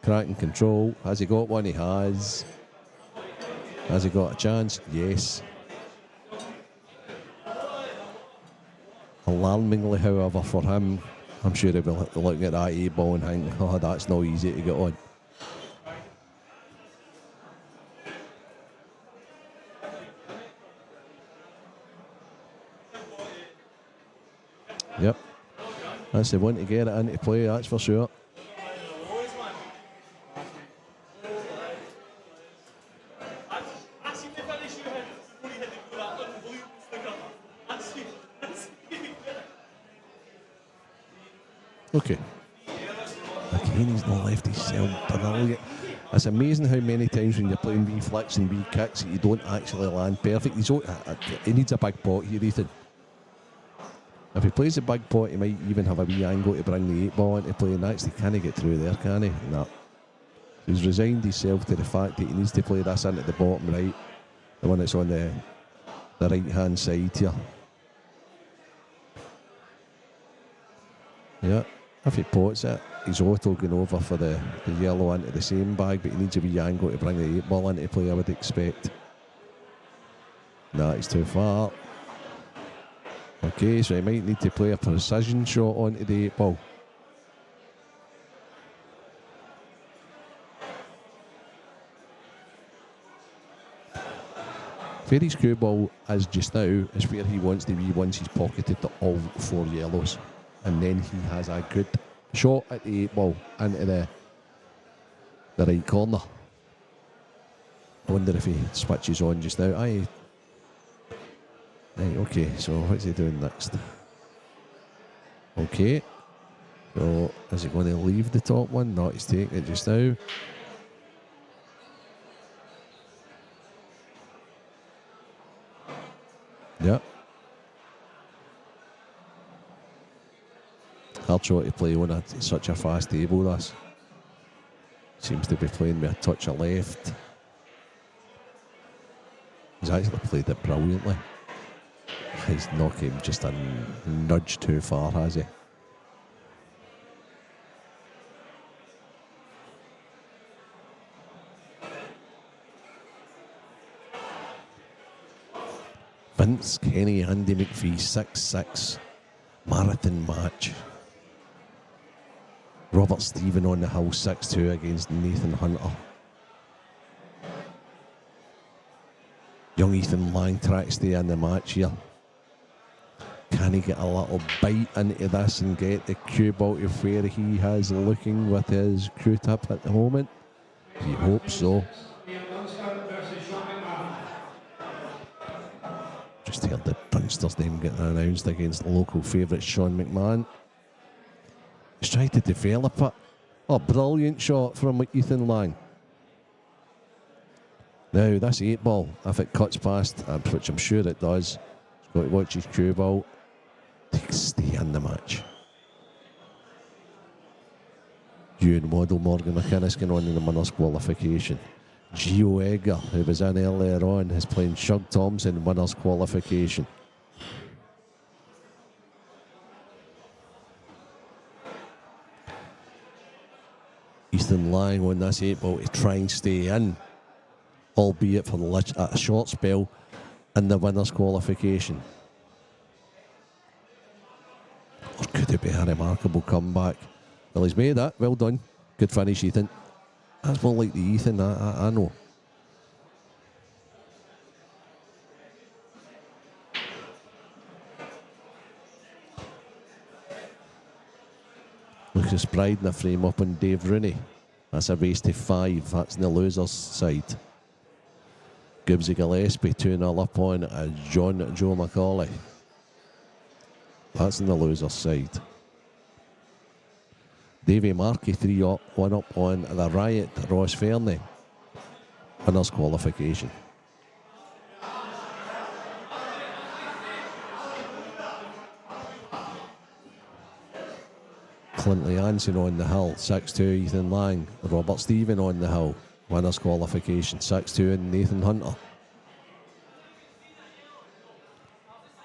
Cracking control. Has he got one? He has. Has he got a chance? Yes. Alarmingly, however, for him, I'm sure he'll be looking at that 8 ball and thinking, oh, that's not easy to get on. Yep, that's the one to get it into play, that's for sure. Okay. Again, he's not left himself brilliant. It's amazing how many times when you're playing wee flicks and wee kicks that you don't actually land perfect. He needs a big pot here, Ethan. If he plays a big pot, he might even have a wee angle to bring the 8 ball into play, and actually can he get through there, can he? No. He's resigned himself to the fact that he needs to play this into the bottom right, the one that's on the right-hand side here. Yeah, if he pots it, he's auto going over for the yellow into the same bag, but he needs a wee angle to bring the 8 ball into play, I would expect. Nah, he's too far. Okay, so he might need to play a precision shot onto the 8 ball. Where his cue ball is just now is where he wants to be once he's pocketed all 4 yellows. And then he has a good shot at the 8 ball into the right corner. I wonder if he switches on just now. Right, okay, so what's he doing next? Okay, so is he going to leave the top one? No, he's taking it just now. Yep. Hard shot to play on such a fast table, this. Seems to be playing with a touch of left. He's actually played it brilliantly. He's knocked him just a nudge too far, has he? Vince Kenny, Andy McPhee, 6-6 marathon match. Robert Stephen on the hill, 6-2 against Nathan Hunter. Young Ethan Lang tries to stay in the match here. Can he get a little bite into this and get the cube out of where he has looking with his crew tip at the moment? He hopes so. Just heard the Dunster's name getting announced against the local favourite Sean McMahon. He's trying to develop it. Oh, brilliant shot from Ethan Lang. Now, this 8 ball, if it cuts past, which I'm sure it does, he's got to watch his cue ball to stay in the match. Ewan Waddle, Morgan McInnes going on in the winners' qualification. Gio Egger, who was in earlier on, is playing Shug Thompson, winners' qualification. Ethan Lang on this 8 ball to try and stay in, albeit for a short spell in the winners' qualification. Or could it be a remarkable comeback? Well, he's made that. Well done. Good finish, Ethan. That's more like the Ethan I know. Lucas Pride in the frame up on Dave Rooney. That's a race to 5. That's in the losers' side. Gibbsy Gillespie 2-0 up on John Joe McCauley. That's in the losers' side. Davy Markey 3-1 up on the Riot, Ross Fernie. Winners' qualification. Clintley Anson on the hill, 6-2 Ethan Lang. Robert Stephen on the hill, winners' qualification, 6-2 and Nathan Hunter.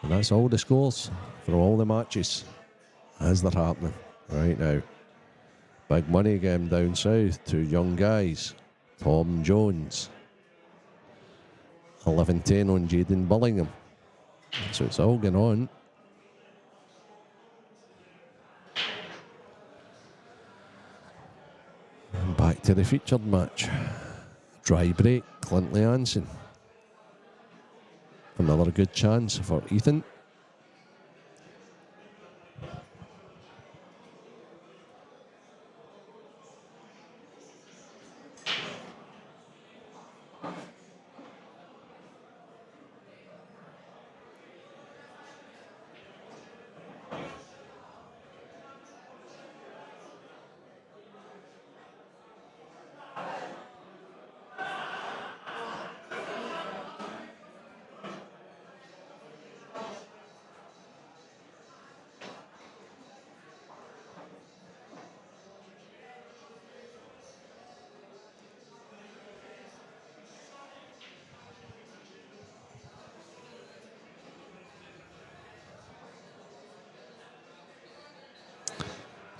And that's all the scores for all the matches as they're happening right now. Big money game down south, 2 young guys. Tom Jones. 11-10 on Jaden Billingham. So it's all going on. And back to the featured match. Dry break, Clintley Anson. Another good chance for Ethan.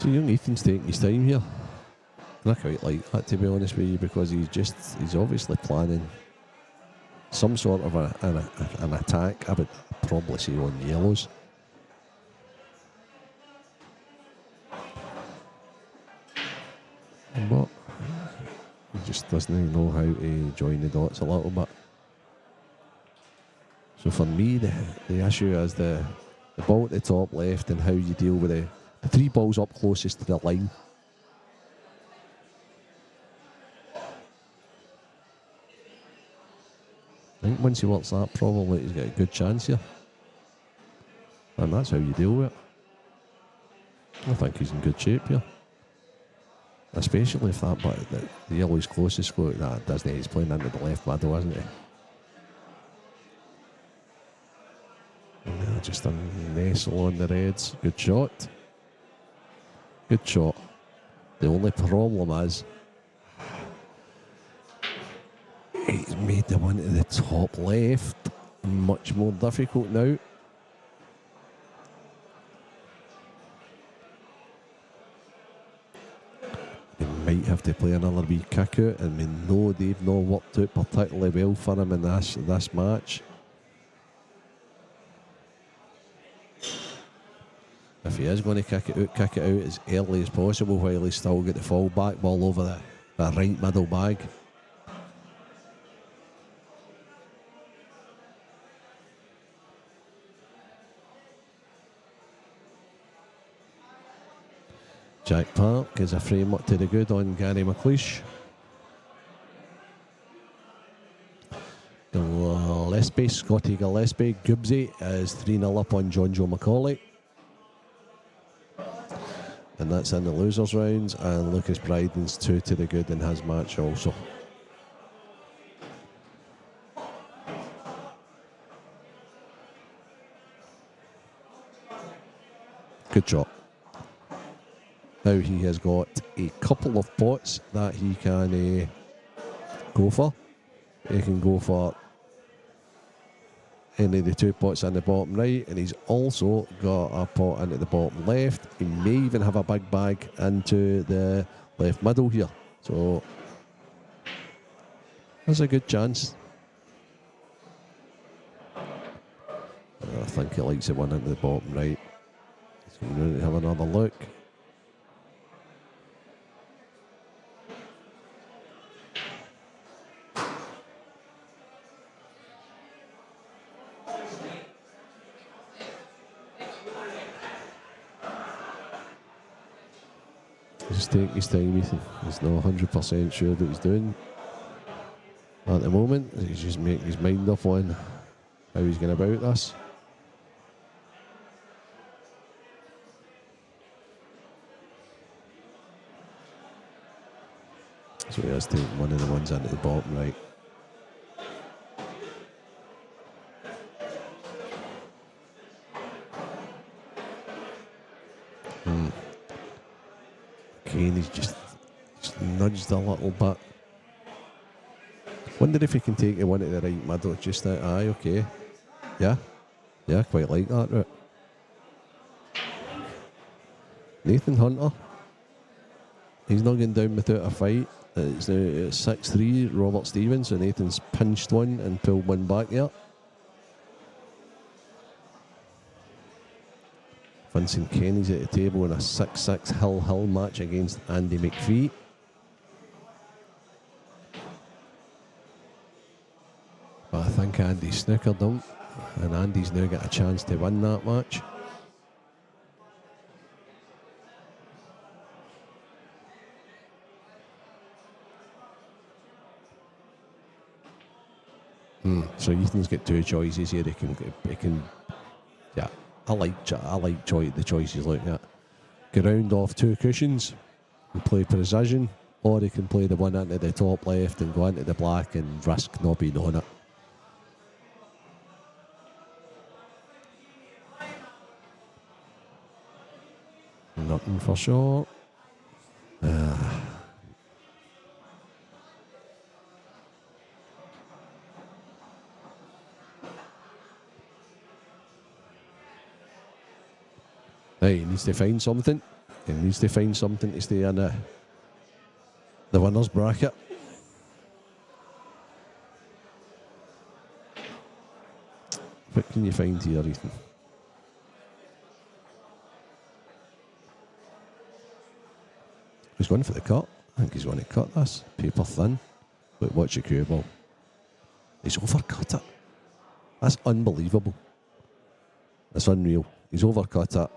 So young Ethan's taking his time here. And I quite like that, to be honest with you, because he's obviously planning some sort of an attack. I would probably say on yellows. But he just doesn't know how to join the dots a little bit. So for me, the issue is the ball at the top left and how you deal with the 3 balls up closest to the line. I think once he works that, probably he's got a good chance here. And that's how you deal with it. I think he's in good shape here. Especially if the yellow's closest go that, doesn't he? He's playing into the left middle, isn't he? And just a nestle on the reds. Good shot. Good shot. The only problem is he's made the one to the top left much more difficult now. They might have to play another wee kick out, and we know they've not worked out particularly well for him in this match. If he is going to kick it out as early as possible while he's still got the fallback ball over the right middle bag. Jack Park is a frame up to the good on Gary McLeish. Gillespie, Scotty Gillespie, Gibbsy is 3-0 up on John Joe McCauley. And that's in the losers rounds, and Lucas Bryden's 2 to the good in his match also. Good shot. Now he has got a couple of pots that he can go for. He can go for any of the 2 pots in the bottom right, and he's also got a pot into the bottom left. He may even have a big bag into the left middle here. So there's a good chance. I think he likes the one into the bottom right. So we're going to have another look. Just take his time, Ethan. He's not 100% sure what he's doing at the moment. He's just making his mind up on how he's going about this. So he has taken one of the ones into the bottom right. He's just nudged a little bit. Wonder if he can take the one at the right middle. Just that, aye, okay. Yeah, quite like that route. Nathan Hunter. He's not going down without a fight. It's now 6-3, Robert Stevens. So Nathan's pinched one and pulled one back here. Vincent Kenny's at the table in a 6-6 Hill match against Andy McPhee. But I think Andy snookered him, and Andy's now got a chance to win that match. So Ethan's got 2 choices here. He can, yeah. I like the choice he's looking at. Go round off 2 cushions and play precision, or he can play the one into the top left and go into the black and risk not being on it. Nothing for sure. He needs to find something. He needs to find something to stay in the winners bracket. What can you find here, Ethan? He's going for the cut. I think he's going to cut this. Paper thin. But watch your cue ball. He's overcut it. That's unbelievable. That's unreal. He's overcut it.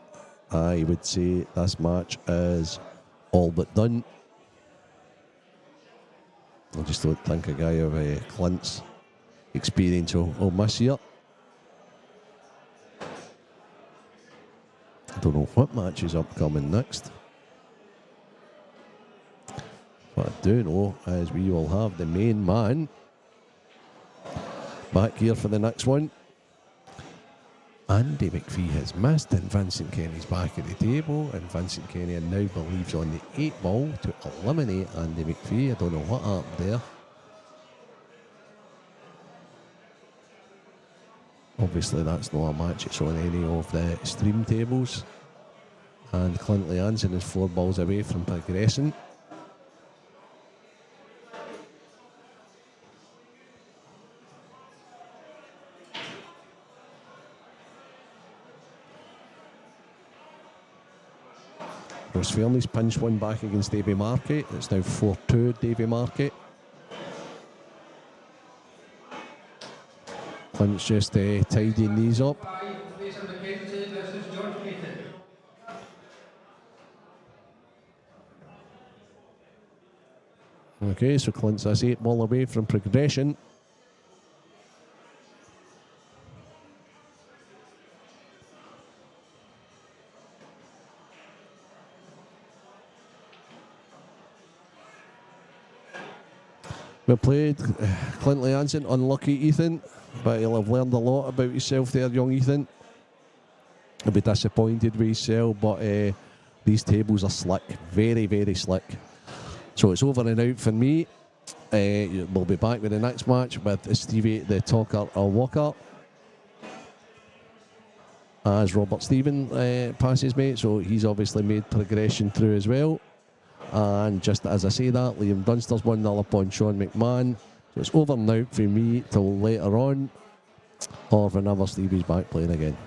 I would say this match is all but done. I just don't think a guy of Clint's experience will miss here. I don't know what match is upcoming next. What I do know is we will have the main man back here for the next one. Andy McPhee has missed, and Vincent Kenny's back at the table, and Vincent Kenny now believes on the 8 ball to eliminate Andy McPhee. I don't know what happened there. Obviously that's not a match it's on any of the stream tables, and Clint Leanson is 4 balls away from progressing. Ross Fairley's pinched one back against Davy Marquet. It's now 4-2 Davy Marquet. Clint's just tidying these up. Okay, so Clint's that's 8 ball away from progression. We played Clint Leanson, unlucky Ethan, but he'll have learned a lot about himself there, young Ethan. He'll be disappointed with himself, but these tables are slick, very, very slick. So it's over and out for me. We'll be back with the next match with Stevie the Talker Walker as Robert Stephen passes me, so he's obviously made progression through as well. And just as I say that, Liam Dunster's 1-0 upon Sean McMahon. So it's over and out for me till later on, or whenever Stevie's back playing again.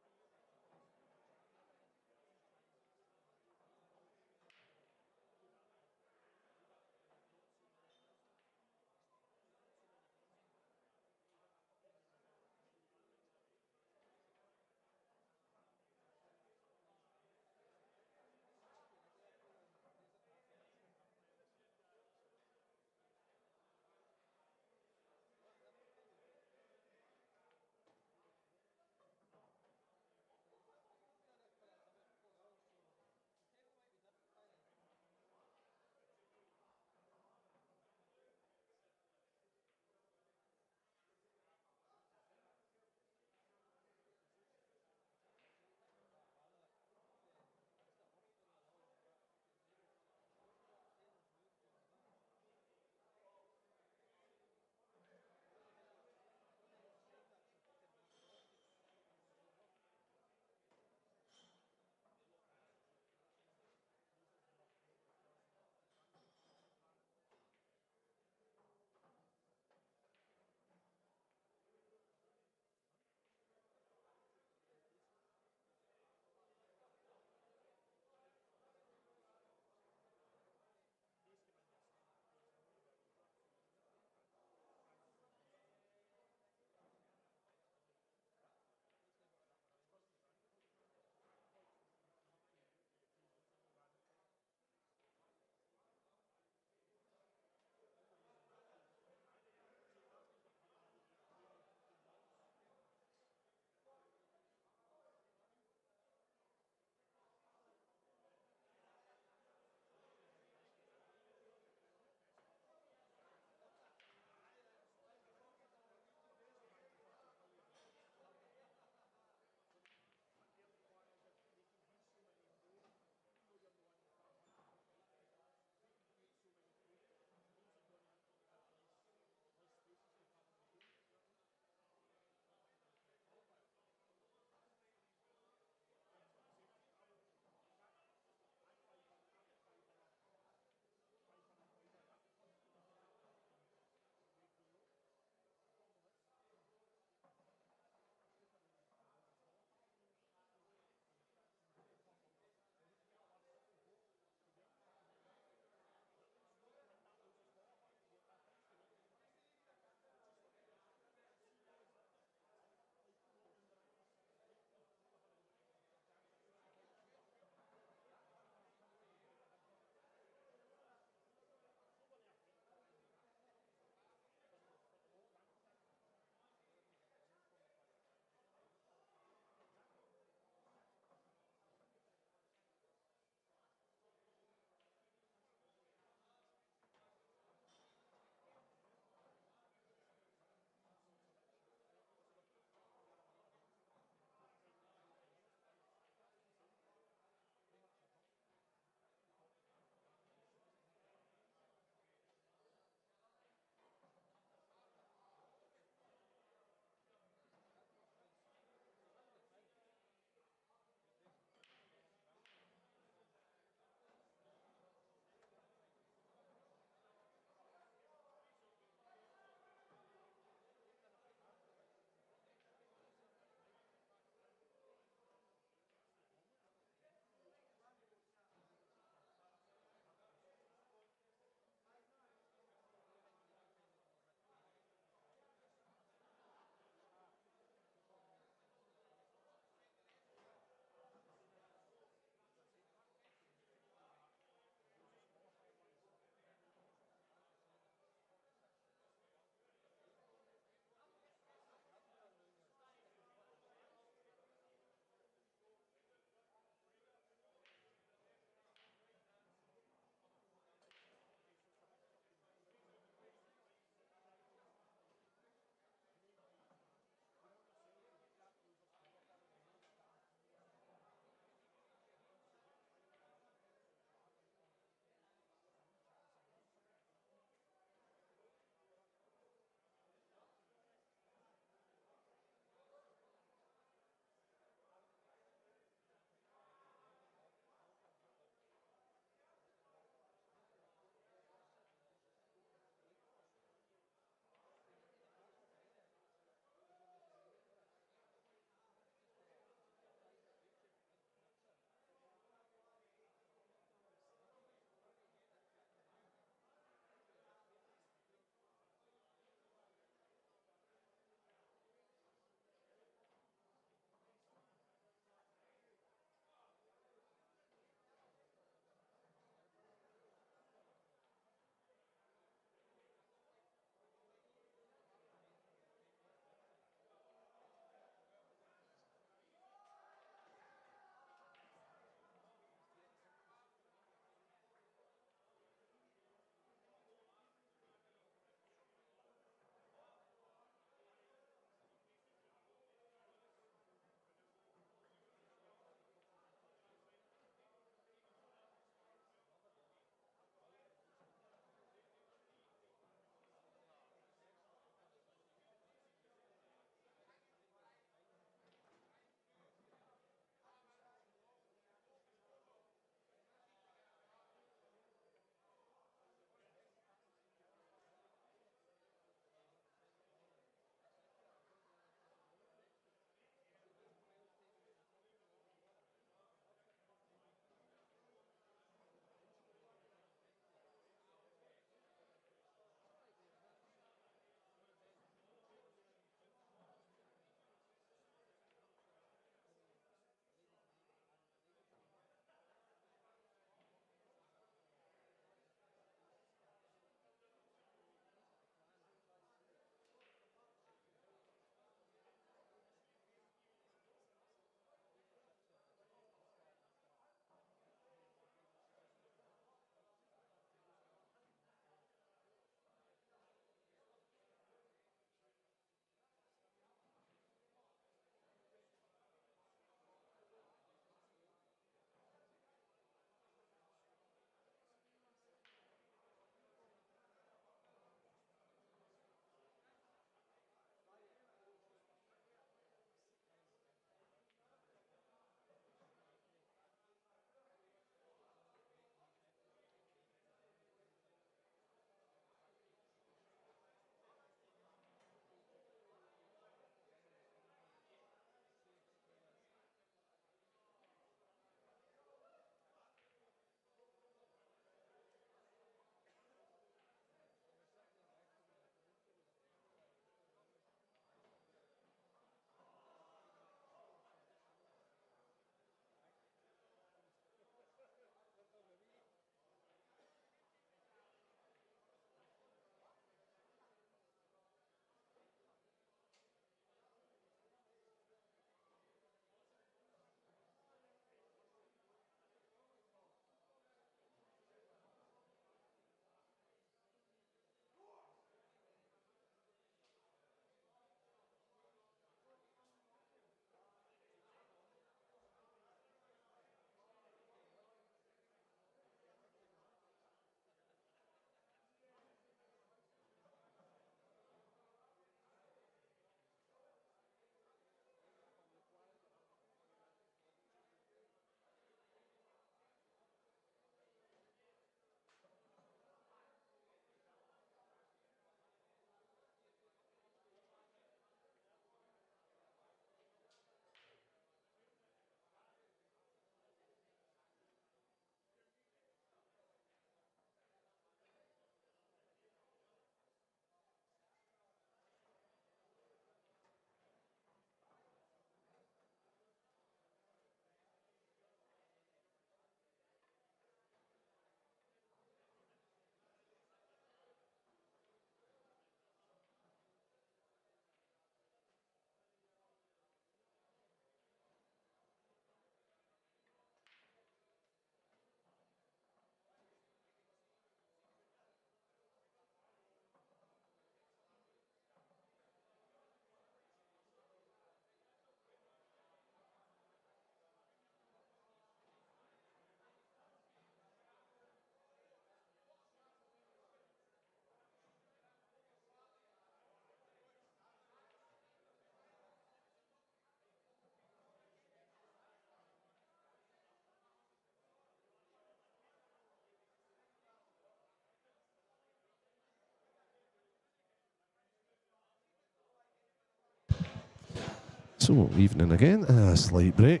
So, evening again, a slight break.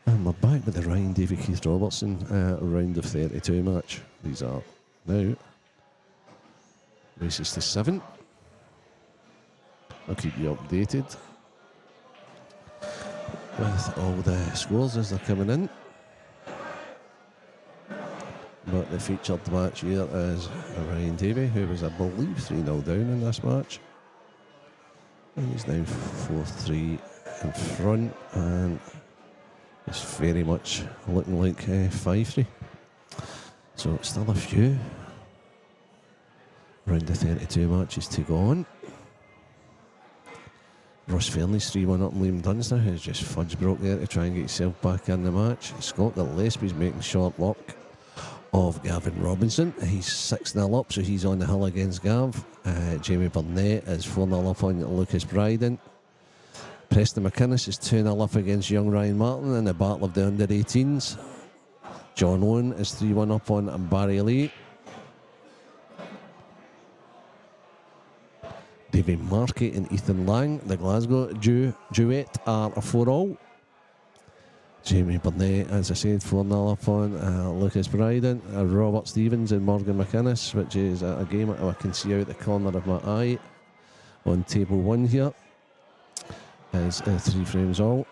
And we're back with the Ryan Davey Keith Robertson round of 32 match. These are now races to 7. I'll keep you updated with all the scores as they're coming in. But the featured match here is Ryan Davey, who was, I believe, 3-0 down in this match. And he's now 4-3 in front, and it's very much looking like 5-3. So it's still a few round the 32 matches to go on. Ross Fairley's 3-1 up on Liam Dunstan, who's just fudge broke there to try and get himself back in the match. Scott Gillespie's making short work of Gavin Robinson. He's 6-0 up, so he's on the hill against Gav. Jamie Bernett is 4-0 up on Lucas Bryden. Preston McInnes is 2-0 up against young Ryan Martin in the battle of the under-18s. John Owen is 3-1 up on Barry Lee. David Marquet and Ethan Lang, the Glasgow duet, are a 4-all. Jamie Bernett, as I said, 4-0 up on Lucas Bryden. Robert Stevens and Morgan McInnes, which is a game I can see out the corner of my eye on table 1 here, is 3 frames all.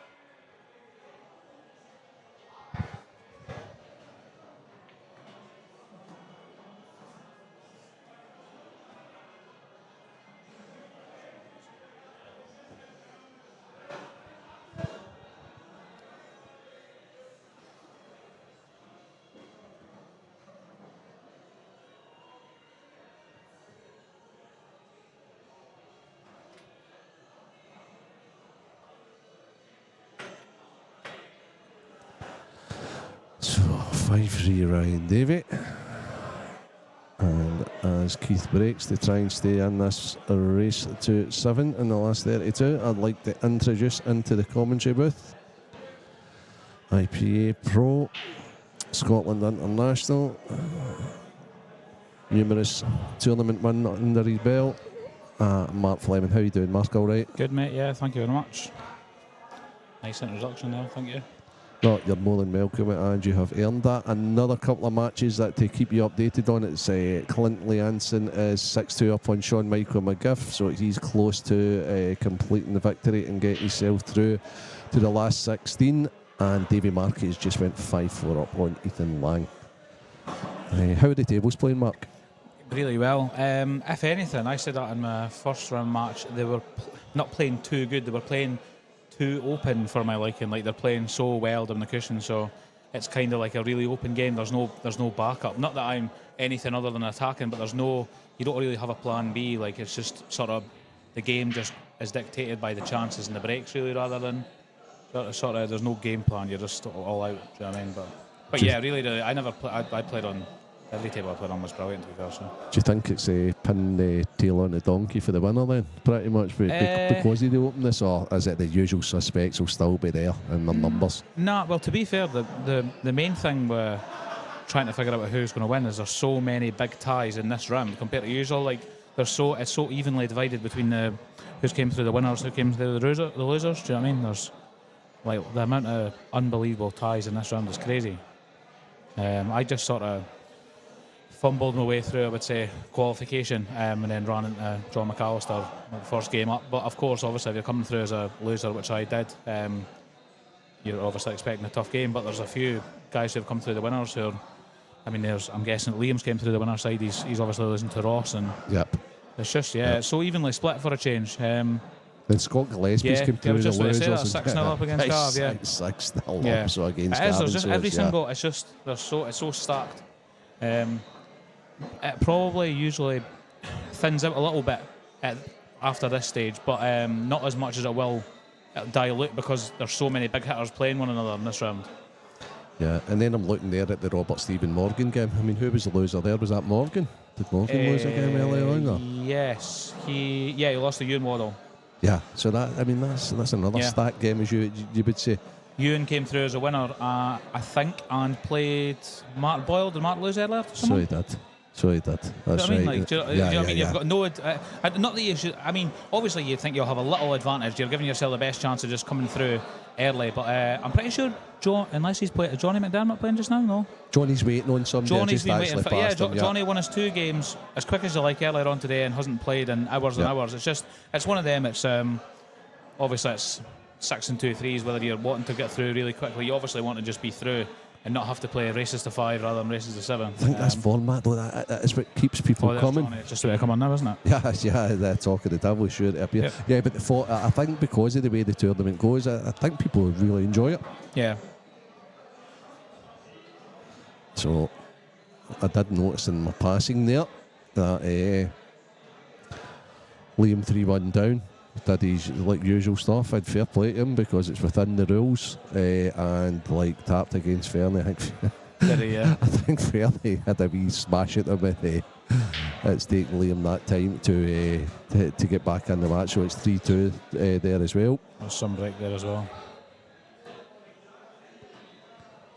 So 5-3 Ryan Davey. And as Keith breaks to try and stay in this race to 7 in the last 32, I'd like to introduce into the commentary booth IPA Pro, Scotland International, numerous tournament win under his belt. Mark Fleming. How you doing, Mark? All right? Good, mate. Yeah, thank you very much. Nice introduction there, thank you. No, you're more than welcome, and you have earned that. Another couple of matches that to keep you updated on. It's Clint Leanson is 6-2 up on Sean Michael McGiff, so he's close to completing the victory and getting himself through to the last 16. And Davy Marquez has just went 5-4 up on Ethan Lang. How are the tables playing, Mark? Really well. If anything, I said that in my first round match, they were not playing too good, they were playing too open for my liking. Like, they're playing so well down the cushion, so it's kind of like a really open game. There's no backup. Not that I'm anything other than attacking, but you don't really have a plan B. Like, it's just sort of the game just is dictated by the chances and the breaks, really, rather than sort of there's no game plan. You're just all out. Do you know what I mean? But yeah, really, I never I played on. Every table I played on was brilliant, to be fair. So. Do you think it's pin the tail on the donkey for the winner then, pretty much, because of the openness, or is it the usual suspects will still be there in their numbers? Nah, well, to be fair, the main thing we're trying to figure out who's going to win is there's so many big ties in this round compared to usual. Like, it's so evenly divided between the who's came through the winners, who came through the losers. Do you know what I mean? There's like the amount of unbelievable ties in this round is crazy. I just sort of fumbled my way through, I would say, qualification, and then ran into John McAllister the first game up. But of course, obviously, if you're coming through as a loser, which I did, you're obviously expecting a tough game. But there's a few guys who've come through the winners who are, I'm guessing Liam's came through the winner's side. He's obviously losing to Ross, and yep. It's just it's so evenly split for a change. Then Scott Gillespie's came through the losers. 6-0 up against Gav, yeah. 6-0 up, so against Gav. It is, just every single. It's just it's so stacked. It probably usually thins out a little bit after this stage, but not as much as it will dilute because there's so many big hitters playing one another in this round. Yeah, and then I'm looking there at the Robert Stephen Morgan game. Who was the loser there? Was that Morgan? Did Morgan lose a game earlier on? Or? Yes, he lost to Ewan Waddle. Yeah, so that's another stacked game, as you would say. Ewan came through as a winner, I think, and played Mark Boyle. Did Mark lose earlier? So he did. So he did. That's I mean, right. like, do you know what I mean? You've got no. Not that you should. I mean, obviously, you think you'll have a little advantage. You're giving yourself the best chance of just coming through early. But I'm pretty sure unless he's playing, Johnny McDermott playing just now. No. Johnny's waiting on somebody. Johnny's been waiting for. Yeah, him, Johnny won his 2 games as quick as you like earlier on today and hasn't played in hours and hours. It's one of them. It's obviously it's 6 and 2 threes. Whether you're wanting to get through really quickly, you obviously want to just be through and not have to play races to 5 rather than races to 7. I think that's format though. That is what keeps people coming. Johnny, it's just the way to come on now, isn't it? Yeah, the talk of the devil, sure it appears. Yeah, but I think because of the way the tournament goes, I think people really enjoy it. Yeah. So I did notice in my passing there that Liam 3-1 down did his like usual stuff. I'd fair play to him because it's within the rules and like tapped against Fernie. I think Did he, yeah. I think Fernie had a wee smash at him and it's taken Liam that time to get back in the match, so it's 3-2 there as well. There's some break there as well.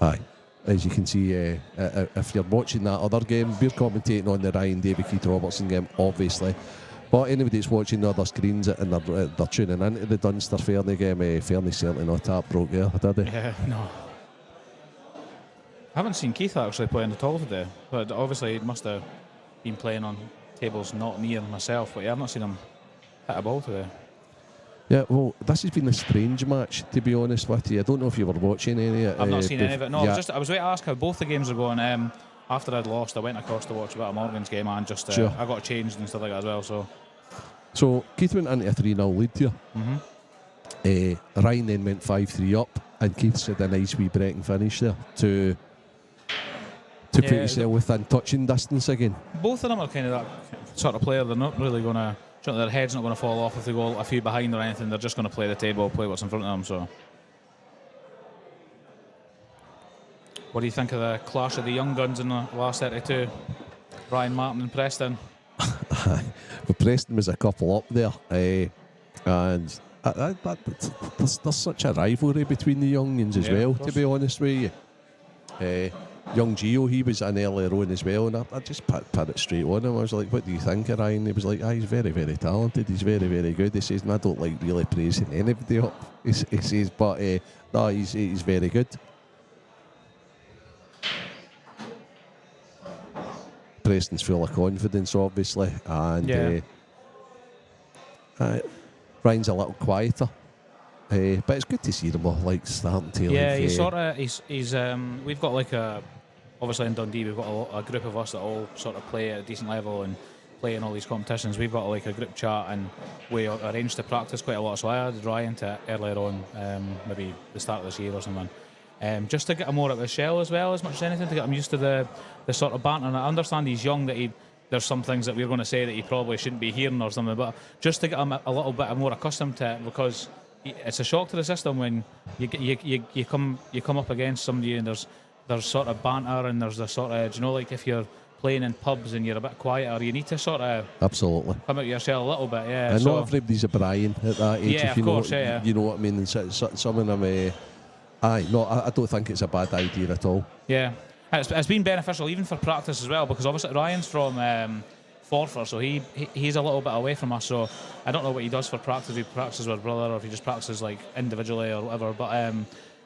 Aye. As you can see, if you're watching that other game, we're commentating on the Ryan Davy Keith Robertson game, obviously. But anybody that's watching the other screens and they're tuning into the Dunster Fernie game, Fernie's certainly not heartbroken there, did he? Yeah, no. I haven't seen Keith actually playing at all today, but obviously he must have been playing on tables not near myself, but yeah, I've not seen him hit a ball today. Yeah, well, this has been a strange match, to be honest with you. I don't know if you were watching any of it. I've not seen any of it. No, yeah. I was waiting to ask how both the games are going. After I'd lost, I went across to watch a bit of Morgan's game and just Sure. I got changed and stuff like that as well. So Keith went into a 3-0 lead here. Mm-hmm. Ryan then went 5-3 up, and Keith's had a nice wee break and finish there to put yourself within touching distance again. Both of them are kind of that sort of player. They're not really going to. Their head's not going to fall off if they go a few behind or anything. They're just going to play the table, play what's in front of them. So, what do you think of the clash of the young guns in the last 32? Ryan Martin and Preston. But Preston was a couple up there, and there's such a rivalry between the youngins as well. To be honest with you, young Gio, he was in earlier on as well, and I just put it straight on him. I was like, "What do you think of Ryan?" He was like, "He's very, very talented. He's very, very good." He says, and I don't like really praising anybody up. He says, but no, he's very good. Preston's full of confidence, obviously, and Ryan's a little quieter, but it's good to see them all like starting to. Yeah, he's we've got like obviously in Dundee we've got a group of us that all sort of play at a decent level and play in all these competitions. We've got like a group chat and we arrange to practice quite a lot. So I had Ryan to earlier on, maybe the start of this year or something. Just to get him more out of his shell as well, as much as anything, to get him used to the sort of banter. And I understand he's young, that there's some things that we're going to say that he probably shouldn't be hearing or something, but just to get him a little bit more accustomed to it, because it's a shock to the system when you come up against somebody and there's sort of banter and there's the sort of, like if you're playing in pubs and you're a bit quieter, you need to sort of absolutely come out of your shell a little bit. Yeah, and not everybody's a Brian at that age. Yeah, if you of course, know, you know what I mean. And some of them. I don't think it's a bad idea at all. Yeah, it's been beneficial even for practice as well, because obviously Ryan's from Forfar, so he's a little bit away from us, so I don't know what he does for practice. If he practices with brother or if he just practices like individually or whatever, but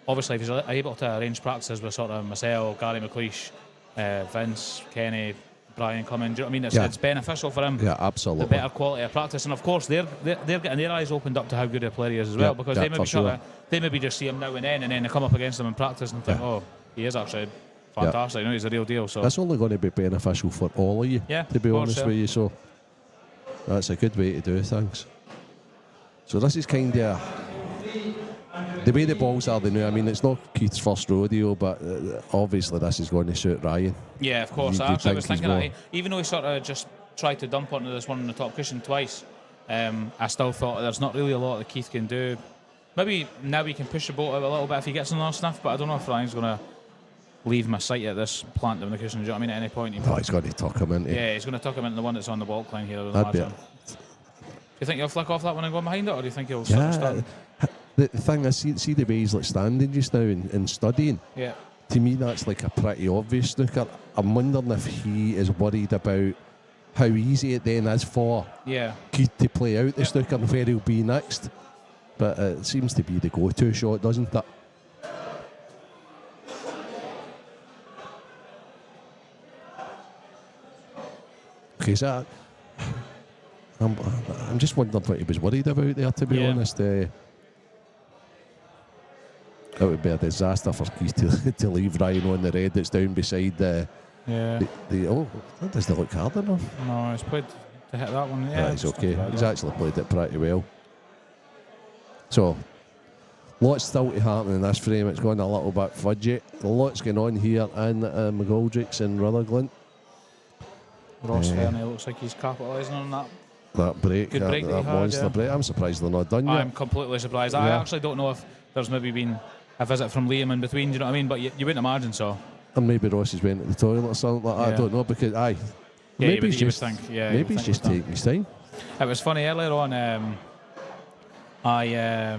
obviously if he's able to arrange practices with sort of myself, Gary McLeish, Vince, Kenny, Brian coming, do you know what I mean? It's beneficial for him. Yeah, absolutely. The better quality of practice, and of course they're getting their eyes opened up to how good a player he is as well, because they maybe just see him now and then they come up against him in practice and think, oh, he is actually fantastic. You know, he's a real deal. So that's only going to be beneficial for all of you. Yeah, to be honest with you. So that's a good way to do things. So this is kind of the way the balls are. I mean, it's not Keith's first rodeo, but obviously this is going to suit Ryan. Yeah, of course. I was thinking that even though he sort of just tried to dump onto this one on the top cushion twice, I still thought there's not really a lot that Keith can do. Maybe now he can push the boat out a little bit if he gets another sniff, but I don't know if Ryan's going to leave my sight at this plant on the cushion. Do you know what I mean? At any point, he's got to tuck him into. Yeah, he's going to tuck him into the one that's on the balk line here. That'd be it. Do you think he'll flick off that one and go behind it, or do you think he'll sort of stand? The thing is, see the way he's like standing just now and studying. Yeah. to me, that's like a pretty obvious snooker. I'm wondering if he is worried about how easy it then is for Keith to play out the snooker and where he'll be next. But it seems to be the go-to shot, doesn't it? Okay, so I'm just wondering what he was worried about there, to be honest. It would be a disaster for Keith to leave Ryan on the red that's down beside the that doesn't look hard enough. No, he's played to hit that one. Yeah, he's okay. He's actually played it pretty well. So, lots still to happen in this frame. It's going a little bit fudgy. Lots going on here in McGoldrick's and Rutherglen. Ross Fernie looks like he's capitalising on that. That break, Good break that monster break. I'm surprised they're not done yet. I'm completely surprised. I actually don't know if there's maybe been a visit from Liam in between, do you know what I mean? But you wouldn't imagine so. Or maybe Ross has went to the toilet or something like that. I don't know, because maybe he's just taking his time. It was funny earlier on. I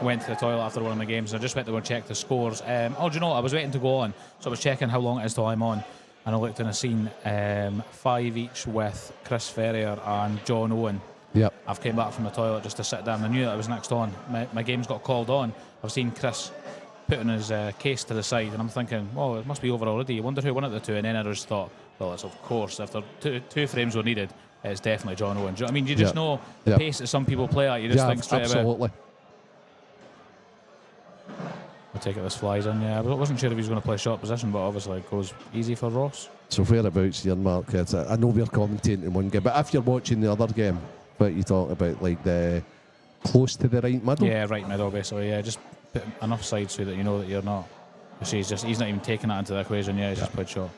went to the toilet after one of my games, and I just went to go and check the scores. Do you know what? I was waiting to go on, so I was checking how long it is till I'm on, and I looked and I seen 5 each with Chris Ferrier and John Owen. Yep. I've came back from the toilet just to sit down. I knew that I was next on. My game's got called on. I've seen Chris putting his case to the side, and I'm thinking, well, it must be over already. I wonder who won at the two, and then I just thought, well, it's of course, if there two frames were needed, it's definitely John Owen. Do you know what I mean? You just know the pace that some people play at. You just think straight absolutely. away. I take it this flies in, I wasn't sure if he was going to play short position, but obviously it goes easy for Ross. So whereabouts here, Marquet? I know we're commentating in one game, but if you're watching the other game, what you talk about, like the close to the right middle? Yeah, right middle, basically, just put enough side so that you know that you're not. He's not even taking that into the equation, he's just played short.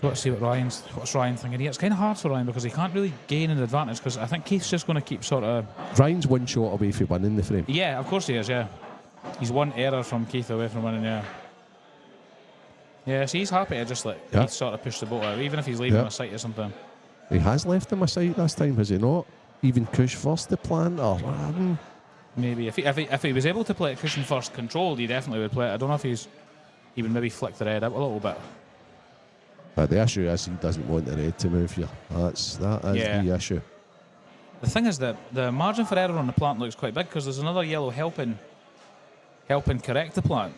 So let's see what's Ryan thinking here. It's kind of hard for Ryan because he can't really gain an advantage because I think Keith's just going to keep sort of... Ryan's one shot away from winning the frame. Yeah, of course he is, He's one error from Keith away from winning, Yeah, so he's happy to just let Keith sort of push the boat out, even if he's leaving a sight or something. He has left him a sight this time, has he not? Even Cush first the plan, or... Maybe. If he was able to play it cushion first controlled, he definitely would play it. I don't know if he would maybe flick the red out a little bit. But the issue is he doesn't want the red to move here. That is the issue. The thing is that the margin for error on the plant looks quite big because there's another yellow helping correct the plant.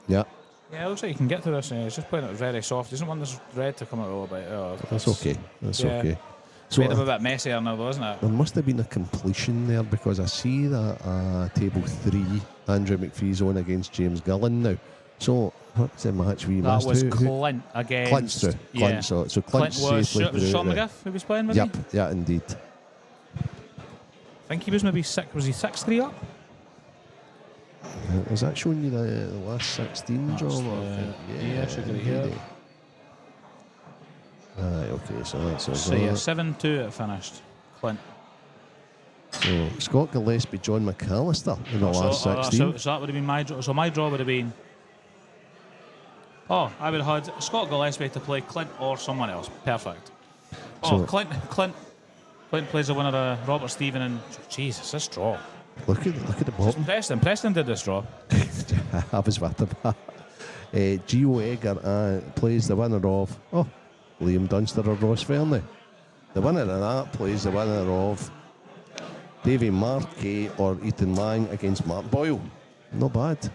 Yeah. Yeah, it looks like you can get to this. He's just playing it very soft. He doesn't want this red to come out a little bit. Oh, that's okay. That's okay. So made him a bit messier now, though, isn't it? There must have been a completion there because I see that table 3, Andrew McPhee's on against James Gillen now. So what's the match we missed? That was Clint against... Clint's through. Clint, so Clint was Sean McGiff who was playing, was he? Yeah, indeed. I think he was maybe 6-3 up? Was that showing you the last 16 draw? Yeah, should get it here. Okay, so that's all. So 7-2 it finished. Clint. So Scott Gillespie, John McAllister in the last 16. So that would have been my draw. So my draw would have been... I would have had Scott Gillespie to play Clint or someone else. Perfect. Clint plays the winner of Robert Stephen and... Jesus, this draw. Look at the bottom. Preston did this draw. I was with him. Gio Egger plays the winner of Liam Dunster or Ross Fernie. The winner of that plays the winner of Davy Marquet or Ethan Lang against Mark Boyle. Not bad.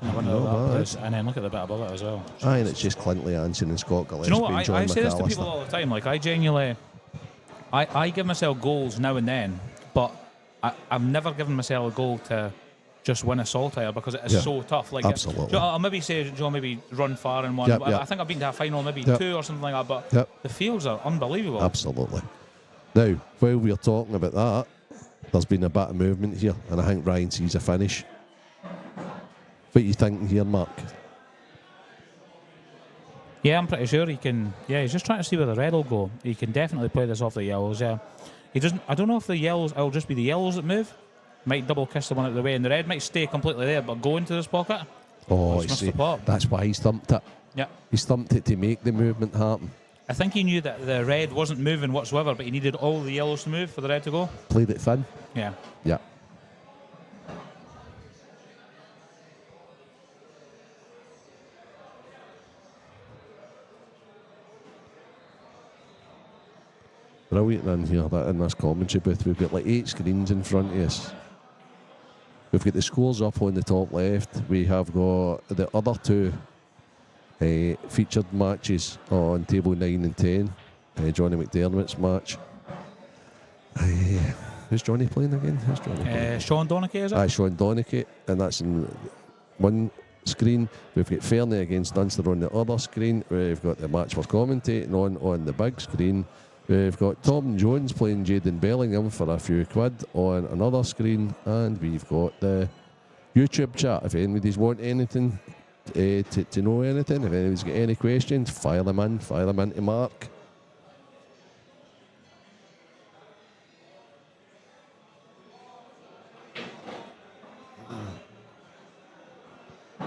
And then look at the bit above it as well. And it's just Clint Leanson and Scott Gillespie. Do you know what? I say this to people all the time. Like I genuinely, I give myself goals now and then, but I've never given myself a goal to just win a Saltire because it is so tough. Like, absolutely. I'll maybe say, maybe run far in one. I think I've been to a final, maybe 2 or something like that. But the fields are unbelievable. Absolutely. Now, while we're talking about that, there's been a bit of movement here, and I think Ryan sees a finish. What are you thinking here, Mark? Yeah, I'm pretty sure he can. Yeah, he's just trying to see where the red will go. He can definitely play this off the yellows. Yeah, he doesn't. I don't know if the yellows. It'll just be the yellows that move. Might double kiss the one out of the way, and the red might stay completely there, but go into this pocket. I see. That's why he stumped it. Yeah, he stumped it to make the movement happen. I think he knew that the red wasn't moving whatsoever, but he needed all the yellows to move for the red to go. Played it thin. Yeah. Yeah. brilliant in here, that in this commentary booth. We've got like 8 screens in front of us. We've got the scores up on the top left. We have got the other 2 featured matches on table 9 and 10. Johnny McDermott's match. Who's Johnny playing again? Who's Johnny playing? Sean Donachie, is it? Sean Donachie, and that's in one screen. We've got Fernie against Dunster on the other screen. We've got the match we're commentating on the big screen. We've got Tom Jones playing Jaden Bellingham for a few quid on another screen, and we've got the YouTube chat. If anybody's want anything to know anything, if anybody's got any questions, fire them into Mark.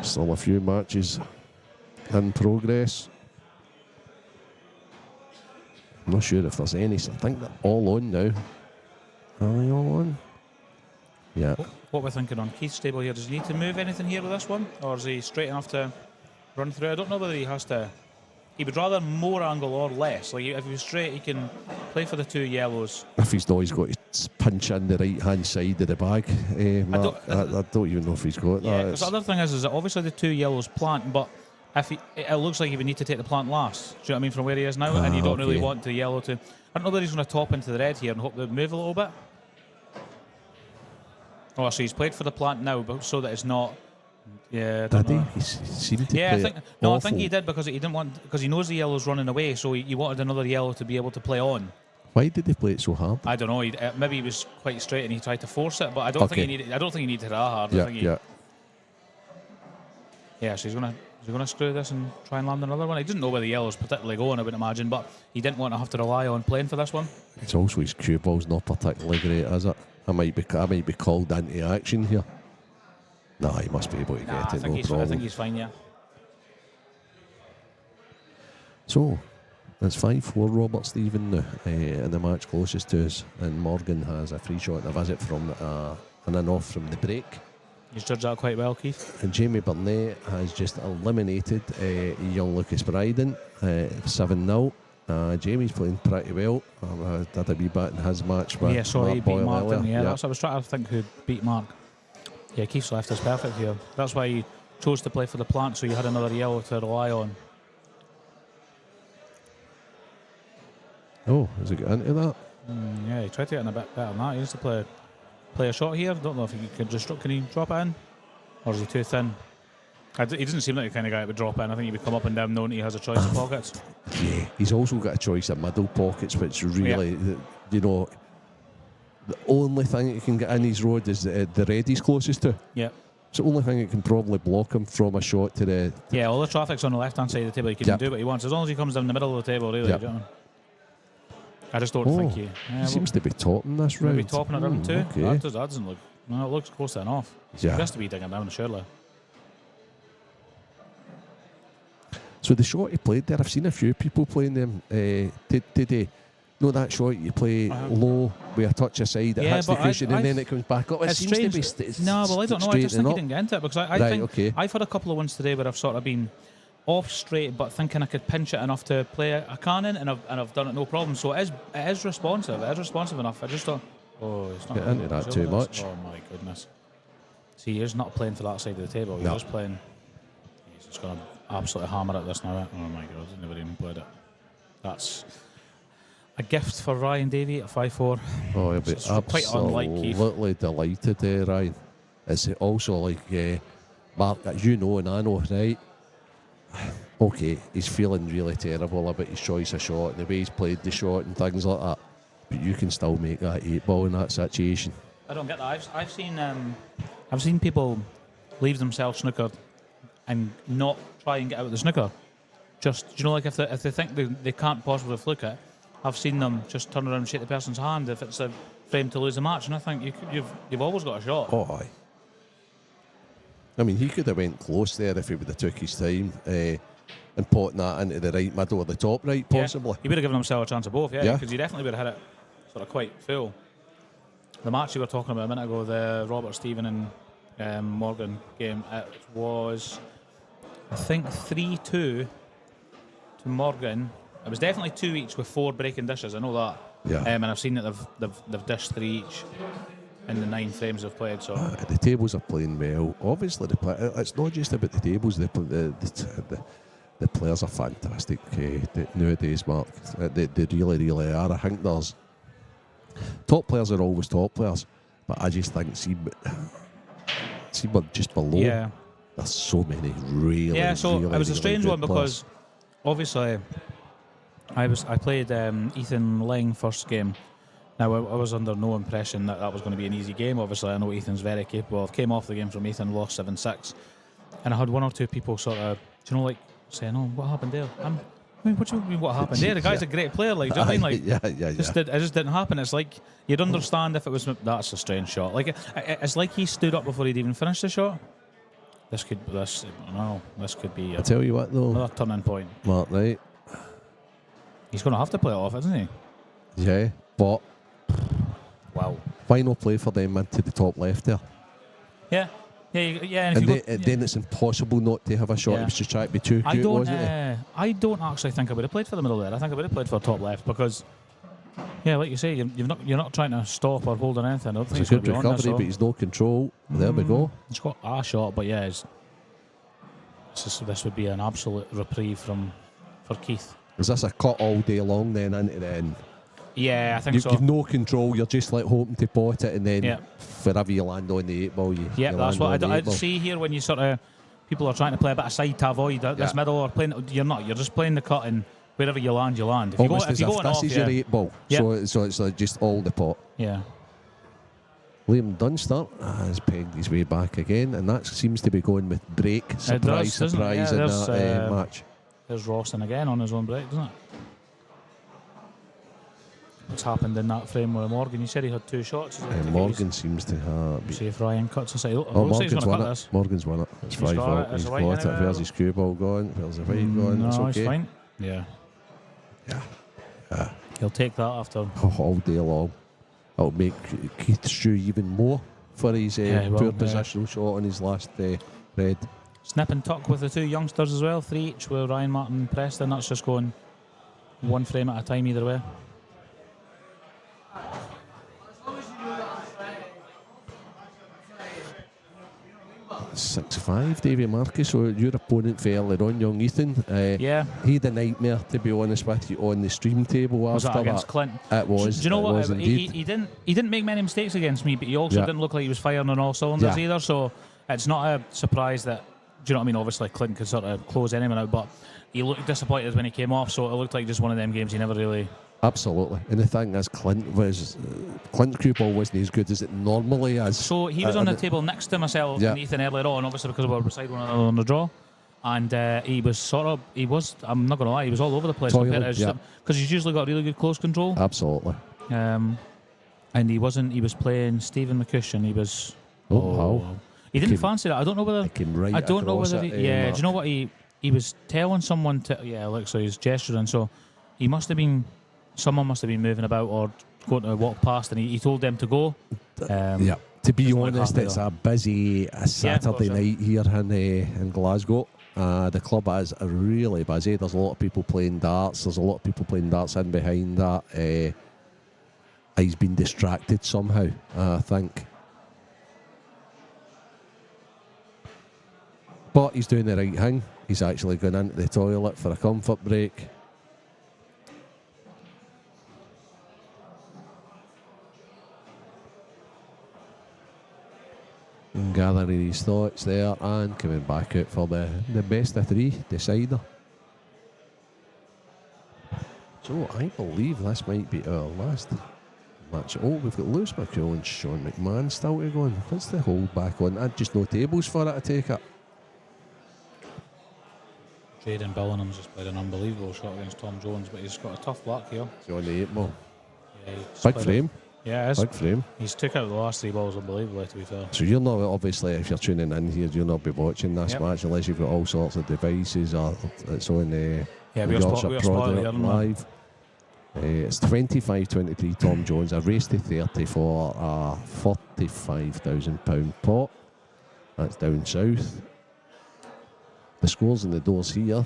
Still a few matches in progress. I'm not sure if there's any. I think they're all on now. Are they all on? Yeah. What we're thinking on Keith's table here, does he need to move anything here with this one? Or is he straight enough to run through? I don't know whether he has to. He would rather more angle or less. Like if he was straight, he can play for the 2 yellows. If he's not, he's got to punch in the right-hand side of the bag. Mark. I don't even know if he's got that. Yeah, because the other thing is that obviously the 2 yellows plant, but if it looks like he would need to take the plant last. Do you know what I mean? From where he is now, and you don't really want the yellow to. I don't know whether he's going to top into the red here and hope to move a little bit. Oh, so he's played for the plant now, but so that it's not. Yeah, I don't know. He seemed to Yeah, play I think he did because he didn't want, because he knows the yellow's running away, so he wanted another yellow to be able to play on. Why did they play it so hard? I don't know. Maybe he was quite straight and he tried to force it, but I don't think he needed. I don't think he needed it that hard. Yeah. So he's gonna screw this and try and land another one. He didn't know where the yellow's particularly going, I would imagine, but he didn't want to have to rely on playing for this one. It's also his cue ball's not particularly great, is it? I might be called into action here. No, he must be able to get it. No problem. I think he's fine. Yeah. So it's 5-4 Robert Stephen now in the match closest to us, and Morgan has a free shot and a visit from an in-off from the break. He's judged that quite well, Keith. And Jamie Bernett has just eliminated young Lucas Bryden 7-0. Jamie's playing pretty well. Did a wee bit in his match with he beat Mark, earlier. didn't he? Yeah, that's what I was trying to think who beat Mark. Yeah, Keith's left is perfect here. That's why he chose to play for the plant, so you had another yellow to rely on. Oh, has he got into that? Yeah, he tried to get in a bit better than that. He needs to play a shot here. Don't know if he can just can he drop it in, or is he too thin? He doesn't seem like the kind of guy that would drop in. I think he would come up and down knowing he has a choice of pockets. Yeah, he's also got a choice of middle pockets, which really, the only thing that can get in his road is the red he's closest to. Yeah. It's the only thing that can probably block him from a shot to the. Yeah, all the traffic's on the left-hand side of the table. He can do what he wants as long as he comes down the middle of the table. Really, I just don't think he. He seems to be topping this round. Maybe topping at round 2. Okay. That doesn't look. No, it looks close enough. He has to be digging down, surely. So the shot he played there, I've seen a few people playing them. Did he know that shot you play low with a touch aside, it hits the cushion and then it comes back up? It seems strange. to be I don't know. I just think he didn't get into it because I think I've had a couple of ones today where I've sort of been off straight but thinking I could pinch it enough to play a cannon and I've done it no problem. So it is responsive. It is responsive enough. I just thought, it's not get into that too much. Oh my goodness. See, he's not playing for that side of the table. He's just playing. He's just going to absolutely hammer at this now. Oh my god, I've never even played it. That's a gift for Ryan Davey at 5-4. Oh, he'll be absolutely delighted, Ryan. It's also like, Mark, you know and I know, right? Okay, he's feeling really terrible about his choice of shot and the way he's played the shot and things like that. But you can still make that 8-ball in that situation. I don't get that. I've seen people leave themselves snookered and not try and get out of the snooker. Just, like if they think they can't possibly fluke it, I've seen them just turn around and shake the person's hand if it's a frame to lose the match, and I think you've always got a shot. Oh, aye. I mean, he could have went close there if he would have took his time and potting that into the right middle or the top right, possibly. He would have given himself a chance of both, because he definitely would have had it sort of quite full. The match you were talking about a minute ago, the Robert Stephen and Morgan game, it was, I think, 3-2 to Morgan, It was definitely 2 each with 4 breaking dishes. I know that. Yeah. And I've seen that they've dished 3 each in the 9 frames they've played. So The tables are playing well. Obviously, it's not just about the tables. The players are fantastic nowadays, Mark. They really, really are. I think there's top players are always top players, but I just think see but just below. yeah. There's so many really. Yeah, so really, it was a really strange good one because obviously I played Ethan Lang first game. Now I was under no impression that was going to be an easy game. Obviously I know Ethan's very capable. I came off the game from Ethan, lost 7-6, and I had 1 or 2 people sort of, like saying, "Oh, what happened there?" What do you mean? What happened there? The guy's a great player. Like, do you know what I mean? Like, yeah. it just didn't happen. It's like you'd understand if it was. That's a strange shot. Like it's like he stood up before he'd even finished the shot. This could be I tell you what though, another turning point. Mark, right? He's going to have to play it off, isn't he? Yeah, but Wow. final play for them into the top left there. Yeah. And then it's impossible not to have a shot. Yeah. It was just trying to be too cute, wasn't it? I don't actually think I would have played for the middle there. I think I would have played for top left because, yeah, like you say, you're not trying to stop or hold on anything. I don't think It's a good gonna be on recovery, but he's no control. There we go. He's got a shot, but yeah, this would be an absolute reprieve for Keith. Is this a cut all day long then into the end? Yeah, I think so. You've no control. You're just like hoping to pot it, and then Yeah. wherever you land on the 8 ball, you That's land what on the I 8 ball. see here when you sort of people are trying to play a bit of side to avoid this middle or playing. You're not. You're just playing the cut, and wherever you land, you land. If Almost you as go if on this off, is your 8 ball. Yeah. So it's like just all the pot. yeah. Liam Dunster has pegged his way back again, and that seems to be going with break. Surprise doesn't it? in There's, that match. There's Roston again on his own break, doesn't it? What's happened in that frame with Morgan? You said he had 2 shots. Morgan seems to have. See if Ryan cuts aside. Oh, Looks like he's Morgan's going to won cut it. this. Morgan's won it. It's He's 5 got out. it. It's He's a white got it. anyway. Where's his cue ball going? Where's the white going? No, It's it's okay. fine. Yeah. He'll take that after. All day long. It'll make Keith Stew even more for his he will, poor yeah. positional shot on his last red. Snip and tuck with the 2 youngsters as well. 3 each with Ryan Martin and Preston. That's just going 1 frame at a time either way. It's 6-5, Davy Marcus. So your opponent for earlier on, young Ethan. Yeah. He had a nightmare, to be honest with you, on the stream table Was after that against Clint? It was. Do you know it what? was indeed. He didn't make many mistakes against me, but he also Yeah. didn't look like he was firing on all cylinders Yeah. either. So it's not a surprise that. Do you know what I mean? Obviously, Clint could sort of close anyone out, but he looked disappointed when he came off. So it looked like just one of them games he never really. Absolutely. And the thing is, Clint's cue ball wasn't as good as it normally is. So he was on the table next to myself Yeah. and Ethan earlier on, obviously because we were beside one another on the draw. And I'm not going to lie, he was all over the place. Toiling, Because he's usually got really good close control. Absolutely. And he was playing Stephen McCushion. He was. Wow. He didn't fancy that. I don't know whether. He came right I don't know across whether. it, Do you Mark. know what he was telling someone to? Yeah, look, so he's gesturing. So he must have been. Someone must have been moving about or going to walk past, and he told them to go. Yeah. To be Doesn't look honest, happy it's though. a busy Saturday course, yeah. night here in Glasgow. The club is really busy. There's a lot of people playing darts. There's a lot of people playing darts in behind that. He's been distracted somehow, I think. But he's doing the right thing. He's actually gone into the toilet for a comfort break. And gathering his thoughts there and coming back out for the best of 3 decider. So I believe this might be our last match. Oh, we've got Lewis McCool and Sean McMahon still to go on. What's the hold back on? I'd just no tables for it, I take it. Jaden Billingham's just played an unbelievable shot against Tom Jones, but he's got a tough block here. He's on the 8 ball. Yeah, he's Big played frame. Yeah, Big frame. he's took out the last 3 balls unbelievably, to be fair. So you're not, obviously, if you're tuning in here, you'll not be watching this Yep. match unless you've got all sorts of devices or it's on Yeah, the we're Yorkshire spoiled here, Product aren't we? Live. It's 25-23 Tom Jones, a race to 30 for a £45,000 pot. That's down south. The scores in the doors here.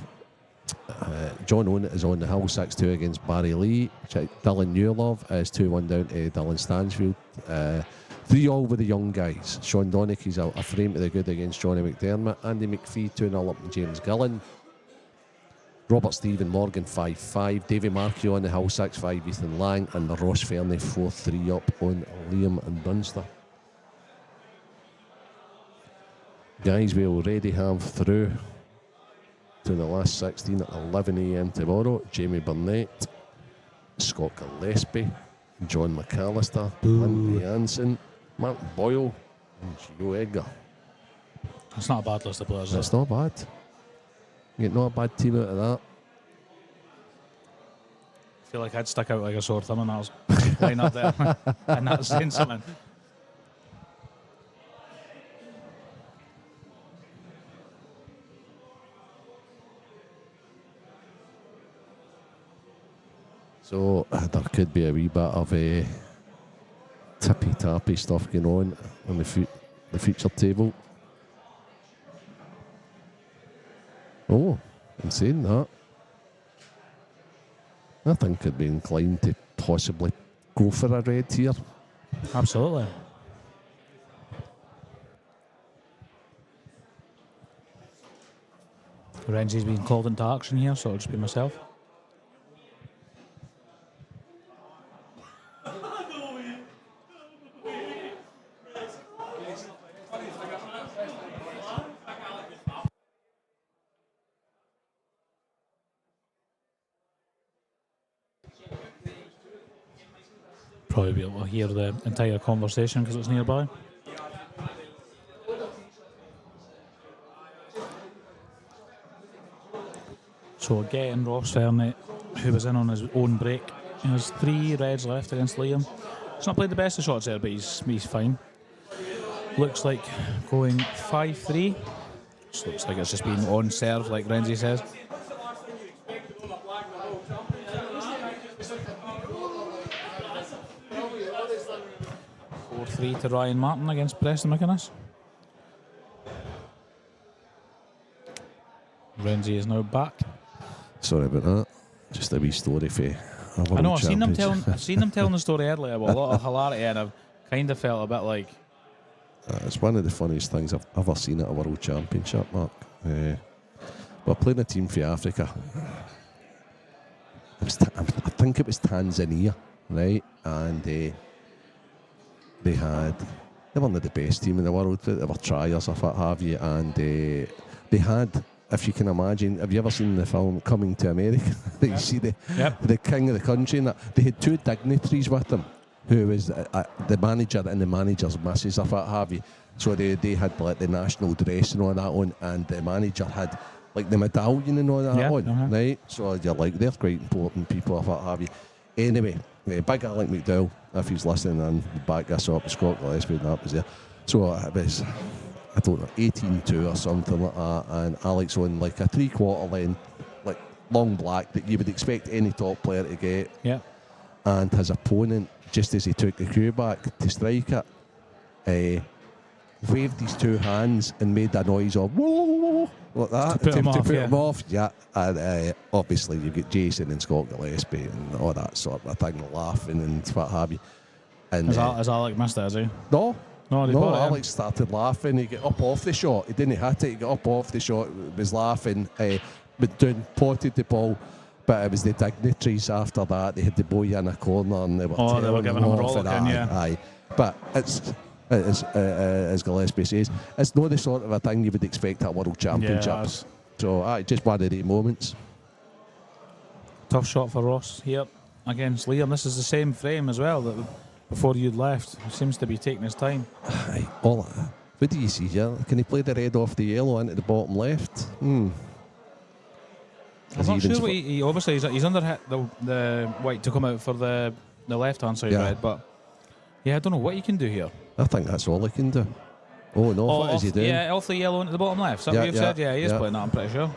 John Owen is on the hill 6-2 against Barry Lee. Dylan Newlove is 2-1 down to Dylan Stansfield. 3-all with the young guys. Sean Donaghy's a frame to the good against Johnny McDermott. Andy McPhee 2-0 up to James Gillen. Robert Stephen Morgan 5-5. Davy Marquet on the hill 6-5 Ethan Lang. And the Ross Fernie 4-3 up on Liam and Dunster. Guys, we already have through to the last 16 at 11 a.m. tomorrow. Jamie Bernett, Scott Gillespie, John McAllister, Lindsay Hansen, Mark Boyle, and Gio Edgar. It's not a bad list of players. That's not bad. You get not a bad team out of that. I feel like I'd stick out like a sore thumb and I was line up there and that's saying something. So there could be a wee bit of a tippy-tappy stuff going on the feature table. Oh, in saying that, I think I'd be inclined to possibly go for a red here. Absolutely. Renzi's been called into action here, so it'll just be myself. Probably be able to hear the entire conversation because it's nearby. So again, Ross Fernie, who was in on his own break, he has 3 reds left against Liam. He's not played the best of shots there, but he's fine. Looks like going 5-3. Just looks like it's just been on serve, like Renzi says. 4-3 to Ryan Martin against Preston McInnes. Renzi is now back. Sorry about that. Just a wee story for I know, I've seen them telling the story earlier with a lot of hilarity, and I've kind of felt a bit like... it's one of the funniest things I've ever seen at a World Championship, Mark. We're playing a team for Africa. I think it was Tanzania, right? And they weren't the best team in the world, they were triers or what have you, and they had, if you can imagine, have you ever seen the film Coming to America? You see the king of the country and that. They had 2 dignitaries with them, who was the manager and the manager's missus or what have you. So they had like the national dress and all that on, and the manager had like the medallion and all that on, right? So you're like, they're quite important people or what have you. Anyway, Big Alec McDowell, if he's listening, and back us up, Scott Gillespie, and that was there. So it was, I don't know, 18-2 or something like that, and Alex on like a 3/4 length, like long black that you would expect any top player to get. Yeah. And his opponent, just as he took the cue back to strike it, waved his 2 hands and made a noise of whoa, like that to put him off. Yeah, and obviously you've got Jason and Scott Gillespie and all that sort of thing, laughing and what have you. And has Alec missed it, has he? No, Alex started laughing. He got up off the shot. He didn't hit it. He got up off the shot. Was laughing. But doing potted the ball. But it was the dignitaries after that. They had the boy in a corner and they were giving him a rollicking, Aye. But it's as Gillespie says, it's not the sort of a thing you would expect at a World Championship. Yeah, so just one of the moments. Tough shot for Ross here against Liam. This is the same frame as well that before you'd left. He seems to be taking his time. Aye. What do you see here? Can he play the red off the yellow into the bottom left? I'm not sure what he obviously he's under hit the white to come out for the left hand side red, but I don't know what he can do here. I think that's all he can do. Oh no, what is he doing? Yeah, off the yellow into the bottom left. Is that what you've said? Yeah, he is playing that, I'm pretty sure.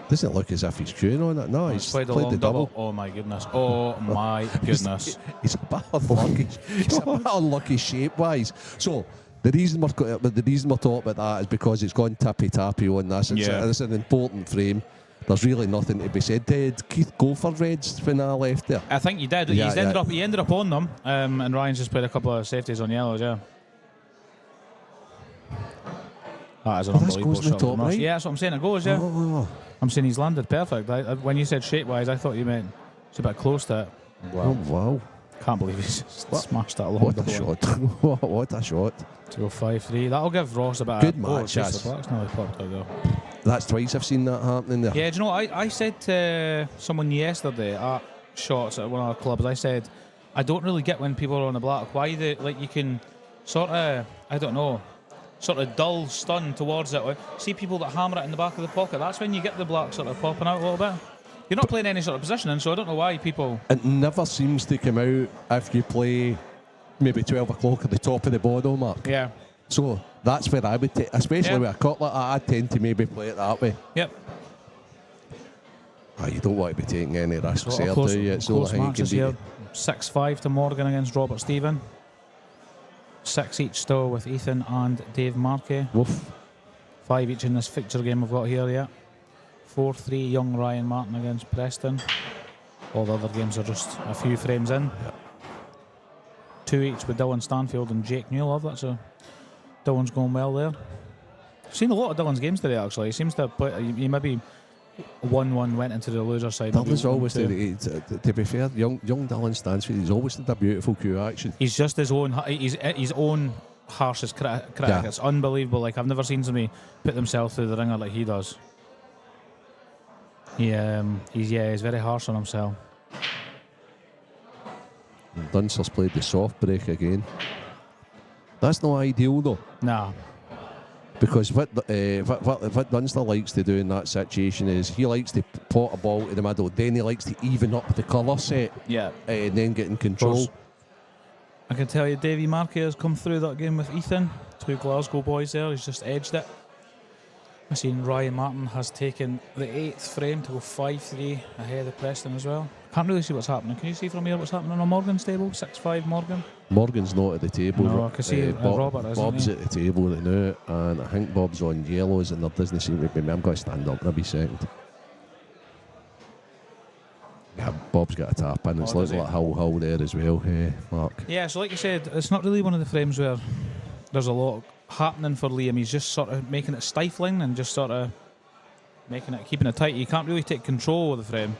Doesn't look as if he's queuing on it. No, he's played the long double. Oh my goodness. Oh my goodness. He's a bit unlucky. He's a bit unlucky shape-wise. So the reason we're talking about that is because it's gone tippy-tappy on this. It's an important frame. there's really nothing to be said. Did Keith go for reds when I left there? I think he did. Yeah, He ended up on them, and Ryan's just played a couple of safeties on yellows. Yeah. That is an this unbelievable goes in the shot. top right? Yeah, that's what I'm saying. It goes. Yeah. Oh, I'm saying he's landed perfect. When you said shape-wise, I thought you meant it's a bit close to it. oh wow. Can't believe he's just smashed that along What the a ball. shot. What a shot. To go 5-3. That'll give Ross a bit Good of... match, it's just yes. the black's nearly popped out though. That's twice I've seen that happening there. Yeah, do you know what? I said to someone yesterday at Shots at one of our clubs, I said, I don't really get when people are on the black. Why you can sort of, I don't know, sort of dull stun towards it. See people that hammer it in the back of the pocket. That's when you get the black sort of popping out a little bit. You're not playing any sort of positioning, so I don't know why people... It never seems to come out if you play maybe 12 o'clock at the top of the bottle mark. Yeah. So that's where I would take, especially with a cut like that, I tend to maybe play it that way. Yep. You don't want to be taking any risks So there, do you? It's the only close thing you can matches do. here. 6-5 to Morgan against Robert Stephen. 6 each still with Ethan and Dave Marquet. Woof. 5 each in this fixture game we've got here, yeah. 4-3 young Ryan Martin against Preston. All the other games are just a few frames in. Yep. 2 each with Dylan Stanfield and Jake Newlove. That's Dylan's going well there. I've seen a lot of Dylan's games today actually. He seems to play, he maybe 1-1 went into the loser side. Dylan's always, to be fair, young Dylan Stansfield, he's always did a beautiful cue action. He's just his own harshest critic. Yeah. It's unbelievable. Like, I've never seen somebody put themselves through the ringer like he does. He's very harsh on himself. Dunster's played the soft break again. That's not ideal though, Nah. because what Dunster likes to do in that situation is he likes to pot a ball to the middle, then he likes to even up the colour set, Yeah. and then get in control. I can tell you, Davy Marquez has come through that game with Ethan. 2 Glasgow boys there. He's just edged it. I've seen Ryan Martin has taken the 8th frame to go 5-3 ahead of Preston as well. Can't really see what's happening. Can you see from here what's happening on Morgan's table? 6-5 Morgan. Morgan's not at the table. No, I can see Robert, isn't Bob's he? at the table right now, and I think Bob's on yellows, and there doesn't seem to be me. I'm going to stand up in a wee second. Yeah, Bob's got a tap in. It's Oh, like does he? that Hull there as well, Mark. Yeah, so like you said, it's not really one of the frames where there's a lot happening for Liam. He's just sort of making it stifling and just sort of keeping it tight. You can't really take control of the frame.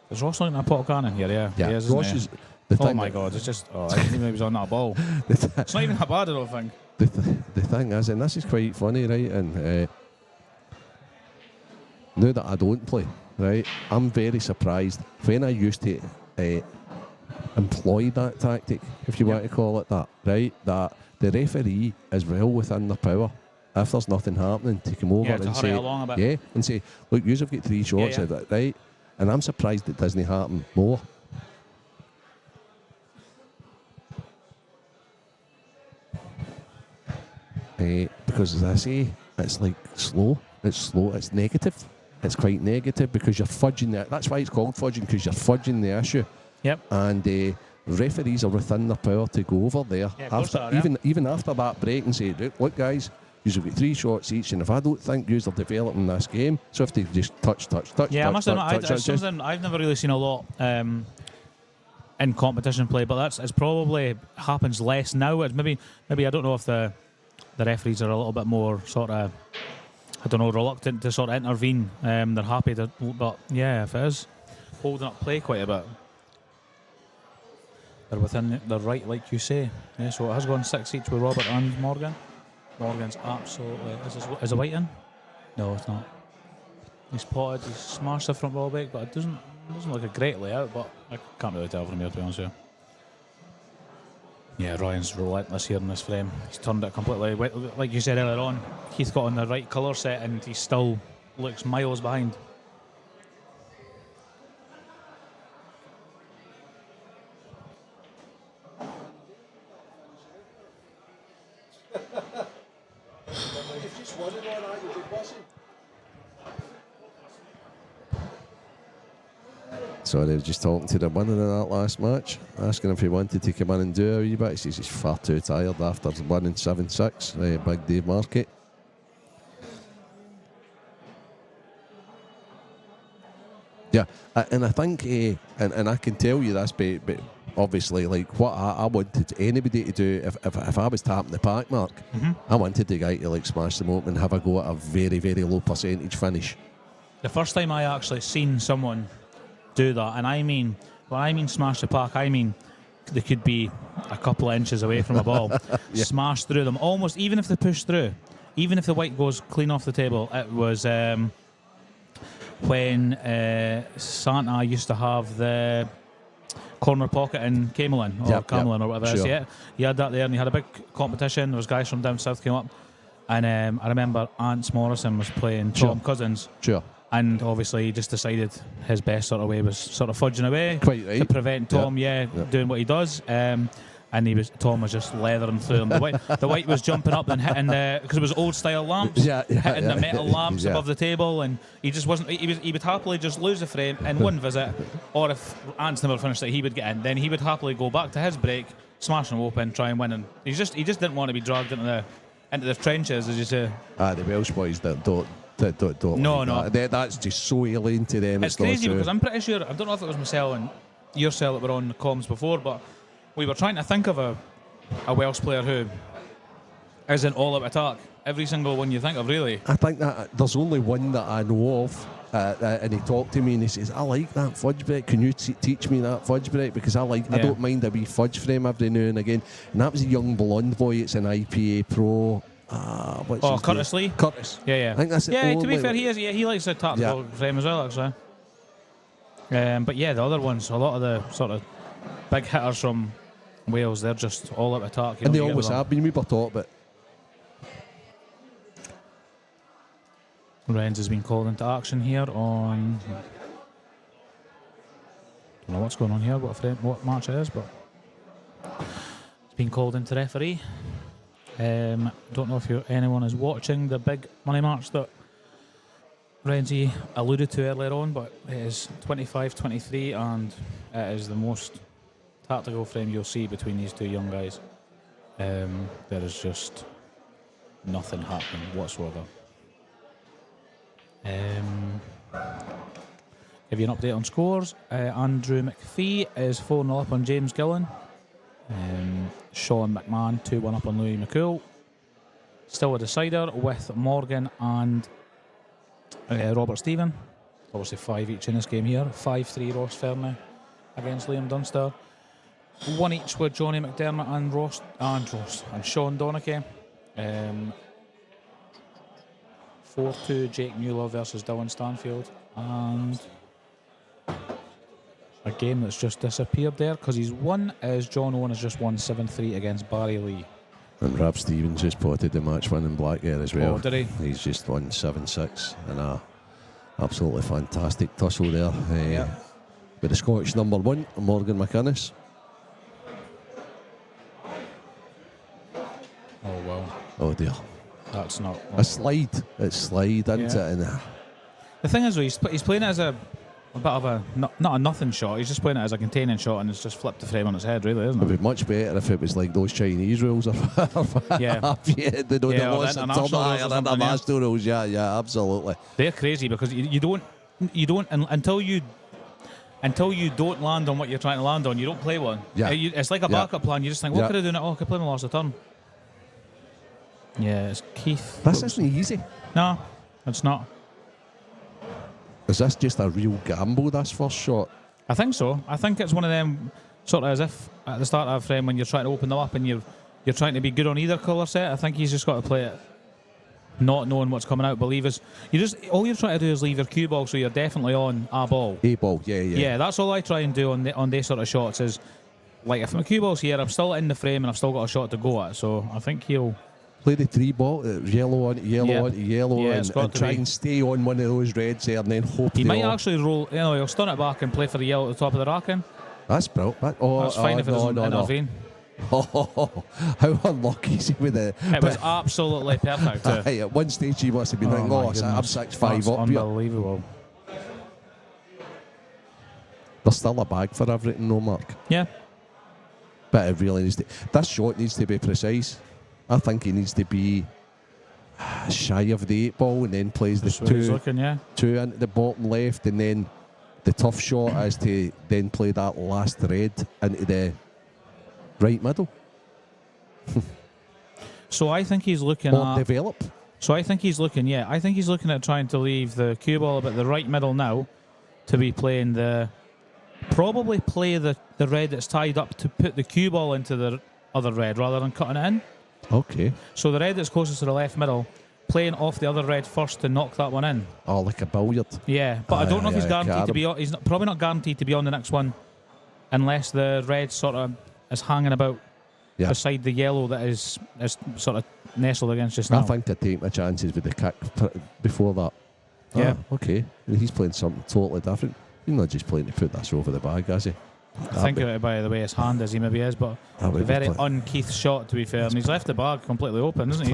There's Ross looking at a pot of cannon here, yeah. Yeah, He is, isn't Ross he? is the Oh thing. my God, it's just, I didn't even know he was on that ball. It's not even that bad, I don't think. The thing is, and this is quite funny, right? And now that I don't play, right, I'm very surprised when I used to employ that tactic, if you want to call it that, right? That the referee is well within their power. If there's nothing happening, to come over to and hurry say, it along a bit. yeah, and say, look, you've got 3 shots Yeah, of it, right? And I'm surprised it doesn't happen more. Because as I say, it's like slow, it's negative. It's quite negative because you're fudging it. That's why it's called fudging, because you're fudging the issue. Yep. And referees are within their power to go over there Yeah, of course after, they are, yeah. even after that break and say, look guys, you've got 3 shots each, and if I don't think you're developing this game, so if they just touch, Yeah, I must touch, admit, touch, it's something I've never really seen a lot in competition play, but it's probably happens less now. It's maybe I don't know if the referees are a little bit more sort of, I don't know, reluctant to sort of intervene. They're happy to, but yeah, if it is holding up play quite a bit, they're within the right, like you say. Yeah, so it has gone 6 each with Robert and Morgan. Morgan's absolutely, is a white in? No, it's not. He's potted, he's smashed the front ball back, but it doesn't look a great layout, but I can't really tell from here, to be honest with you. Yeah, Ryan's relentless here in this frame. He's turned it completely. Like you said earlier on, Keith got on the right colour set and he still looks miles behind. You've just won it all that, you'll be buzzing. So they were just talking to the winner in that last match, asking if he wanted to come in and do a wee bit. He says he's far too tired after winning 7-6, big Dave Marquet. Yeah, and I think, and I can tell you this, but obviously, like what I wanted anybody to do, if I was tapping the pack mark, I wanted the guy to like smash them open and have a go at a very, very low percentage finish. The first time I actually seen someone do that, and I mean, when I mean smash the pack, I mean they could be a couple of inches away from a ball, smash through them, almost, even if they push through, even if the white goes clean off the table. It was when Santa used to have the corner pocket in Camelin or Camelin or whatever it is. Yeah, he had that there, and he had a big competition. There was guys from down south came up, and I remember Ants Morrison was playing Tom Cousins. Sure. And obviously he just decided his best sort of way was sort of fudging away. Quite right. To prevent Tom, doing what he does. And Tom was just leathering through him. The white was jumping up and hitting because it was old style lamps, hitting the metal lamps above the table, and he just wasn't. He would happily just lose the frame in one visit, or if Ants never finished it, he would get in. Then he would happily go back to his break, smash them open, try and win. And he just didn't want to be dragged into the trenches, as you say. The Welsh boys that don't. No, like that. That's just so alien to them. It's crazy because I'm pretty sure, I don't know if it was myself and yourself that were on the comms before, but we were trying to think of a Welsh player who isn't all out attack. Every single one you think of, really. I think that there's only one that I know of, and he talked to me and he says, I like that fudge break. Can you teach me that fudge break? Because I don't mind a wee fudge frame every now and again. And that was a young blonde boy. It's an IPA pro. Curtis Lee? Curtis. Yeah. I think that's to be fair, he likes a tactical frame as well, actually. But yeah, the other ones, a lot of the sort of big hitters from Wales, they're just all out attack. And they always have been. We were taught, but Rennes has been called into action here on. Don't know what's going on here, what match it is, but it's been called into referee. Don't know if anyone is watching the big money match that Renzi alluded to earlier on, but it is 25-23, and it is the most tactical frame you'll see between these two young guys. There is just nothing happening whatsoever. Give you an update on scores. Andrew McPhee is 4-0 up on James Gillen. Sean McMahon 2-1 up on Louis McCool. Still a decider with Morgan and Robert Stephen. Obviously 5 each in this game here. 5-3 Ross Fernie against Liam Dunster. 1 each with Johnny McDermott and Sean Donachie. 4-2 Jake Mueller versus Dylan Stanfield. And a game that's just disappeared there because he's won is John Owen has just won 7-3 against Barry Lee. And Rob Stevens just potted the match winning black there as well. Oh, did he? He's just won 7-6 and a absolutely fantastic tussle there. With the Scottish number 1, Morgan McInnes. Oh wow. Oh dear. That's not a slide. It's slide, isn't it? And the thing is, he's playing it as a bit of a not a nothing shot. He's just playing it as a containing shot, and it's just flipped the frame on its head, really, isn't it? It'd be much better if it was like those Chinese rules, or they don't know the international rules. Yeah, absolutely. They're crazy because you don't until you don't land on what you're trying to land on, you don't play one. Yeah, it's like a backup plan. You just think, what could I do now? Oh, I could play my last turn. Yeah, it's Keith. This isn't easy. No, it's not. Is this just a real gamble, this first shot? I think so. I think it's one of them, sort of as if at the start of a frame when you're trying to open them up and you're trying to be good on either colour set. I think he's just got to play it not knowing what's coming out. All you're trying to do is leave your cue ball so you're definitely on a ball. A ball, yeah. Yeah, that's all I try and do on these sort of shots is, like, if my cue ball's here, I'm still in the frame and I've still got a shot to go at. So I think he'll play the 3 ball, yellow on yellow on yellow, and try and stay on one of those reds there, and then hope he might actually roll. He'll stun it back and play for the yellow at the top of the racking. That's brilliant. That's fine if it doesn't intervene. Oh, how unlucky is he with it? It was absolutely perfect. At one stage he must have been thinking, I'm 6-5 up here. Unbelievable. There's still a bag for everything, no, Mark. Yeah. But it really needs to. This shot needs to be precise. I think he needs to be shy of the 8 ball and then plays the 2 into the bottom left and then the tough shot is to then play that last red into the right middle. So I think he's looking Or at. develop. So I think he's looking. Yeah, I think he's looking at trying to leave the cue ball about the right middle now, to be playing probably play the red that's tied up to put the cue ball into the other red rather than cutting it in. Okay. So the red that's closest to the left middle, playing off the other red first to knock that one in. Oh, like a billiard. Yeah, but I don't know if he's Aye, guaranteed to be. carom. He's probably not guaranteed to be on the next one, unless the red sort of is hanging about Yeah. beside the yellow that is sort of nestled against just now. I think I'd take my chances with the kick before that. Yeah. Ah, okay. He's playing something totally different. He's not just playing to put this over the bag, is he? I think about it by the way his hand is, he maybe is, but That would a be very play- un-Keith shot to be fair, and he's left the bag completely open, isn't he?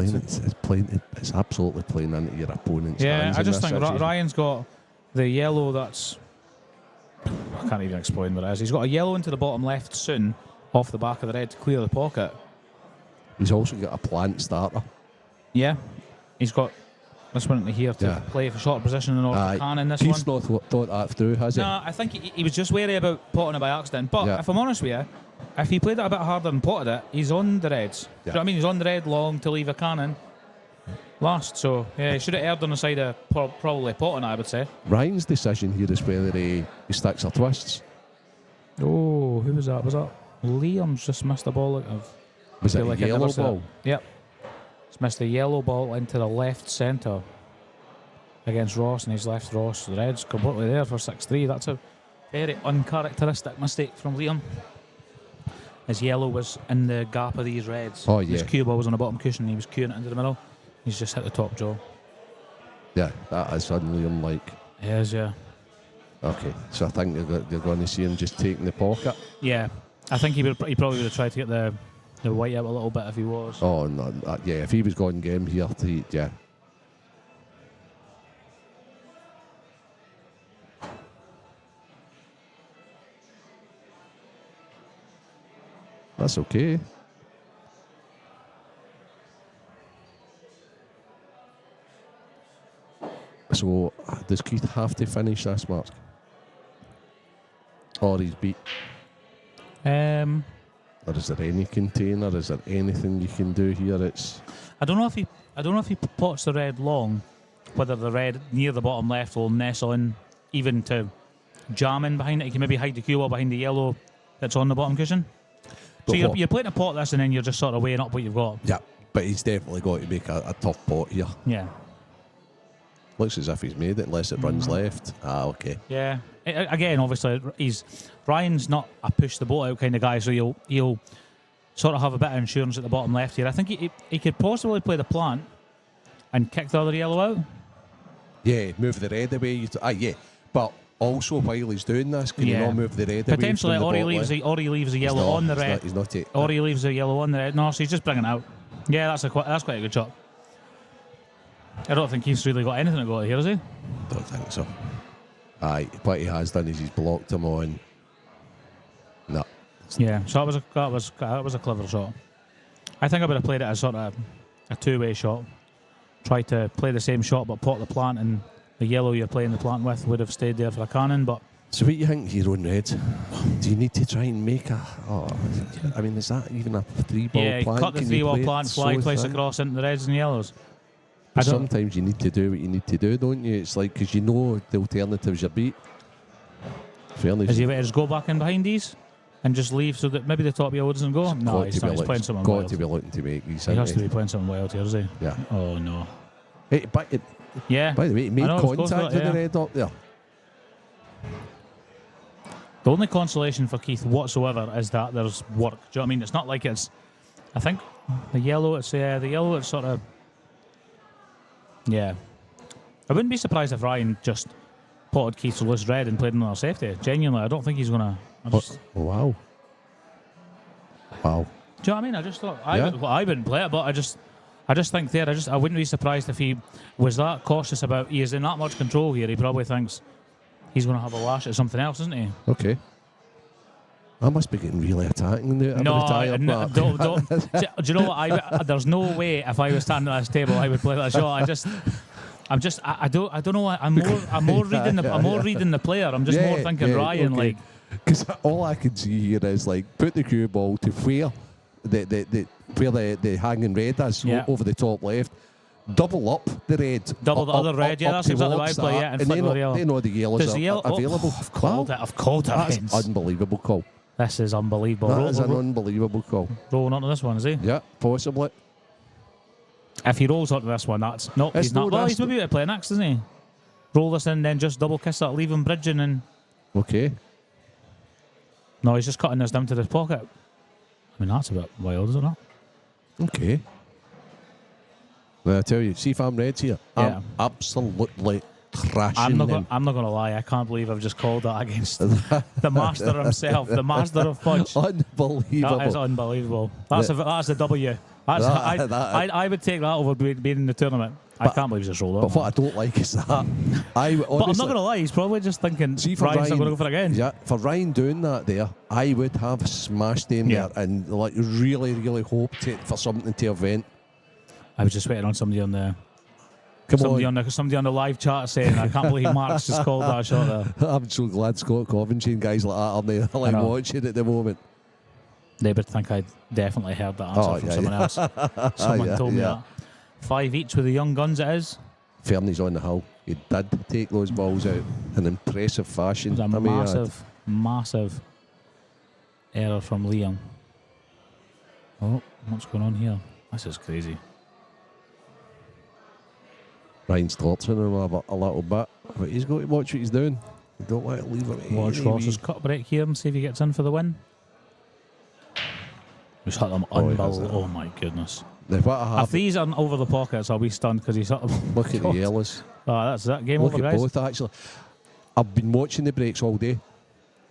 It's absolutely playing into your opponent's Yeah, hands I in just this think situation. Ryan's got the yellow that's. I can't even explain what it is. He's got a yellow into the bottom left soon, off the back of the red to clear the pocket. He's also got a plant starter. Yeah, he's got this one into here to Yeah. play for short position in order to can in this He's one. not thought that through, has he? No, I think he was just wary about potting it by accident. But Yeah. if I'm honest with you, if he played it a bit harder and potted it, he's on the reds. Do you know what I mean? He's on the red long to leave a cannon last. So yeah, he should have erred on the side of probably potting it, I would say. Ryan's decision here is whether he sticks or twists. Oh, who was that? Was that Liam's just missed the ball out of? Was it feel a like I yellow never said it. ball? Yep. He's missed the yellow ball into the left centre against Ross, and he's left Ross the Reds completely there for 6-3. That's a very uncharacteristic mistake from Liam. His yellow was in the gap of these Reds. Oh, His yeah. cue ball was on the bottom cushion. He was cueing it into the middle. He's just hit the top jaw. Yeah, that is suddenly like. He is, yeah. Okay, so I think you're going to see him just taking the pocket. Yeah. I think he probably would have tried to get the white out a little bit if he was. Oh, no, yeah, if he was going game here, yeah. That's okay. So, does Keith have to finish this, Mark? Or he's beat? Or is there any container? Is there anything you can do here? It's I don't know if he pots the red long, whether the red near the bottom left will nestle in even to jam in behind it. He can maybe hide the cue ball behind the yellow that's on the bottom cushion. But So what- you're playing a pot this and then you're just sort of weighing up what you've got. yeah, but he's definitely got to make a tough pot here. Yeah. Looks as if he's made it, unless it runs left. Ah, okay. Yeah. Again, obviously, Ryan's not a push the boat out kind of guy, so he'll sort of have a bit of insurance at the bottom left here. I think he could possibly play the plant and kick the other yellow out. Yeah, move the red away. Yeah, but also while he's doing this, can you Yeah. not move the red Potentially, away from or the he bottom leaves left? or he leaves a yellow on the red. He's not taking. Or he leaves a yellow on the red. No, so he's just bringing it out. Yeah, that's quite a good shot. I don't think he's really got anything to go at here, has he? Don't think so. Aye, what he has done is he's blocked him on. No. Yeah, so that was a clever shot. I think I would have played it as sort of a two-way shot. Try to play the same shot but pot the plant, and the yellow you're playing the plant with would have stayed there for a cannon. But So what do you think, your own red? Do you need to try and make a... Oh, I mean, is that even a three-ball yeah, plant? cut the Can you three-ball play it plant, fly so twice thin? across into the reds and yellows. But I don't- sometimes you need to do what you need to do, don't you? It's like, because you know the alternatives you beat. Fairness. Is he better just go back in behind these and just leave so that maybe the top yellow doesn't go? No, he's not. He's playing something got wild. to be looking to make these. He has hasn't to be playing something wild here, is he? Yeah. Oh, no. Hey, Yeah. by the way, he made I know, it's close to contact that, with the yeah. red up there. The only consolation for Keith whatsoever is that there's work. Do you know what I mean? It's not like it's... I think the yellow, it's sort of... Yeah. I wouldn't be surprised if Ryan just potted Keith's loose red and played another safety. Genuinely, I don't think he's going to... Oh, wow. Wow. Do you know what I mean? I just thought... Yeah. I wouldn't play it, but I just think there, I wouldn't be surprised if he was that cautious about... He is in that much control here, he probably thinks he's going to have a lash at something else, isn't he? Okay. I must be getting really attacking there. No, don't. Do you know what? There's no way if I was standing at this table I would play that shot. I don't know. I'm more reading the player. I'm just more thinking Ryan okay. Because all I can see here is like put the cue ball to where the hanging red is over the top left. Double up the red. Double the other red. Yeah, that's exactly what I play. Yeah, and they the yellow. They know the yellows are available. I've called it. That's unbelievable call. This is unbelievable. That is an unbelievable call. Rolling onto this one, is he? Yeah, possibly. If he rolls onto this one, that's no. He's not. Well, he's maybe going to play next, isn't he? Roll this in, then just double kiss that, leave him bridging, and. Okay. No, he's just cutting this down to his pocket. I mean, that's a bit wild, isn't it? Okay. Well, I tell you, see if I'm Reds here. Yeah. I'm absolutely trashing I'm not going to lie. I can't believe I've just called that against the master himself, the master of fudge. Unbelievable. That is unbelievable. That's a W. I would take that over being in the tournament. I can't believe he's just rolled up. But what I don't like is that. But I'm not going to lie. He's probably just thinking, Ryan's not going to go for it again. Yeah, for Ryan doing that there, I would have smashed him there and like really, really hoped for something to event. I was just waiting on somebody on the somebody on the live chat saying, I can't believe Mark's just called that shot there. I'm so glad Scott Coventry and guys like that are there like watching at the moment. They would think I definitely heard that answer from someone else. Someone told me that. 5 each with the young guns it is. Fernie's on the hill. He did take those balls out in impressive fashion. It was a massive error from Liam. Oh, what's going on here? This is crazy. Ryan's torturing him a little bit, but he's got to watch what he's doing. You don't want to leave him. Watch Ross's cut break here and see if he gets in for the win. Just hit them unbelievable. Oh my goodness. If these aren't over the pockets, I'll be stunned because he's hit them. Look at the yellows. Oh, that's that. Game over, guys. Look at both, actually. I've been watching the breaks all day,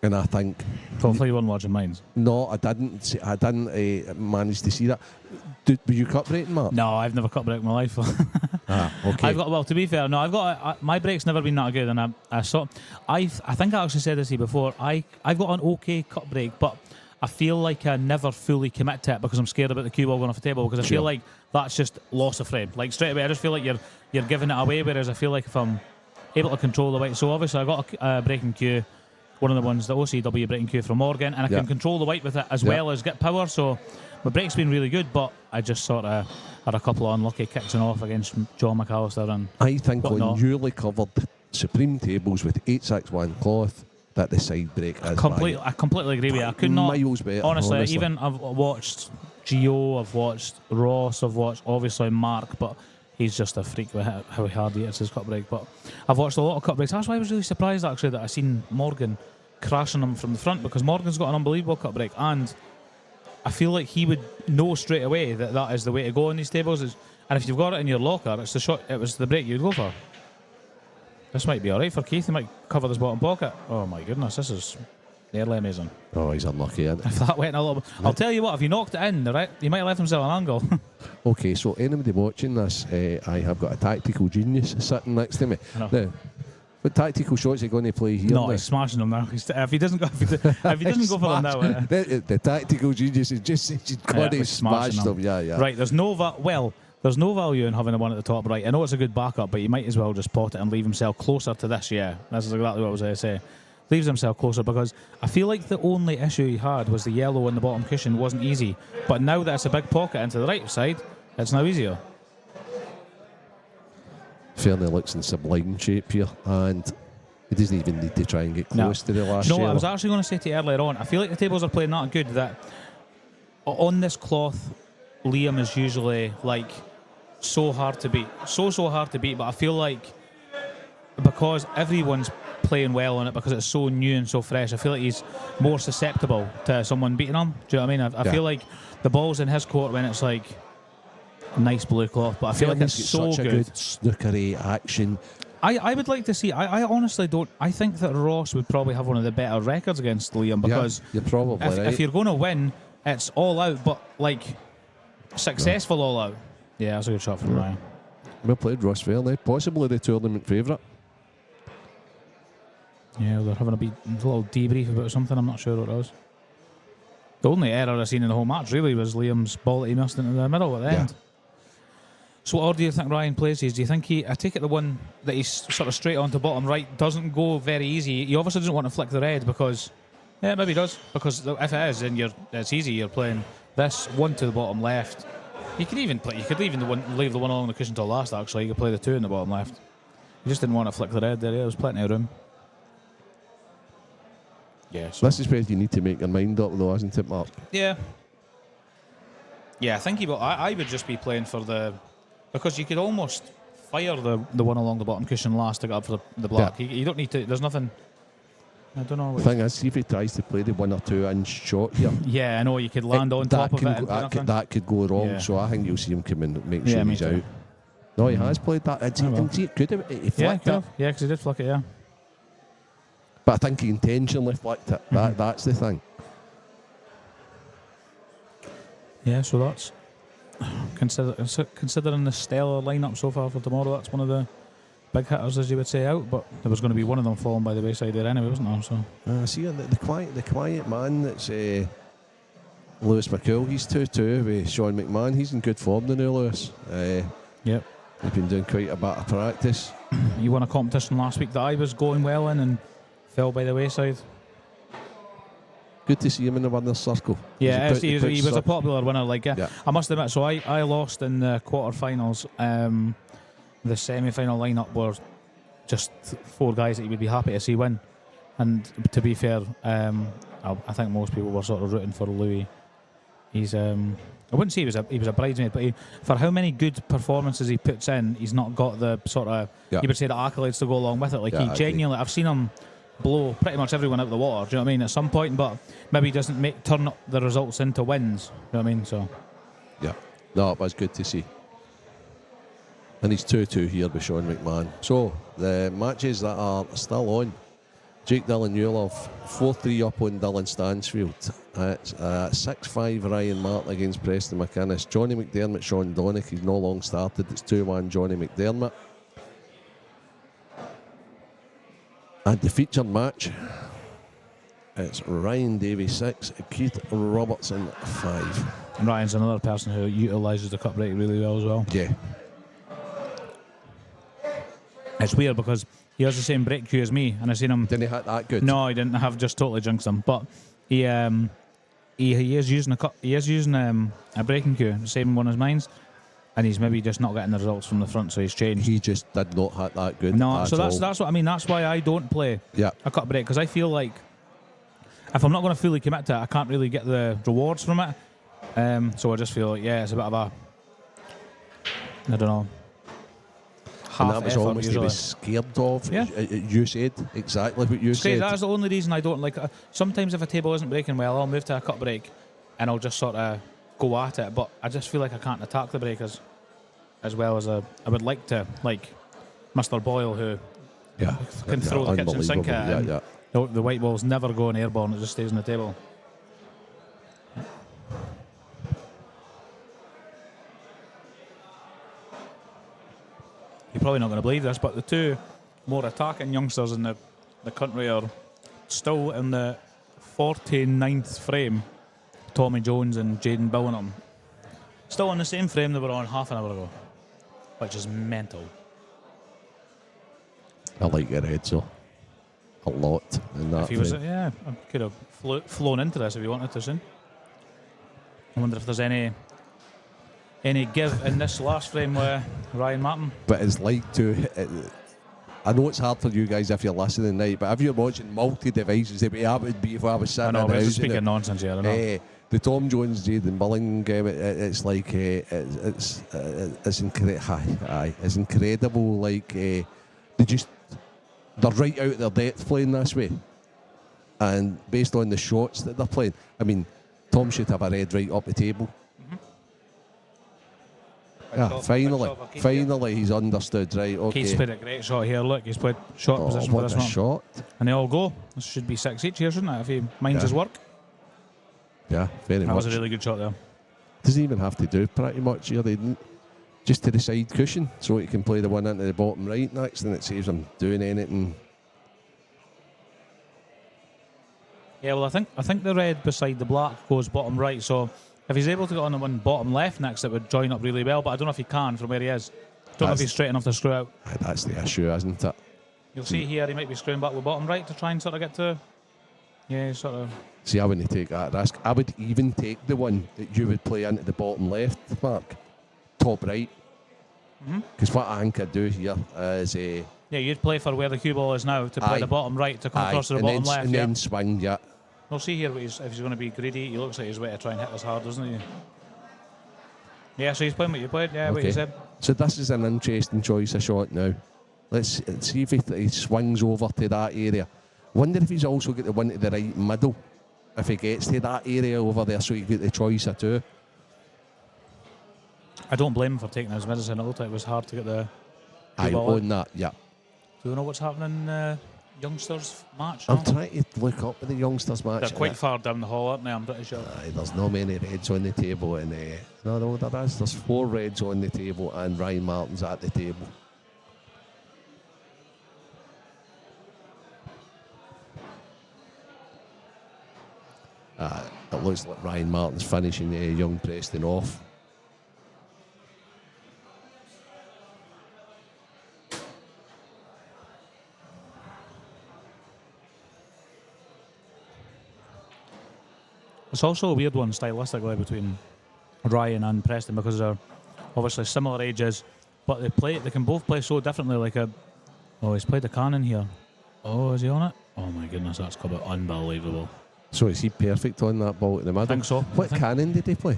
and I think... Hopefully you weren't watching mine. No, I didn't manage to see that. Were you cut breaking, Mark? No, I've never cut break in my life. Okay. To be fair, no, my break's never been that good, and I think I actually said this to you before. I've got an okay cut break, but I feel like I never fully commit to it because I'm scared about the cue ball going off the table, because I feel like that's just loss of frame. Like straight away, I just feel like you're giving it away, whereas I feel like if I'm able to control the weight, so obviously I got a breaking cue, one of the ones, the OCW breaking cue from Morgan, and I can control the weight with it as well as get power, so my break's been really good, but I just sort of had a couple of unlucky kicks and off against John McAllister and I think on newly covered Supreme tables with 861 cloth, that the side break is I completely agree with you. I could not. Miles better, honestly, even I've watched Gio, I've watched Ross, I've watched obviously Mark, but he's just a freak with how hard he hits his cut break. But I've watched a lot of cut breaks. That's why I was really surprised actually that I seen Morgan crashing him from the front, because Morgan's got an unbelievable cut break, and I feel like he would know straight away that is the way to go on these tables. And if you've got it in your locker, it's the shot. It was the break you'd go for. This might be all right for Keith. He might cover this bottom pocket. Oh my goodness, this is nearly amazing. Oh, he's unlucky. Isn't he? If that went a little bit, I'll tell you what. If he knocked it in, right, he might have left himself an angle. Okay, so anybody watching this, I have got a tactical genius sitting next to me. Now, what tactical shots are you going to play here? No, he's smashing them now. If he doesn't go, if he doesn't go for them now, the tactical genius is just he's going to smash them. Yeah. Right, there's no value in having the one at the top right. I know it's a good backup, but you might as well just pot it and leave himself closer to this. Yeah, that's exactly what I was going to say. Leaves himself closer, because I feel like the only issue he had was the yellow on the bottom cushion wasn't easy. But now that it's a big pocket into the right side, it's now easier. Fernie looks in sublime shape here, and he doesn't even need to try and get close to the last No, I was actually going to say to you earlier on, I feel like the tables are playing that good that on this cloth, Liam is usually like so hard to beat. So hard to beat, but I feel like because everyone's playing well on it, because it's so new and so fresh, I feel like he's more susceptible to someone beating him. Do you know what I mean? I feel like the ball's in his court when it's like nice blue cloth, but I feel like it's so such a good snookery action. I would like to see. I honestly don't. I think that Ross would probably have one of the better records against Liam, because you're probably if you're going to win, it's all out, but like successful all out. Yeah, that's a good shot from Ryan. Well played, Ross Fernie. Possibly the tournament favourite. Yeah, they're having a little debrief about something. I'm not sure what it was. The only error I've seen in the whole match really was Liam's ball that he missed into the middle at the end. So what order do you think Ryan plays these? Do you think I take it the one that he's sort of straight on to bottom right doesn't go very easy? He obviously doesn't want to flick the red because, yeah, maybe he does. Because if it is, then it's easy. You're playing this one to the bottom left. You could even leave the one along the cushion till last. Actually, you could play the two in the bottom left. You just didn't want to flick the red there. Yeah, there was plenty of room. Yeah. So. This is where you need to make your mind up, though, isn't it, Mark? Yeah. Yeah, I think I would just be playing for the. Because you could almost fire the one along the bottom cushion last to get up for the black. Yeah. You don't need to. There's nothing. I don't know. The thing is, see if he tries to play the 1 or 2 inch shot here. Yeah, I know you could land on top of it. That could go wrong. Yeah. So I think you'll see him come in and make sure he's too. out. No, he has played that. He could have. He flicked it. Yeah, because he did flick it. Yeah. But I think he intentionally flicked it. That's the thing. Yeah, so that's considering the stellar lineup so far for tomorrow. That's one of the big hitters, as you would say, out. But there was going to be one of them falling by the wayside there anyway, wasn't there? So See the quiet man. That's Lewis McCool. He's 2-2 with Sean McMahon. He's in good form, the new Lewis. Yep. He's been doing quite a bit of practice. He won a competition last week that I was going well in and fell by the wayside. Good to see him in the winner's circle. Yeah, he was a popular winner. Yeah. I must admit, so I lost in the quarterfinals. The semi-final lineup were just 4 guys that you would be happy to see win. And to be fair, I think most people were sort of rooting for Louis. He's I wouldn't say he was a bridesmaid, but for how many good performances he puts in, he's not got the sort of you would say the accolades to go along with it. Like he genuinely, I've seen him blow pretty much everyone out of the water. Do you know what I mean? At some point, but maybe he doesn't turn up the results into wins. Do you know what I mean? So yeah, no, it was good to see. And he's 2-2 here with Sean McMahon. So the matches that are still on. Jake Dillon Newlove 4-3 up on Dylan Stansfield. It's 6-5 Ryan Martin against Preston McInnes. Johnny McDermott, Sean Donnick. He's no long started. It's 2-1 Johnny McDermott. And the featured match, it's Ryan Davies 6, Keith Robertson 5. And Ryan's another person who utilises the cup break really well as well. Yeah. It's weird because he has the same break queue as me, and I seen him. Didn't he hit that good? No, he didn't. Have just totally jinxed him. But he is using a breaking queue, the same one as mine's, and he's maybe just not getting the results from the front, so he's changed. He just did not hit that good. No, so that's what I mean. That's why I don't play a cut break, because I feel like if I'm not going to fully commit to it, I can't really get the rewards from it. So I just feel like it's a bit of a I don't know. And that was almost he was scared of. Yeah. You said exactly what you said. That's the only reason I don't like. Sometimes if a table isn't breaking well, I'll move to a cut break, and I'll just sort of go at it. But I just feel like I can't attack the break as well as I would like to. Like Mr. Boyle, who can throw the kitchen sink at it. The white balls never go on airborne; it just stays on the table. You're probably not going to believe this, but the two more attacking youngsters in the country are still in the 49th frame. Tommy Jones and Jaden Billingham. Still on the same frame they were on half an hour ago, which is mental. I like your head, so a lot in that. If he was, I could have flown into this if he wanted to soon. I wonder if there's any give in this last frame with Ryan Martin. But it's like I know it's hard for you guys if you're listening tonight, but if you're watching multi-devices, that would be if I was sitting I know, in the we're house. speaking nonsense here, I know. The Tom Jones, Jaden Billingham game, it's like it's incredible. It's incredible. Like they're right out of their depth playing this way, and based on the shots that they're playing, I mean, Tom should have a red right up the table. Yeah, finally he's understood, right? Okay. Keith's played a great shot here. Look, he's played shot position for this one. Shot. And they all go. This should be 6 each here, shouldn't it? If he minds his work. Yeah, very much. That was a really good shot there. Doesn't even have to do pretty much here. They didn't. Just to the side cushion, so he can play the one into the bottom right next, and it saves him doing anything. Yeah, well, I think the red beside the black goes bottom right, so If he's able to get on the one bottom left next, it would join up really well, but I don't know if he can from where he is. Don't know if he's straight enough to screw out. That's the issue, isn't it? You'll see here he might be screwing back with bottom right to try and sort of get to... Yeah, sort of... See, I wouldn't take that risk. I would even take the one that you would play into the bottom left, Mark. Top right. Because what I could do here is... yeah, you'd play for where the cue ball is now, to play the bottom right, to come across to the bottom left. And then swing, yeah. We'll see here if he's going to be greedy. He looks like he's way to try and hit us hard, doesn't he? Yeah, so he's playing what you played, yeah, what you said. So this is an interesting choice of shot now. Let's see if he swings over to that area. Wonder if he's also got the one to the right middle. If he gets to that area over there, so he get the choice of two. I don't blame him for taking his medicine. It looked like it was hard to get the I ball own that, yeah. Do you know what's happening in youngsters match? I'm trying to look up at the youngsters match. They're quite far down the hall, aren't they? I'm pretty sure. There's no many reds on the table, and no, there is. There's 4 reds on the table, and Ryan Martin's at the table. It looks like Ryan Martin's finishing young Preston off. It's also a weird one stylistically between Ryan and Preston because they're obviously similar ages, but they can both play so differently. He's played a cannon here. Oh, is he on it? Oh my goodness, that's come out unbelievable. So is he perfect on that ball in the middle? I think so. What cannon did he play?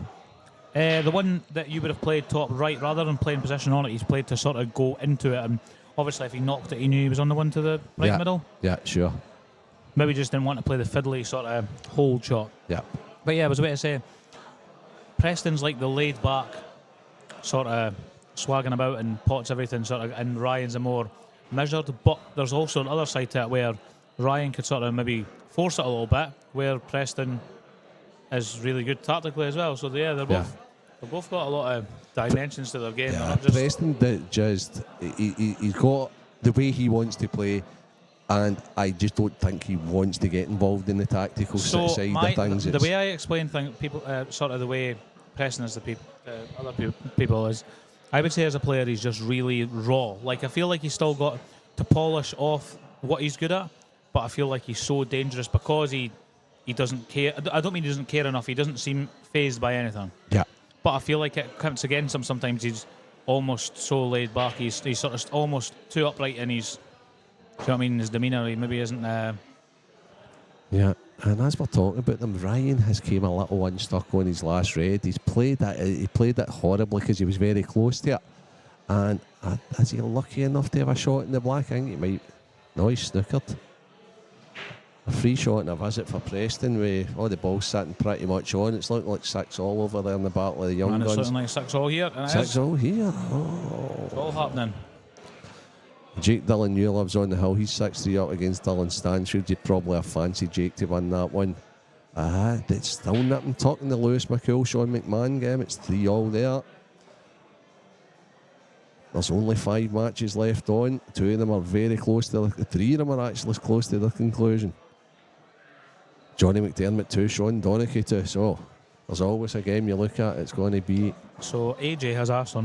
The one that you would have played top right, rather than playing position on it, he's played to sort of go into it. And obviously, if he knocked it, he knew he was on the one to the right middle. Yeah, sure. Maybe just didn't want to play the fiddly sort of hold shot. Yeah. But yeah, I was about to say, Preston's like the laid back, sort of swagging about and pots everything, sort of, and Ryan's a more measured. But there's also an other side to it where Ryan could sort of maybe force it a little bit, where Preston is really good tactically as well. So yeah, they've both got a lot of dimensions to their game. Yeah, Preston he's got the way he wants to play, and I just don't think he wants to get involved in the tactical side of things. The way I explain things, people sort of the way Preston is other people is, I would say as a player he's just really raw. Like I feel like he's still got to polish off what he's good at, but I feel like he's so dangerous because he doesn't care. I don't mean he doesn't care enough. He doesn't seem fazed by anything. Yeah. But I feel like it counts against him sometimes. He's almost so laid back. He's sort of almost too upright in his. Do you know what I mean? His demeanour. He maybe isn't. Yeah, and as we're talking about them, Ryan has came a little unstuck on his last red. He played it horribly because he was very close to it. And is he lucky enough to have a shot in the black? I think he might. No, he's snookered. A free shot and a visit for Preston with all the balls sitting pretty much on. It's looking like 6-all over there in the battle of the young guns. It's looking like 6-all here. 6-all here. Oh. It's all happening. Jake Dillon New lives on the hill. He's 6-3 up against Dylan Stansfield. You'd probably have fancied Jake to win that one. It's still nipping tuck in the Lewis McCool Sean McMahon game. It's 3-all there. There's only 5 matches left on. 2 of them are very close to 3 of them are actually close to their conclusion. Johnny McDermott 2, Sean Donachie 2. So there's always a game you look at. It's going to be. So AJ has asked on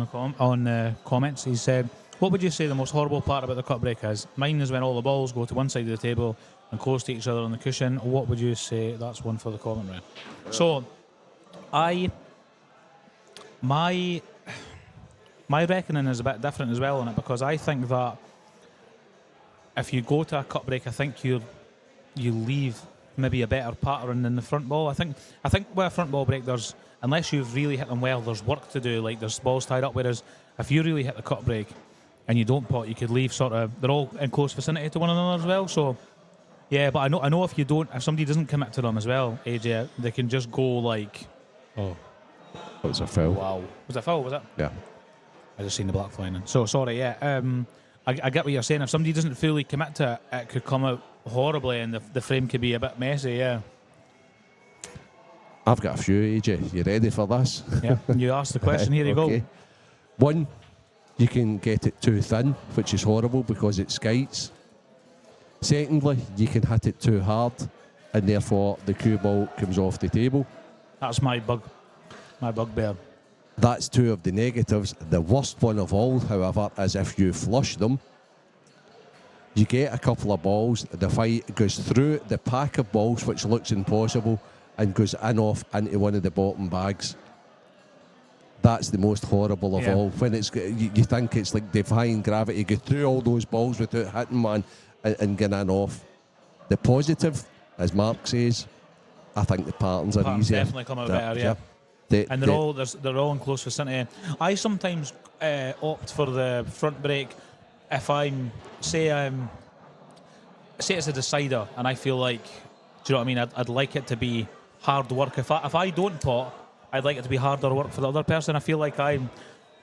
the comments. He said, "What would you say the most horrible part about the cup break is?" Mine is when all the balls go to one side of the table and close to each other on the cushion. What would you say? That's one for the commentary. So, my reckoning is a bit different as well on it, because I think that if you go to a cup break, I think you leave maybe a better pattern than the front ball. I think with a front ball break, unless you've really hit them well, there's work to do. Like there's balls tied up. Whereas if you really hit the cup break and you don't pot, you could leave they're all in close vicinity to one another as well. So yeah, but I know if somebody doesn't commit to them as well, AJ, they can just go like, oh, that was a foul. Wow, was it a foul? Was it? Yeah. I just seen the black flying in. So sorry, yeah. I get what you're saying. If somebody doesn't fully commit to it, it could come out horribly and the frame could be a bit messy, yeah. I've got a few, AJ. You ready for this? Yeah, you asked the question, here you go. One, you can get it too thin, which is horrible because it skites. Secondly, you can hit it too hard and therefore the cue ball comes off the table. That's my bug. my bugbear. That's two of the negatives. The worst one of all, however, is if you flush them. You get a couple of balls, the fight goes through the pack of balls, which looks impossible, and goes off into one of the bottom bags. That's the most horrible of all. When it's you think it's like defying gravity, go through all those balls without hitting one and getting off. The positive, as Mark says, I think the patterns are easier. Definitely come out better, yeah. And they're all in close vicinity. I sometimes opt for the front brake if I'm say it's a decider and I feel like, do you know what I mean? I'd like it to be hard work. If I don't pot, I'd like it to be harder work for the other person. I feel like I'm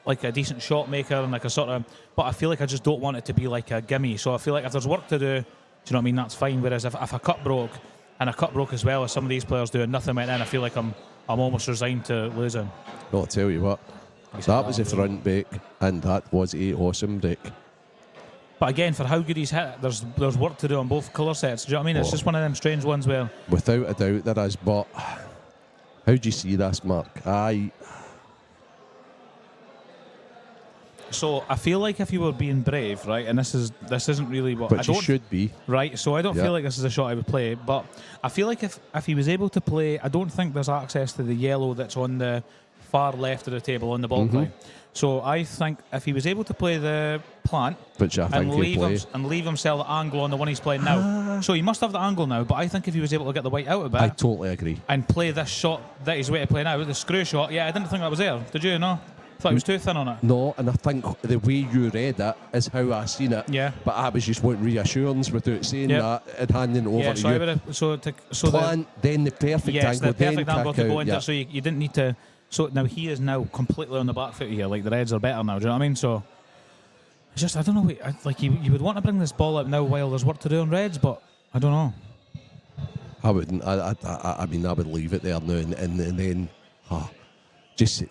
like a decent shot maker and like a sort of, but I feel like I just don't want it to be like a gimme. So I feel like if there's work to do, you know what I mean? That's fine. Whereas if a cut broke and a cut broke as well as some of these players do and nothing went in, I feel like I'm almost resigned to losing. I'll tell you what, that was a front break, and that was a awesome break. But again, for how good he's hit, there's work to do on both colour sets. Do you know what I mean? It's just one of them strange ones where... Without a doubt there is, but how do you see this, Mark? So I feel like if you were being brave, right, and this isn't really what... But you should be. Right, so I don't feel like this is a shot I would play, but I feel like if he was able to play... I don't think there's access to the yellow that's on the far left of the table on the ball play. So I think if he was able to play the plant and leave himself the angle on the one he's playing now. So he must have the angle now, but I think if he was able to get the white out a bit... I totally agree. And play this shot that he's way to play now, the screw shot, I didn't think that was there. Did you? No? I thought it was too thin on it. No, and I think the way you read it is how I seen it. Yeah. But I was just wanting reassurance without saying that and handing it over to you. Plan, then the perfect angle, the perfect angle to go into it, so you didn't need to... So now he is now completely on the back foot here. Like the Reds are better now. Do you know what I mean? So it's just I don't know. Like you would want to bring this ball up now while there's work to do on Reds, but I don't know. I wouldn't. I mean, I would leave it there now and then just.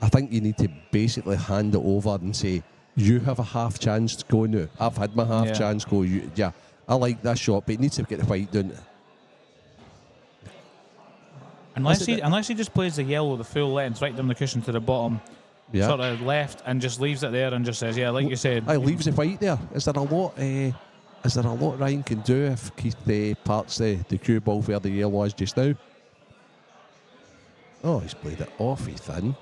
I think you need to basically hand it over and say you have a half chance to go now. I've had my half chance go. I like that shot, but it needs to get the white done. Unless he just plays the yellow the full length right down the cushion to the bottom, sort of left, and just leaves it there and just says, like you said. I leaves the white there. Is there a lot Ryan can do if Keith parts the cue ball where the yellow is just now? Oh, he's played it awfully thin.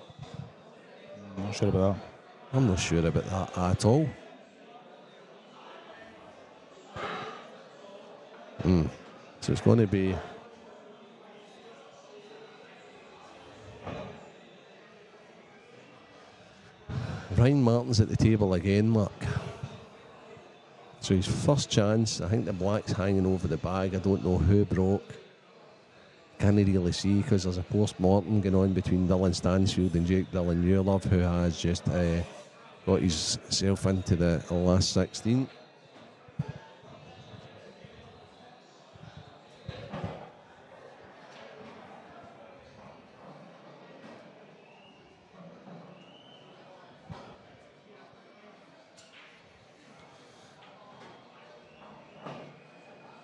I'm not sure about that. I'm not sure about that at all. So it's going to be... Ryan Martin's at the table again, Mark. So his first chance, I think the black's hanging over the bag. I don't know who broke. Can't really see because there's a post-mortem going on between Dylan Stansfield and Jake Dylan Newlove, who has just got himself into the last 16.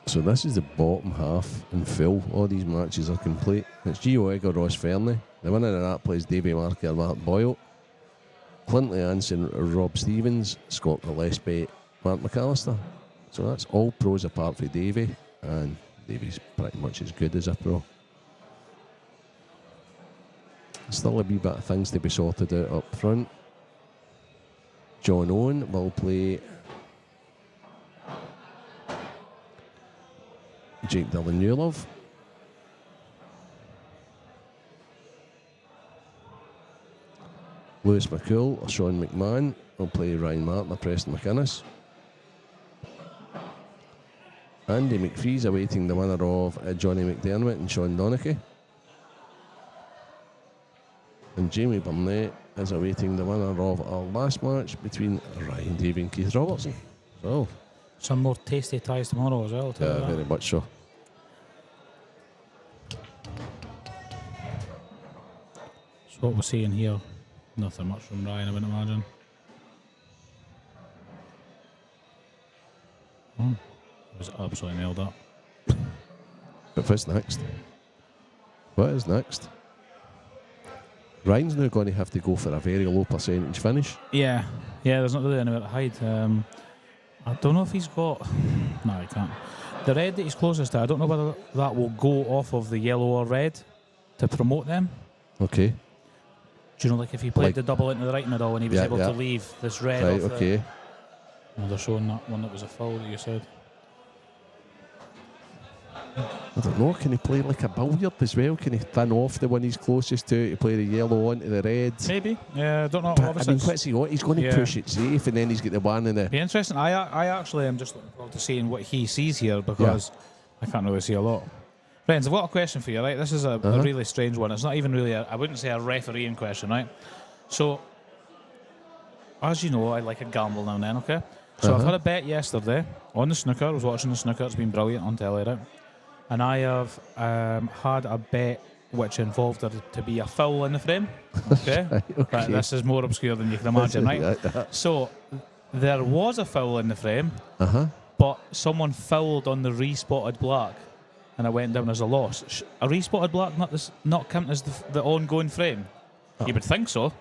So this is the bottom half in full. All these matches are complete. It's Gio Egg or Ross Fernie. The winner of that plays Davy Marquet or Mark Boyle. Clint Anson, Rob Stevens, Scott Gillespie, Mark McAllister. So that's all pros apart from Davy. And Davy's pretty much as good as a pro. Still a wee bit of things to be sorted out up front. John Owen will play Jake Dylan Newlove. Lewis McCool or Sean McMahon will play Ryan Martin or Preston McInnes. Andy McPhee's awaiting the winner of Johnny McDermott and Sean Donachie. And Jamie Bernett is awaiting the winner of our last match between Ryan Davey and Keith Robertson. So, some more tasty ties tomorrow as well. Yeah, very much so. So what we're seeing here, nothing much from Ryan, I wouldn't imagine. It was absolutely nailed up. But what's next? What is next? Ryan's now going to have to go for a very low percentage finish. Yeah, there's not really anywhere to hide. I don't know if he's got... No, he can't. The red that he's closest to, I don't know whether that will go off of the yellow or red to promote them. Okay. Do you know, like if he played the double into the right middle and he was able to leave this red Right, off okay. No, they're showing that one that was a foul that you said. I don't know, can he play like a billiard as well? Can he thin off the one he's closest to play the yellow onto the red? Maybe. Yeah, I don't know. But, Obviously, I mean, what's he on? He's going to push it safe, and then he's got the one in the... be interesting. I actually am just looking forward to seeing what he sees here because I can't really see a lot. Friends, I've got a question for you, right? This is a really strange one. It's not even really I wouldn't say a refereeing question, right? So, as you know, I like a gamble now and then, okay? So I've had a bet yesterday on the snooker. I was watching the snooker. It's been brilliant on telly, right? And I have had a bet which involved there to be a foul in the frame. Okay? But this is more obscure than you can imagine, right? So there was a foul in the frame, but someone fouled on the respotted black, and it went down as a loss. A respotted black not counting as the ongoing frame? You would think so.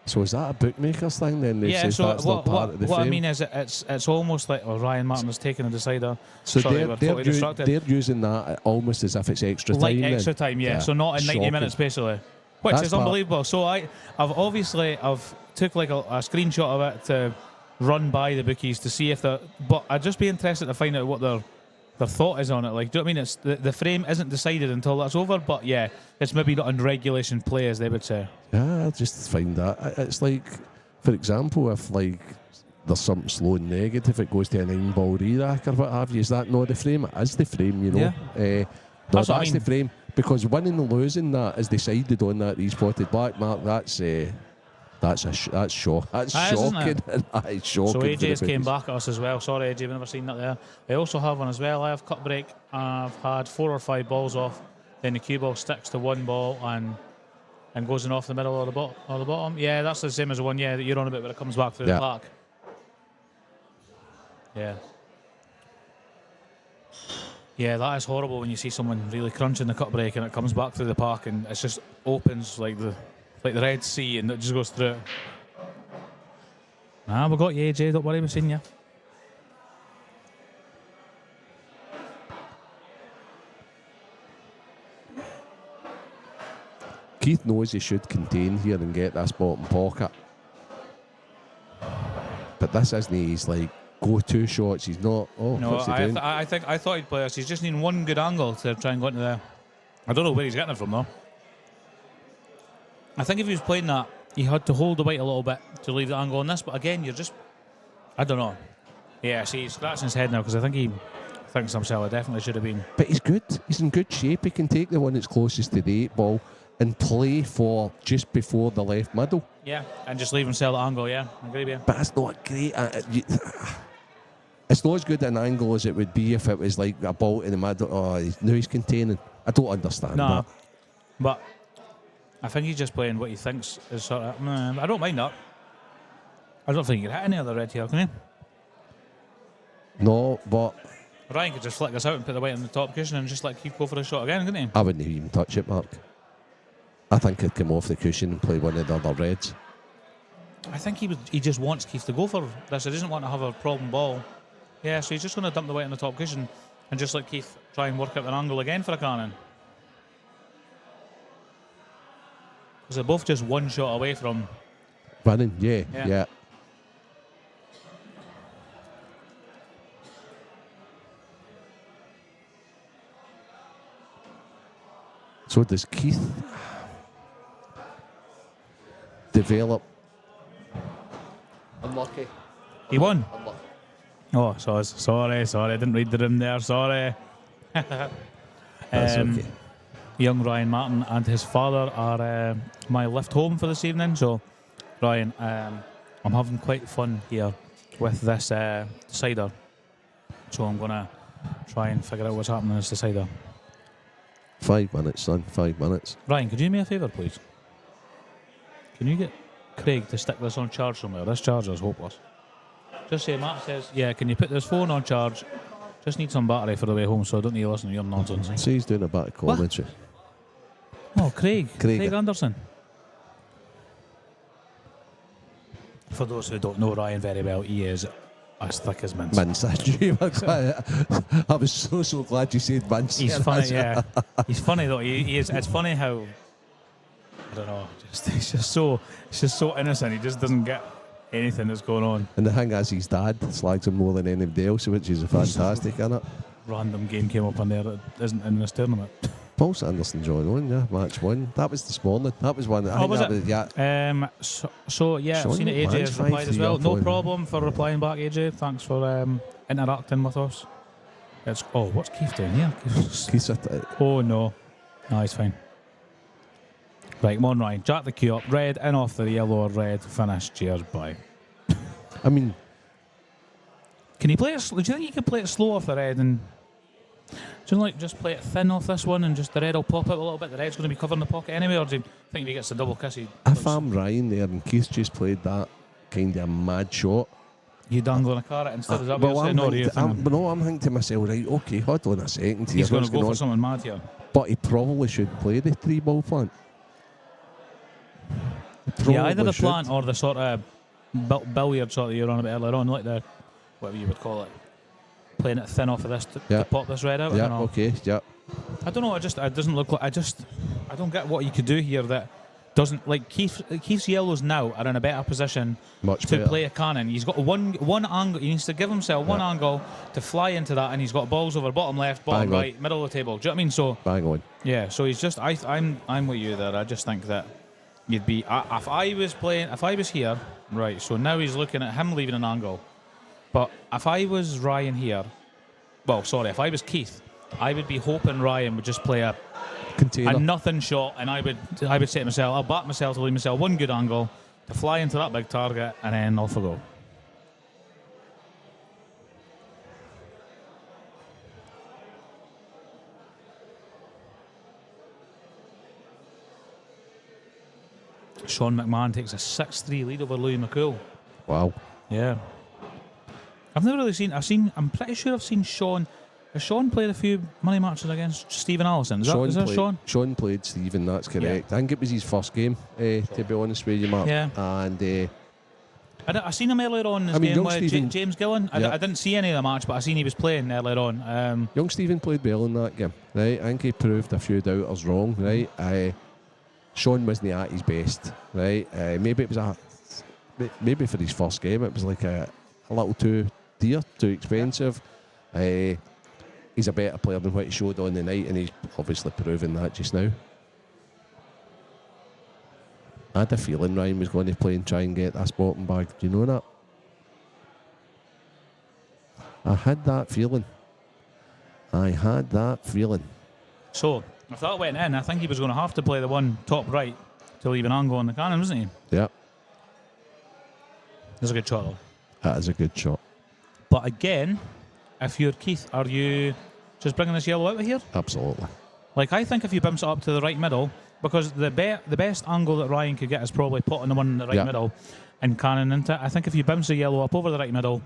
So is that a bookmaker's thing then? They say So that's not part of the what frame? I mean is it's almost like Ryan Martin has taken a decider. So Sorry, we're totally distracted. they're using that almost as if it's extra time. Like then. extra time, yeah. So not in 90 minutes basically, which That's is unbelievable. So I've took like a screenshot of it to run by the bookies to see if they're. But I'd just be interested to find out what their thought is on it. Like, do you know what I mean? It's the frame isn't decided until that's over. But yeah, it's maybe not in regulation play as they would say. Yeah, I just find that it's like, for example, if like there's something slow and negative, it goes to a 9-ball re-rack or what have you. Is that not the frame? It is the frame, you know. Yeah. That's the frame, because winning and losing that is decided on that respotted black mark. That's shocking. That is shocking. So AJ's came back at us as well. Sorry, AJ, we've never seen that there. I also have one as well. I have cut break. I've had 4 or 5 balls off. Then the cue ball sticks to one ball and goes in off the middle or the bottom. Yeah, that's the same as the one, that you're on about where it comes back through the park. Yeah. Yeah, that is horrible when you see someone really crunching the cut break and it comes back through the park and it just opens like the Red Sea and it just goes through. Nah, we got you, AJ. Don't worry, we've seen you. Keith knows he should contain here and get this bottom pocket. But this isn't his like go-to shots. He's not. What's he doing? I thought he'd play us. He's just needing one good angle to try and go into there. I don't know where he's getting it from though. I think if he was playing that, he had to hold the weight a little bit to leave the angle on this. But again, I don't know. Yeah, see, he's scratching his head now because I think he thinks himself it definitely should have been. But he's good. He's in good shape. He can take the one that's closest to the 8-ball and play for just before the left middle. Yeah, and just leave himself the angle, I agree with you. But it's not great. It's not as good an angle as it would be if it was like a ball in the middle. Now he's containing. I don't understand that. But I think he's just playing what he thinks is sort of... I don't mind that. I don't think you can hit any other red here, can you? No, but... Ryan could just flick us out and put the weight on the top cushion and just let Keith go for a shot again, couldn't he? I wouldn't even touch it, Mark. I think he'd come off the cushion and play one of the other reds. I think he just wants Keith to go for this. He doesn't want to have a problem ball. Yeah, so he's just going to dump the weight on the top cushion and just let Keith try and work out an angle again for a cannon. Because they're both just one shot away from... Running, yeah. So does Keith develop? Unlucky. He won? Unlucky. Oh, sorry, I didn't read the room there, sorry. That's okay. Young Ryan Martin and his father are my lift home for this evening. So, Ryan, I'm having quite fun here with this cider. So I'm going to try and figure out what's happening with the cider. 5 minutes, son. 5 minutes. Ryan, could you do me a favour, please? Can you get Craig to stick this on charge somewhere? This charger is hopeless. Just say, Matt says, yeah, can you put this phone on charge? Just need some battery for the way home, so I don't need to listen to your nonsense. See, he's doing a bit of commentary. Oh, Craig Anderson. For those who don't know Ryan very well, he is as thick as mince. Mince, I was so glad you said mince. He's funny, yeah. He's funny though. He is. It's funny how, I don't know. He's just so innocent. He just doesn't get anything that's going on. And the thing is, his dad slags him more than anybody else, which is fantastic, isn't it? Random game came up on there that isn't in this tournament. Paul Sanderson joined on, yeah, match 1. That was this morning. That was one. I think was that it? was, yeah. So yeah, Sean I've seen it. AJ has replied as well. 5-3 No up on. problem for replying back, AJ. Thanks for interacting with us. What's Keith doing here? Keith's Oh no, he's fine. Right, come on, Ryan. Jack the queue up. Red in off the yellow or red. Finish. Cheers. Bye. I mean, Can you play it? Do you think you can play it slow off the red and? Do you like just play it thin off this one and just the red will pop out a little bit? The red's going to be covering the pocket anyway, or do you think if he gets the double kiss, if I'm Ryan there and Keith just played that kind of mad shot, you dangling a carrot instead? Is that what you're saying? I'm thinking to myself, right, okay, hold on a second. He's going to go for on? something mad here. But he probably should play the 3-ball plant. Yeah, either the plant or the sort of billiard sort that you were on a bit earlier on, like the, whatever you would call it. Playing it thin off of this to pop this red out. Yeah, I don't know. okay, yeah. I don't know. It doesn't look like. I don't get what you could do here that doesn't like Keith's yellows now are in a better position Much to better. play a cannon. He's got one angle. He needs to give himself one angle to fly into that, and he's got balls over bottom left, bottom Bang on. right, middle of the table. Do you know what I mean? So Bang on. yeah. So he's just. I'm with you there. I just think that you'd be. If I was here, right. So now he's looking at him leaving an angle. But if I was Ryan here, if I was Keith, I would be hoping Ryan would just play a Container. nothing shot, and I would say to myself, I'll back myself to leave myself one good angle to fly into that big target, and then off I go. Sean McMahon takes a 6-3 lead over Louis McCool. Wow. Yeah. I've never really seen. I'm pretty sure I've seen Sean. Has Sean played a few money matches against Stephen Allison? Is that Sean? Sean played Stephen, that's correct. I think it was his first game, to be honest with you, Mark. Yeah. And I seen him earlier on in this game with James Gillen. I didn't see any of the match, but I seen he was playing earlier on. young Stephen played well in that game, right? I think he proved a few doubters wrong, right? Sean wasn't at his best, right? Maybe it was maybe for his first game it was like a little too dear, too expensive. He's a better player than what he showed on the night, and he's obviously proven that just now. I had a feeling Ryan was going to play and try and get that sporting bag. Do you know that? I had that feeling. So if that went in, I think he was going to have to play the one top right to leave an angle on the cannon, wasn't he? Yeah. That's a good shot, though. That is a good shot. But again, if you're Keith, are you just bringing this yellow out of here? Absolutely. Like, I think if you bumps it up to the right middle, because the best angle that Ryan could get is probably putting the one in the right middle and cannon into it. I think if you bounce the yellow up over the right middle,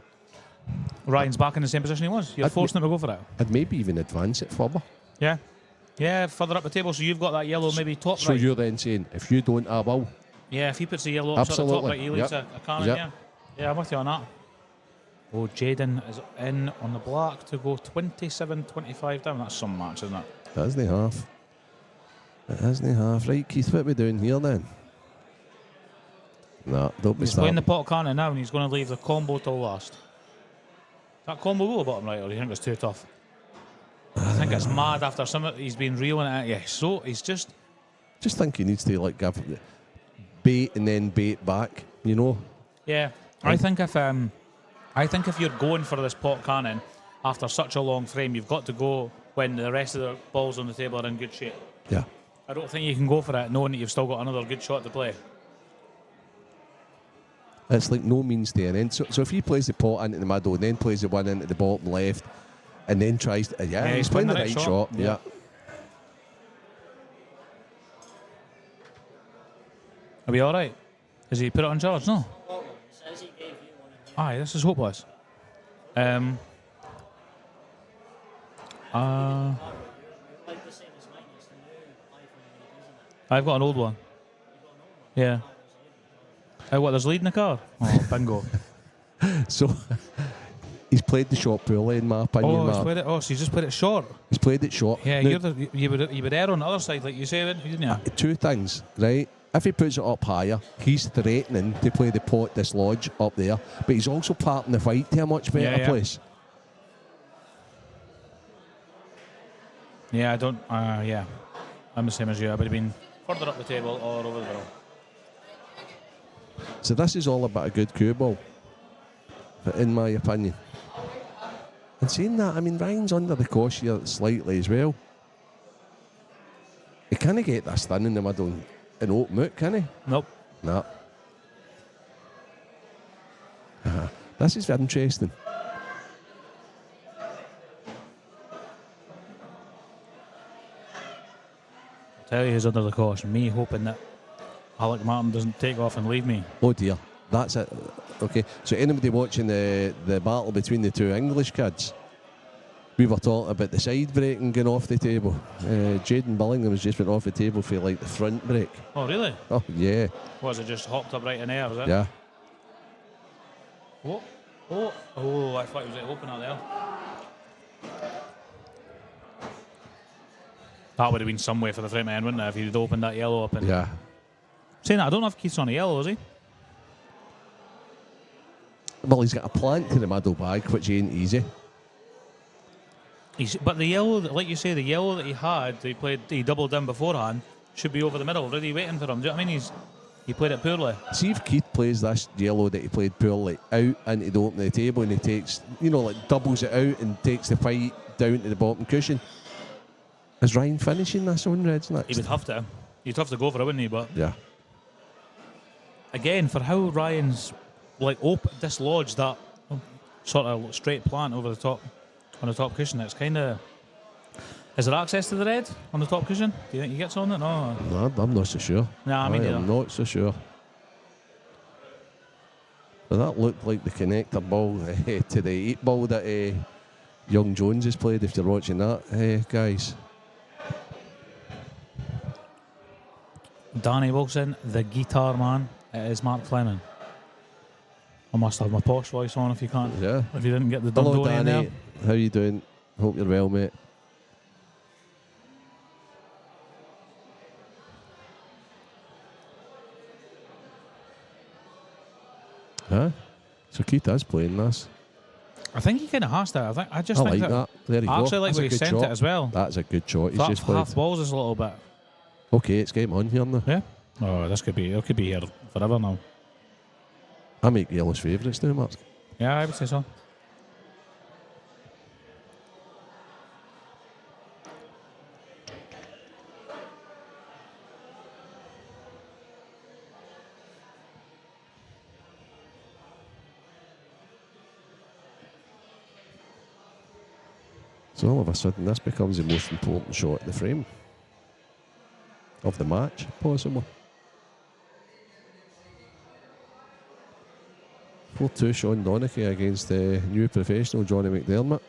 Ryan's back in the same position he was. You're forcing him to go for it. I'd maybe even advance it further. Yeah. Yeah, further up the table, so you've got that yellow maybe top right. So you're then saying, if you don't, I will. Yeah, if he puts the yellow up sort of top right, he leaves a cannon, Yep. yeah. Yeah, I'm with you on that. Oh, Jaden is in on the black to go 27-25 down. That's some match, isn't it? It isn't half. It isn't half. Right, Keith, what are we doing here then? No, don't be He's playing the pot cannon now, and he's going to leave the combo till last. That combo go bottom right, or do you think it's too tough? I think it's mad after he's been reeling it at you. So he's just think he needs to like give bait and then bait back, you know? Yeah. I think if you're going for this pot cannon after such a long frame, you've got to go when the rest of the balls on the table are in good shape. Yeah. I don't think you can go for it knowing that you've still got another good shot to play. It's like no means to an end. So if he plays the pot into the middle and then plays the one into the bottom left and then tries to, he's playing the right shot. Yeah. Are we all right? Has he put it on charge? No. Aye, this is hopeless. I've got an old one. Yeah. What, there's lead in the car? Oh, bingo. So he's played the short pool in my opinion. Oh, Mark. so he's just played it short. He's played it short. Yeah, Now, you would err on the other side, like you say, didn't you? two things, right? If he puts it up higher, he's threatening to play the pot dislodge up there, but he's also parting the fight to a much better place. Yeah, I don't. Yeah, I'm the same as you. I would have been further up the table or over the barrel. So this is all about a good cue ball, in my opinion. And saying that, I mean, Ryan's under the cosh here slightly as well. He can't get this thin in the middle and open out, can he? Nope. No. This is interesting. I'll tell you who's under the cosh. Me hoping that Alec Martin doesn't take off and leave me. Oh dear, that's it. Okay, so anybody watching the battle between the two English kids, we were talking about the side breaking going off the table. Jaden Billingham has just went off the table for like the front break. Oh, really? Oh yeah. Was it just hopped up right in air, was it? Yeah. Oh, I thought he was an opener there. That would have been some way for the front man, wouldn't it, if he'd opened that yellow up? And Yeah. saying that, I don't know if Keith's on a yellow, is he? Well, he's got a plant to the middle bag, which ain't easy. But the yellow, like you say, the yellow that he had, he doubled in beforehand, should be over the middle, ready waiting for him. Do you know what I mean? He played it poorly. See if Keith plays this yellow that he played poorly out into the open of the table and he takes, like doubles it out and takes the fight down to the bottom cushion. Is Ryan finishing this on Reds next? He would have to. He'd have to go for it, wouldn't he? But Yeah. again, for how Ryan's dislodged that sort of straight plant over the top on the top cushion, it's kind of. Is there access to the red on the top cushion? Do you think he gets on it? No. No, I'm not so sure. Nah, me neither. I'm not so sure. But that looked like the connector ball to the 8 ball that young Jones has played, if you're watching that, guys. Danny Wilson, the guitar man. It is Mark Fleming. I must have my posh voice on if you can't. Yeah. If you didn't get the Hello, Dundonian in Danny. there. How you doing? Hope you're well, mate. Huh? So Keith is playing this. I think he kind of has to. I think I like that. There you I go. actually like That's where a he good sent shot. it as well. That's a good shot. He's That just played. half balls is a little bit. Okay, it's game on here now. Yeah. Oh, it could be here forever now. I make yellow's favourites now, Mark. Yeah, I would say so. So all of a sudden, this becomes the most important shot in the frame of the match, possibly. 4-2 Sean Donachie against the new professional Johnny McDermott.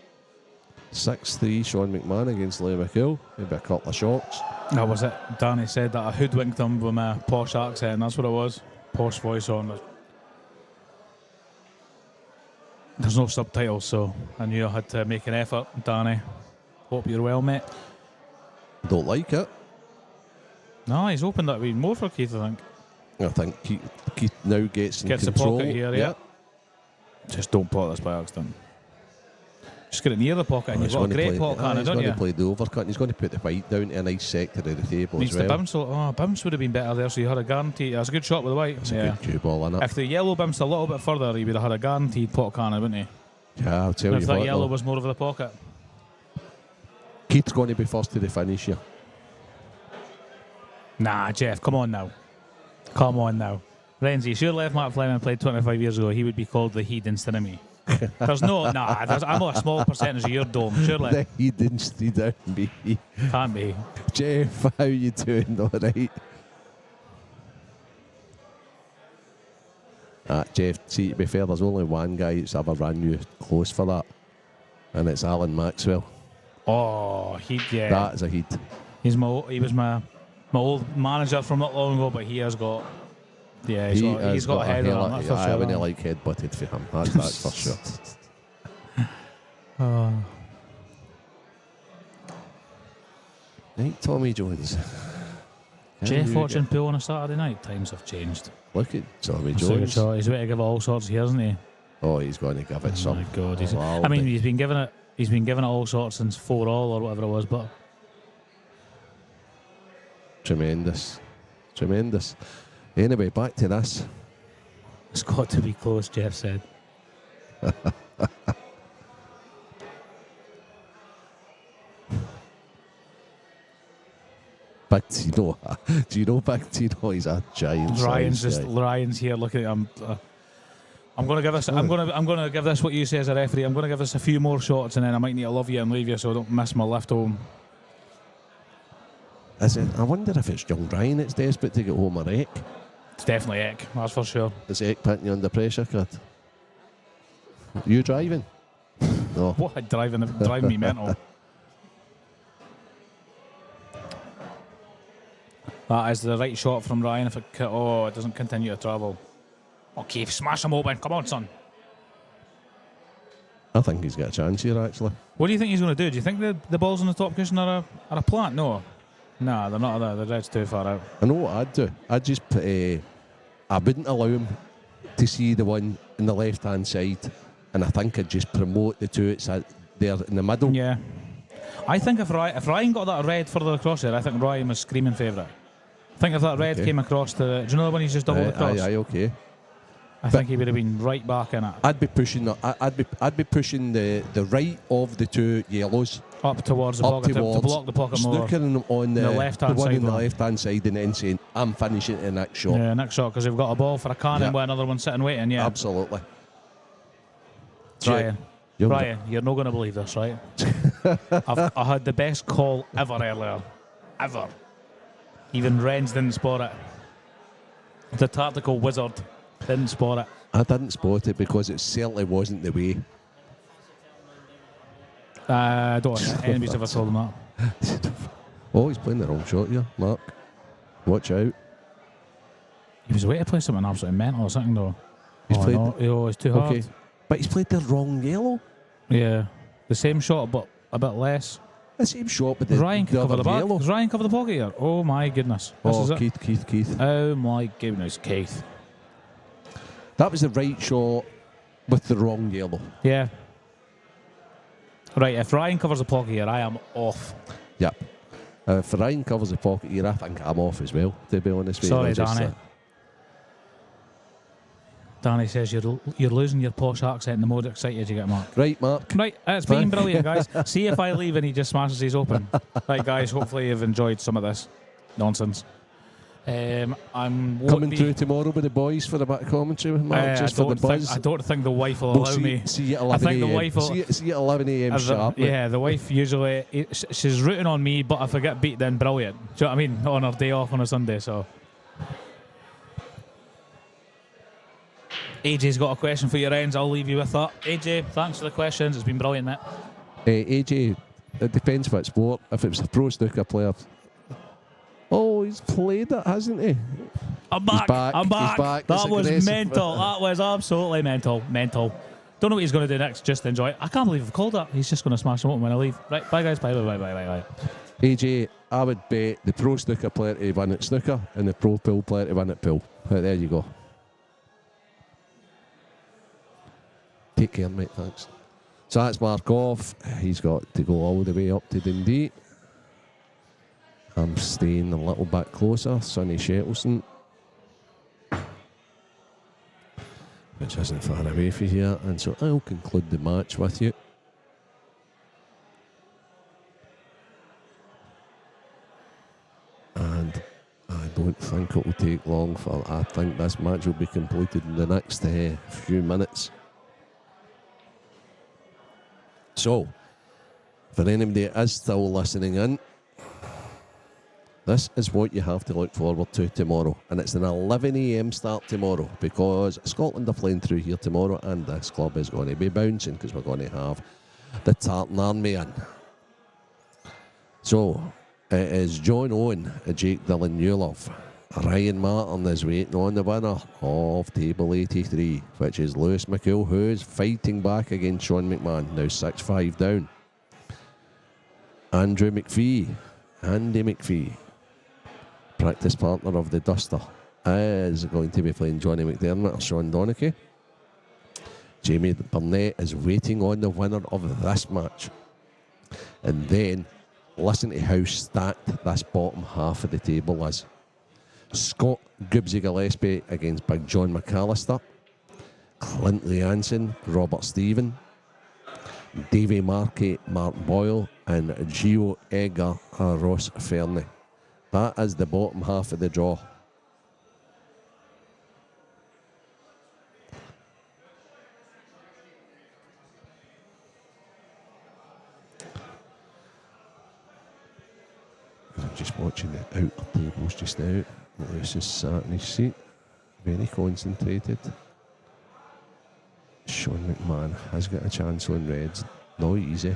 6-3 Sean McMahon against Leigh McHill. Maybe a couple of shots. That was it. Danny said that I hoodwinked him with my posh accent, and that's what it was. Posh voice on. There's no subtitles, so I knew I had to make an effort. Danny, hope you're well, mate. Don't like it. No, he's opened that a bit more for Keith, I think. I think Keith now gets in Gets control. the pocket here, yeah. Just don't pot this by accident. Just get it near the pocket, and you've got a great pot cannon, he's don't going you? to play the overcut, and he's going to put the white down to a nice sector of the table Needs as well. the bounce. Bounce would have been better there, so you had a guarantee. That's a good shot with the white. It's a good cue ball, innit? If the yellow bounced a little bit further, he would have had a guaranteed pot cannon, wouldn't he? Yeah, I'll tell And you if that what, yellow though, was more of the pocket. Keith's going to be first to the finish here. Nah, Jeff, come on now. Come on now. Renzi, sure left Mark Fleming played 25 years ago, he would be called the Heed instead of me. I'm not a small percentage of your dome, surely. He didn't stay down, be. Can't be. Jeff, how you doing? All right. Jeff, see, to be fair, there's only one guy that's ever ran you close for that, and it's Alan Maxwell. Oh, Heed, yeah. That is a Heed. He was my old manager from not long ago, but he has got Yeah, he's got a head on that for I sure. wouldn't like head-butted for him. That's for sure. Right, Tommy Jones. Jeff watching pool on a Saturday night. Times have changed. Look at Tommy He's Jones. going to give it all sorts here, isn't he? Oh, he's going to give it some. My God, wild I mean, he's been giving it all sorts since 4-4 or whatever it was. But Tremendous. Anyway, back to this. it's got to be close, Jeff said. Big Tino. Do you know Big Tino? He's a giant. Ryan's here looking at him. I'm going to give this. I'm going to give this what you say as a referee. I'm going to give this a few more shots, and then I might need to love you and leave you, so I don't miss my lift home. I wonder if it's young Ryan that's desperate to get home, or Eck. It's definitely Eck, that's for sure. Is Eck putting you under pressure, Kurt? You driving? No. What driving me mental. That is the right shot from Ryan. If it doesn't continue to travel. Okay, smash him open. Come on, son. I think he's got a chance here, actually. What do you think he's going to do? Do you think the balls on the top cushion are a plant? No. Nah, they're not. The red's too far out. I know what I'd do. I'd just put, I wouldn't allow him to see the one in the left-hand side, and I think I'd just promote the two there in the middle. Yeah. I think if Ryan got that red further across there, I think Ryan was screaming favourite. I think if that red came across do you know the one he's just doubled across? Aye, okay. I think he would have been right back in it. I'd be pushing the right of the two yellows up towards the pocket to block the pocket more. Snookering on the left-hand one side. on the left-hand side and then saying, I'm finishing the next shot. Yeah, next shot, because we've got a ball for a cannon with another one sitting waiting, yeah. Absolutely. Ryan, you're not going to believe this, right? I had the best call ever earlier. Ever. Even Renz didn't spot it. The tactical wizard didn't spot it. I didn't spot it because it certainly wasn't the way. I don't think anybody's ever told him that. Oh, he's playing the wrong shot here, Mark. Watch out. He was away to play something absolutely mental or something, though. He's played. No, it's too hard. But he's played the wrong yellow. Yeah. The same shot, but a bit less. The same shot, but the Ryan can cover other the back. yellow. Does Ryan cover the pocket here? Oh, my goodness. This is it. Keith. Oh, my goodness, Keith. That was the right shot with the wrong yellow. Yeah. Right, if Ryan covers the pocket here, I am off. Yep. If Ryan covers the pocket here, I think I'm off as well, to be honest with you. Sorry, Danny. Danny says you're losing your posh accent the more excited you get, Mark. Right, Mark. Right, it's been brilliant, guys. See if I leave and he just smashes his open. Right, guys, hopefully you've enjoyed some of this nonsense. I'm coming through tomorrow with the boys for a bit of commentary with Mark, just for the buzz. I don't think the wife will allow me. See you at 11 I think the wife will. See you at 11 a.m. sharp. Yeah, the wife usually she's rooting on me, but if I get beat, then brilliant. Do you know what I mean? On her day off on a Sunday, so. AJ's got a question for your ends. I'll leave you with that. AJ, thanks for the questions. It's been brilliant, mate. AJ, it depends what sport. If it was a pro snooker player. Oh, he's played it, hasn't he? I'm back. I'm back. That was mental. That was absolutely mental. Don't know what he's going to do next. Just enjoy it. I can't believe I've called that. He's just going to smash them open when I leave. Right, bye, guys. Bye. AJ, I would bet the pro snooker player to win at snooker and the pro pool player to win at pool. Right, there you go. Take care, mate. Thanks. So that's Mark off. He's got to go all the way up to Dundee. I'm staying a little bit closer. Sonny Shettleston, which isn't far away from here. And so I'll conclude the match with you. And I don't think it will take long I think this match will be completed in the next few minutes. So, for anybody that is still listening in, this is what you have to look forward to tomorrow. And it's an 11 a.m. start tomorrow because Scotland are playing through here tomorrow and this club is going to be bouncing because we're going to have the Tartan Army in. So, it is John Owen, Jake Dillon Newlove, Ryan Martin is waiting on the winner of table 83, which is Lewis McCool, who is fighting back against Sean McMahon, now 6-5 down. Andy McPhee, practice partner of the Duster, is going to be playing Johnny McDermott or Sean Donachie. Jamie Bernett is waiting on the winner of this match. And then, listen to how stacked this bottom half of the table is. Scott Gibbsy Gillespie against Big John McAllister. Clint Leanson, Robert Stephen. Davy Marquet, Mark Boyle. And Gio Edgar, Ross Fernie. That is the bottom half of the draw. I'm just watching the outer tables just now. Lewis is sat in his seat, very concentrated. Sean McMahon has got a chance on reds, not easy.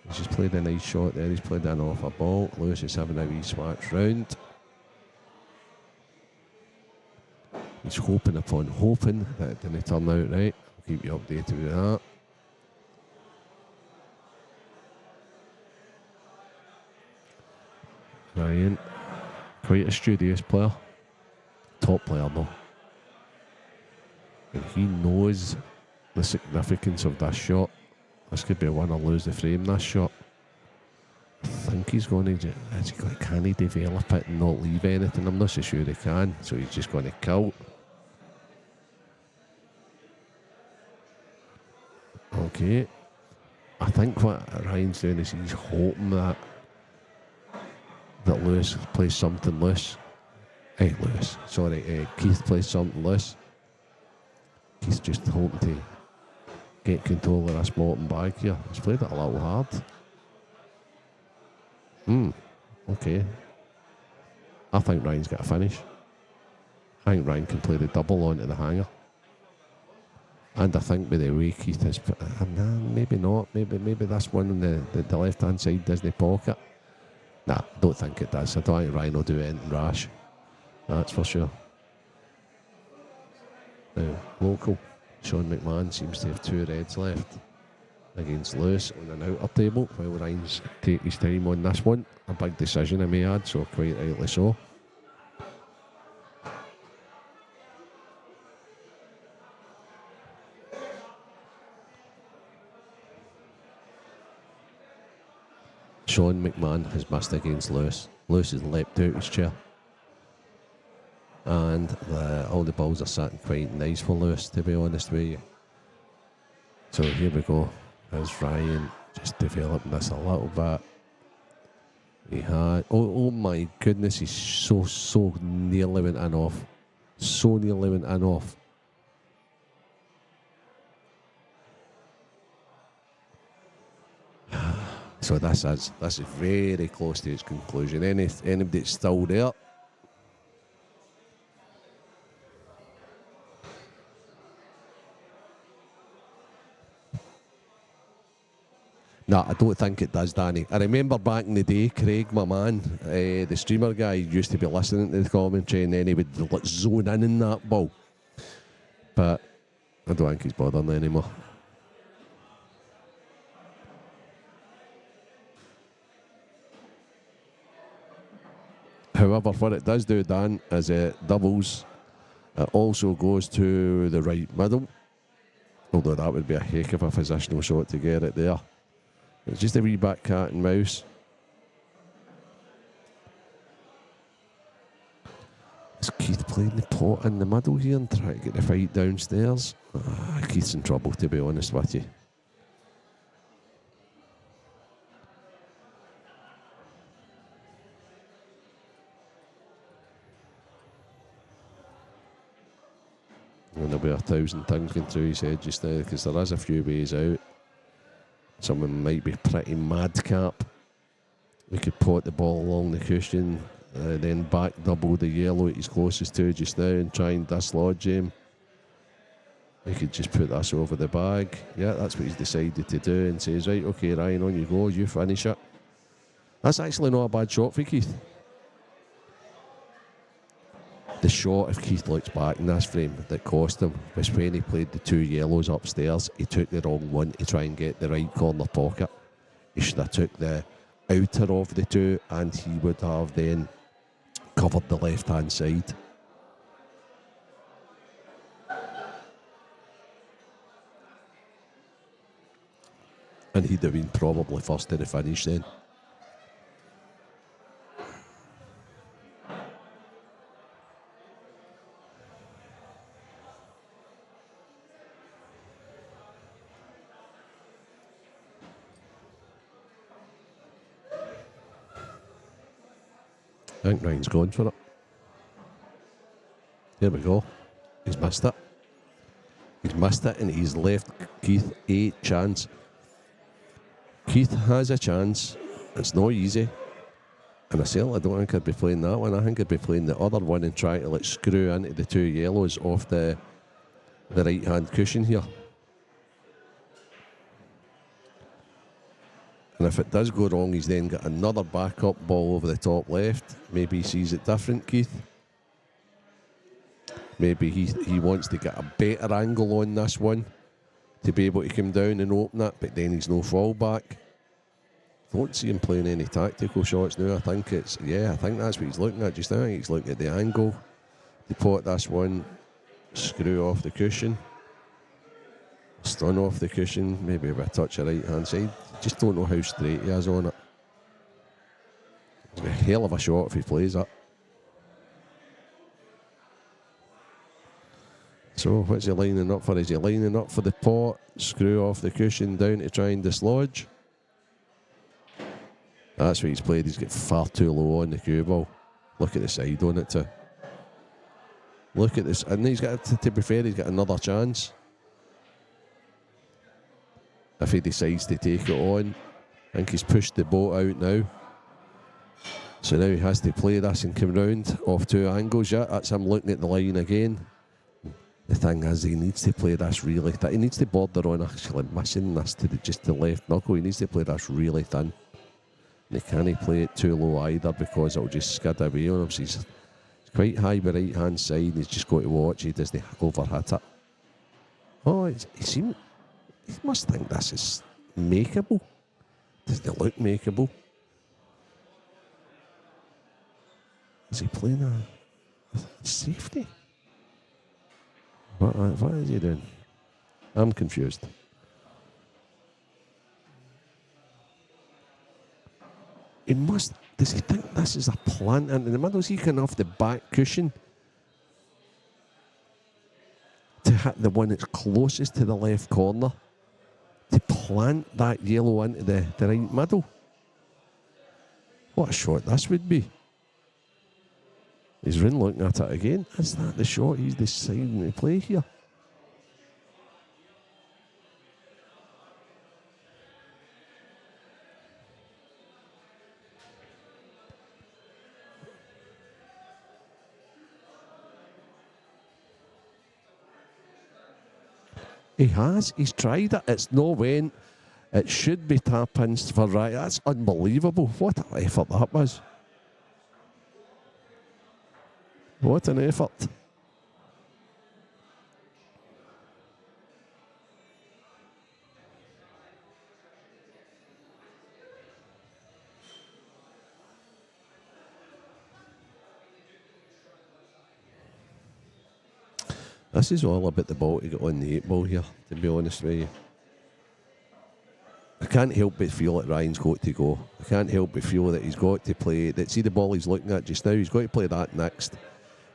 He's just played a nice shot there, he's played an off a ball. Lewis is having a wee swatch round. He's hoping upon hoping that it didn't turn out right. I'll keep you updated with that. Ryan, quite a studious player. Top player though. And he knows the significance of this shot. This could be a win or lose the frame, this shot. I think he's going to, can he develop it and not leave anything? I'm not so sure he can, so he's just going to kill. Okay. I think what Ryan's doing is he's hoping that Lewis plays something loose. Keith plays something loose. Keith's just hoping to get control of this bottom bag here. He's played it a little hard. Okay. I think Ryan's got a finish. I think Ryan can play the double onto the hanger. And I think with the way Keith is, maybe not. Maybe this one on the left-hand side doesn't pocket. Nah, don't think it does. I don't think Ryan will do anything rash. That's for sure. Now, local, Sean McMahon seems to have 2 reds left against Lewis on an outer table, while Ryan's take his time on this one. A big decision, I may add, so quite rightly so. Sean McMahon has missed against Lewis. Lewis has leapt out his chair. And all the balls are sitting quite nice for Lewis, to be honest with you. So here we go. There's Ryan just developing this a little bit. He had... Oh my goodness, he's so nearly went in off. So nearly went in off. So this is very close to its conclusion. Anybody that's still there? No, I don't think it does, Danny. I remember back in the day, Craig, my man, the streamer guy, used to be listening to the commentary and then he would zone in that ball. But I don't think he's bothering anymore. However, what it does do, Dan, is it doubles. It also goes to the right middle. Although that would be a heck of a positional shot to get it there. It's just a wee back cat and mouse. Is Keith playing the pot in the middle here and trying to get the fight downstairs? Keith's in trouble, to be honest with you. And there'll be 1,000 things going through his head just now, because there is a few ways out. Someone might be pretty madcap. We could pot the ball along the cushion, then back double the yellow he's closest to just now and try and dislodge him. We could just put this over the bag. Yeah, that's what he's decided to do, and says, right, okay, Ryan, on you go, you finish it. That's actually not a bad shot for Keith. The shot, if Keith looks back in this frame, that cost him was when he played the 2 yellows upstairs. He took the wrong one to try and get the right corner pocket. He should have took the outer of the 2, and he would have then covered the left-hand side. And he'd have been probably first to the finish then. I think Ryan's going for it. Here we go. He's missed it. He's missed it, and he's left Keith a chance. Keith has a chance. It's not easy. And I certainly don't think I'd be playing that one. I think I'd be playing the other one and try to screw into the 2 yellows off the right-hand cushion here. And if it does go wrong, he's then got another backup ball over the top left. Maybe he sees it different, Keith. Maybe he wants to get a better angle on this one to be able to come down and open it, but then he's no fallback. Don't see him playing any tactical shots now. I think that's what he's looking at just now. He's looking at the angle to pot this one, screw off the cushion, stun off the cushion, maybe with a touch of right-hand side. Just don't know how straight he is on it. It's a hell of a shot if he plays it. So what's he lining up for? Is he lining up for the pot, screw off the cushion down to try and dislodge? That's what he's played. He's got far too low on the cue ball. Look at the side on it too. Look at this. And he's got, to be fair, he's got another chance. If he decides to take it on. I think he's pushed the boat out now. So now he has to play this and come round off 2 angles. Yeah, that's him looking at the line again. The thing is, he needs to play this really thin. He needs to border on actually missing this to just the left knuckle. He needs to play this really thin. And he can't play it too low either because it'll just skid away on him. So he's quite high by right hand side. He's just got to watch he doesn't overhit it. Oh, he must think this is makeable. Doesn't it look makeable? Is he playing a safety? What is he doing? I'm confused. Does he think this is a plant in the middle? Is he going off the back cushion to hit the one that's closest to the left corner? To plant that yellow into the right middle? What a shot this would be. He's Rin looking at it again. Is that the shot he's deciding to play here? He has. He's tried it. It's no went. It should be tap-ins for right. That's unbelievable. What an effort that was. What an effort. This is all about the ball to get on the 8 ball here, to be honest with you. I can't help but feel that Ryan's got to go. I can't help but feel that he's got to play. See the ball he's looking at just now, he's got to play that next.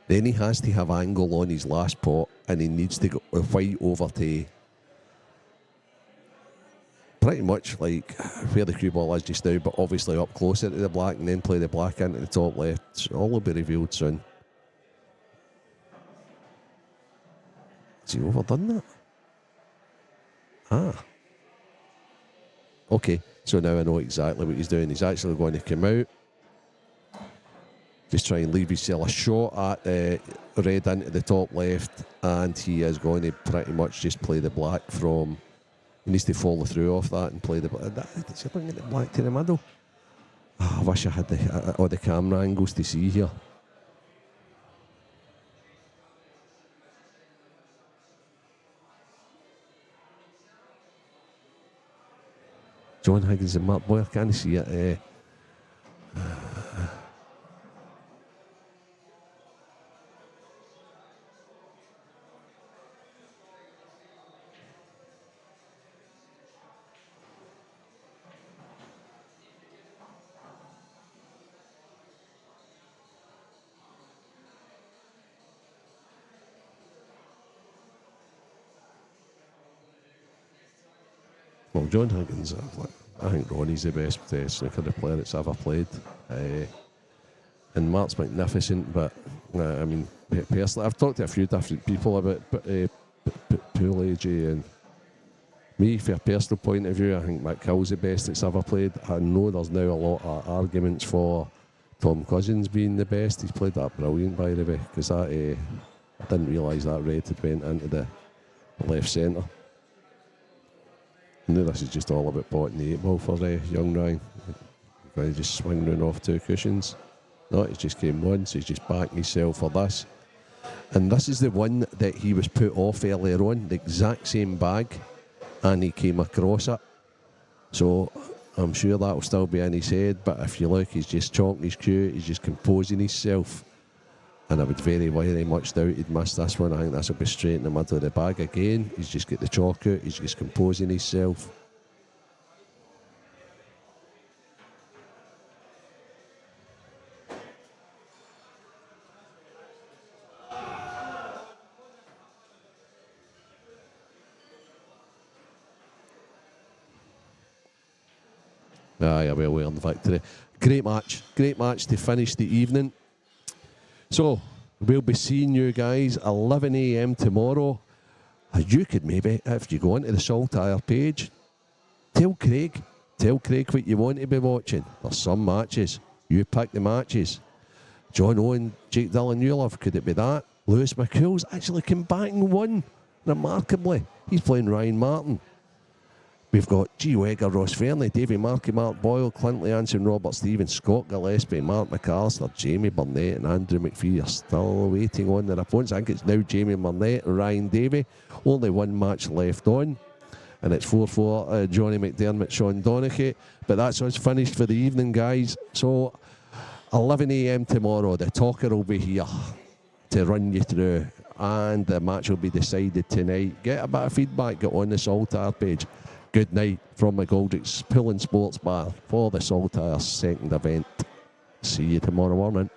Then he has to have angle on his last pot, and he needs to go white over to pretty much like where the cue ball is just now, but obviously up closer to the black, and then play the black into the top left. So all will be revealed soon. Has he overdone that? Ah. Okay, so now I know exactly what he's doing. He's actually going to come out. Just try and leave himself a shot at red into the top left, and he is going to pretty much just play the black from... He needs to follow through off that and play the black. Is he looking at the black to the middle? Oh, I wish I had all the camera angles to see here. John Higgins and Mark Boyer, can't see it. Well, John Higgins, I think Ronnie's the best snooker player that's ever played. And Mark's magnificent, but I mean, personally, I've talked to a few different people about pool age, and me, from a personal point of view, I think McHill's the best that's ever played. I know there's now a lot of arguments for Tom Cousins being the best. He's played that brilliant, by the way, because that I didn't realise that red had went into the left centre. I know this is just all about potting the 8 ball for young Ryan. Going to just swing round off 2 cushions. No, he just came once, he's just backing himself for this. And this is the one that he was put off earlier on, the exact same bag, and he came across it. So I'm sure that'll still be in his head, but if you look, he's just chalking his cue, he's just composing himself. And I would very, very much doubt he'd miss this one. I think this will be straight in the middle of the bag again. He's just got the chalk out, he's just composing himself. Aye, a well-earned victory. Great match to finish the evening. So, we'll be seeing you guys 11 a.m. tomorrow. You could maybe, if you go onto the Saltire page, tell Craig what you want to be watching. There's some matches. You pick the matches. John Owen, Jake Dillon, you love, could it be that? Lewis McCool's actually come back and won, remarkably. He's playing Ryan Martin. We've got G. Wegger, Ross Fairley, Davy Markey, Mark Boyle, Clint Anson, Robert Stevens, Scott Gillespie, Mark McAllister, Jamie Bernett and Andrew McPhee are still waiting on their opponents. I think it's now Jamie Bernett and Ryan Davey. Only one match left on. And it's 4-4, Johnny McDermott, Sean Donachie. But that's us finished for the evening, guys. So 11 a.m. tomorrow, the talker will be here to run you through. And the match will be decided tonight. Get a bit of feedback, get on the Saltire page. Good night from McGoldrick's Pool and Sports Bar for the Saltire second event. See you tomorrow morning.